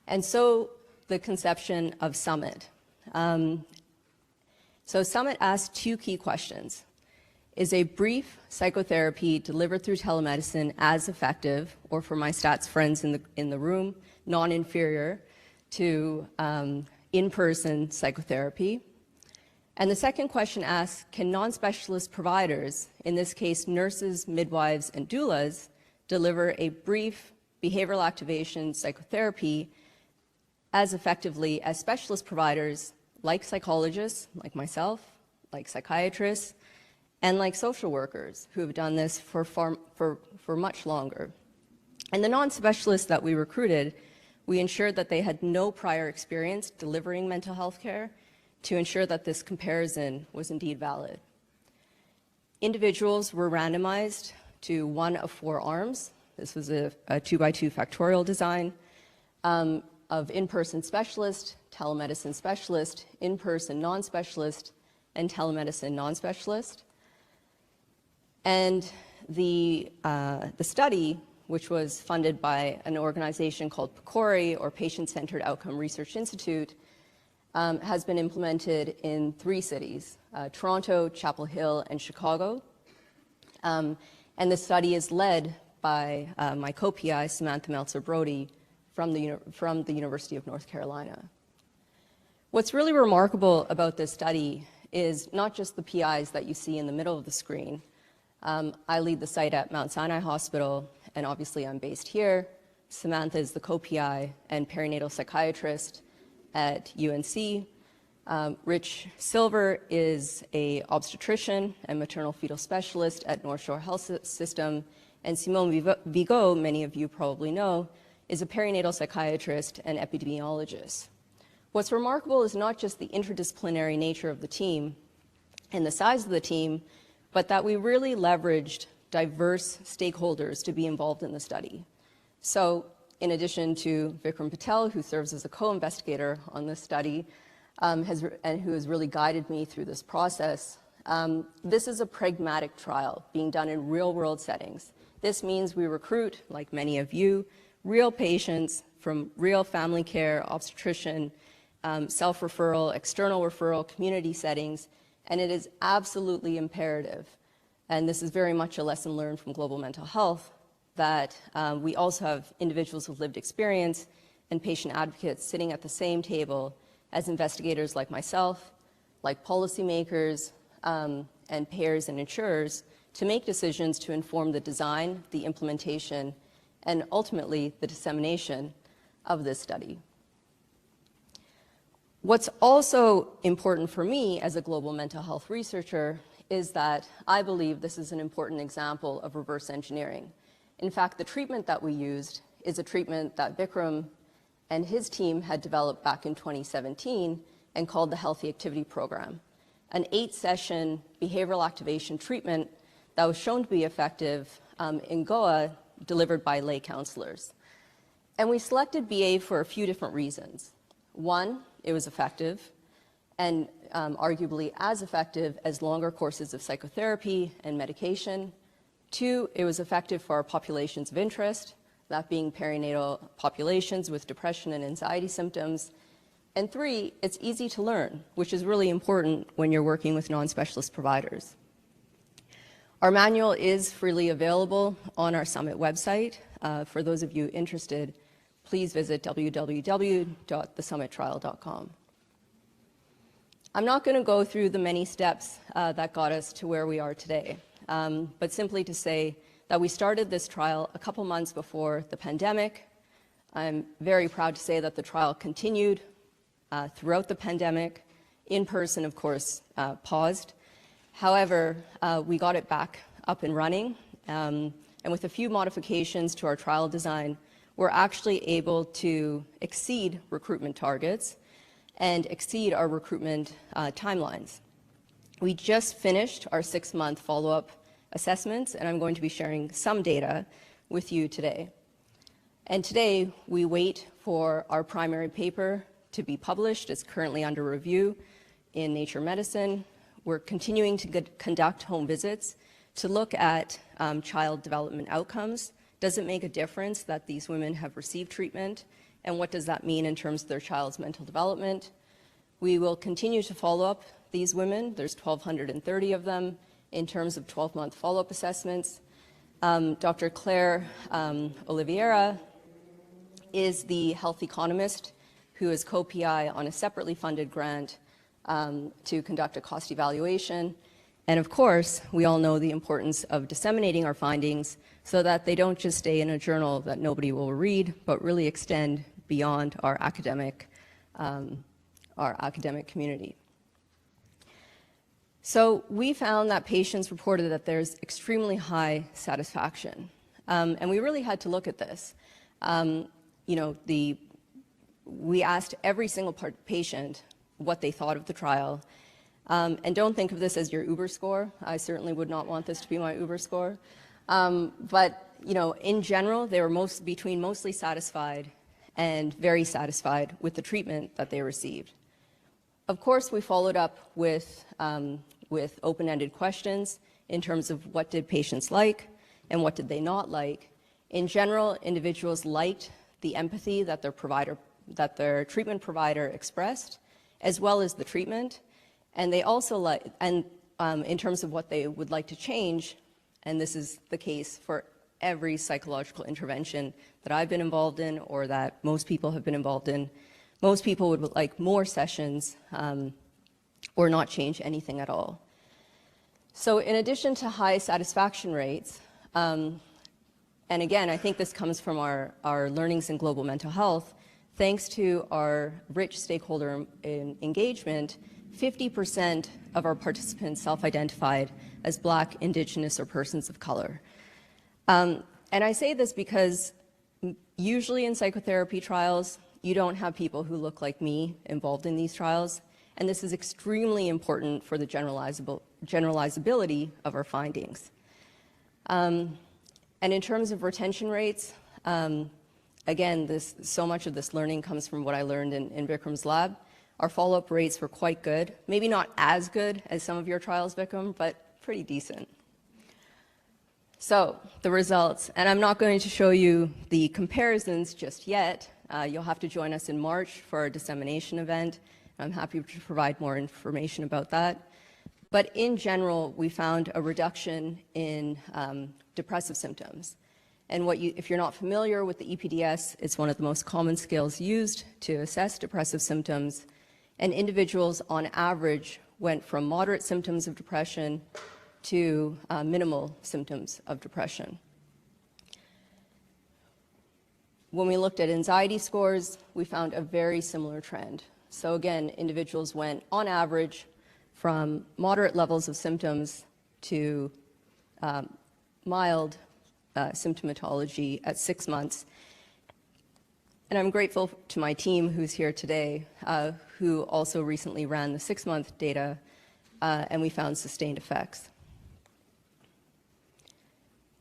And so the conception of Summit. So Summit asked two key questions. Is a brief psychotherapy delivered through telemedicine as effective, or for my stats friends in the room, non-inferior to in-person psychotherapy? And the second question asks, can non-specialist providers, in this case nurses, midwives, and doulas, deliver a brief behavioral activation psychotherapy as effectively as specialist providers like psychologists, like myself, like psychiatrists, and like social workers who have done this for much longer. And the non-specialists that we recruited, we ensured that they had no prior experience delivering mental health care to ensure that this comparison was indeed valid. Individuals were randomized to one of 4 arms. This was a 2x2 factorial design of in-person specialist, telemedicine specialist, in-person non-specialist, and telemedicine non-specialist. And the study, which was funded by an organization called PCORI, or Patient-Centered Outcome Research Institute, has been implemented in 3 cities, Toronto, Chapel Hill, and Chicago. And the study is led by my co-PI, Samantha Meltzer-Brody, from the University of North Carolina. What's really remarkable about this study is not just the PIs that you see in the middle of the screen. I lead the site at Mount Sinai Hospital, and obviously I'm based here. Samantha is the co-PI and perinatal psychiatrist at UNC. Rich Silver is an obstetrician and maternal fetal specialist at North Shore Health System, and Simone Vigo, many of you probably know, is a perinatal psychiatrist and epidemiologist. What's remarkable is not just the interdisciplinary nature of the team and the size of the team, but that we really leveraged diverse stakeholders to be involved in the study. So in addition to Vikram Patel, who serves as a co-investigator on this study, and who has really guided me through this process, this is a pragmatic trial being done in real-world settings. This means we recruit, like many of you, real patients from real family care, obstetrician, self-referral, external referral, community settings, and it is absolutely imperative, and this is very much a lesson learned from global mental health, that we also have individuals with lived experience and patient advocates sitting at the same table as investigators like myself, like policymakers, and payers and insurers to make decisions to inform the design, the implementation, and ultimately the dissemination of this study. What's also important for me as a global mental health researcher is that I believe this is an important example of reverse engineering. In fact, the treatment that we used is a treatment that Vikram and his team had developed back in 2017 and called the Healthy Activity Program, an 8-session behavioral activation treatment that was shown to be effective in Goa, delivered by lay counselors. And we selected BA for a few different reasons. One, it was effective, and arguably as effective as longer courses of psychotherapy and medication. Two, it was effective for our populations of interest, that being perinatal populations with depression and anxiety symptoms. And three, it's easy to learn, which is really important when you're working with non-specialist providers. Our manual is freely available on our Summit website. For those of you interested, please visit www.thesummittrial.com. I'm not going to go through the many steps that got us to where we are today, but simply to say that we started this trial a couple months before the pandemic. I'm very proud to say that the trial continued throughout the pandemic. In person, of course, paused. However, we got it back up and running, and with a few modifications to our trial design, we're actually able to exceed recruitment targets and exceed our recruitment timelines. We just finished our 6-month follow-up assessments, and I'm going to be sharing some data with you today. And today, we wait for our primary paper to be published. It's currently under review in Nature Medicine. We're continuing to conduct home visits to look at child development outcomes. Does it make a difference that these women have received treatment? And what does that mean in terms of their child's mental development? We will continue to follow up these women. There's 1,230 of them in terms of 12-month follow-up assessments. Dr. Claire Oliveira is the health economist who is co-PI on a separately funded grant to conduct a cost evaluation. And of course, we all know the importance of disseminating our findings so that they don't just stay in a journal that nobody will read, but really extend beyond our academic community. So we found that patients reported that there's extremely high satisfaction. And we really had to look at this. We asked every single patient what they thought of the trial. And don't think of this as your Uber score. I certainly would not want this to be my Uber score. But in general, they were between mostly satisfied and very satisfied with the treatment that they received. Of course, we followed up with open-ended questions in terms of what did patients like and what did they not like. In general, individuals liked the empathy that their treatment provider expressed, as well as the treatment. And they also in terms of what they would like to change, and this is the case for every psychological intervention that I've been involved in or that most people have been involved in, most people would like more sessions or not change anything at all. So in addition to high satisfaction rates, and again, I think this comes from our learnings in global mental health, thanks to our rich stakeholder engagement, 50% of our participants self-identified as Black, Indigenous, or persons of color. And I say this because usually in psychotherapy trials, you don't have people who look like me involved in these trials, and this is extremely important for the generalizability of our findings. And in terms of retention rates, again, so much of this learning comes from what I learned in Vikram's lab. Our follow-up rates were quite good. Maybe not as good as some of your trials, Vikram, but pretty decent. So the results, and I'm not going to show you the comparisons just yet. You'll have to join us in March for our dissemination event. I'm happy to provide more information about that. But in general, we found a reduction in depressive symptoms. And if you're not familiar with the EPDS, it's one of the most common scales used to assess depressive symptoms. And individuals on average went from moderate symptoms of depression to minimal symptoms of depression. When we looked at anxiety scores, we found a very similar trend. So again, individuals went on average from moderate levels of symptoms to mild symptomatology at 6 months. And I'm grateful to my team who's here today, who also recently ran the 6-month data, and we found sustained effects.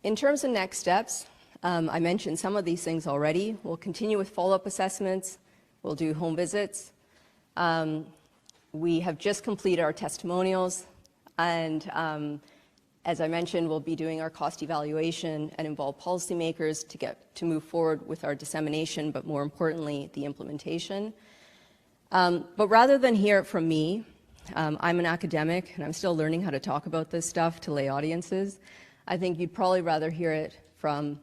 In terms of next steps, I mentioned some of these things already. We'll continue with follow-up assessments. We'll do home visits. We have just completed our testimonials, and as I mentioned, we'll be doing our cost evaluation and involve policymakers to move forward with our dissemination, but more importantly, the implementation. But rather than hear it from me, I'm an academic and I'm still learning how to talk about this stuff to lay audiences. I think you'd probably rather hear it from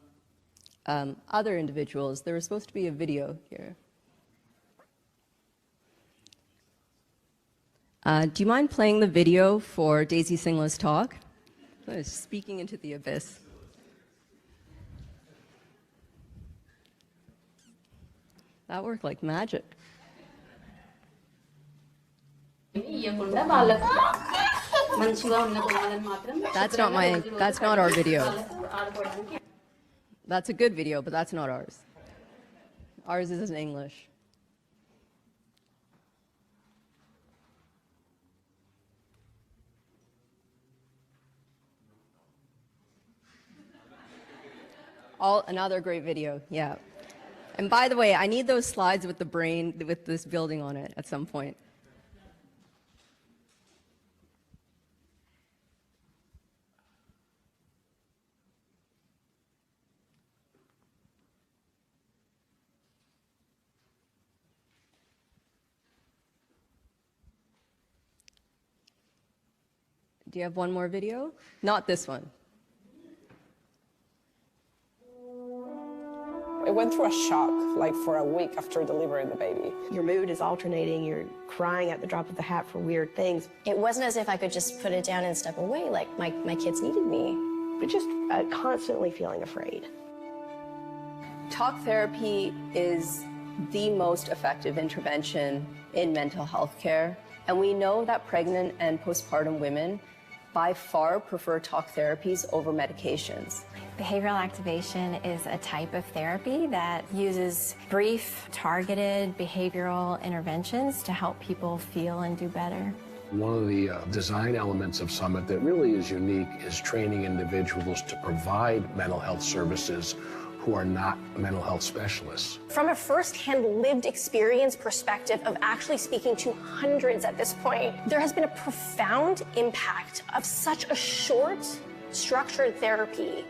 other individuals. There was supposed to be a video here. Do you mind playing the video for Daisy Singla's talk? Speaking into the abyss. That worked like magic. That's not our video. That's a good video, but that's not ours. Ours is in English. Another great video, yeah. And by the way, I need those slides with the brain, with this building on it at some point. Do you have one more video? Not this one. I went through a shock, like for a week after delivering the baby. Your mood is alternating, you're crying at the drop of the hat for weird things. It wasn't as if I could just put it down and step away, like my kids needed me. But just constantly feeling afraid. Talk therapy is the most effective intervention in mental health care, and we know that pregnant and postpartum women by far prefer talk therapies over medications. Behavioral activation is a type of therapy that uses brief, targeted behavioral interventions to help people feel and do better. One of the design elements of Summit that really is unique is training individuals to provide mental health services who are not mental health specialists. From a first-hand lived experience perspective of actually speaking to hundreds at this point, there has been a profound impact of such a short, structured therapy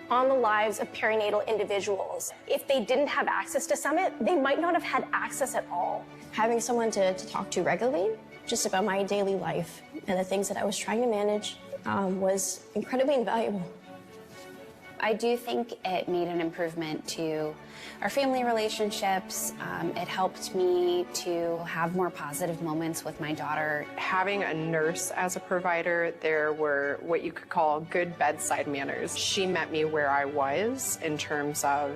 on the lives of perinatal individuals. If they didn't have access to Summit, they might not have had access at all. Having someone to talk to regularly, just about my daily life and the things that I was trying to manage, was incredibly invaluable. I do think it made an improvement to our family relationships. It helped me to have more positive moments with my daughter. Having a nurse as a provider, there were what you could call good bedside manners. She met me where I was in terms of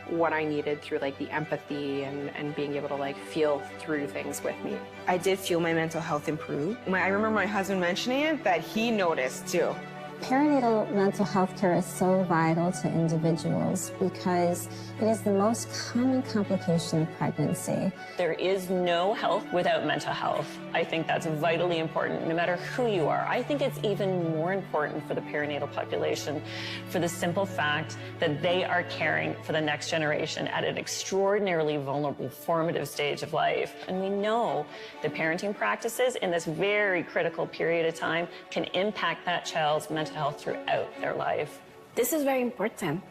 what I needed through like the empathy and being able to like feel through things with me. I did feel my mental health improve. I remember my husband mentioning it, that he noticed too. Perinatal mental health care is so vital to individuals because it is the most common complication of pregnancy. There is no health without mental health. I think that's vitally important, no matter who you are. I think it's even more important for the perinatal population for the simple fact that they are caring for the next generation at an extraordinarily vulnerable, formative stage of life. And we know that parenting practices in this very critical period of time can impact that child's mental health throughout their life. This is very important.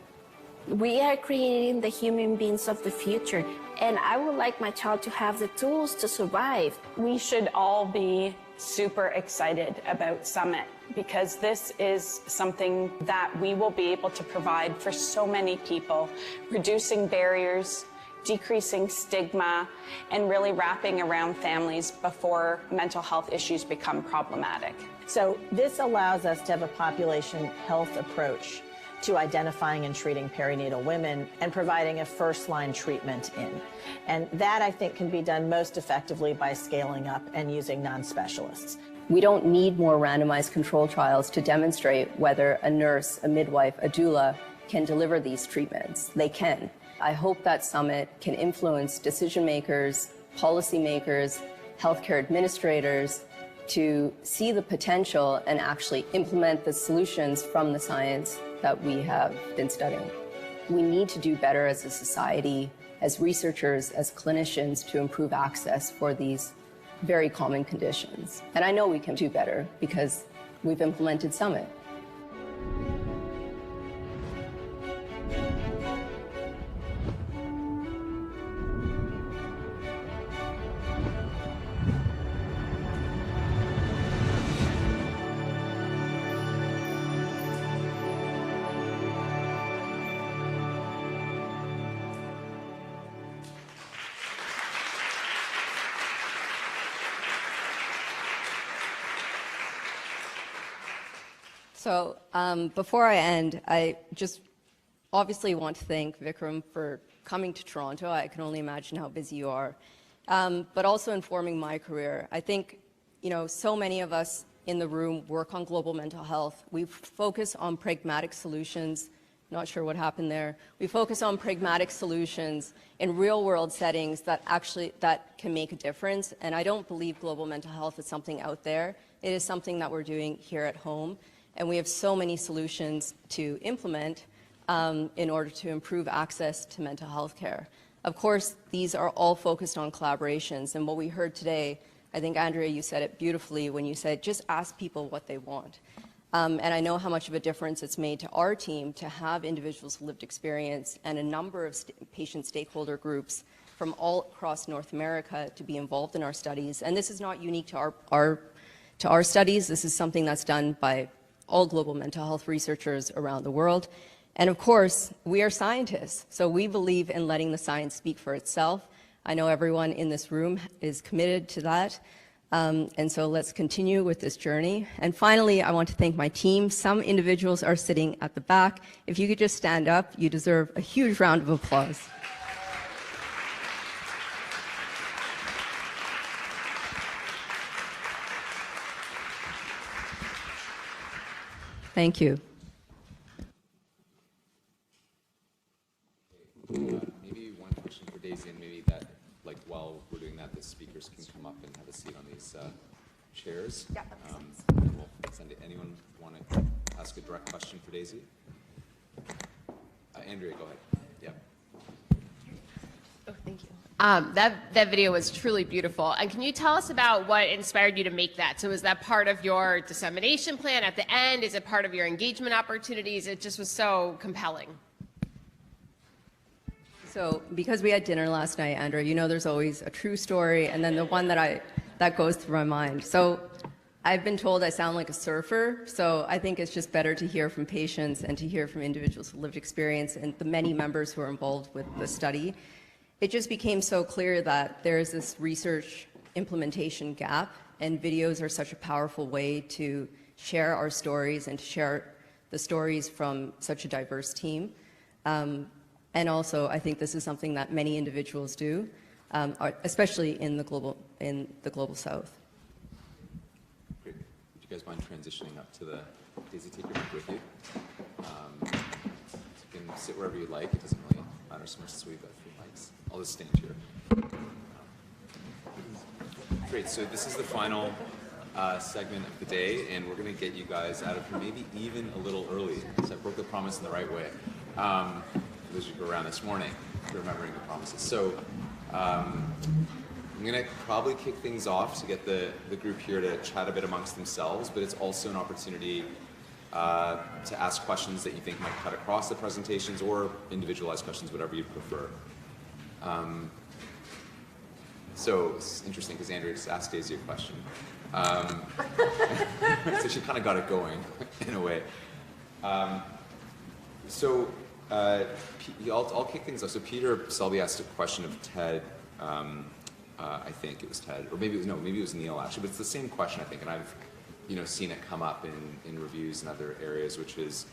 We are creating the human beings of the future, and I would like my child to have the tools to survive. We should all be super excited about Summit because this is something that we will be able to provide for so many people, reducing barriers, decreasing stigma, and really wrapping around families before mental health issues become problematic. So this allows us to have a population health approach to identifying and treating perinatal women and providing a first-line treatment in. And that, I think, can be done most effectively by scaling up and using non-specialists. We don't need more randomized control trials to demonstrate whether a nurse, a midwife, a doula can deliver these treatments. They can. I hope that summit can influence decision makers, policymakers, healthcare administrators to see the potential and actually implement the solutions from the science that we have been studying. We need to do better as a society, as researchers, as clinicians, to improve access for these very common conditions. And I know we can do better because we've implemented Summit. So before I end, I just obviously want to thank Vikram for coming to Toronto. I can only imagine how busy you are, but also informing my career. I think, so many of us in the room work on global mental health. We focus on pragmatic solutions. Not sure what happened there. We focus on pragmatic solutions in real-world settings that can make a difference. And I don't believe global mental health is something out there. It is something that we're doing here at home. And we have so many solutions to implement in order to improve access to mental health care. Of course, these are all focused on collaborations. And what we heard today, I think, Andrea, you said it beautifully when you said, just ask people what they want. And I know how much of a difference it's made to our team to have individuals with lived experience and a number of patient stakeholder groups from all across North America to be involved in our studies. And this is not unique to our studies. This is something that's done by all global mental health researchers around the world. And of course, we are scientists, so we believe in letting the science speak for itself. I know everyone in this room is committed to that. And so let's continue with this journey. And finally, I want to thank my team. Some individuals are sitting at the back. If you could just stand up, you deserve a huge round of applause. Thank you. Maybe one question for Daisy, and maybe that, while we're doing that, the speakers can come up and have a seat on these chairs. Yeah, and we'll send it. Anyone want to ask a direct question for Daisy? Andrea, go ahead. Yeah. Oh, thank you. That video was truly beautiful. And can you tell us about what inspired you to make that? So is that part of your dissemination plan at the end? Is it part of your engagement opportunities? It just was so compelling. So because we had dinner last night, Andrea, there's always a true story and then the one that goes through my mind. So I've been told I sound like a surfer, so I think it's just better to hear from patients and to hear from individuals with lived experience and the many members who are involved with the study. It just became so clear that there is this research implementation gap, and videos are such a powerful way to share our stories and to share the stories from such a diverse team. And also, I think this is something that many individuals do, especially in the global South. Great. Would you guys mind transitioning up to the Daisy, take your mic with you? You can sit wherever you like. It doesn't really matter so much as we've got 3 mics. I'll just stand here. Great. So this is the final segment of the day, and we're going to get you guys out of here maybe even a little early. So I broke the promise in the right way. Those who go around this morning, remembering the promises. So I'm going to probably kick things off to get the group here to chat a bit amongst themselves, but it's also an opportunity to ask questions that you think might cut across the presentations or individualized questions, whatever you prefer. So it's interesting because Andrea just asked Daisy a question. So she kind of got it going in a way. I'll kick things off. So Peter Selby asked a question of Ted. I think it was Ted, or maybe it was Neil actually, but it's the same question I think, and I've seen it come up in reviews and other areas, which is,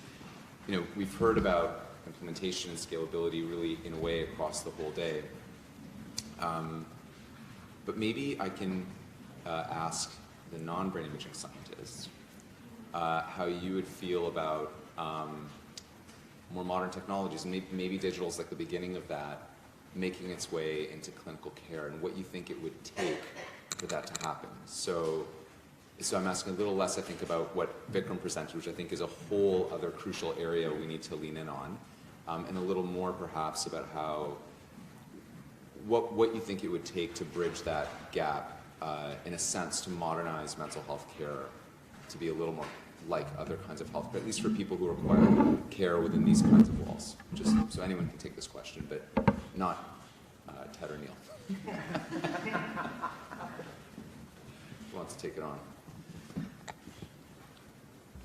we've heard about implementation and scalability really in a way across the whole day. But maybe I can ask the non-brain imaging scientists, how you would feel about more modern technologies, and maybe digital is like the beginning of that, making its way into clinical care, and what you think it would take for that to happen. So I'm asking a little less, I think, about what Vikram presented, which I think is a whole other crucial area we need to lean in on, and a little more perhaps about how, what you think it would take to bridge that gap, in a sense, to modernize mental health care to be a little more like other kinds of health, but at least for people who require care within these kinds of walls. Just so anyone can take this question, but not Ted or Neil. Who wants to take it on?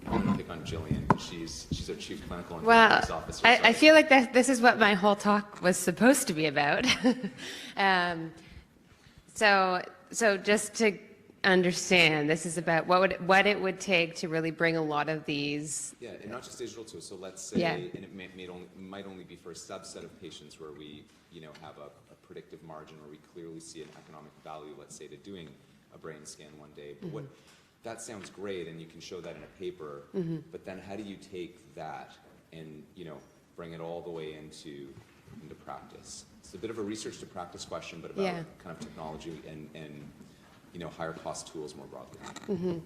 I'm going to pick on Jillian. She's our chief clinical and informatics officer. I feel like this is what my whole talk was supposed to be about. So just to understand, this is about what it would take to really bring a lot of these. Yeah, and not just digital tools. So let's say, and it might only be for a subset of patients where we, have a predictive margin where we clearly see an economic value, let's say, to doing a brain scan one day. But that sounds great, and you can show that in a paper. But then, how do you take that and bring it all the way into practice? It's a bit of a research to practice question, but about kind of technology and higher cost tools more broadly.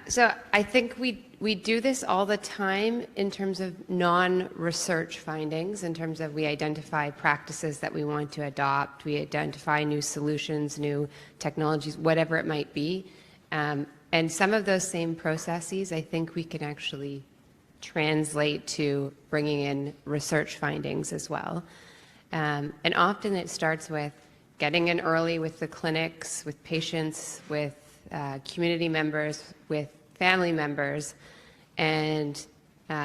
So I think we do this all the time in terms of non-research findings, in terms of we identify practices that we want to adopt, we identify new solutions, new technologies, whatever it might be. And some of those same processes, I think we can actually translate to bringing in research findings as well. And often it starts with getting in early with the clinics, with patients, with community members, with family members, and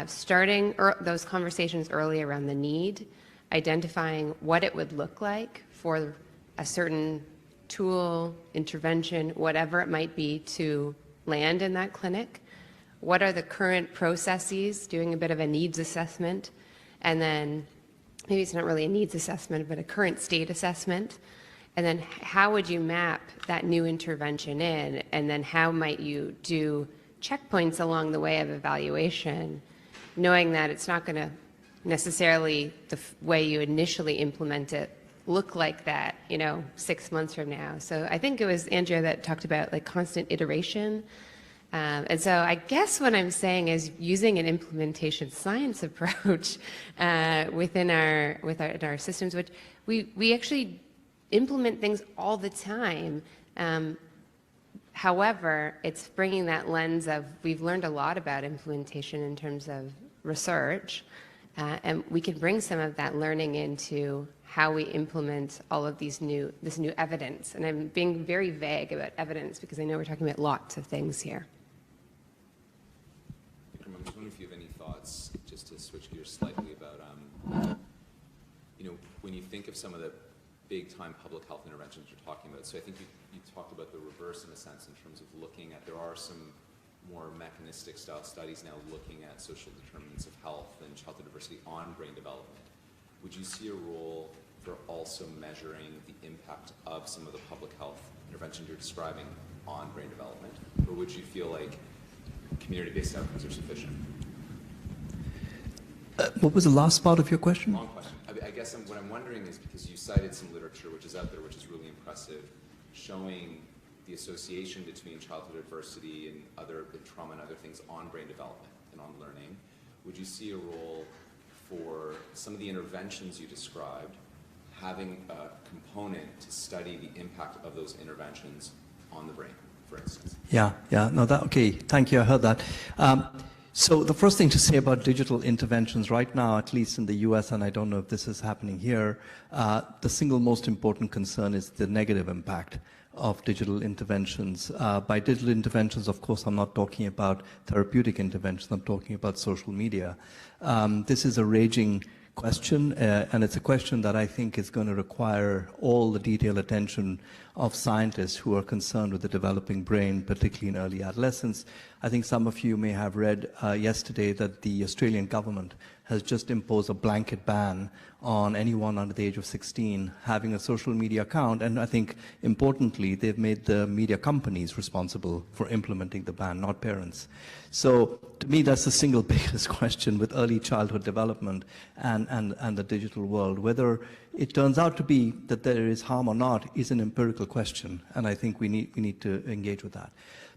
starting those conversations early around the need, identifying what it would look like for a certain tool, intervention, whatever it might be, to land in that clinic. What are the current processes, doing a bit of a needs assessment, and then maybe it's not really a needs assessment, but a current state assessment. And then how would you map that new intervention in? And then how might you do checkpoints along the way of evaluation, knowing that it's not going to necessarily the way you initially implement it look like that, 6 months from now. So I think it was Andrea that talked about like constant iteration. And so I guess what I'm saying is using an implementation science approach within our systems, which we actually implement things all the time. However, it's bringing that lens of, we've learned a lot about implementation in terms of research, and we can bring some of that learning into how we implement all of this new evidence. And I'm being very vague about evidence because I know we're talking about lots of things here. I'm just wondering if you have any thoughts, just to switch gears slightly, about when you think of some of the big-time public health interventions you're talking about. So I think you talked about the reverse in a sense in terms of looking at, there are some more mechanistic style studies now looking at social determinants of health and childhood diversity on brain development. Would you see a role for also measuring the impact of some of the public health interventions you're describing on brain development? Or would you feel like community-based outcomes are sufficient? What was the last part of your question? Long question. I guess what I'm wondering is, because you cited some literature which is out there, which is really impressive, showing the association between childhood adversity and trauma and other things on brain development and on learning. Would you see a role for some of the interventions you described having a component to study the impact of those interventions on the brain, for instance? Okay, thank you, I heard that. So the first thing to say about digital interventions right now, at least in the US, and I don't know if this is happening here, the single most important concern is the negative impact of digital interventions. By digital interventions, of course, I'm not talking about therapeutic interventions, I'm talking about social media. This is a raging question, and it's a question that I think is going to require all the detailed attention of scientists who are concerned with the developing brain, particularly in early adolescence. I think some of you may have read yesterday that the Australian government has just imposed a blanket ban on anyone under the age of 16 having a social media account. And I think, importantly, they've made the media companies responsible for implementing the ban, not parents. So to me, that's the single biggest question with early childhood development and the digital world. Whether it turns out to be that there is harm or not is an empirical question, and I think we need to engage with that.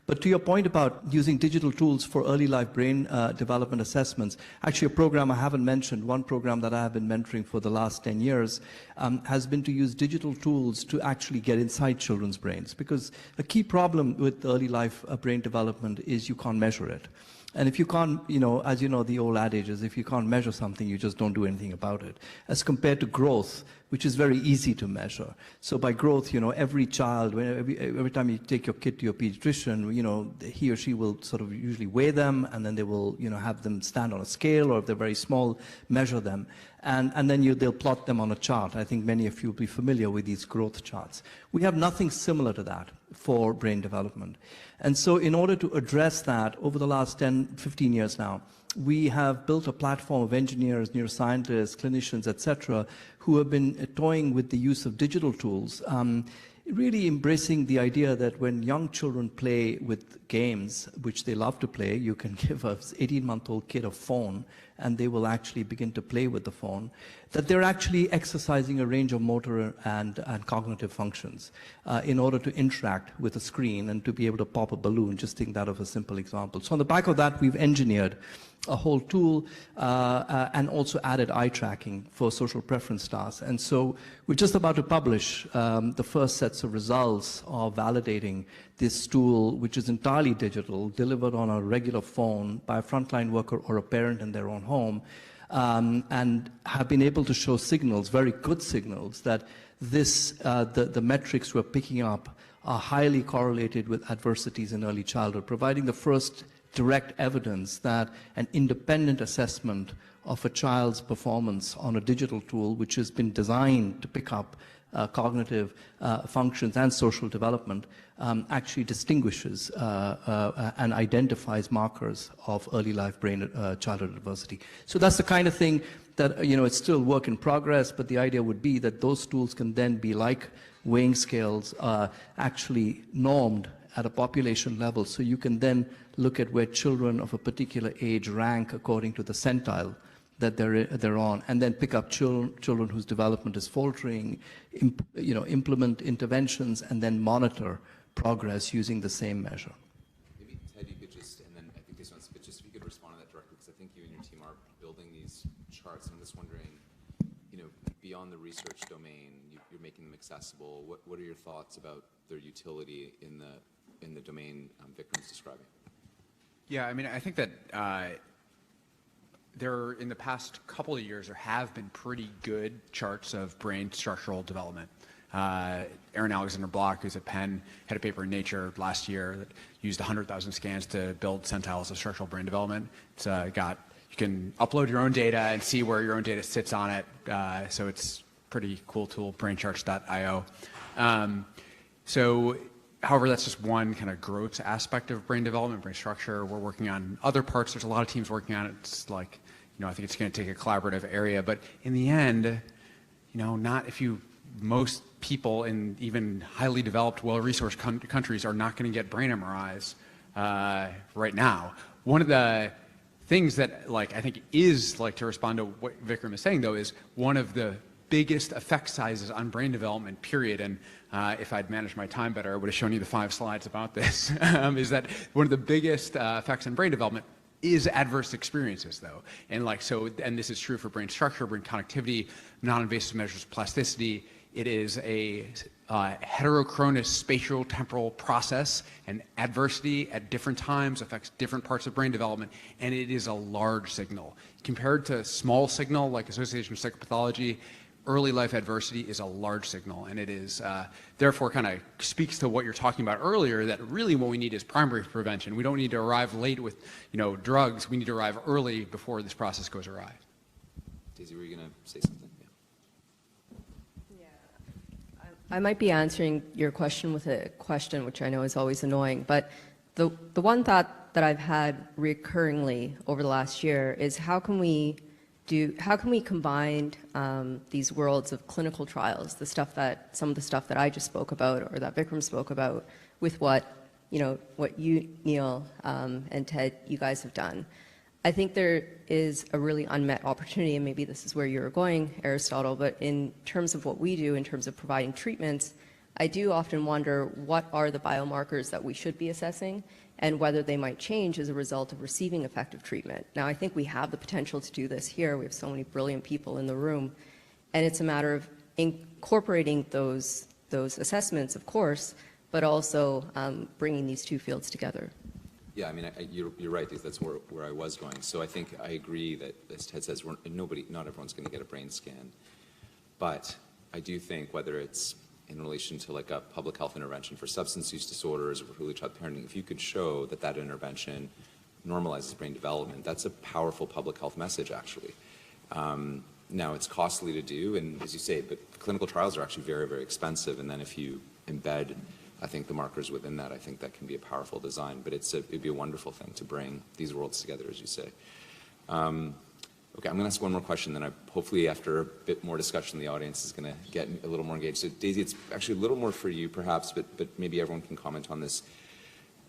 But to your point about using digital tools for early life brain development assessments, actually a program I haven't mentioned, one program that I have been mentoring for the last 10 years, has been to use digital tools to actually get inside children's brains. Because a key problem with early life brain development is you can't measure it. And if you can't, as you know, the old adage is if you can't measure something, you just don't do anything about it. As compared to growth, which is very easy to measure. So by growth, every child, every time you take your kid to your pediatrician, he or she will sort of usually weigh them, and then they will, have them stand on a scale, or if they're very small, measure them. And then they'll plot them on a chart. I think many of you will be familiar with these growth charts. We have nothing similar to that for brain development. And so in order to address that, over the last 10, 15 years now, we have built a platform of engineers, neuroscientists, clinicians, etc., who have been toying with the use of digital tools, really embracing the idea that when young children play with games, which they love to play, you can give an 18-month-old kid a phone, and they will actually begin to play with the phone, that they're actually exercising a range of motor and cognitive functions in order to interact with a screen and to be able to pop a balloon, just think that of a simple example. So on the back of that, we've engineered a whole tool and also added eye tracking for social preference tasks. And so we're just about to publish the first sets of results of validating this tool, which is entirely digital, delivered on a regular phone by a frontline worker or a parent in their own home, and have been able to show signals, very good signals, that the metrics we're picking up are highly correlated with adversities in early childhood, providing the first direct evidence that an independent assessment of a child's performance on a digital tool, which has been designed to pick up cognitive functions and social development, actually distinguishes and identifies markers of early life brain childhood adversity. So that's the kind of thing that, it's still work in progress, but the idea would be that those tools can then be like weighing scales, actually normed at a population level, so you can then look at where children of a particular age rank according to the centile that they're on, and then pick up children whose development is faltering, implement interventions, and then monitor progress using the same measure. Maybe Ted, you could just, and then I think this one's, but just if you could respond to that directly, because I think you and your team are building these charts. I'm just wondering, beyond the research domain, you're making them accessible. What are your thoughts about their utility in the domain Vikram's describing? Yeah, I think that there, in the past couple of years, there have been pretty good charts of brain structural development. Aaron Alexander Block, who's at Penn, had a paper in Nature last year that used 100,000 scans to build centiles of structural brain development. It's you can upload your own data and see where your own data sits on it. So it's a pretty cool tool, braincharts.io. However, that's just one kind of gross aspect of brain development, brain structure. We're working on other parts. There's a lot of teams working on it. It's like, I think it's going to take a collaborative area. But in the end, most people in even highly developed, well-resourced countries are not going to get brain MRIs right now. One of the things that, I think is, to respond to what Vikram is saying, though, is one of the biggest effect sizes on brain development, period. And if I'd managed my time better, I would have shown you the 5 slides about this, is that one of the biggest effects on brain development is adverse experiences, though. And and this is true for brain structure, brain connectivity, non-invasive measures of plasticity. It is a heterochronous spatial temporal process, and adversity at different times affects different parts of brain development, and it is a large signal. Compared to small signal like association with psychopathology, early life adversity is a large signal, and it is therefore kind of speaks to what you're talking about earlier, that really what we need is primary prevention. We don't need to arrive late with drugs. We need to arrive early before this process goes awry. Daisy, were you going to say something? I might be answering your question with a question, which I know is always annoying, but the one thought that I've had recurringly over the last year is how can we combine these worlds of clinical trials, some of the stuff that I just spoke about or that Vikram spoke about, with what you, Neil, and Ted, you guys have done. I think there is a really unmet opportunity, and maybe this is where you're going, Aristotle, but in terms of what we do, in terms of providing treatments, I do often wonder what are the biomarkers that we should be assessing and whether they might change as a result of receiving effective treatment. Now, I think we have the potential to do this here. We have so many brilliant people in the room, and it's a matter of incorporating those assessments, of course, but also bringing these two fields together. Yeah, I mean, you're right, because that's where I was going. So I think I agree that, as Ted says, not everyone's going to get a brain scan. But I do think whether it's in relation to like a public health intervention for substance use disorders or for early child parenting, if you could show that that intervention normalizes brain development, that's a powerful public health message, actually. Now, it's costly to do, and as you say, but clinical trials are actually very, very expensive. And then if you embed, I think, the markers within that, I think that can be a powerful design. But it'd be a wonderful thing to bring these worlds together, as you say. Okay, I'm going to ask one more question, then hopefully after a bit more discussion, the audience is going to get a little more engaged. So Daisy, it's actually a little more for you, perhaps, but maybe everyone can comment on this.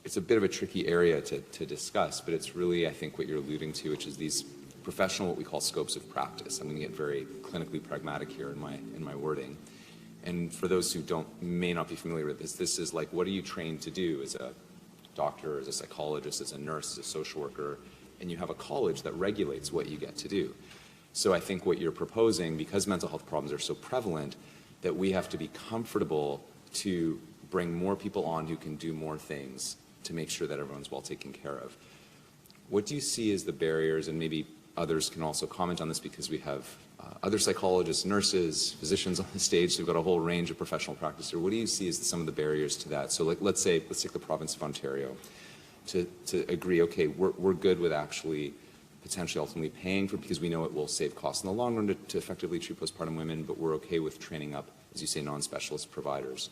It's a bit of a tricky area to discuss, but it's really, I think, what you're alluding to, which is these professional, what we call scopes of practice. I'm going to get very clinically pragmatic here in my wording. And for those who may not be familiar with this is like, what are you trained to do as a doctor, as a psychologist, as a nurse, as a social worker? And you have a college that regulates what you get to do. So I think what you're proposing, because mental health problems are so prevalent, that we have to be comfortable to bring more people on who can do more things to make sure that everyone's well taken care of. What do you see as the barriers, and maybe others can also comment on this because we have other psychologists, nurses, physicians on the stage, so we've got a whole range of professional practice here. What do you see as some of the barriers to that? So let's take the province of Ontario. To agree, okay, we're good with actually potentially ultimately paying for, because we know it will save costs in the long run to effectively treat postpartum women, but we're okay with training up, as you say, non-specialist providers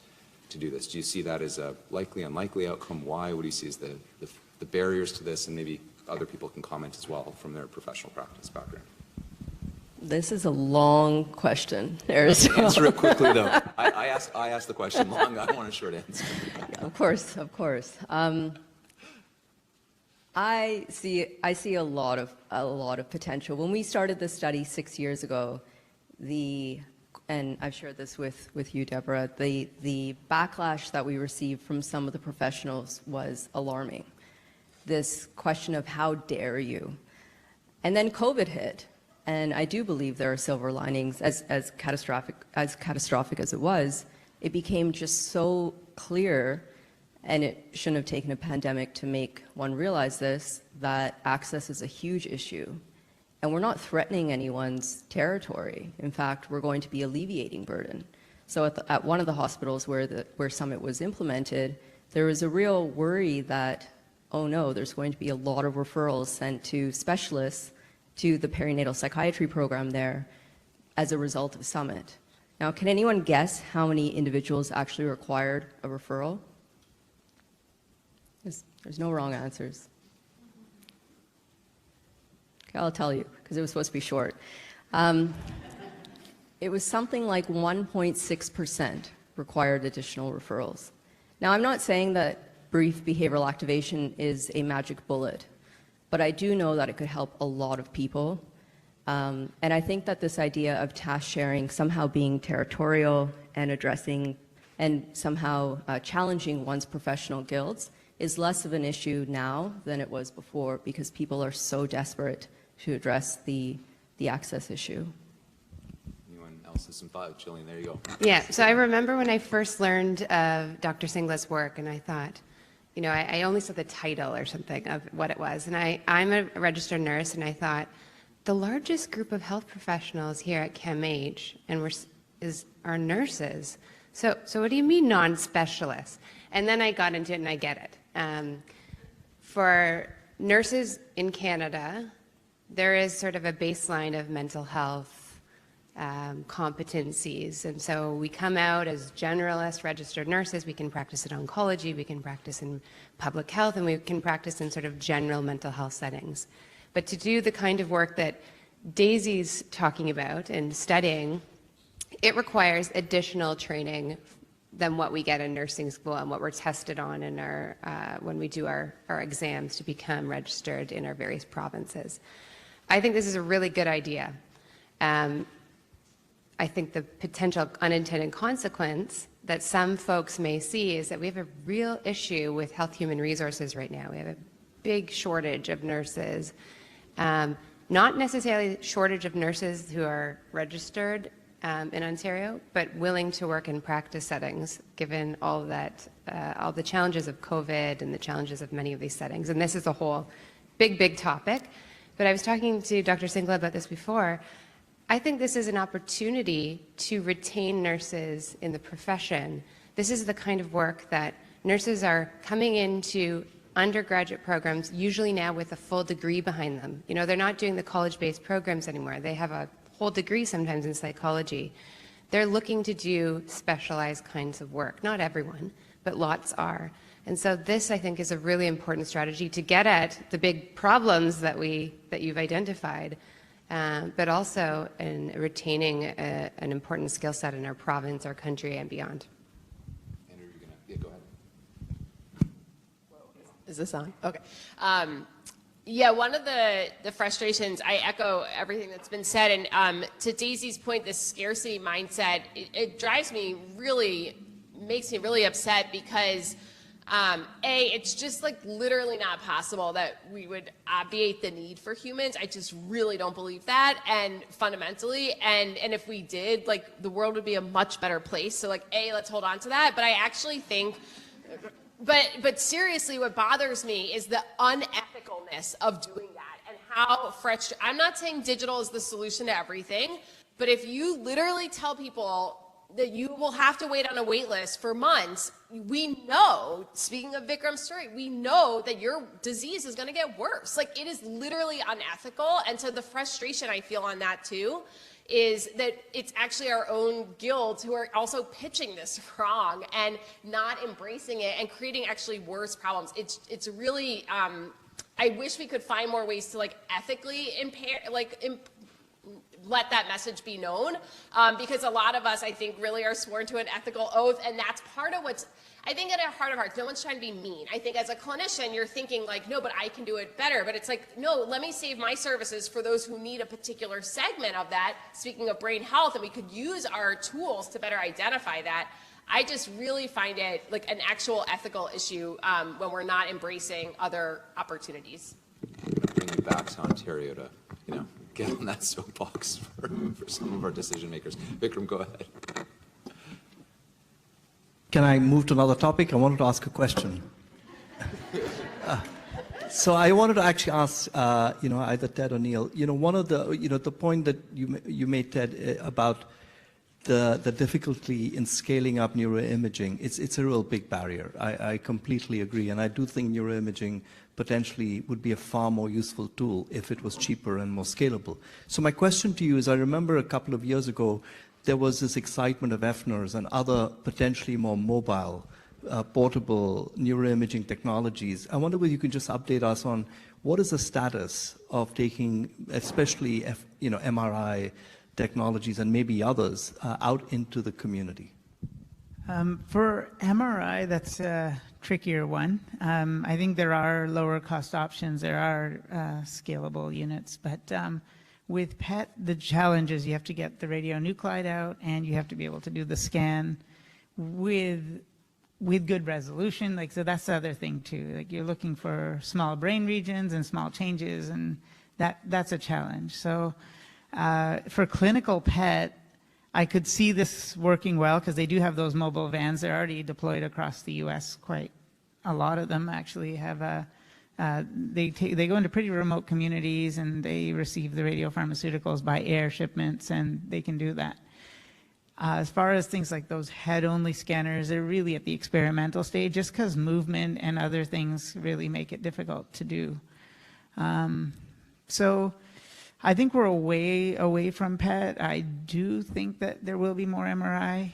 to do this. Do you see that as a likely, unlikely outcome? Why? What do you see as the barriers to this? And maybe other people can comment as well from their professional practice background. This is a long question, Aristotle. Answer it quickly, though. I asked the question long. I want a short answer. Yeah, of course. I see a lot of potential. When we started this study 6 years ago, and I've shared this with you, Deborah, the backlash that we received from some of the professionals was alarming. This question of how dare you? And then COVID hit, and I do believe there are silver linings. As catastrophic as it was, it became just so clear, and it shouldn't have taken a pandemic to make one realize this, that access is a huge issue. And we're not threatening anyone's territory. In fact, we're going to be alleviating burden. So at one of the hospitals where Summit was implemented, there was a real worry that, oh no, there's going to be a lot of referrals sent to specialists to the perinatal psychiatry program there as a result of Summit. Now, can anyone guess how many individuals actually required a referral? There's no wrong answers. Okay, I'll tell you, because it was supposed to be short. It was something like 1.6% required additional referrals. Now, I'm not saying that brief behavioral activation is a magic bullet, but I do know that it could help a lot of people. And I think that this idea of task sharing somehow being territorial and addressing and somehow challenging one's professional guilds is less of an issue now than it was before, because people are so desperate to address the access issue. Anyone else has some thought? Jillian, there you go. Yeah, so I remember when I first learned of Dr. Singla's work, and I thought, you know, I only saw the title or something of what it was. And I'm a registered nurse, and I thought, the largest group of health professionals here at CAMH are nurses. So what do you mean non-specialists? And then I got into it, and I get it. For nurses in Canada, there is sort of a baseline of mental health competencies. And so we come out as generalist registered nurses. We can practice in oncology, we can practice in public health, and we can practice in sort of general mental health settings. But to do the kind of work that Daisy's talking about and studying, it requires additional training than what we get in nursing school and what we're tested on in our when we do our exams to become registered in our various provinces. I think this is a really good idea. I think the potential unintended consequence that some folks may see is that we have a real issue with health human resources right now. We have a big shortage of nurses, not necessarily shortage of nurses who are registered in Ontario, but willing to work in practice settings, given all that, all the challenges of COVID and the challenges of many of these settings. And this is a whole big topic. But I was talking to Dr. Singla about this before. I think this is an opportunity to retain nurses in the profession. This is the kind of work that nurses are coming into undergraduate programs, usually now with a full degree behind them. You know, they're not doing the college-based programs anymore. They have a whole degree sometimes in psychology. They're looking to do specialized kinds of work. Not everyone, but lots are. And so this, I think, is a really important strategy to get at the big problems that you've identified, but also in retaining an important skill set in our province, our country, and beyond. Andrew, you're gonna, yeah, go ahead. Is this on? Okay. Yeah, one of the frustrations, I echo everything that's been said, and to Daisy's point, this scarcity mindset, it drives me really, makes me really upset because it's just like literally not possible that we would obviate the need for humans. I just really don't believe that, and fundamentally, and if we did, like the world would be a much better place. So like, let's hold on to that. But I actually think, but seriously, what bothers me is the unethicalness of doing that and how frustrating. I'm not saying digital is the solution to everything, but if you literally tell people that you will have to wait on a wait list for months, we know, speaking of Vikram's story, we know that your disease is going to get worse. Like, it is literally unethical. And so the frustration I feel on that too is that it's actually our own guilds who are also pitching this wrong and not embracing it and creating actually worse problems. It's really, I wish we could find more ways to like ethically let that message be known, because a lot of us, I think, really are sworn to an ethical oath, and that's part of what's, I think at our heart of hearts, no one's trying to be mean. I think as a clinician, you're thinking like, no, but I can do it better. But it's like, no, let me save my services for those who need a particular segment of that, speaking of brain health, and we could use our tools to better identify that. I just really find it like an actual ethical issue when we're not embracing other opportunities. Bring you back to Ontario to, you know, get on that soapbox for some of our decision makers. Vikram, go ahead. Can I move to another topic? I wanted to ask a question. So I wanted to actually ask, either Ted or Neil, one of the, the point that you made, Ted, about the difficulty in scaling up neuroimaging, it's a real big barrier. I completely agree, and I do think neuroimaging potentially would be a far more useful tool if it was cheaper and more scalable. So my question to you is, I remember a couple of years ago, there was this excitement of FNIRS and other potentially more mobile, portable neuroimaging technologies. I wonder whether you could just update us on what is the status of taking, especially MRI technologies and maybe others, out into the community. For MRI, that's a trickier one. I think there are lower cost options. There are scalable units, but with PET, the challenge is you have to get the radionuclide out and you have to be able to do the scan with good resolution. Like, so that's the other thing too. Like, you're looking for small brain regions and small changes, and that's a challenge. So for clinical PET, I could see this working well because they do have those mobile vans. They're already deployed across the U.S. Quite a lot of them actually have they go into pretty remote communities and they receive the radiopharmaceuticals by air shipments, and they can do that. As far as things like those head-only scanners, they're really at the experimental stage just because movement and other things really make it difficult to do. So I think we're away from PET. I do think that there will be more MRI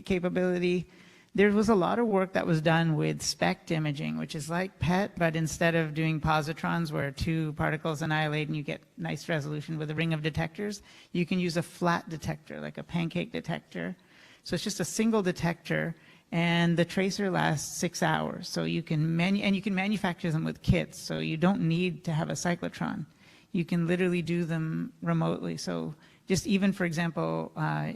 capability. There was a lot of work that was done with SPECT imaging, which is like PET, but instead of doing positrons where two particles annihilate and you get nice resolution with a ring of detectors, you can use a flat detector, like a pancake detector. So it's just a single detector, and the tracer lasts 6 hours. So you can manufacture them with kits, so you don't need to have a cyclotron. You can literally do them remotely. So just even, for example,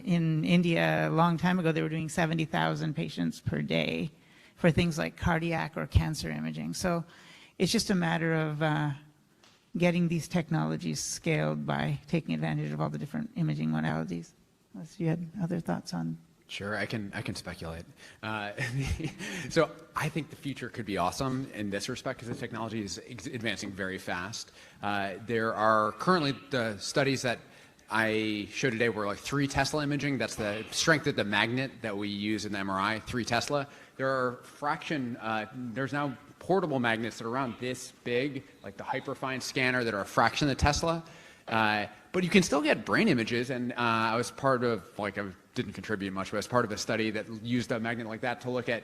in India, a long time ago, they were doing 70,000 patients per day for things like cardiac or cancer imaging. So it's just a matter of getting these technologies scaled by taking advantage of all the different imaging modalities. Unless you had other thoughts on. Sure, I can speculate. So I think the future could be awesome in this respect because the technology is advancing very fast. There are currently the studies that I showed today were like 3 Tesla imaging. That's the strength of the magnet that we use in the MRI, 3 Tesla. There are there's now portable magnets that are around this big, like the hyperfine scanner, that are a fraction of the Tesla. But you can still get brain images, and I was part of, I didn't contribute much, but I was part of a study that used a magnet like that to look at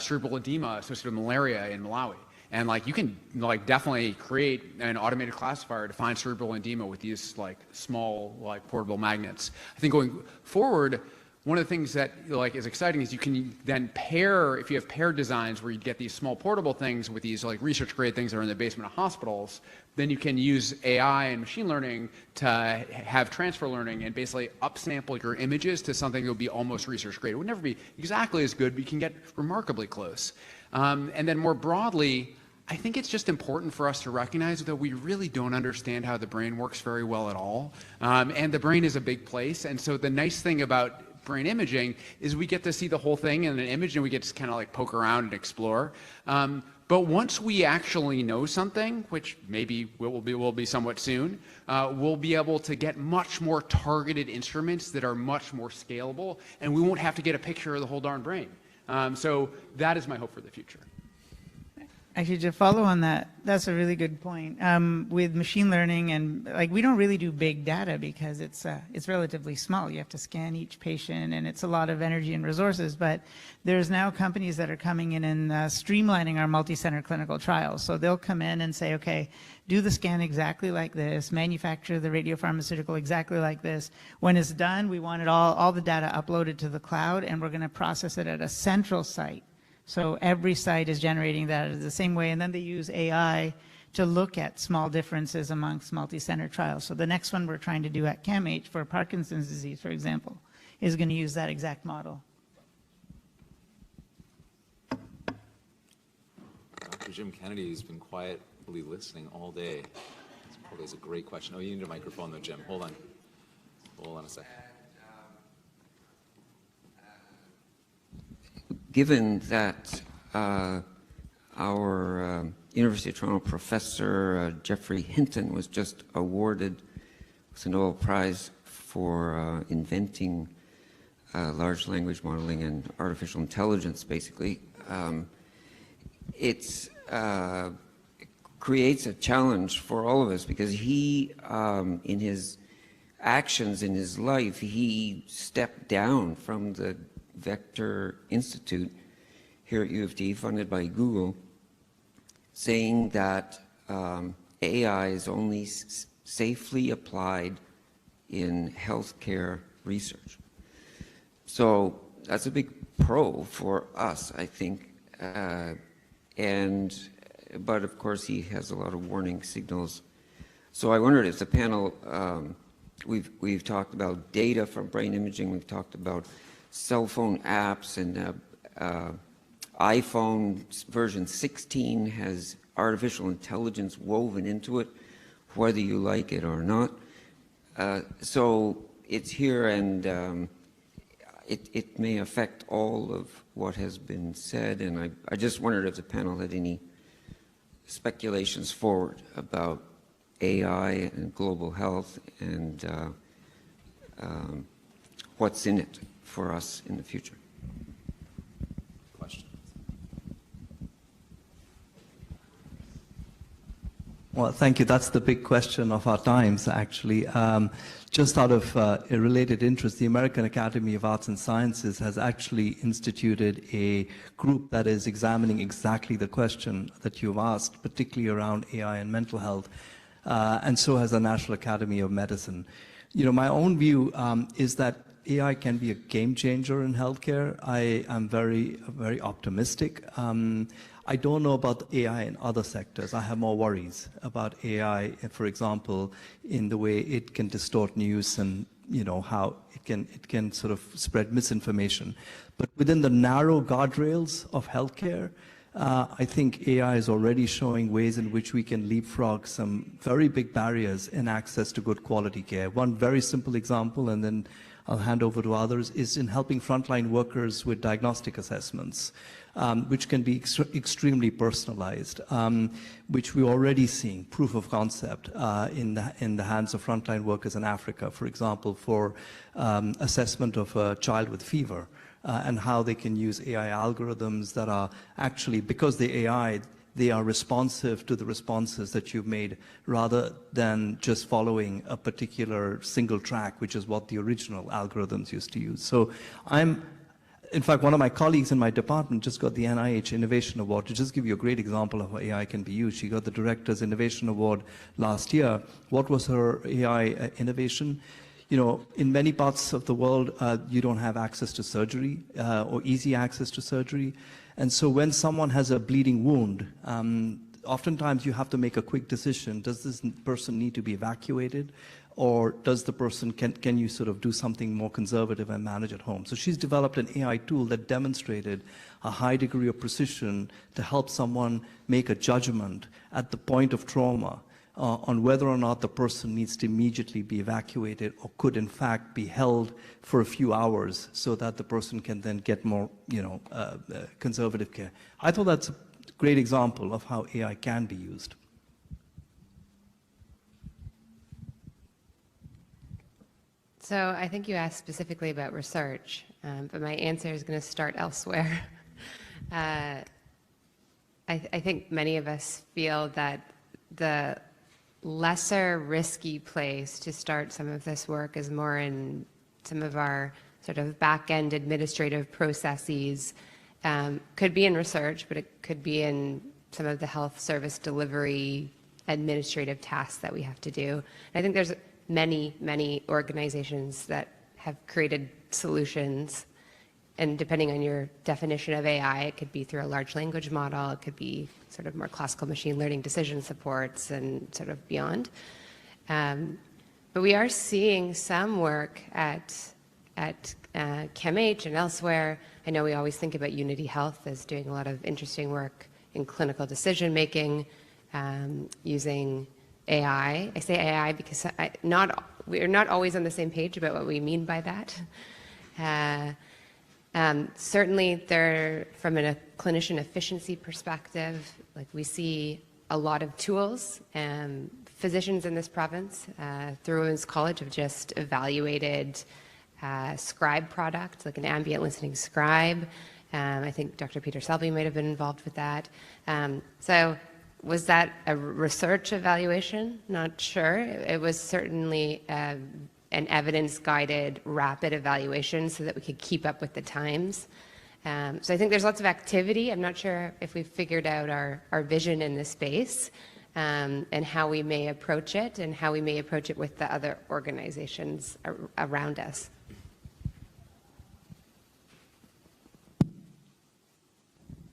cerebral edema associated with malaria in Malawi. And you can definitely create an automated classifier to find cerebral edema with these small portable magnets. I think going forward, one of the things that is exciting is you can then pair, if you have paired designs where you get these small portable things with these research grade things that are in the basement of hospitals, then you can use AI and machine learning to have transfer learning and basically upsample your images to something that would be almost research grade. It would never be exactly as good, but you can get remarkably close. And then more broadly, I think it's just important for us to recognize that we really don't understand how the brain works very well at all. And the brain is a big place. And so the nice thing about brain imaging is we get to see the whole thing in an image and we get to kind of poke around and explore. But once we actually know something, which maybe will be somewhat soon, we'll be able to get much more targeted instruments that are much more scalable, and we won't have to get a picture of the whole darn brain. So that is my hope for the future. Actually, to follow on that, that's a really good point. With machine learning, and we don't really do big data because it's relatively small. You have to scan each patient, and it's a lot of energy and resources. But there's now companies that are coming in and streamlining our multi-center clinical trials. So they'll come in and say, okay, do the scan exactly like this, manufacture the radiopharmaceutical exactly like this. When it's done, we want it all the data uploaded to the cloud, and we're going to process it at a central site. So every site is generating that the same way, and then they use AI to look at small differences amongst multi-center trials. So the next one we're trying to do at CAMH for Parkinson's disease, for example, is going to use that exact model. Dr. Jim Kennedy has been quietly listening all day. This probably is a great question. Oh, you need a microphone though, Jim. Hold on. Hold on a second. Given that our University of Toronto professor, Geoffrey Hinton, was just awarded with a Nobel Prize for inventing large language modeling and artificial intelligence, basically, it creates a challenge for all of us because he, in his actions in his life, he stepped down from the Vector Institute here at U of T, funded by Google, saying that AI is only safely applied in healthcare research. So that's a big pro for us, I think. But of course, he has a lot of warning signals. So I wondered if the panel, we've talked about data from brain imaging, we've talked about cell phone apps, and iPhone version 16 has artificial intelligence woven into it, whether you like it or not. So it's here, and it may affect all of what has been said, and I just wondered if the panel had any speculations forward about AI and global health and what's in it for us in the future. Questions? Well, thank you. That's the big question of our times, actually. Just out of a related interest, the American Academy of Arts and Sciences has actually instituted a group that is examining exactly the question that you've asked, particularly around AI and mental health, and so has the National Academy of Medicine. You know, my own view is that AI can be a game changer in healthcare. I am very, very optimistic. I don't know about AI in other sectors. I have more worries about AI, for example, in the way it can distort news and, you know, how it can sort of spread misinformation. But within the narrow guardrails of healthcare, I think AI is already showing ways in which we can leapfrog some very big barriers in access to good quality care. One very simple example, and then I'll hand over to others, is in helping frontline workers with diagnostic assessments, which can be extremely personalized, which we're already seeing proof of concept in the hands of frontline workers in Africa, for example, for assessment of a child with fever, and how they can use AI algorithms that are actually, because the AI, they are responsive to the responses that you've made rather than just following a particular single track, which is what the original algorithms used to use. So in fact, one of my colleagues in my department just got the NIH Innovation Award. To just give you a great example of how AI can be used, she got the Director's Innovation Award last year. What was her AI innovation? You know, in many parts of the world, you don't have access to surgery or easy access to surgery. And so when someone has a bleeding wound, oftentimes you have to make a quick decision. Does this person need to be evacuated? Or does the person, can you sort of do something more conservative and manage at home? So she's developed an AI tool that demonstrated a high degree of precision to help someone make a judgment at the point of trauma on whether or not the person needs to immediately be evacuated or could in fact be held for a few hours so that the person can then get more, you know, conservative care. I thought that's a great example of how AI can be used. So I think you asked specifically about research, but my answer is going to start elsewhere. I think many of us feel that the lesser risky place to start some of this work is more in some of our sort of back-end administrative processes. Could be in research, but it could be in some of the health service delivery administrative tasks that we have to do. And I think there's many organizations that have created solutions, and depending on your definition of AI, it could be through a large language model, it could be sort of more classical machine learning decision supports and sort of beyond. But we are seeing some work at CAMH and elsewhere. I know we always think about Unity Health as doing a lot of interesting work in clinical decision making using AI. I say AI because we're not always on the same page about what we mean by that. Certainly, from a clinician efficiency perspective, like we see a lot of tools. Physicians in this province, through Women's College, have just evaluated scribe product, like an ambient listening scribe. I think Dr. Peter Selby might have been involved with that. So was that a research evaluation? Not sure. It was certainly an evidence-guided rapid evaluation so that we could keep up with the times. So I think there's lots of activity. I'm not sure if we've figured out our vision in this space and how we may approach it and how we may approach it with the other organizations around us.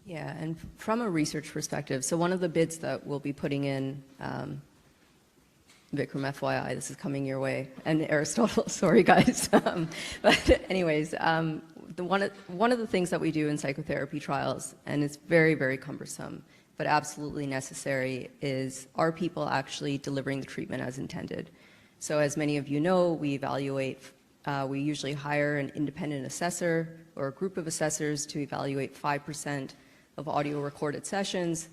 Yeah, and from a research perspective, so one of the bids that we'll be putting in, Vikram, FYI, this is coming your way, and Aristotle, sorry guys. But anyways, one of the things that we do in psychotherapy trials, and it's very, very cumbersome, but absolutely necessary, is are people actually delivering the treatment as intended? So as many of you know, we usually hire an independent assessor or a group of assessors to evaluate 5% of audio recorded sessions.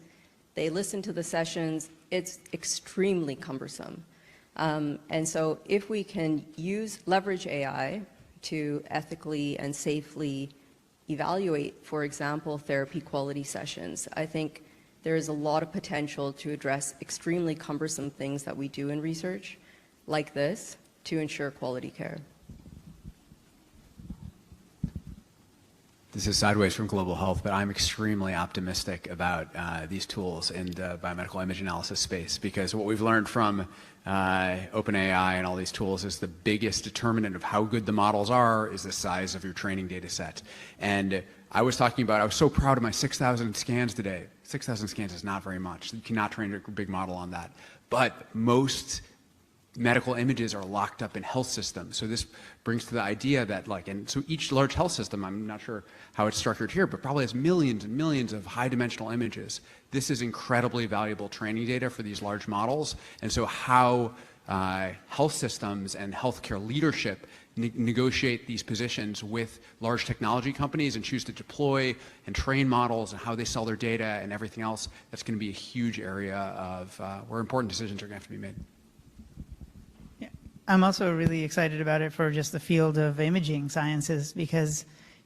They listen to the sessions. It's extremely cumbersome. And so if we can leverage AI to ethically and safely evaluate, for example, therapy quality sessions, I think there is a lot of potential to address extremely cumbersome things that we do in research, like this, to ensure quality care. This is sideways from global health, but I'm extremely optimistic about these tools in the biomedical image analysis space, because what we've learned from OpenAI and all these tools is the biggest determinant of how good the models are is the size of your training data set. And I was so proud of my 6,000 scans today. 6,000 scans is not very much. You cannot train a big model on that. But most medical images are locked up in health systems. So this brings to the idea that and so each large health system, I'm not sure how it's structured here, but probably has millions and millions of high dimensional images. This is incredibly valuable training data for these large models. And so how health systems and healthcare leadership negotiate these positions with large technology companies and choose to deploy and train models and how they sell their data and everything else, that's going to be a huge area of where important decisions are going to have to be made. I'm also really excited about it for just the field of imaging sciences, because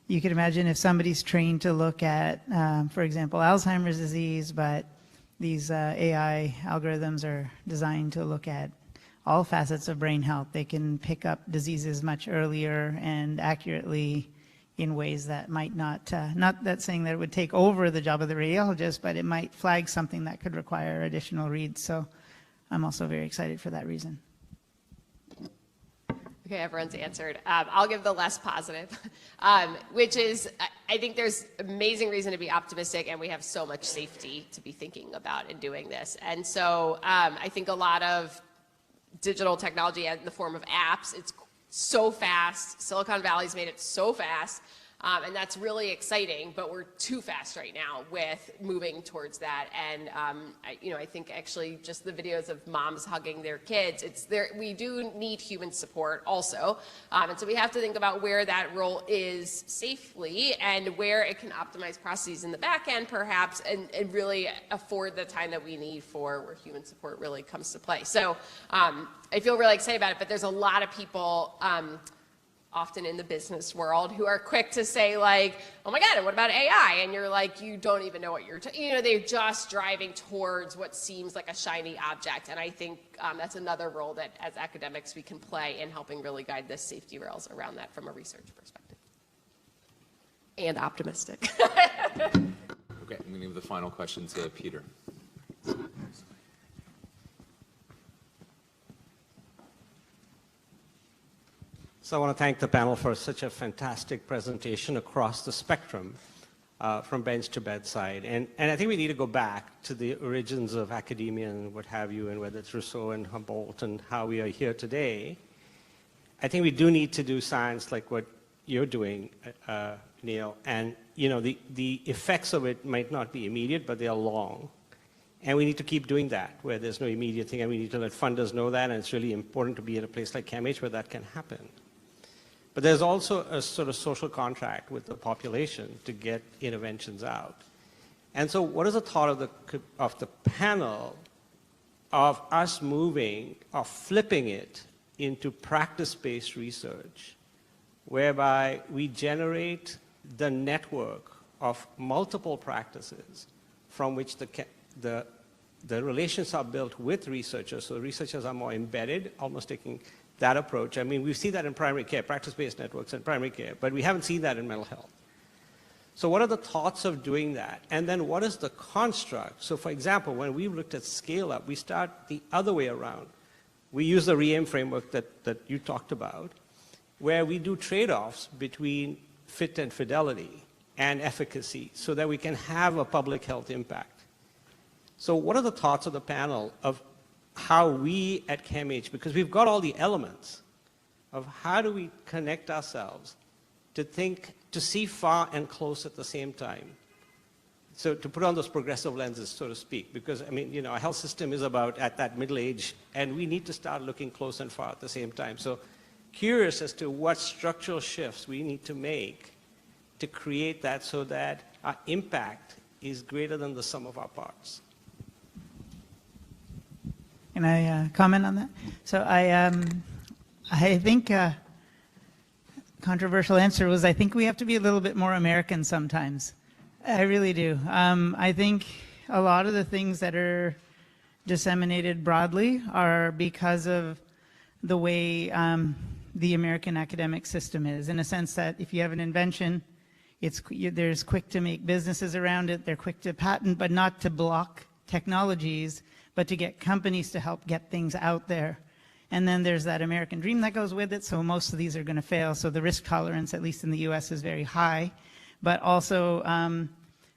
you could imagine if somebody's trained to look at, for example, Alzheimer's disease, but these AI algorithms are designed to look at all facets of brain health. They can pick up diseases much earlier and accurately in ways that might not that saying that it would take over the job of the radiologist, but it might flag something that could require additional reads. So I'm also very excited for that reason. Okay, everyone's answered. I'll give the less positive, which is I think there's amazing reason to be optimistic, and we have so much safety to be thinking about in doing this. And so I think a lot of digital technology in the form of apps, it's so fast. Silicon Valley's made it so fast. And that's really exciting, but we're too fast right now with moving towards that. And I think actually just the videos of moms hugging their kids, we do need human support also. And so we have to think about where that role is safely and where it can optimize processes in the back end perhaps, and really afford the time that we need for where human support really comes to play. So I feel really excited about it, but there's a lot of people often in the business world who are quick to say like, oh my God, what about AI? And you're like, you don't even know what they're just driving towards what seems like a shiny object. And I think that's another role that as academics we can play in helping really guide the safety rails around that from a research perspective. And optimistic. Okay, I'm going to give the final question to Peter. So I want to thank the panel for such a fantastic presentation across the spectrum, from bench to bedside. And I think we need to go back to the origins of academia and what have you, and whether it's Rousseau and Humboldt and how we are here today. I think we do need to do science like what you're doing, Neil. And the effects of it might not be immediate, but they are long. And we need to keep doing that where there's no immediate thing, and we need to let funders know that, and it's really important to be at a place like CAMH where that can happen. But there's also a sort of social contract with the population to get interventions out. And so what is the thought of the panel of us moving or flipping it into practice-based research, whereby we generate the network of multiple practices from which the relations are built with researchers, so researchers are more embedded, almost taking that approach. I mean, we see that in primary care, practice-based networks in primary care, but we haven't seen that in mental health. So what are the thoughts of doing that? And then what is the construct? So for example, when we looked at scale-up, we start the other way around. We use the RE-AIM framework that you talked about, where we do trade-offs between fit and fidelity and efficacy so that we can have a public health impact. So what are the thoughts of the panel of how we at CAMH, because we've got all the elements of how do we connect ourselves to see far and close at the same time. So to put on those progressive lenses, so to speak, because I mean, our health system is about at that middle age, and we need to start looking close and far at the same time. So curious as to what structural shifts we need to make to create that so that our impact is greater than the sum of our parts. Can I comment on that? So I think controversial answer was I think we have to be a little bit more American sometimes. I really do. I think a lot of the things that are disseminated broadly are because of the way the American academic system is, in a sense that if you have an invention, there's quick to make businesses around it, they're quick to patent, but not to block technologies, but to get companies to help get things out there. And then there's that American dream that goes with it, so most of these are going to fail. So the risk tolerance, at least in the US, is very high. But also,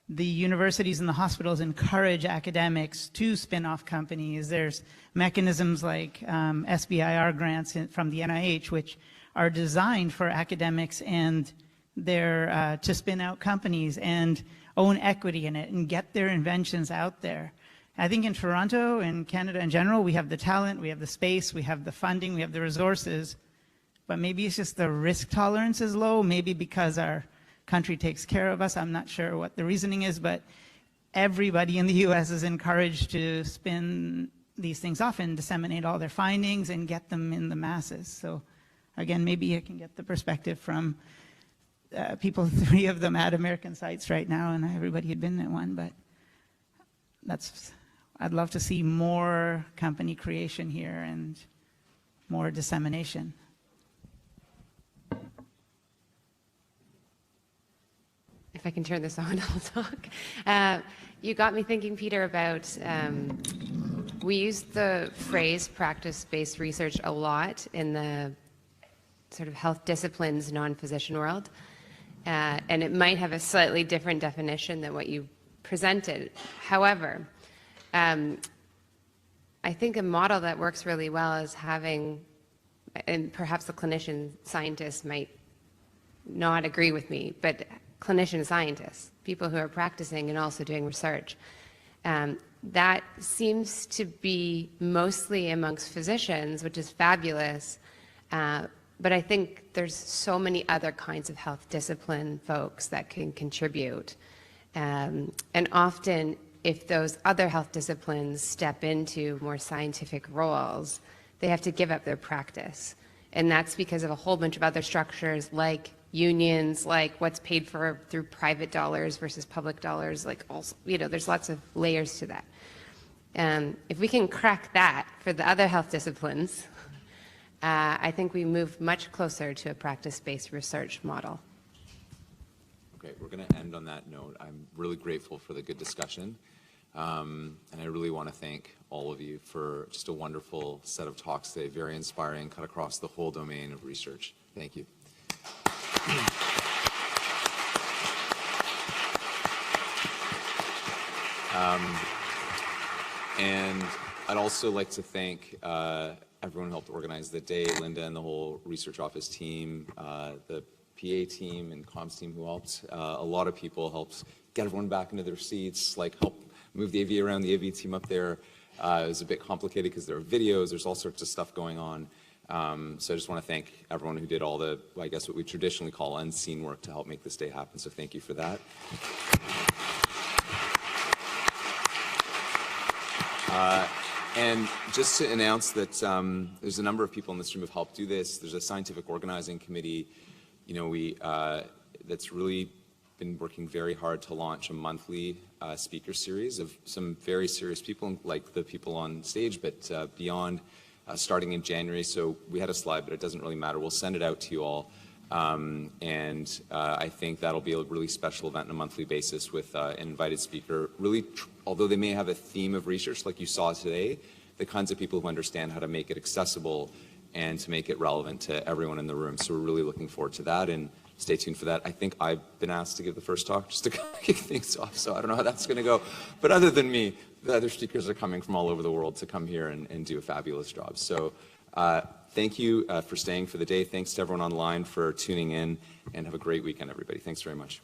the universities and the hospitals encourage academics to spin off companies. There's mechanisms like SBIR grants from the NIH, which are designed for academics, and they're to spin out companies and own equity in it and get their inventions out there. I think in Toronto and Canada in general, we have the talent, we have the space, we have the funding, we have the resources, but maybe it's just the risk tolerance is low, maybe because our country takes care of us. I'm not sure what the reasoning is, but everybody in the US is encouraged to spin these things off and disseminate all their findings and get them in the masses. So again, maybe I can get the perspective from people, 3 of them at American sites right now, and everybody had been at one, but I'd love to see more company creation here and more dissemination. If I can turn this on, I'll talk. You got me thinking, Peter, about we use the phrase practice-based research a lot in the sort of health disciplines non-physician world, and it might have a slightly different definition than what you presented. However, I think a model that works really well is having, and perhaps the clinician scientists might not agree with me, but clinician scientists, people who are practicing and also doing research. That seems to be mostly amongst physicians, which is fabulous, but I think there's so many other kinds of health discipline folks that can contribute. And often, if those other health disciplines step into more scientific roles, they have to give up their practice. And that's because of a whole bunch of other structures like unions, like what's paid for through private dollars versus public dollars, like also, there's lots of layers to that. If we can crack that for the other health disciplines, I think we move much closer to a practice-based research model. Okay, we're going to end on that note. I'm really grateful for the good discussion. And I really want to thank all of you for just a wonderful set of talks today, very inspiring, cut across the whole domain of research. Thank you. And I'd also like to thank everyone who helped organize the day, Linda and the whole research office team, the PA team and comms team who helped. A lot of people helped get everyone back into their seats, like help move the AV around, the AV team up there. It was a bit complicated because there are videos, there's all sorts of stuff going on. So I just want to thank everyone who did all the, I guess what we traditionally call unseen work to help make this day happen. So thank you for that. And just to announce that there's a number of people in this room who've helped do this. There's a scientific organizing committee, that's really been working very hard to launch a monthly speaker series of some very serious people, like the people on stage, but beyond, starting in January. So we had a slide, but it doesn't really matter. We'll send it out to you all. And I think that'll be a really special event on a monthly basis with an invited speaker. Really, although they may have a theme of research like you saw today, the kinds of people who understand how to make it accessible and to make it relevant to everyone in the room. So we're really looking forward to that, and stay tuned for that. I think I've been asked to give the first talk just to kick things off, so I don't know how that's going to go. But other than me, the other speakers are coming from all over the world to come here and do a fabulous job. So thank you for staying for the day. Thanks to everyone online for tuning in, and have a great weekend, everybody. Thanks very much.